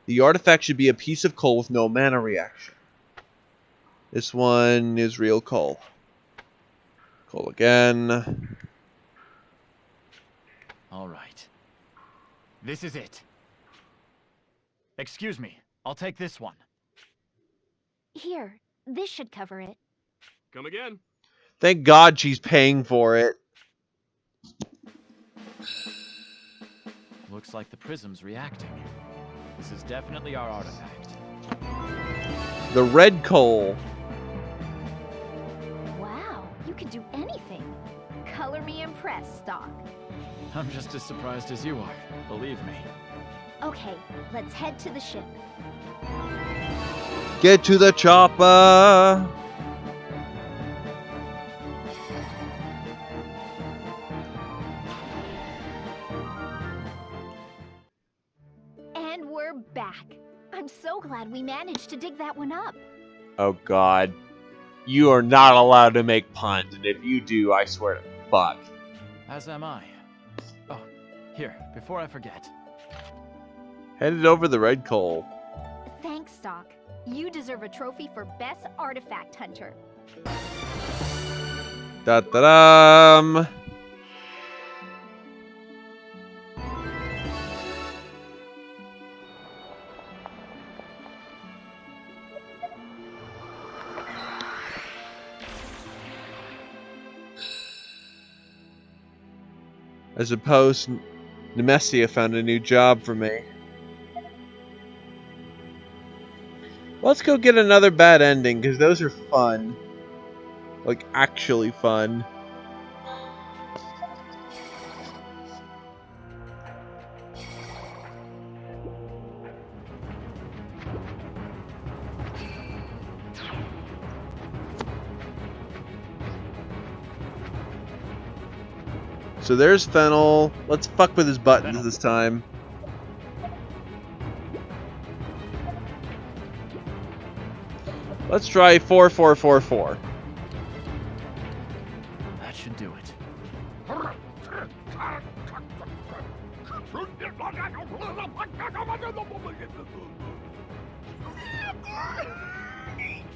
The artifact should be a piece of coal with no mana reaction. This one is real coal. Coal again. All right. This is it. Excuse me. I'll take this one. Here, this should cover it. Come again. Thank God she's paying for it. Looks like the prism's reacting. This is definitely our artifact. The red coal. Wow, you can do anything. Color me impressed, Stock. I'm just as surprised as you are, believe me. Okay, let's head to the ship. Get to the chopper! And we're back. I'm so glad we managed to dig that one up. Oh god. You are not allowed to make puns, and if you do, I swear to fuck. As am I. Oh, here, before I forget. Headed over the red coal. Thanks, Doc. You deserve a trophy for Best Artifact Hunter. Da-da-dum! I suppose Nemesia found a new job for me. Let's go get another bad ending, because those are fun. Like, actually fun. So there's Fennel. Let's fuck with his buttons this time. Let's try 4444. That should do it.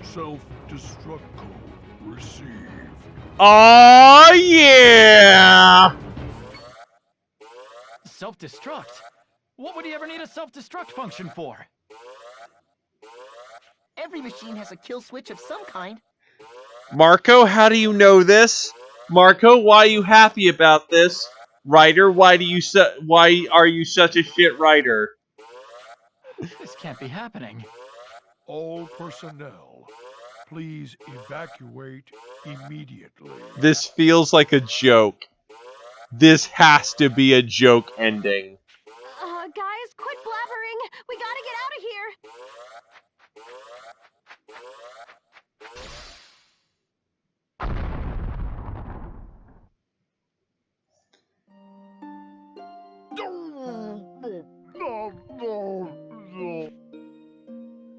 Self-destruct code received. Oh yeah! Self-destruct? What would he ever need a self-destruct function for? Every machine has a kill switch of some kind. Marco, how do you know this? Marco, why are you happy about this? Writer, why are you such a shit writer? This can't be happening. All personnel, please evacuate immediately. This feels like a joke. This has to be a joke ending. Guys, quit blabbering! We gotta get out of here!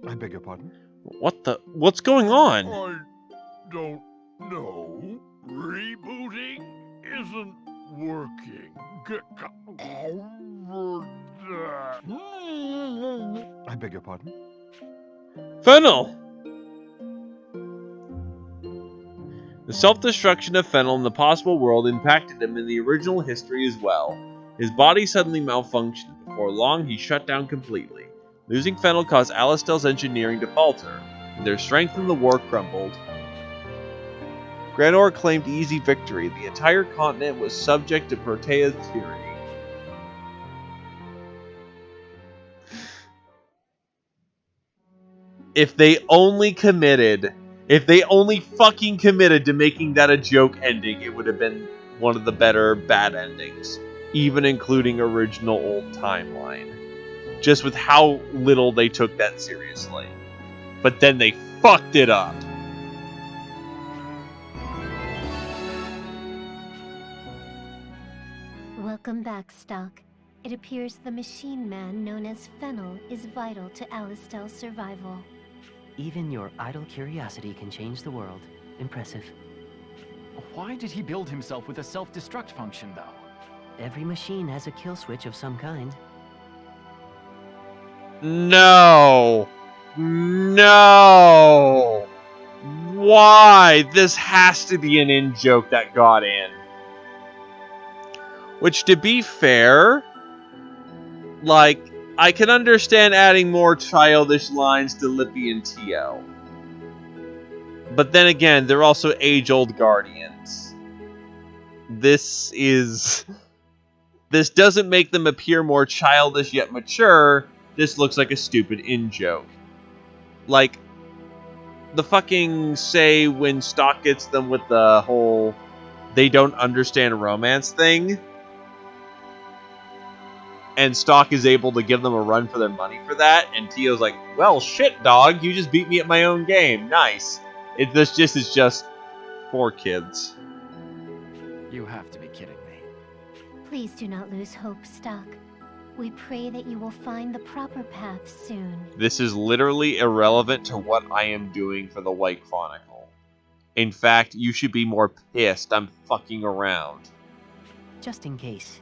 I beg your pardon? What's going on? I don't know. Rebooting isn't working. Get over that. I beg your pardon? Fennel! The self-destruction of Fennel in the possible world impacted him in the original history as well. His body suddenly malfunctioned. Before long, he shut down completely. Losing Fennel caused Alistel's engineering to falter, and their strength in the war crumbled. Granor claimed easy victory. The entire continent was subject to Protea's tyranny. If they only fucking committed to making that a joke ending, it would have been one of the better bad endings, even including original old timeline. Just with how little they took that seriously. But then they fucked it up. Welcome back, Stock. It appears the machine man known as Fennel is vital to Alistel's survival. Even your idle curiosity can change the world. Impressive. Why did he build himself with a self-destruct function, though? Every machine has a kill switch of some kind. No! No! Why? This has to be an in-joke that got in. Which, to be fair, like, I can understand adding more childish lines to Lippy and Tio. But then again, they're also age-old guardians. This doesn't make them appear more childish yet mature. This looks like a stupid in-joke. Like, the fucking say when Stock gets them with the whole they don't understand romance thing. and Stock is able to give them a run for their money for that, and Tio's like, well, shit, dog, you just beat me at my own game. Nice. It's just 4 kids. You have to be kidding me. Please do not lose hope, Stock. We pray that you will find the proper path soon. This is literally irrelevant to what I am doing for the White Chronicle. In fact, you should be more pissed I'm fucking around. Just in case.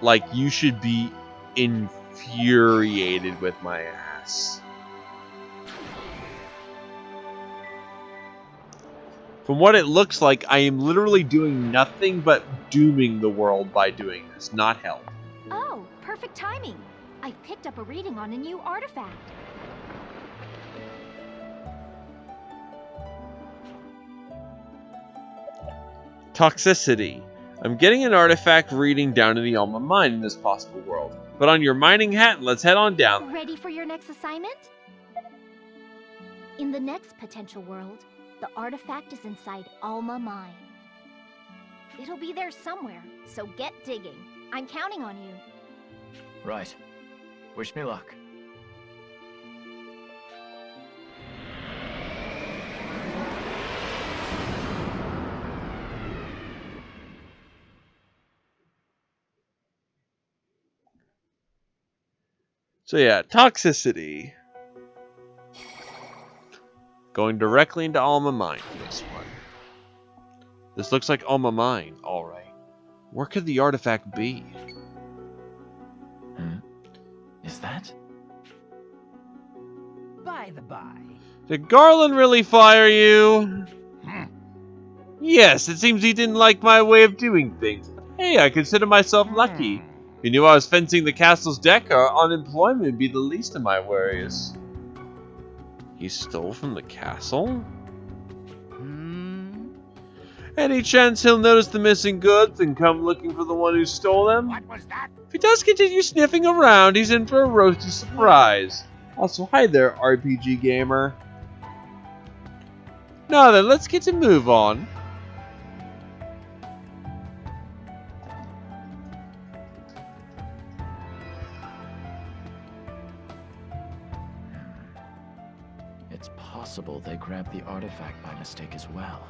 Like, you should be infuriated with my ass. From what it looks like, I am literally doing nothing but dooming the world by doing this, not help. Oh, perfect timing. I picked up a reading on a new artifact. Toxicity. I'm getting an artifact reading down in the Alma Mine in this possible world. Put on your mining hat and let's head on down. Ready for your next assignment? In the next potential world, the artifact is inside Alma Mine. It'll be there somewhere, so get digging. I'm counting on you. Right. Wish me luck. So yeah, toxicity. Going directly into Alma Mine for this one. This looks like Alma Mine, alright. Where could the artifact be? Is that? By the by. Did Garland really fire you? Yes, it seems he didn't like my way of doing things. Hey, I consider myself lucky. If he knew I was fencing the castle's deck, unemployment would be the least of my worries. He stole from the castle? Any chance he'll notice the missing goods and come looking for the one who stole them? What was that? If he does continue sniffing around, he's in for a roasty surprise. Also, hi there, RPG gamer. Now then, let's get to move on. It's possible they grabbed the artifact by mistake as well.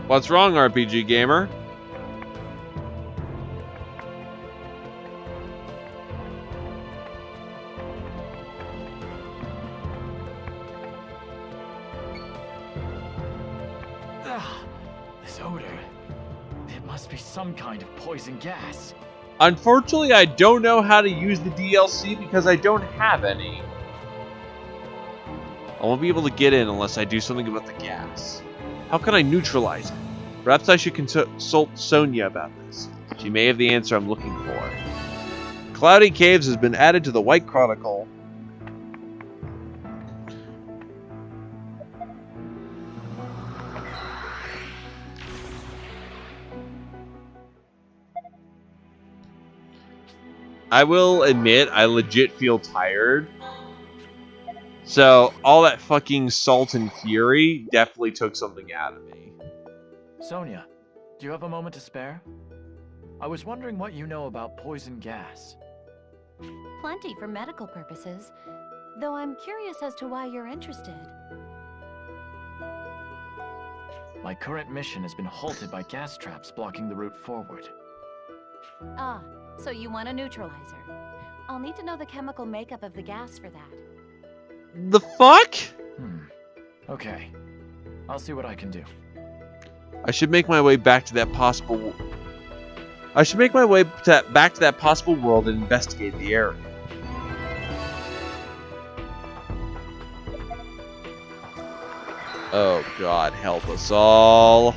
What's wrong, RPG gamer? This odor. It must be some kind of poison gas. Unfortunately, I don't know how to use the DLC because I don't have any. I won't be able to get in unless I do something about the gas. How can I neutralize it? Perhaps I should consult Sonia about this. She may have the answer I'm looking for. Cloudy Caves has been added to the White Chronicle. I will admit, I legit feel tired. So, all that fucking salt and fury definitely took something out of me. Sonia, do you have a moment to spare? I was wondering what you know about poison gas. Plenty for medical purposes, though I'm curious as to why you're interested. My current mission has been halted by gas traps blocking the route forward. Ah, so you want a neutralizer. I'll need to know the chemical makeup of the gas for that. The fuck? Okay. I'll see what I can do. I should make my way back to that possible... back to that possible world and investigate the area. Oh God, help us all.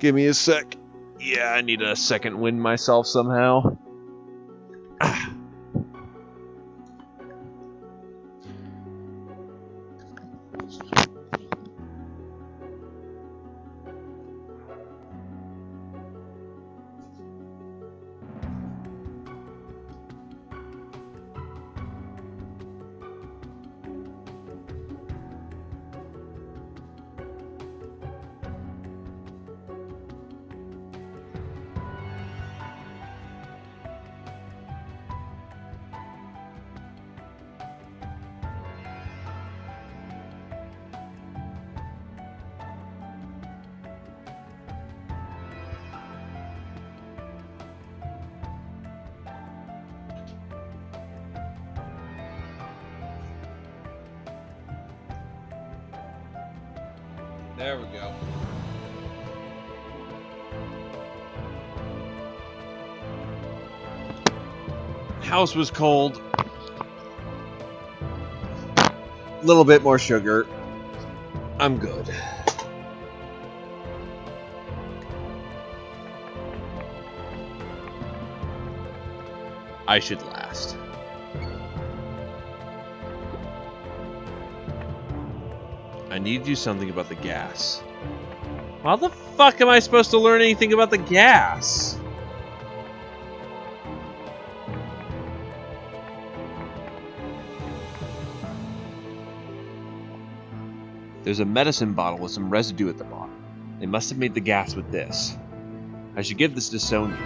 Give me a sec. Yeah, I need a second wind myself somehow. There we go. House was cold. A little bit more sugar. I'm good. I should last. I need to do something about the gas. How the fuck am I supposed to learn anything about the gas? There's a medicine bottle with some residue at the bottom. They must have made the gas with this. I should give this to Sonia.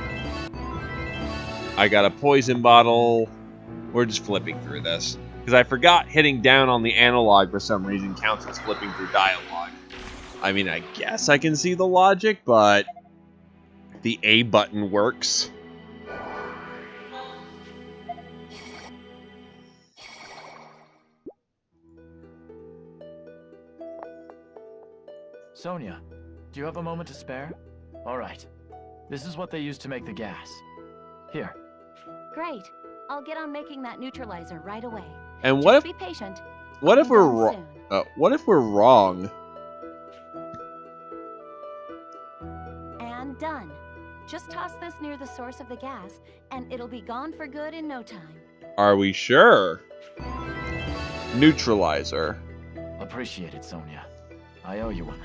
I got a poison bottle. We're just flipping through this. Because I forgot hitting down on the analog for some reason counts as flipping through dialogue. I mean, I guess I can see the logic, but the A button works. Sonia, do you have a moment to spare? All right. This is what they use to make the gas. Here. Great. I'll get on making that neutralizer right away. And what Just if be patient. what I'll if be we're done wrong? soon. What if we're wrong? And done. Just toss this near the source of the gas, and it'll be gone for good in no time. Are we sure? Neutralizer. Appreciate it, Sonia. I owe you one.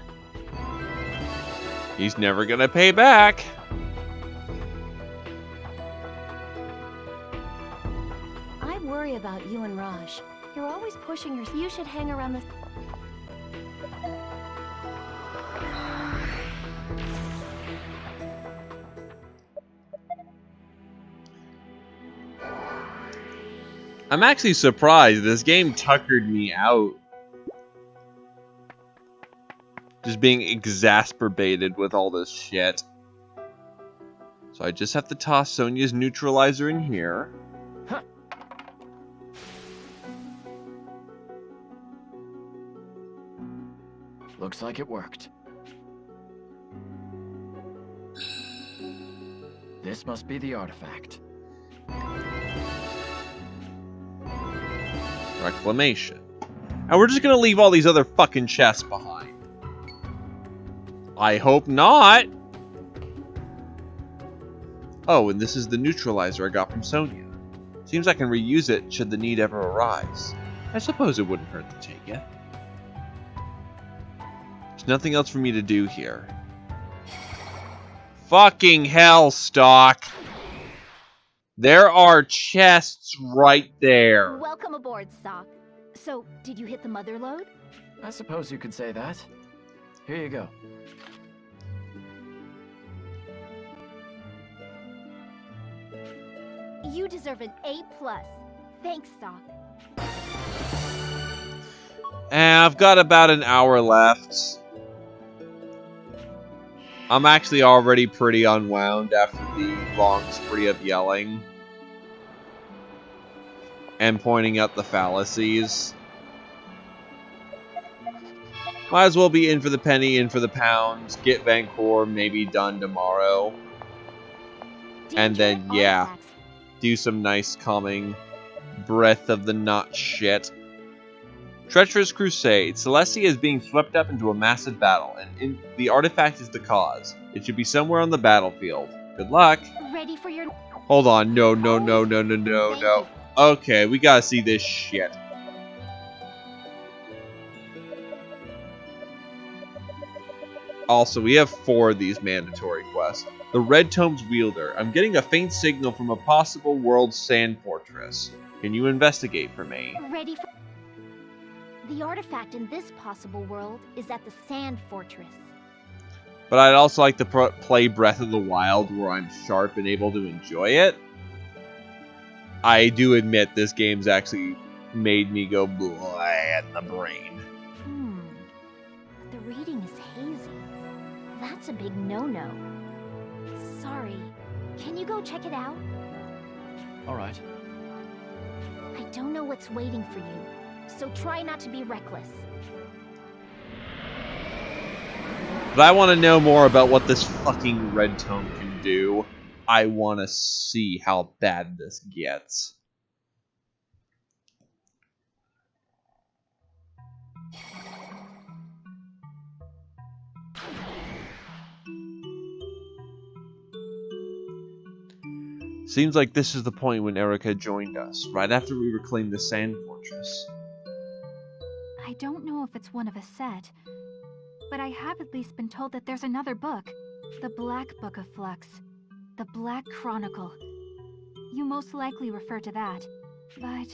He's never gonna pay back. I worry about you and Raj. You're always pushing your... You should hang around this... I'm actually surprised this game tuckered me out. Just being exasperated with all this shit. So I just have to toss Sonia's neutralizer in here. Looks like it worked. This must be the artifact. Reclamation. And we're just gonna leave all these other fucking chests behind. I hope not. Oh, and this is the neutralizer I got from Sonia. Seems I can reuse it should the need ever arise. I suppose it wouldn't hurt to take it. There's nothing else for me to do here. Fucking hell, Stock. There are chests right there. Welcome aboard, Sock. So, did you hit the mother load? I suppose you could say that. Here you go. You deserve an A+. Thanks, Sock. I've got about an hour left. I'm actually already pretty unwound after the long spree of yelling. And pointing out the fallacies. Might as well be in for the penny, in for the pound. Get Vancouver maybe done tomorrow. And then, yeah. Do some nice calming breath of the nut shit. Treacherous crusade. Celestia is being swept up into a massive battle, and the artifact is the cause. It should be somewhere on the battlefield. Good luck. Ready for your... Hold on. No. Okay, we gotta see this shit. Also, we have 4 of these mandatory quests. The Red Tome's wielder. I'm getting a faint signal from a possible world sand fortress. Can you investigate for me? Ready for... The artifact in this possible world is at the Sand Fortress. But I'd also like to play Breath of the Wild where I'm sharp and able to enjoy it. I do admit this game's actually made me go bleh in the brain. The reading is hazy. That's a big no-no. Sorry. Can you go check it out? All right. I don't know what's waiting for you, so try not to be reckless. But I want to know more about what this fucking Red Tome can do. I want to see how bad this gets. Seems like this is the point when Erica joined us, right after we reclaimed the Sand Fortress. I don't know if it's one of a set, but I have at least been told that there's another book. The Black Book of Flux. The Black Chronicle. You most likely refer to that, but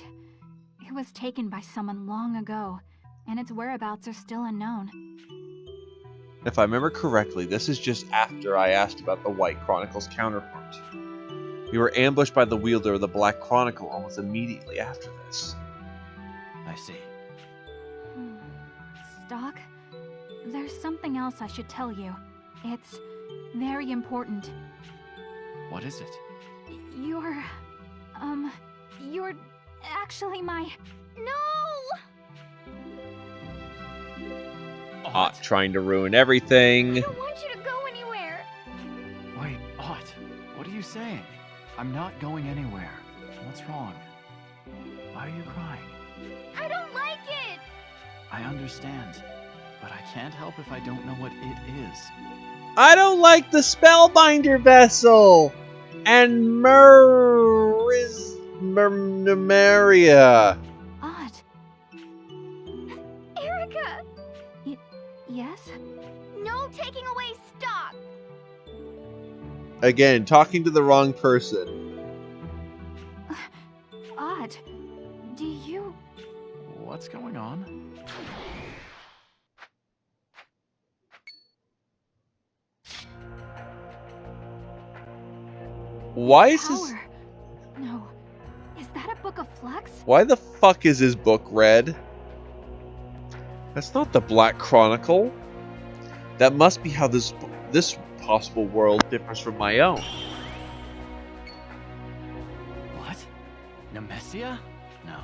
it was taken by someone long ago, and its whereabouts are still unknown. If I remember correctly, this is just after I asked about the White Chronicle's counterpart. We were ambushed by the wielder of the Black Chronicle almost immediately after this. I see. Stock, there's something else I should tell you. It's very important. What is it? You're actually my... No! Ott trying to ruin everything. I don't want you to go anywhere. Wait, Ott, what are you saying? I'm not going anywhere. What's wrong? Why are you crying? I don't like it! I understand, but I can't help if I don't know what it is. I don't like the Spellbinder vessel! And Maria. Ott. Erica! Yes? No taking away stock! Again, talking to the wrong person. Ott, do you... What's going on? Why is this... No. Is that a book of flux? Why the fuck is his book red? That's not the Black Chronicle. That must be how this possible world differs from my own. What? Nemesia? No.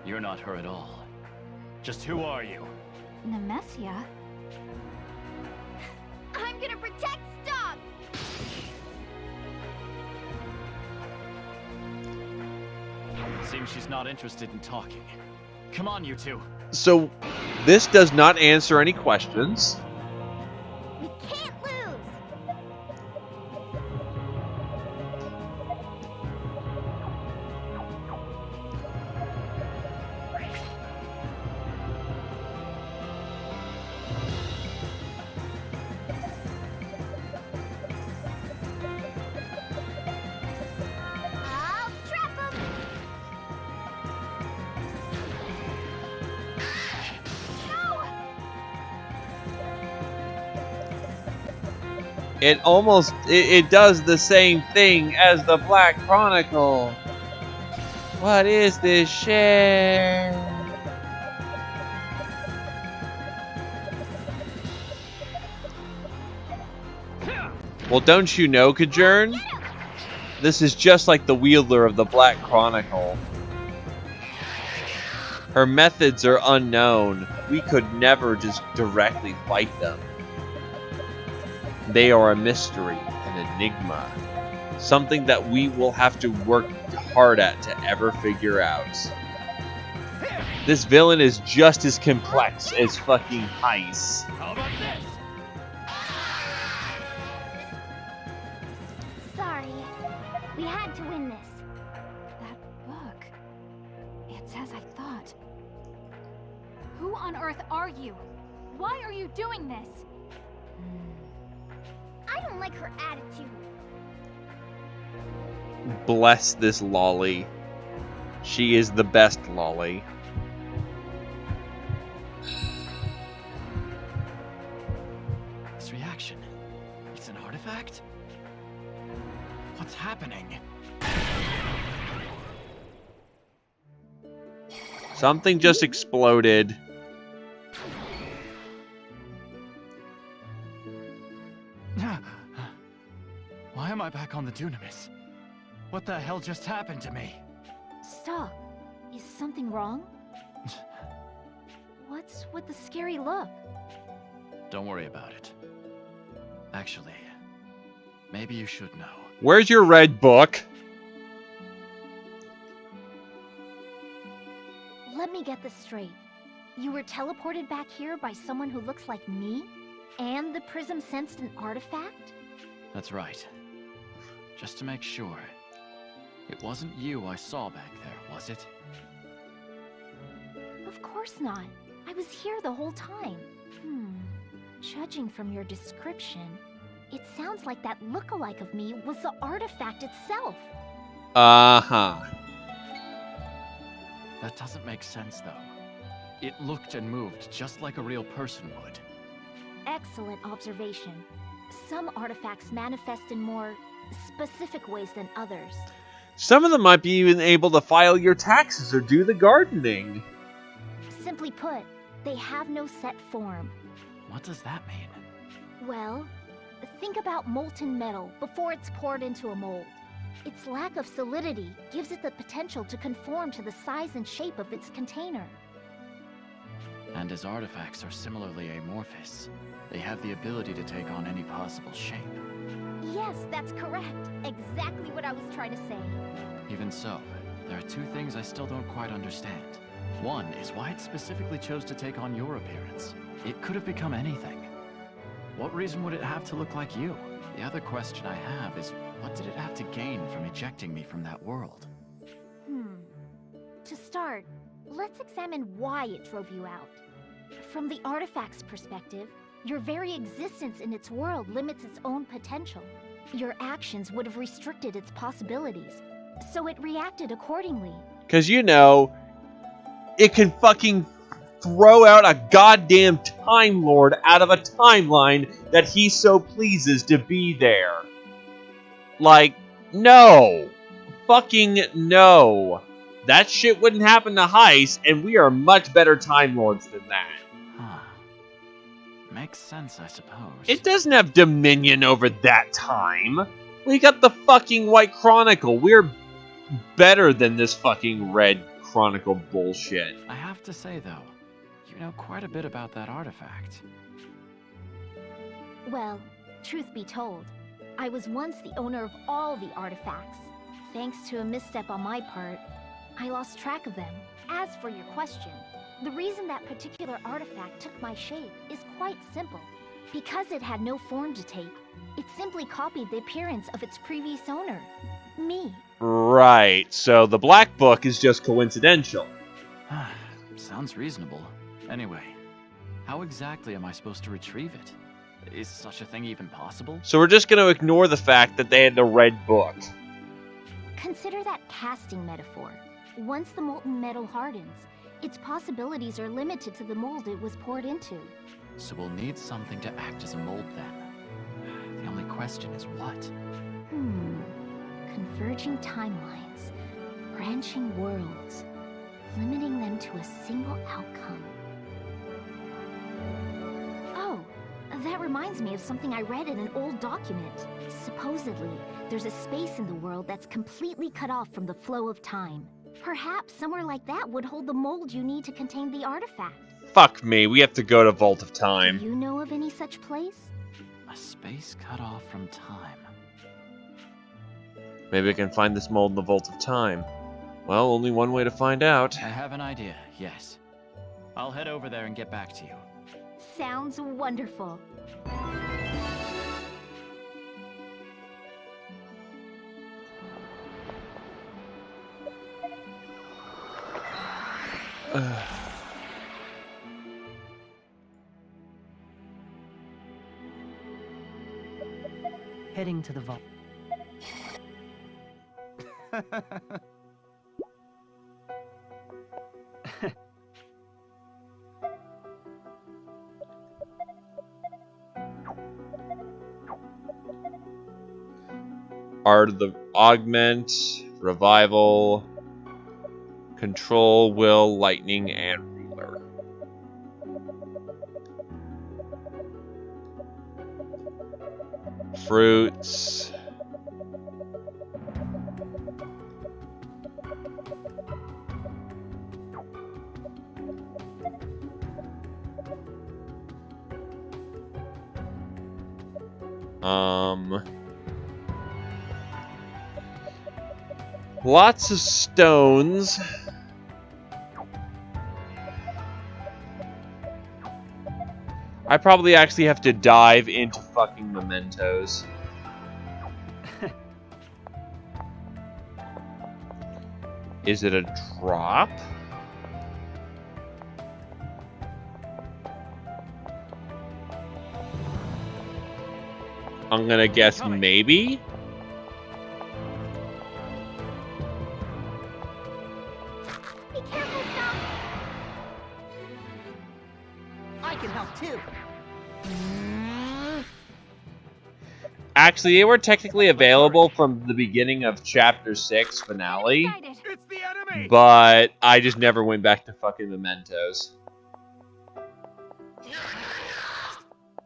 You're not her at all. Just who are you? Nemesia? I'm gonna protect stock! Seems she's not interested in talking. Come on, you two. So, this does not answer any questions. We can't lose! I'll trap him! It does the same thing as the Black Chronicle. What is this shit? Well, don't you know, Kajern? This is just like the wielder of the Black Chronicle. Her methods are unknown. We could never just directly fight them. They are a mystery, an enigma. Something that we will have to work hard at to ever figure out. This villain is just as complex as fucking Heist. How about this? Sorry. We had to win this. That book. It's as I thought. Who on earth are you? Why are you doing this? I don't like her attitude. Bless this lolly. She is the best lolly. This reaction. It's an artifact? What's happening? Something just exploded. Why am I back on the Dunamis? What the hell just happened to me? Stop. Is something wrong? What's with the scary look? Don't worry about it. Actually, maybe you should know. Where's your red book? Let me get this straight. You were teleported back here by someone who looks like me? And the prism sensed an artifact? That's right. Just to make sure. It wasn't you I saw back there, was it? Of course not. I was here the whole time. Judging from your description, it sounds like that look-alike of me was the artifact itself. Uh-huh. That doesn't make sense, though. It looked and moved just like a real person would. Excellent observation. Some artifacts manifest in more specific ways than others. Some of them might be even able to file your taxes or do the gardening. Simply put, they have no set form. What does that mean? Well, think about molten metal before it's poured into a mold. Its lack of solidity gives it the potential to conform to the size and shape of its container. And as artifacts are similarly amorphous, they have the ability to take on any possible shape. Yes, that's correct. Exactly what I was trying to say. Even so, there are two things I still don't quite understand. One is why it specifically chose to take on your appearance. It could have become anything. What reason would it have to look like you? The other question I have is, what did it have to gain from ejecting me from that world? To start, let's examine why it drove you out. From the artifact's perspective, your very existence in its world limits its own potential. Your actions would have restricted its possibilities, so it reacted accordingly. Because, you know, it can fucking throw out a goddamn Time Lord out of a timeline that he so pleases to be there. Like, no. Fucking no. That shit wouldn't happen to Heist, and we are much better Time Lords than that. Makes sense, I suppose. It doesn't have dominion over that time. We got the fucking White Chronicle. We're better than this fucking Red Chronicle bullshit. I have to say, though, you know quite a bit about that artifact. Well, truth be told, I was once the owner of all the artifacts. Thanks to a misstep on my part, I lost track of them. As for your question, the reason that particular artifact took my shape is quite simple. Because it had no form to take, it simply copied the appearance of its previous owner, me. Right, so the Black Book is just coincidental. Sounds reasonable. Anyway, how exactly am I supposed to retrieve it? Is such a thing even possible? So we're just going to ignore the fact that they had the Red Book. Consider that casting metaphor. Once the molten metal hardens, its possibilities are limited to the mold it was poured into. So we'll need something to act as a mold then. The only question is what? Converging timelines, branching worlds, limiting them to a single outcome. Oh, that reminds me of something I read in an old document. Supposedly, there's a space in the world that's completely cut off from the flow of time. Perhaps somewhere like that would hold the mold you need to contain the artifact. Fuck me, we have to go to Vault of Time. Do you know of any such place? A space cut off from time. Maybe I can find this mold in the Vault of Time. Well, only one way to find out. I have an idea, yes. I'll head over there and get back to you. Sounds wonderful. Heading to the vault. Are the augment, revival, control, will, lightning, and ruler. Fruits. Lots of stones. I probably actually have to dive into fucking mementos. Is it a drop? I'm gonna guess maybe. Be careful, Stop! I can help too. Actually, they were technically available from the beginning of Chapter 6 finale. It's the enemy! But I just never went back to fucking mementos.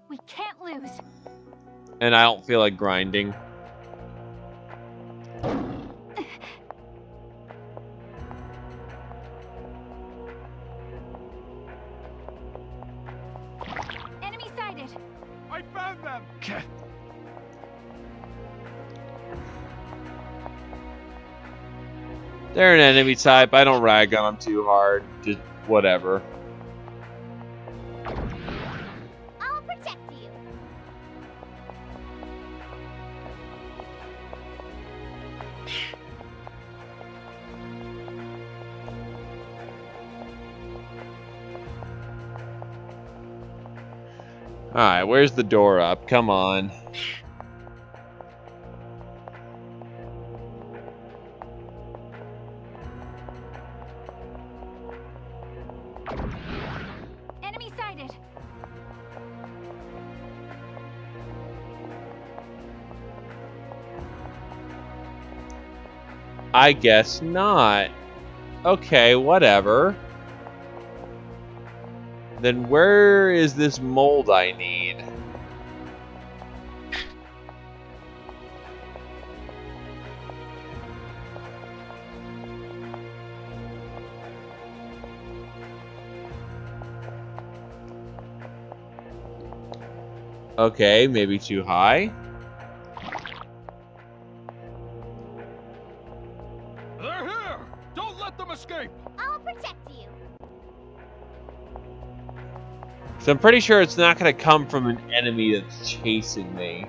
We can't lose. And I don't feel like grinding. Enemy sighted. I found them! They're an enemy type. I don't rag on them too hard. Just whatever. I'll protect you. Alright, where's the door up? Come on. Enemy sighted. I guess not. Okay, whatever. Then where is this mold I need? Okay, maybe too high. They're here! Don't let them escape! I'll protect you. So I'm pretty sure it's not going to come from an enemy that's chasing me.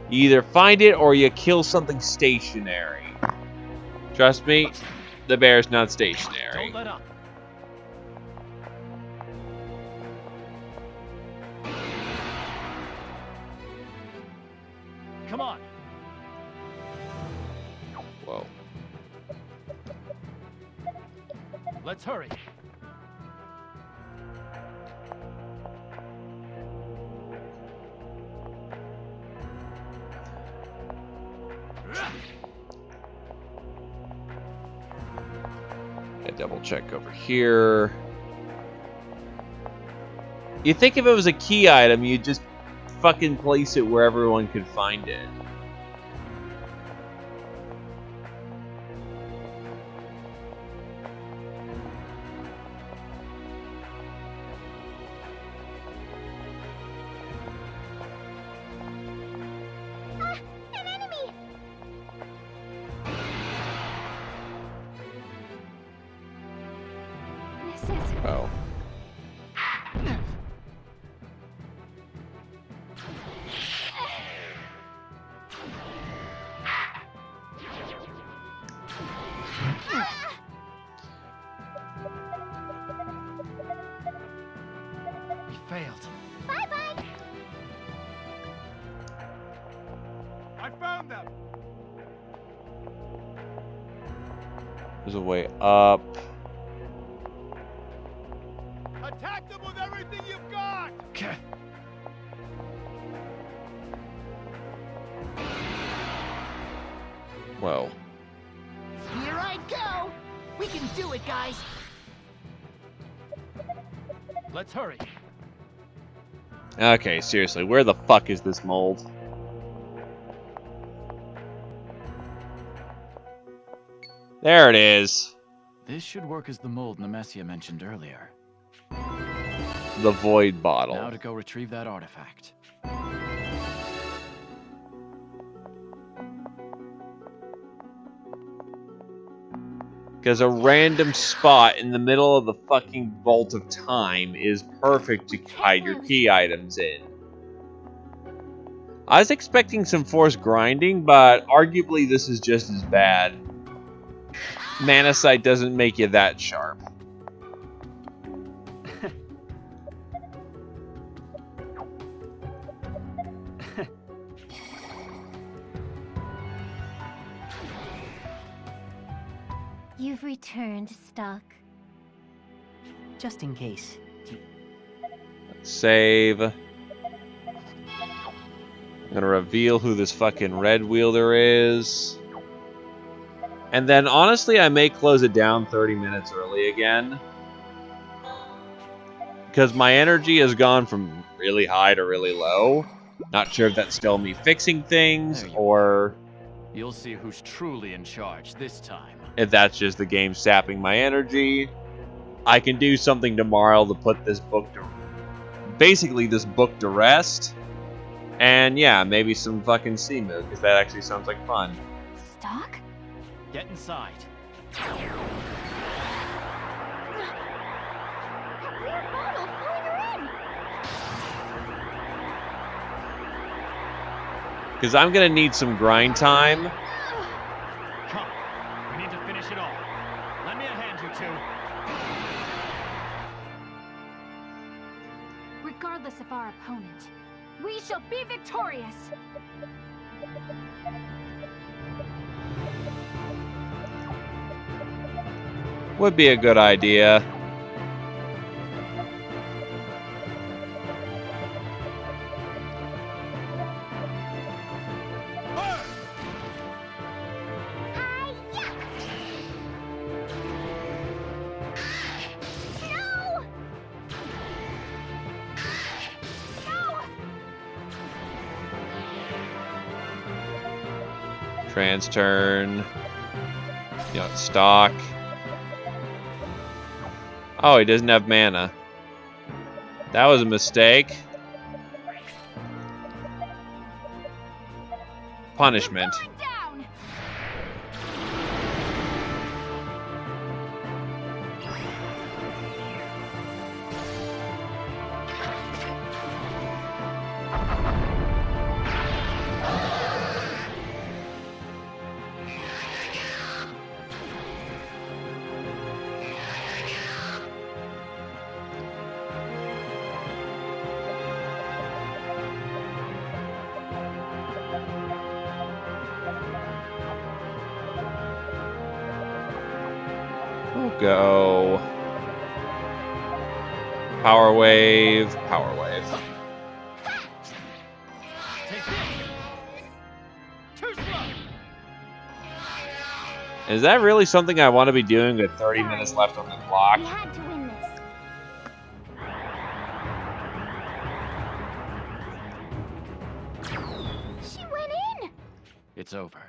You either find it or you kill something stationary. Trust me, the bear's not stationary. Don't let up. Come on. Whoa. Let's hurry. I double check over here. You think if it was a key item, you'd just fucking place it where everyone could find it. An enemy! Oh. We failed. Bye-bye! I found them! There's a way up. Attack them with everything you've got! Whoa. Here I go! We can do it, guys! Let's hurry. Okay, seriously, where the fuck is this mold? There it is. This should work as the mold Nemesia mentioned earlier. The void bottle. Now to go retrieve that artifact. Because a random spot in the middle of the fucking vault of time is perfect to hide your key items in. I was expecting some forced grinding, but arguably this is just as bad. Mana sight doesn't make you that sharp. You've returned, Stock. Just in case. Save. I'm gonna reveal who this fucking red wielder is. And then, honestly, I may close it down 30 minutes early again. Because my energy has gone from really high to really low. Not sure if that's still me fixing things, or You'll see who's truly in charge this time. if that's just the game sapping my energy. I can do something tomorrow to put this book to... basically this book to rest. And yeah, maybe some fucking Seamu, because that actually sounds like fun. Stock? Get inside. That weird bottle pulling her in! Because I'm going to need some grind time. Come, we need to finish it all. Lend me a hand, you two. Regardless of our opponent, we shall be victorious! Would be a good idea. Trans turn. You know, stock. Oh, he doesn't have mana. That was a mistake. Punishment. Go. Power wave, power wave. Is that really something I want to be doing with 30 minutes left on the clock? We had to win this. She went in! It's over.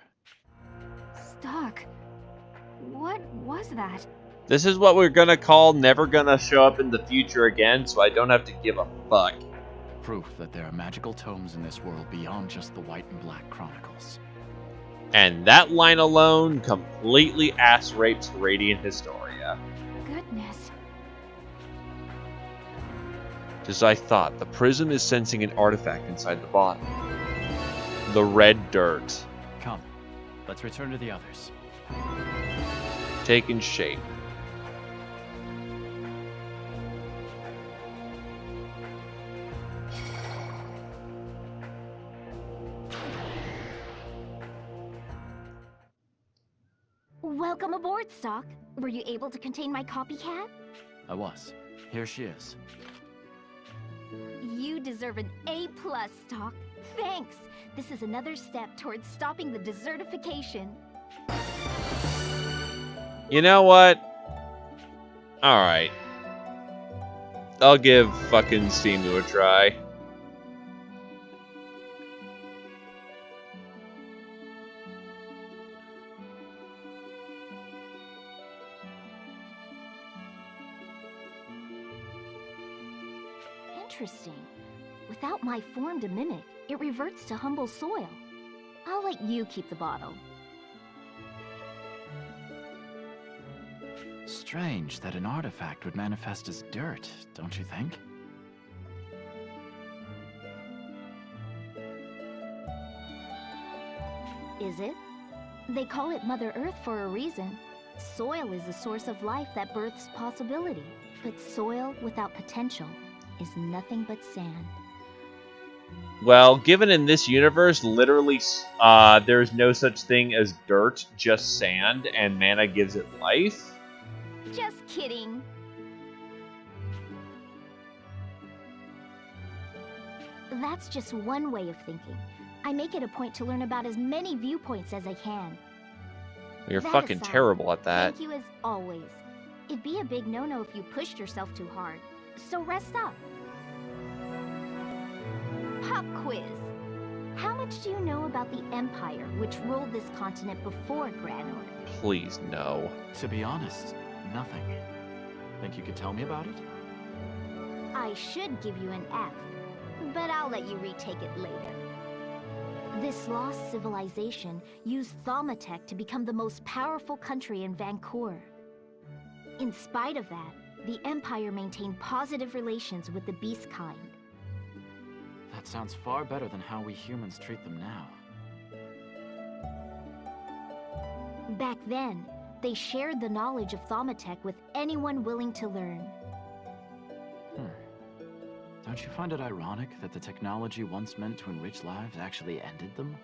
Stock, what was that? This is what we're gonna call never gonna show up in the future again, so I don't have to give a fuck. Proof that there are magical tomes in this world beyond just the White and Black Chronicles. And that line alone completely ass rapes Radiant Historia. Goodness. As I thought, the prism is sensing an artifact inside the bottle. The red dirt. Come, let's return to the others. Taking shape. Welcome aboard, Stock. Were you able to contain my copycat? I was. Here she is. You deserve an A+, Stock. Thanks. This is another step towards stopping the desertification. You know what? Alright. I'll give fucking Simu a try. Interesting. Without my form to mimic, it reverts to humble soil. I'll let you keep the bottle. Strange that an artifact would manifest as dirt, don't you think? Is it? They call it Mother Earth for a reason. Soil is the source of life that births possibility. But soil without potential is nothing but sand. Well, given in this universe, literally, there's no such thing as dirt, just sand, and mana gives it life. Just kidding. That's just one way of thinking. I make it a point to learn about as many viewpoints as I can. You're That fucking aside, terrible at that. Thank you as always. It'd be a big no-no if you pushed yourself too hard. So rest up. Pop quiz. How much do you know about the Empire, which ruled this continent before Granor? Please, no. To be honest, nothing. Think you could tell me about it? I should give you an F, but I'll let you retake it later. This lost civilization used Thaumatek to become the most powerful country in Vancouver. In spite of that, the Empire maintained positive relations with the beast kind. That sounds far better than how we humans treat them now. Back then, they shared the knowledge of Thaumatek with anyone willing to learn. Don't you find it ironic that the technology once meant to enrich lives actually ended them?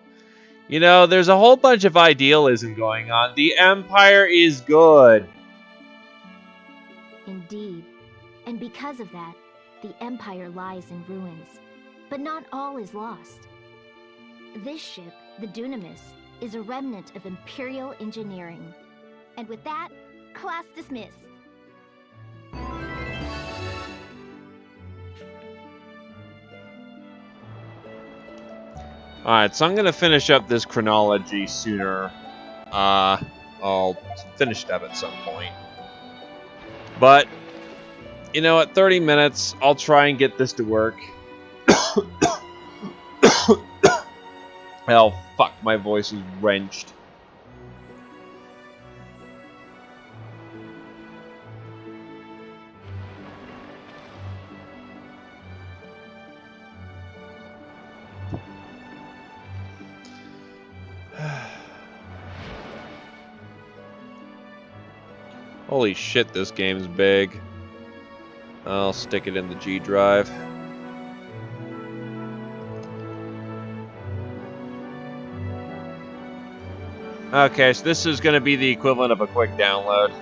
You know, there's a whole bunch of idealism going on. The Empire is good. Indeed. And because of that, the Empire lies in ruins. But not all is lost. This ship, the Dunamis, is a remnant of Imperial engineering. And with that, class dismissed. Alright, so I'm going to finish up this chronology sooner. I'll finish it up at some point. But, you know, at 30 minutes, I'll try and get this to work. Oh, fuck, my voice is wrenched. Holy shit, this game's big. I'll stick it in the G drive. Okay, so this is going to be the equivalent of a quick download.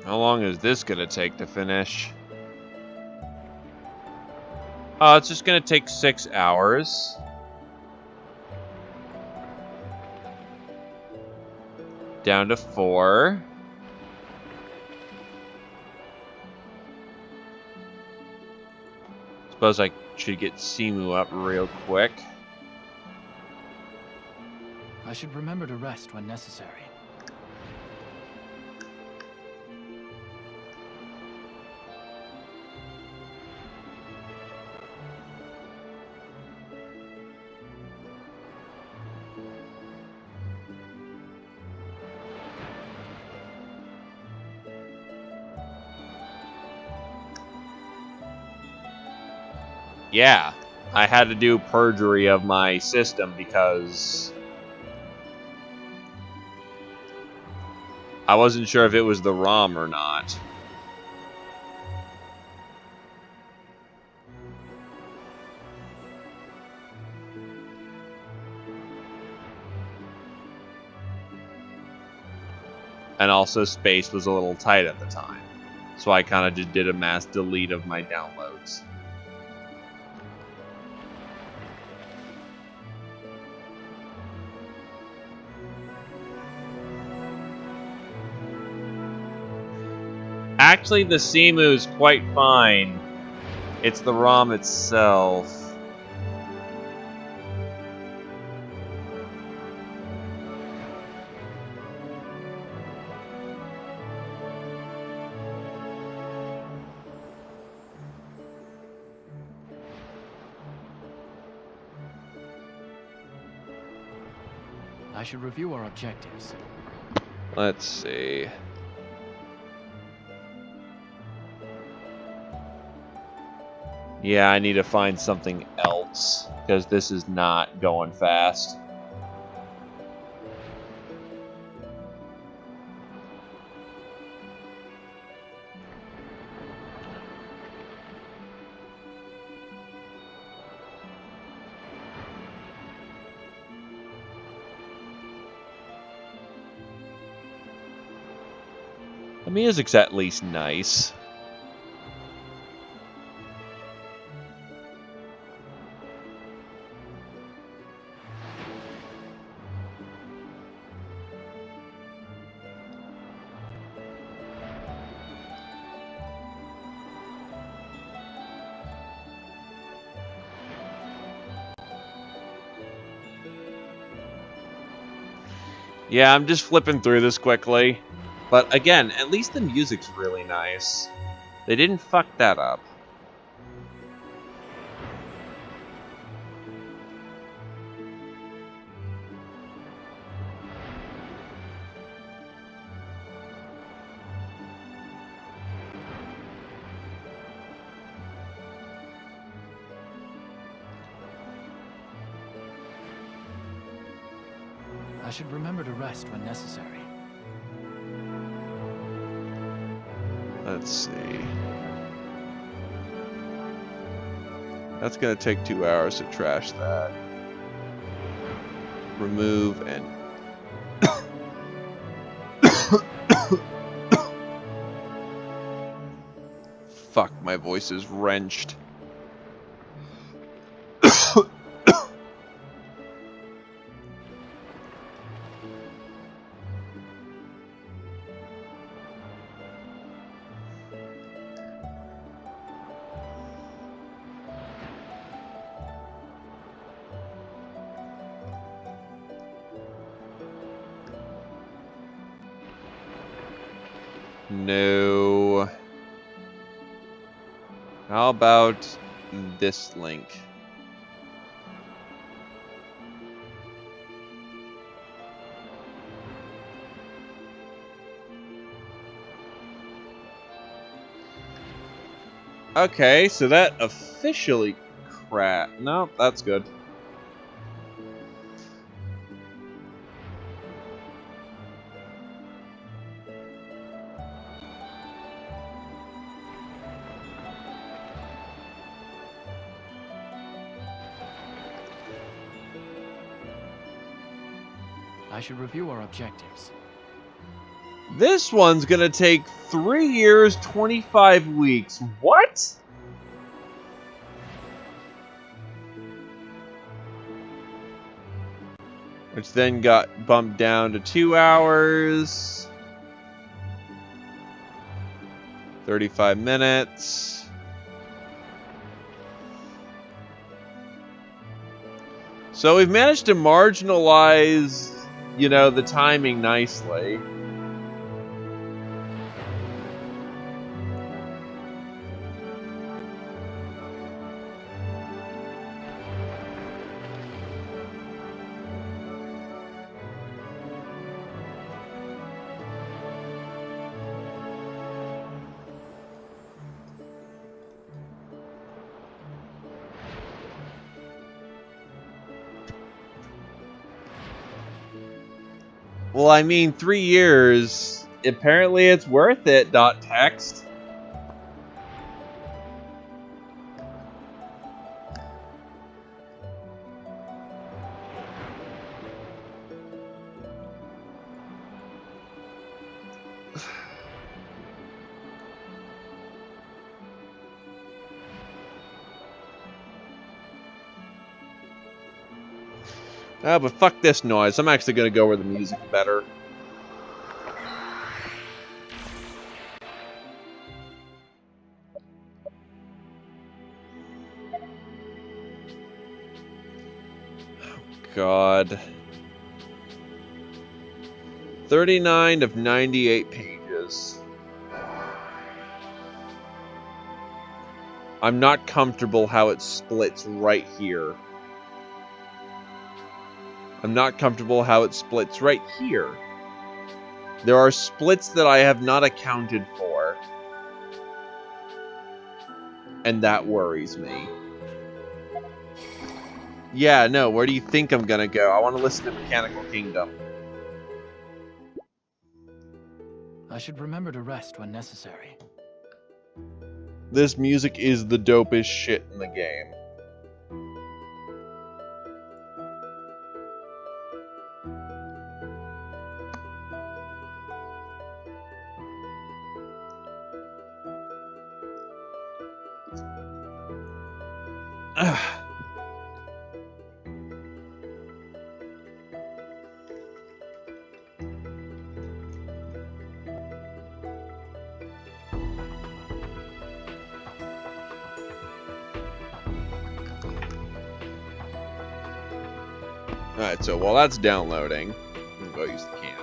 How long is this going to take to finish? Oh, it's just going to take 6 hours. Down to 4. Suppose I should get Simu up real quick. I should remember to rest when necessary. Yeah, I had to do perjury of my system because I wasn't sure if it was the ROM or not. And also space was a little tight at the time. So I kind of just did a mass delete of my downloads. Actually, the Simu is quite fine. It's the ROM itself. I should review our objectives. Let's see. Yeah, I need to find something else, because this is not going fast. The music's at least nice. Yeah, I'm just flipping through this quickly. But again, at least the music's really nice. They didn't fuck that up. I should remember to rest when necessary. Let's see. That's gonna take 2 hours to trash that. Remove and... Fuck, my voice is wrenched. No. How about this link? Okay, so that officially No, that's good. I should review our objectives. This one's gonna take 3 years, 25 weeks. What? Which then got bumped down to 2 hours. 35 minutes. So we've managed to marginalize, you know, the timing nicely. Well, I mean, 3 years. Apparently it's worth it, .text. Ah, but fuck this noise. I'm actually gonna go where the music's better. God. 39 of 98 pages. I'm not comfortable how it splits right here. I'm not comfortable how it splits right here. There are splits that I have not accounted for. And that worries me. Yeah, no, where do you think I'm gonna go? I want to listen to Mechanical Kingdom. I should remember to rest when necessary. This music is the dopest shit in the game. Alright, so while that's downloading, I'm gonna go use the can.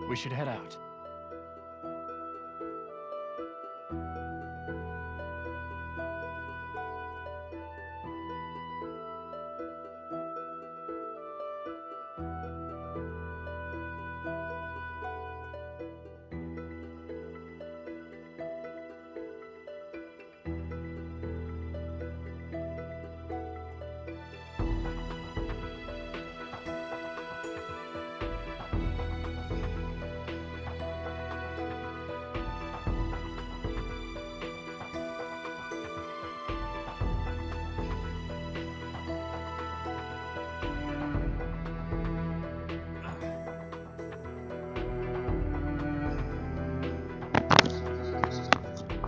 We should head out.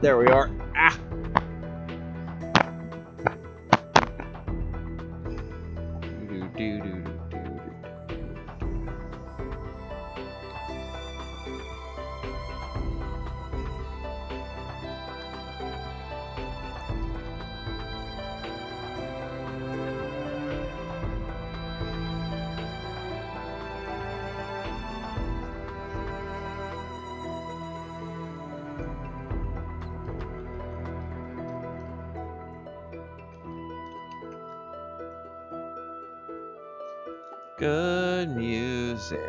There we are. Ah! Good music.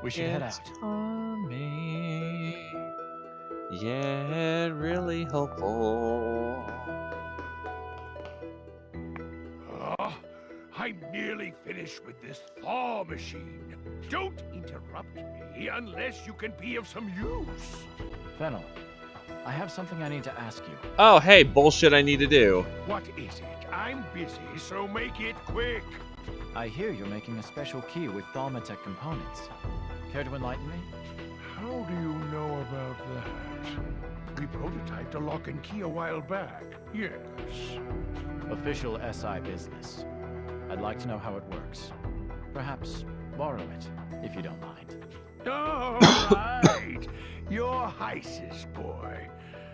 We should head out. On me. Yeah, really hopeful. I'm nearly finished with this thaw machine. Don't interrupt me unless you can be of some use. Fennel, I have something I need to ask you. Oh, hey, bullshit I need to do. What is it? I'm busy, so make it quick. I hear you're making a special key with Thaumatek components. Care to enlighten me? How do you know about that? We prototyped a lock and key a while back. Yes. Official SI business. I'd like to know how it works. Perhaps borrow it, if you don't mind. All right. You're Heiss's boy.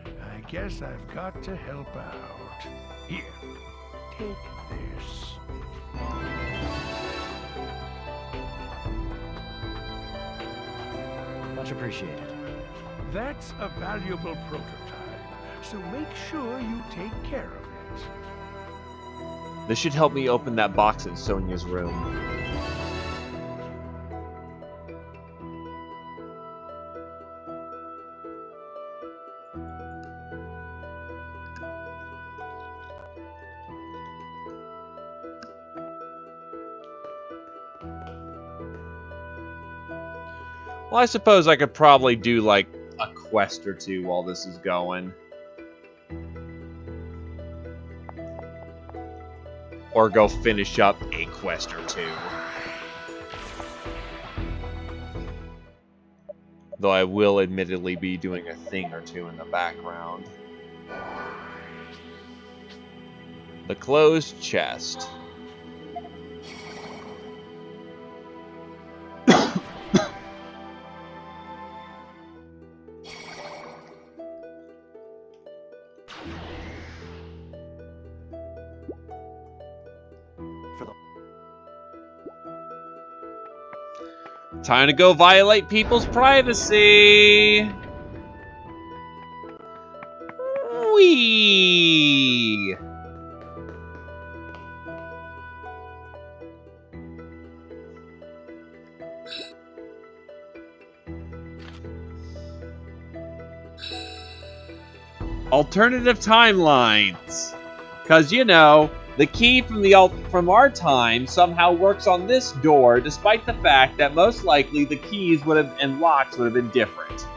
I guess I've got to help out. Here, take this. Much appreciated. That's a valuable prototype, so make sure you take care of it. This should help me open that box in Sonia's room. Well, I suppose I could probably do, like, a quest or two while this is going. Or go finish up a quest or two. Though I will admittedly be doing a thing or two in the background. The closed chest. Time to go violate people's privacy. Whee! Alternative timelines. Because, you know, the key from our time somehow works on this door, despite the fact that most likely the keys and locks would have been different.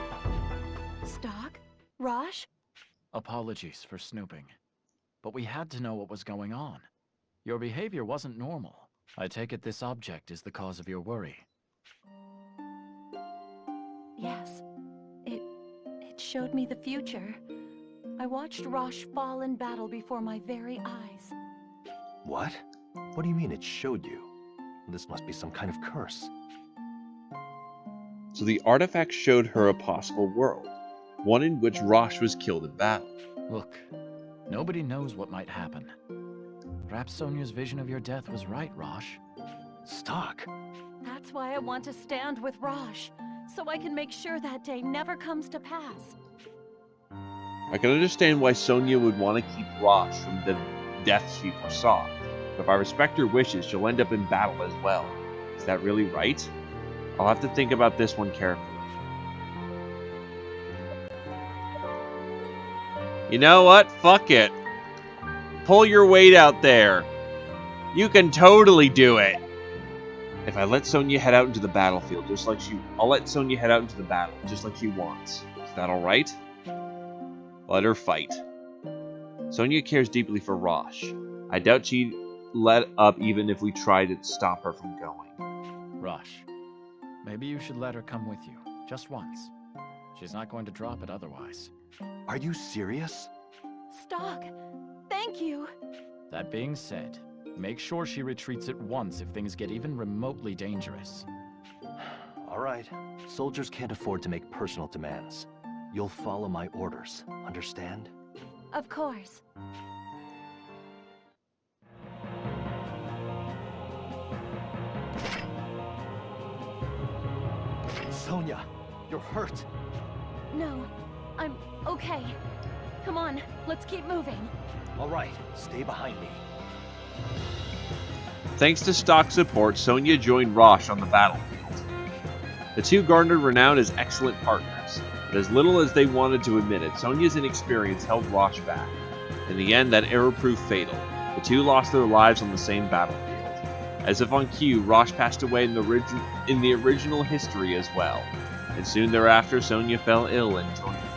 Stock? Rosh? Apologies for snooping, but we had to know what was going on. Your behavior wasn't normal. I take it this object is the cause of your worry. Yes. It showed me the future. I watched Rosh fall in battle before my very eyes. What? What do you mean it showed you? This must be some kind of curse. So the artifact showed her a possible world, one in which Rosh was killed in battle. Look, nobody knows what might happen. Perhaps Sonia's vision of your death was right, Rosh. Stock. That's why I want to stand with Rosh, so I can make sure that day never comes to pass. I can understand why Sonia would want to keep Rosh from the death she foresaw, but if I respect her wishes, she'll end up in battle as well. Is that really right? I'll have to think about this one carefully. You know what? Fuck it. Pull your weight out there. You can totally do it. If I let Sonia head out into the battlefield, I'll let Sonia head out into the battle, just like she wants. Is that alright? Let her fight. Sonia cares deeply for Rosh. I doubt she'd let up even if we tried to stop her from going. Rosh, maybe you should let her come with you, just once. She's not going to drop it otherwise. Are you serious? Stock, thank you. That being said, make sure she retreats at once if things get even remotely dangerous. All right. Soldiers can't afford to make personal demands. You'll follow my orders, understand? Of course. Sonia, you're hurt. No, I'm okay. Come on, let's keep moving. All right, stay behind me. Thanks to stock support, Sonia joined Rosh on the battlefield. The two garnered renown as excellent partners, but as little as they wanted to admit it, Sonia's inexperience held Rosh back. In the end, that error proved fatal. The two lost their lives on the same battlefield. As if on cue, Rosh passed away in the original history as well, and soon thereafter Sonia fell ill and joined him.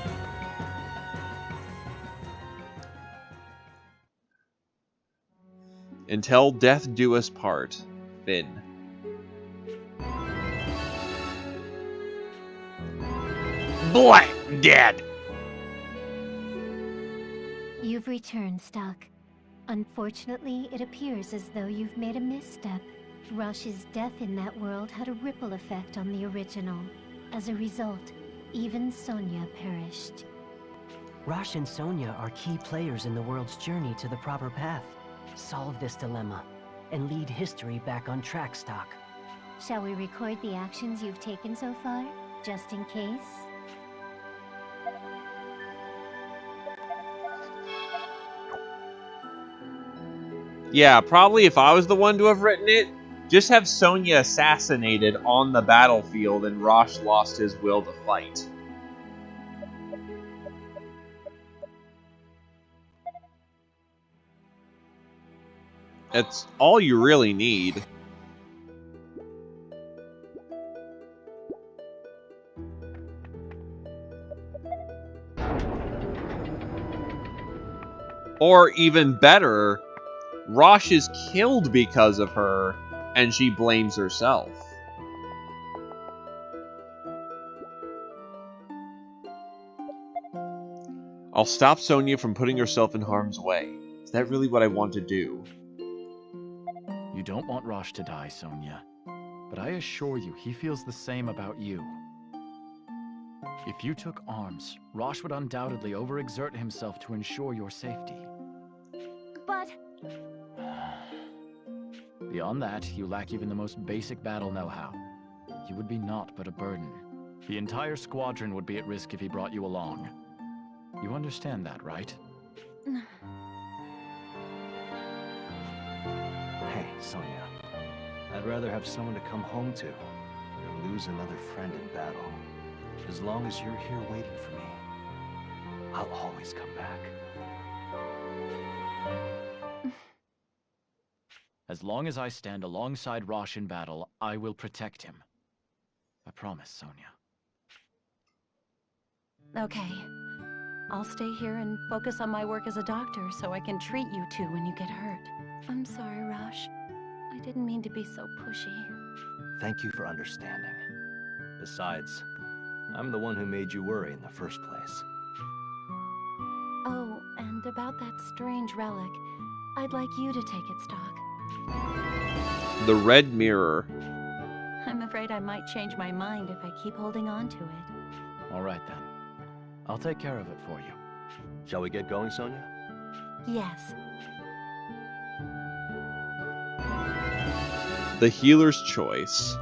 Until death do us part, Finn. Boy, dead. You've returned, Stock. Unfortunately, it appears as though you've made a misstep. Rosh's death in that world had a ripple effect on the original. As a result, even Sonia perished. Rosh and Sonia are key players in the world's journey to the proper path. Solve this dilemma, and lead history back on track, Stock. Shall we record the actions you've taken so far, just in case? Yeah, probably if I was the one to have written it, just have Sonya assassinated on the battlefield and Rosh lost his will to fight. That's all you really need. Or even better, Rosh is killed because of her, and she blames herself. I'll stop Sonya from putting herself in harm's way. Is that really what I want to do? You don't want Rosh to die, Sonia. But I assure you, he feels the same about you. If you took arms, Rosh would undoubtedly overexert himself to ensure your safety. But... Beyond that, you lack even the most basic battle know-how. You would be naught but a burden. The entire squadron would be at risk if he brought you along. You understand that, right? Hey, Sonia. I'd rather have someone to come home to than lose another friend in battle. As long as you're here waiting for me, I'll always come back. As long as I stand alongside Rosh in battle, I will protect him. I promise, Sonia. Okay. I'll stay here and focus on my work as a doctor so I can treat you two when you get hurt. I'm sorry, Rosh. I didn't mean to be so pushy. Thank you for understanding. Besides, I'm the one who made you worry in the first place. Oh, and about that strange relic, I'd like you to take it, Stock. The Red Mirror. I'm afraid I might change my mind if I keep holding on to it. All right, then. I'll take care of it for you. Shall we get going, Sonia? Yes. The Healer's Choice.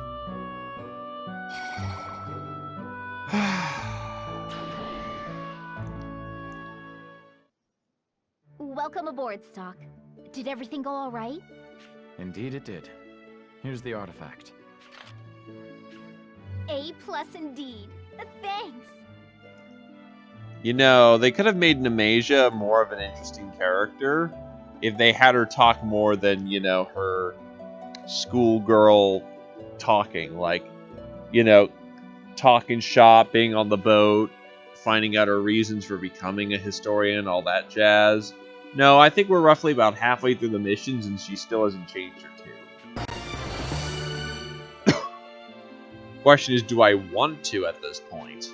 Welcome aboard, Stock. Did everything go all right? Indeed it did. Here's the artifact. A+ indeed. Thanks. You know, they could have made Nemasia more of an interesting character if they had her talk more than, you know, her schoolgirl talking. Like, you know, talking shop, being on the boat, finding out her reasons for becoming a historian, all that jazz. No, I think we're roughly about halfway through the missions and she still hasn't changed her tune. Question is, do I want to at this point?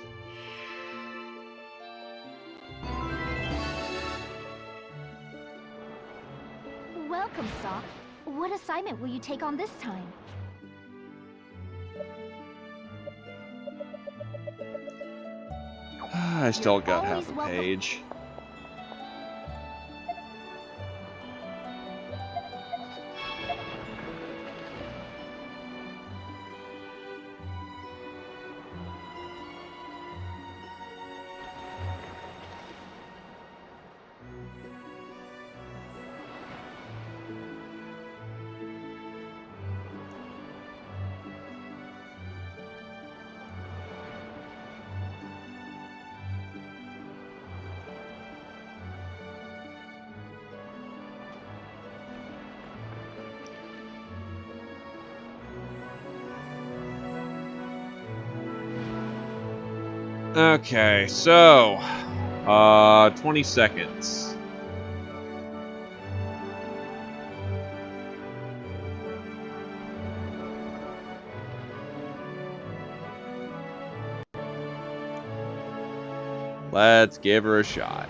Welcome, Stock. What assignment will you take on this time? I still got half a page. Okay, so 20 seconds. Let's give her a shot.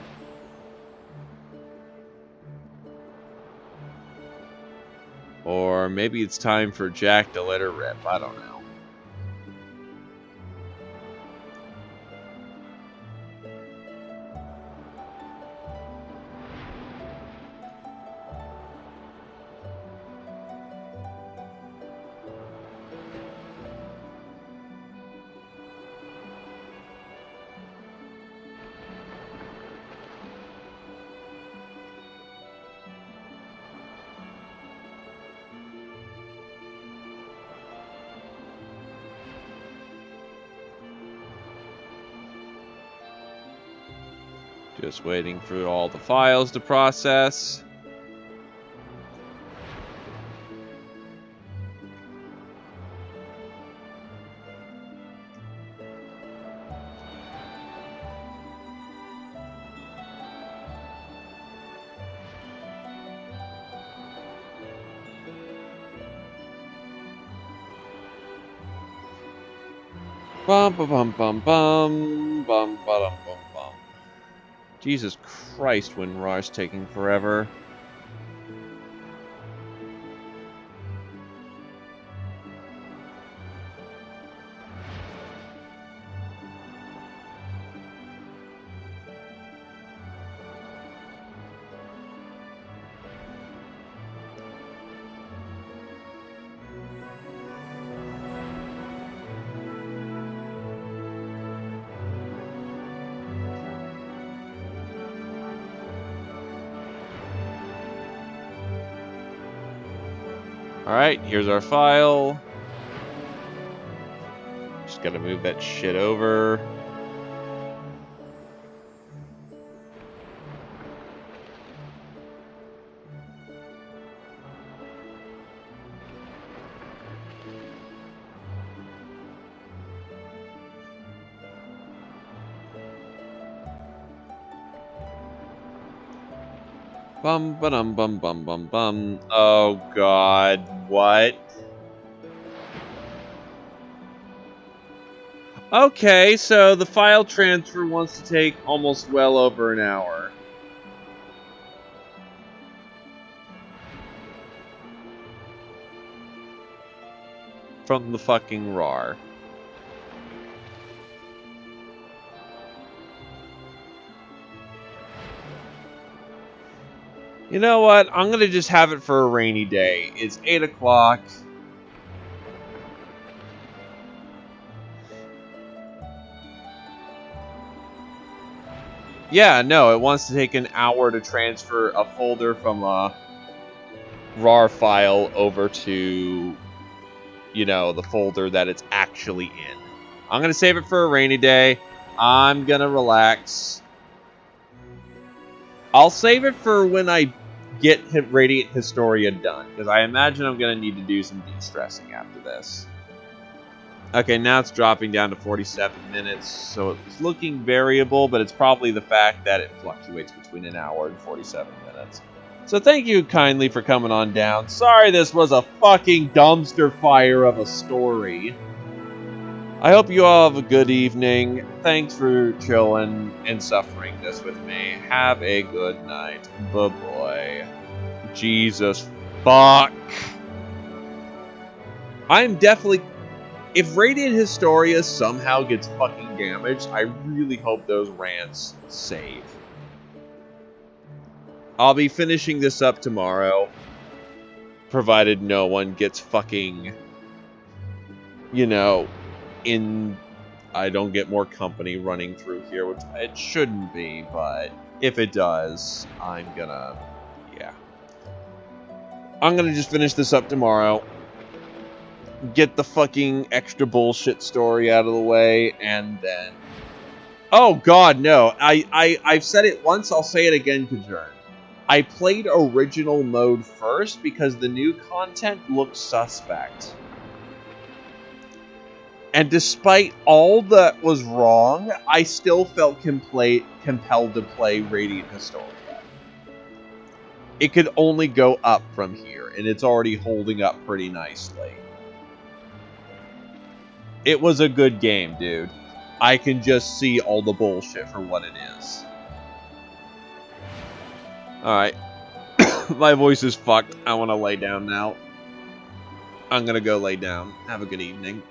Or maybe it's time for Jack to let her rip. I don't know. Just waiting for all the files to process. Bum bum bum bum bum bum bum bum bum. Jesus Christ, WinRAR's taking forever. Alright, here's our file. Just gotta move that shit over. Bum ba-dum bum bum bum bum. Oh god, what? Okay, so the file transfer wants to take almost well over an hour. From the fucking RAR. You know what? I'm gonna just have it for a rainy day. It's 8 o'clock. Yeah, no, it wants to take an hour to transfer a folder from a RAR file over to, you know, the folder that it's actually in. I'm gonna save it for a rainy day. I'm gonna relax. I'll save it for when I get Radiant Historia done, because I imagine I'm going to need to do some de-stressing after this. Okay, now it's dropping down to 47 minutes, so it's looking variable, but it's probably the fact that it fluctuates between an hour and 47 minutes. So thank you kindly for coming on down. Sorry this was a fucking dumpster fire of a story. I hope you all have a good evening. Thanks for chilling and suffering this with me. Have a good night. Bye-bye. Jesus fuck. I'm definitely... If Radiant Historia somehow gets fucking damaged, I really hope those rants save. I'll be finishing this up tomorrow. Provided no one gets fucking... You know... I don't get more company running through here, which it shouldn't be, but if it does, I'm gonna just finish this up tomorrow, get the fucking extra bullshit story out of the way, and then... Oh god, no. I've said it once, I'll say it again, Kajern. I played original mode first because the new content looked suspect. And despite all that was wrong, I still felt compelled to play Radiant Historia. It could only go up from here, and it's already holding up pretty nicely. It was a good game, dude. I can just see all the bullshit for what it is. Alright. My voice is fucked. I want to lay down now. I'm gonna go lay down. Have a good evening.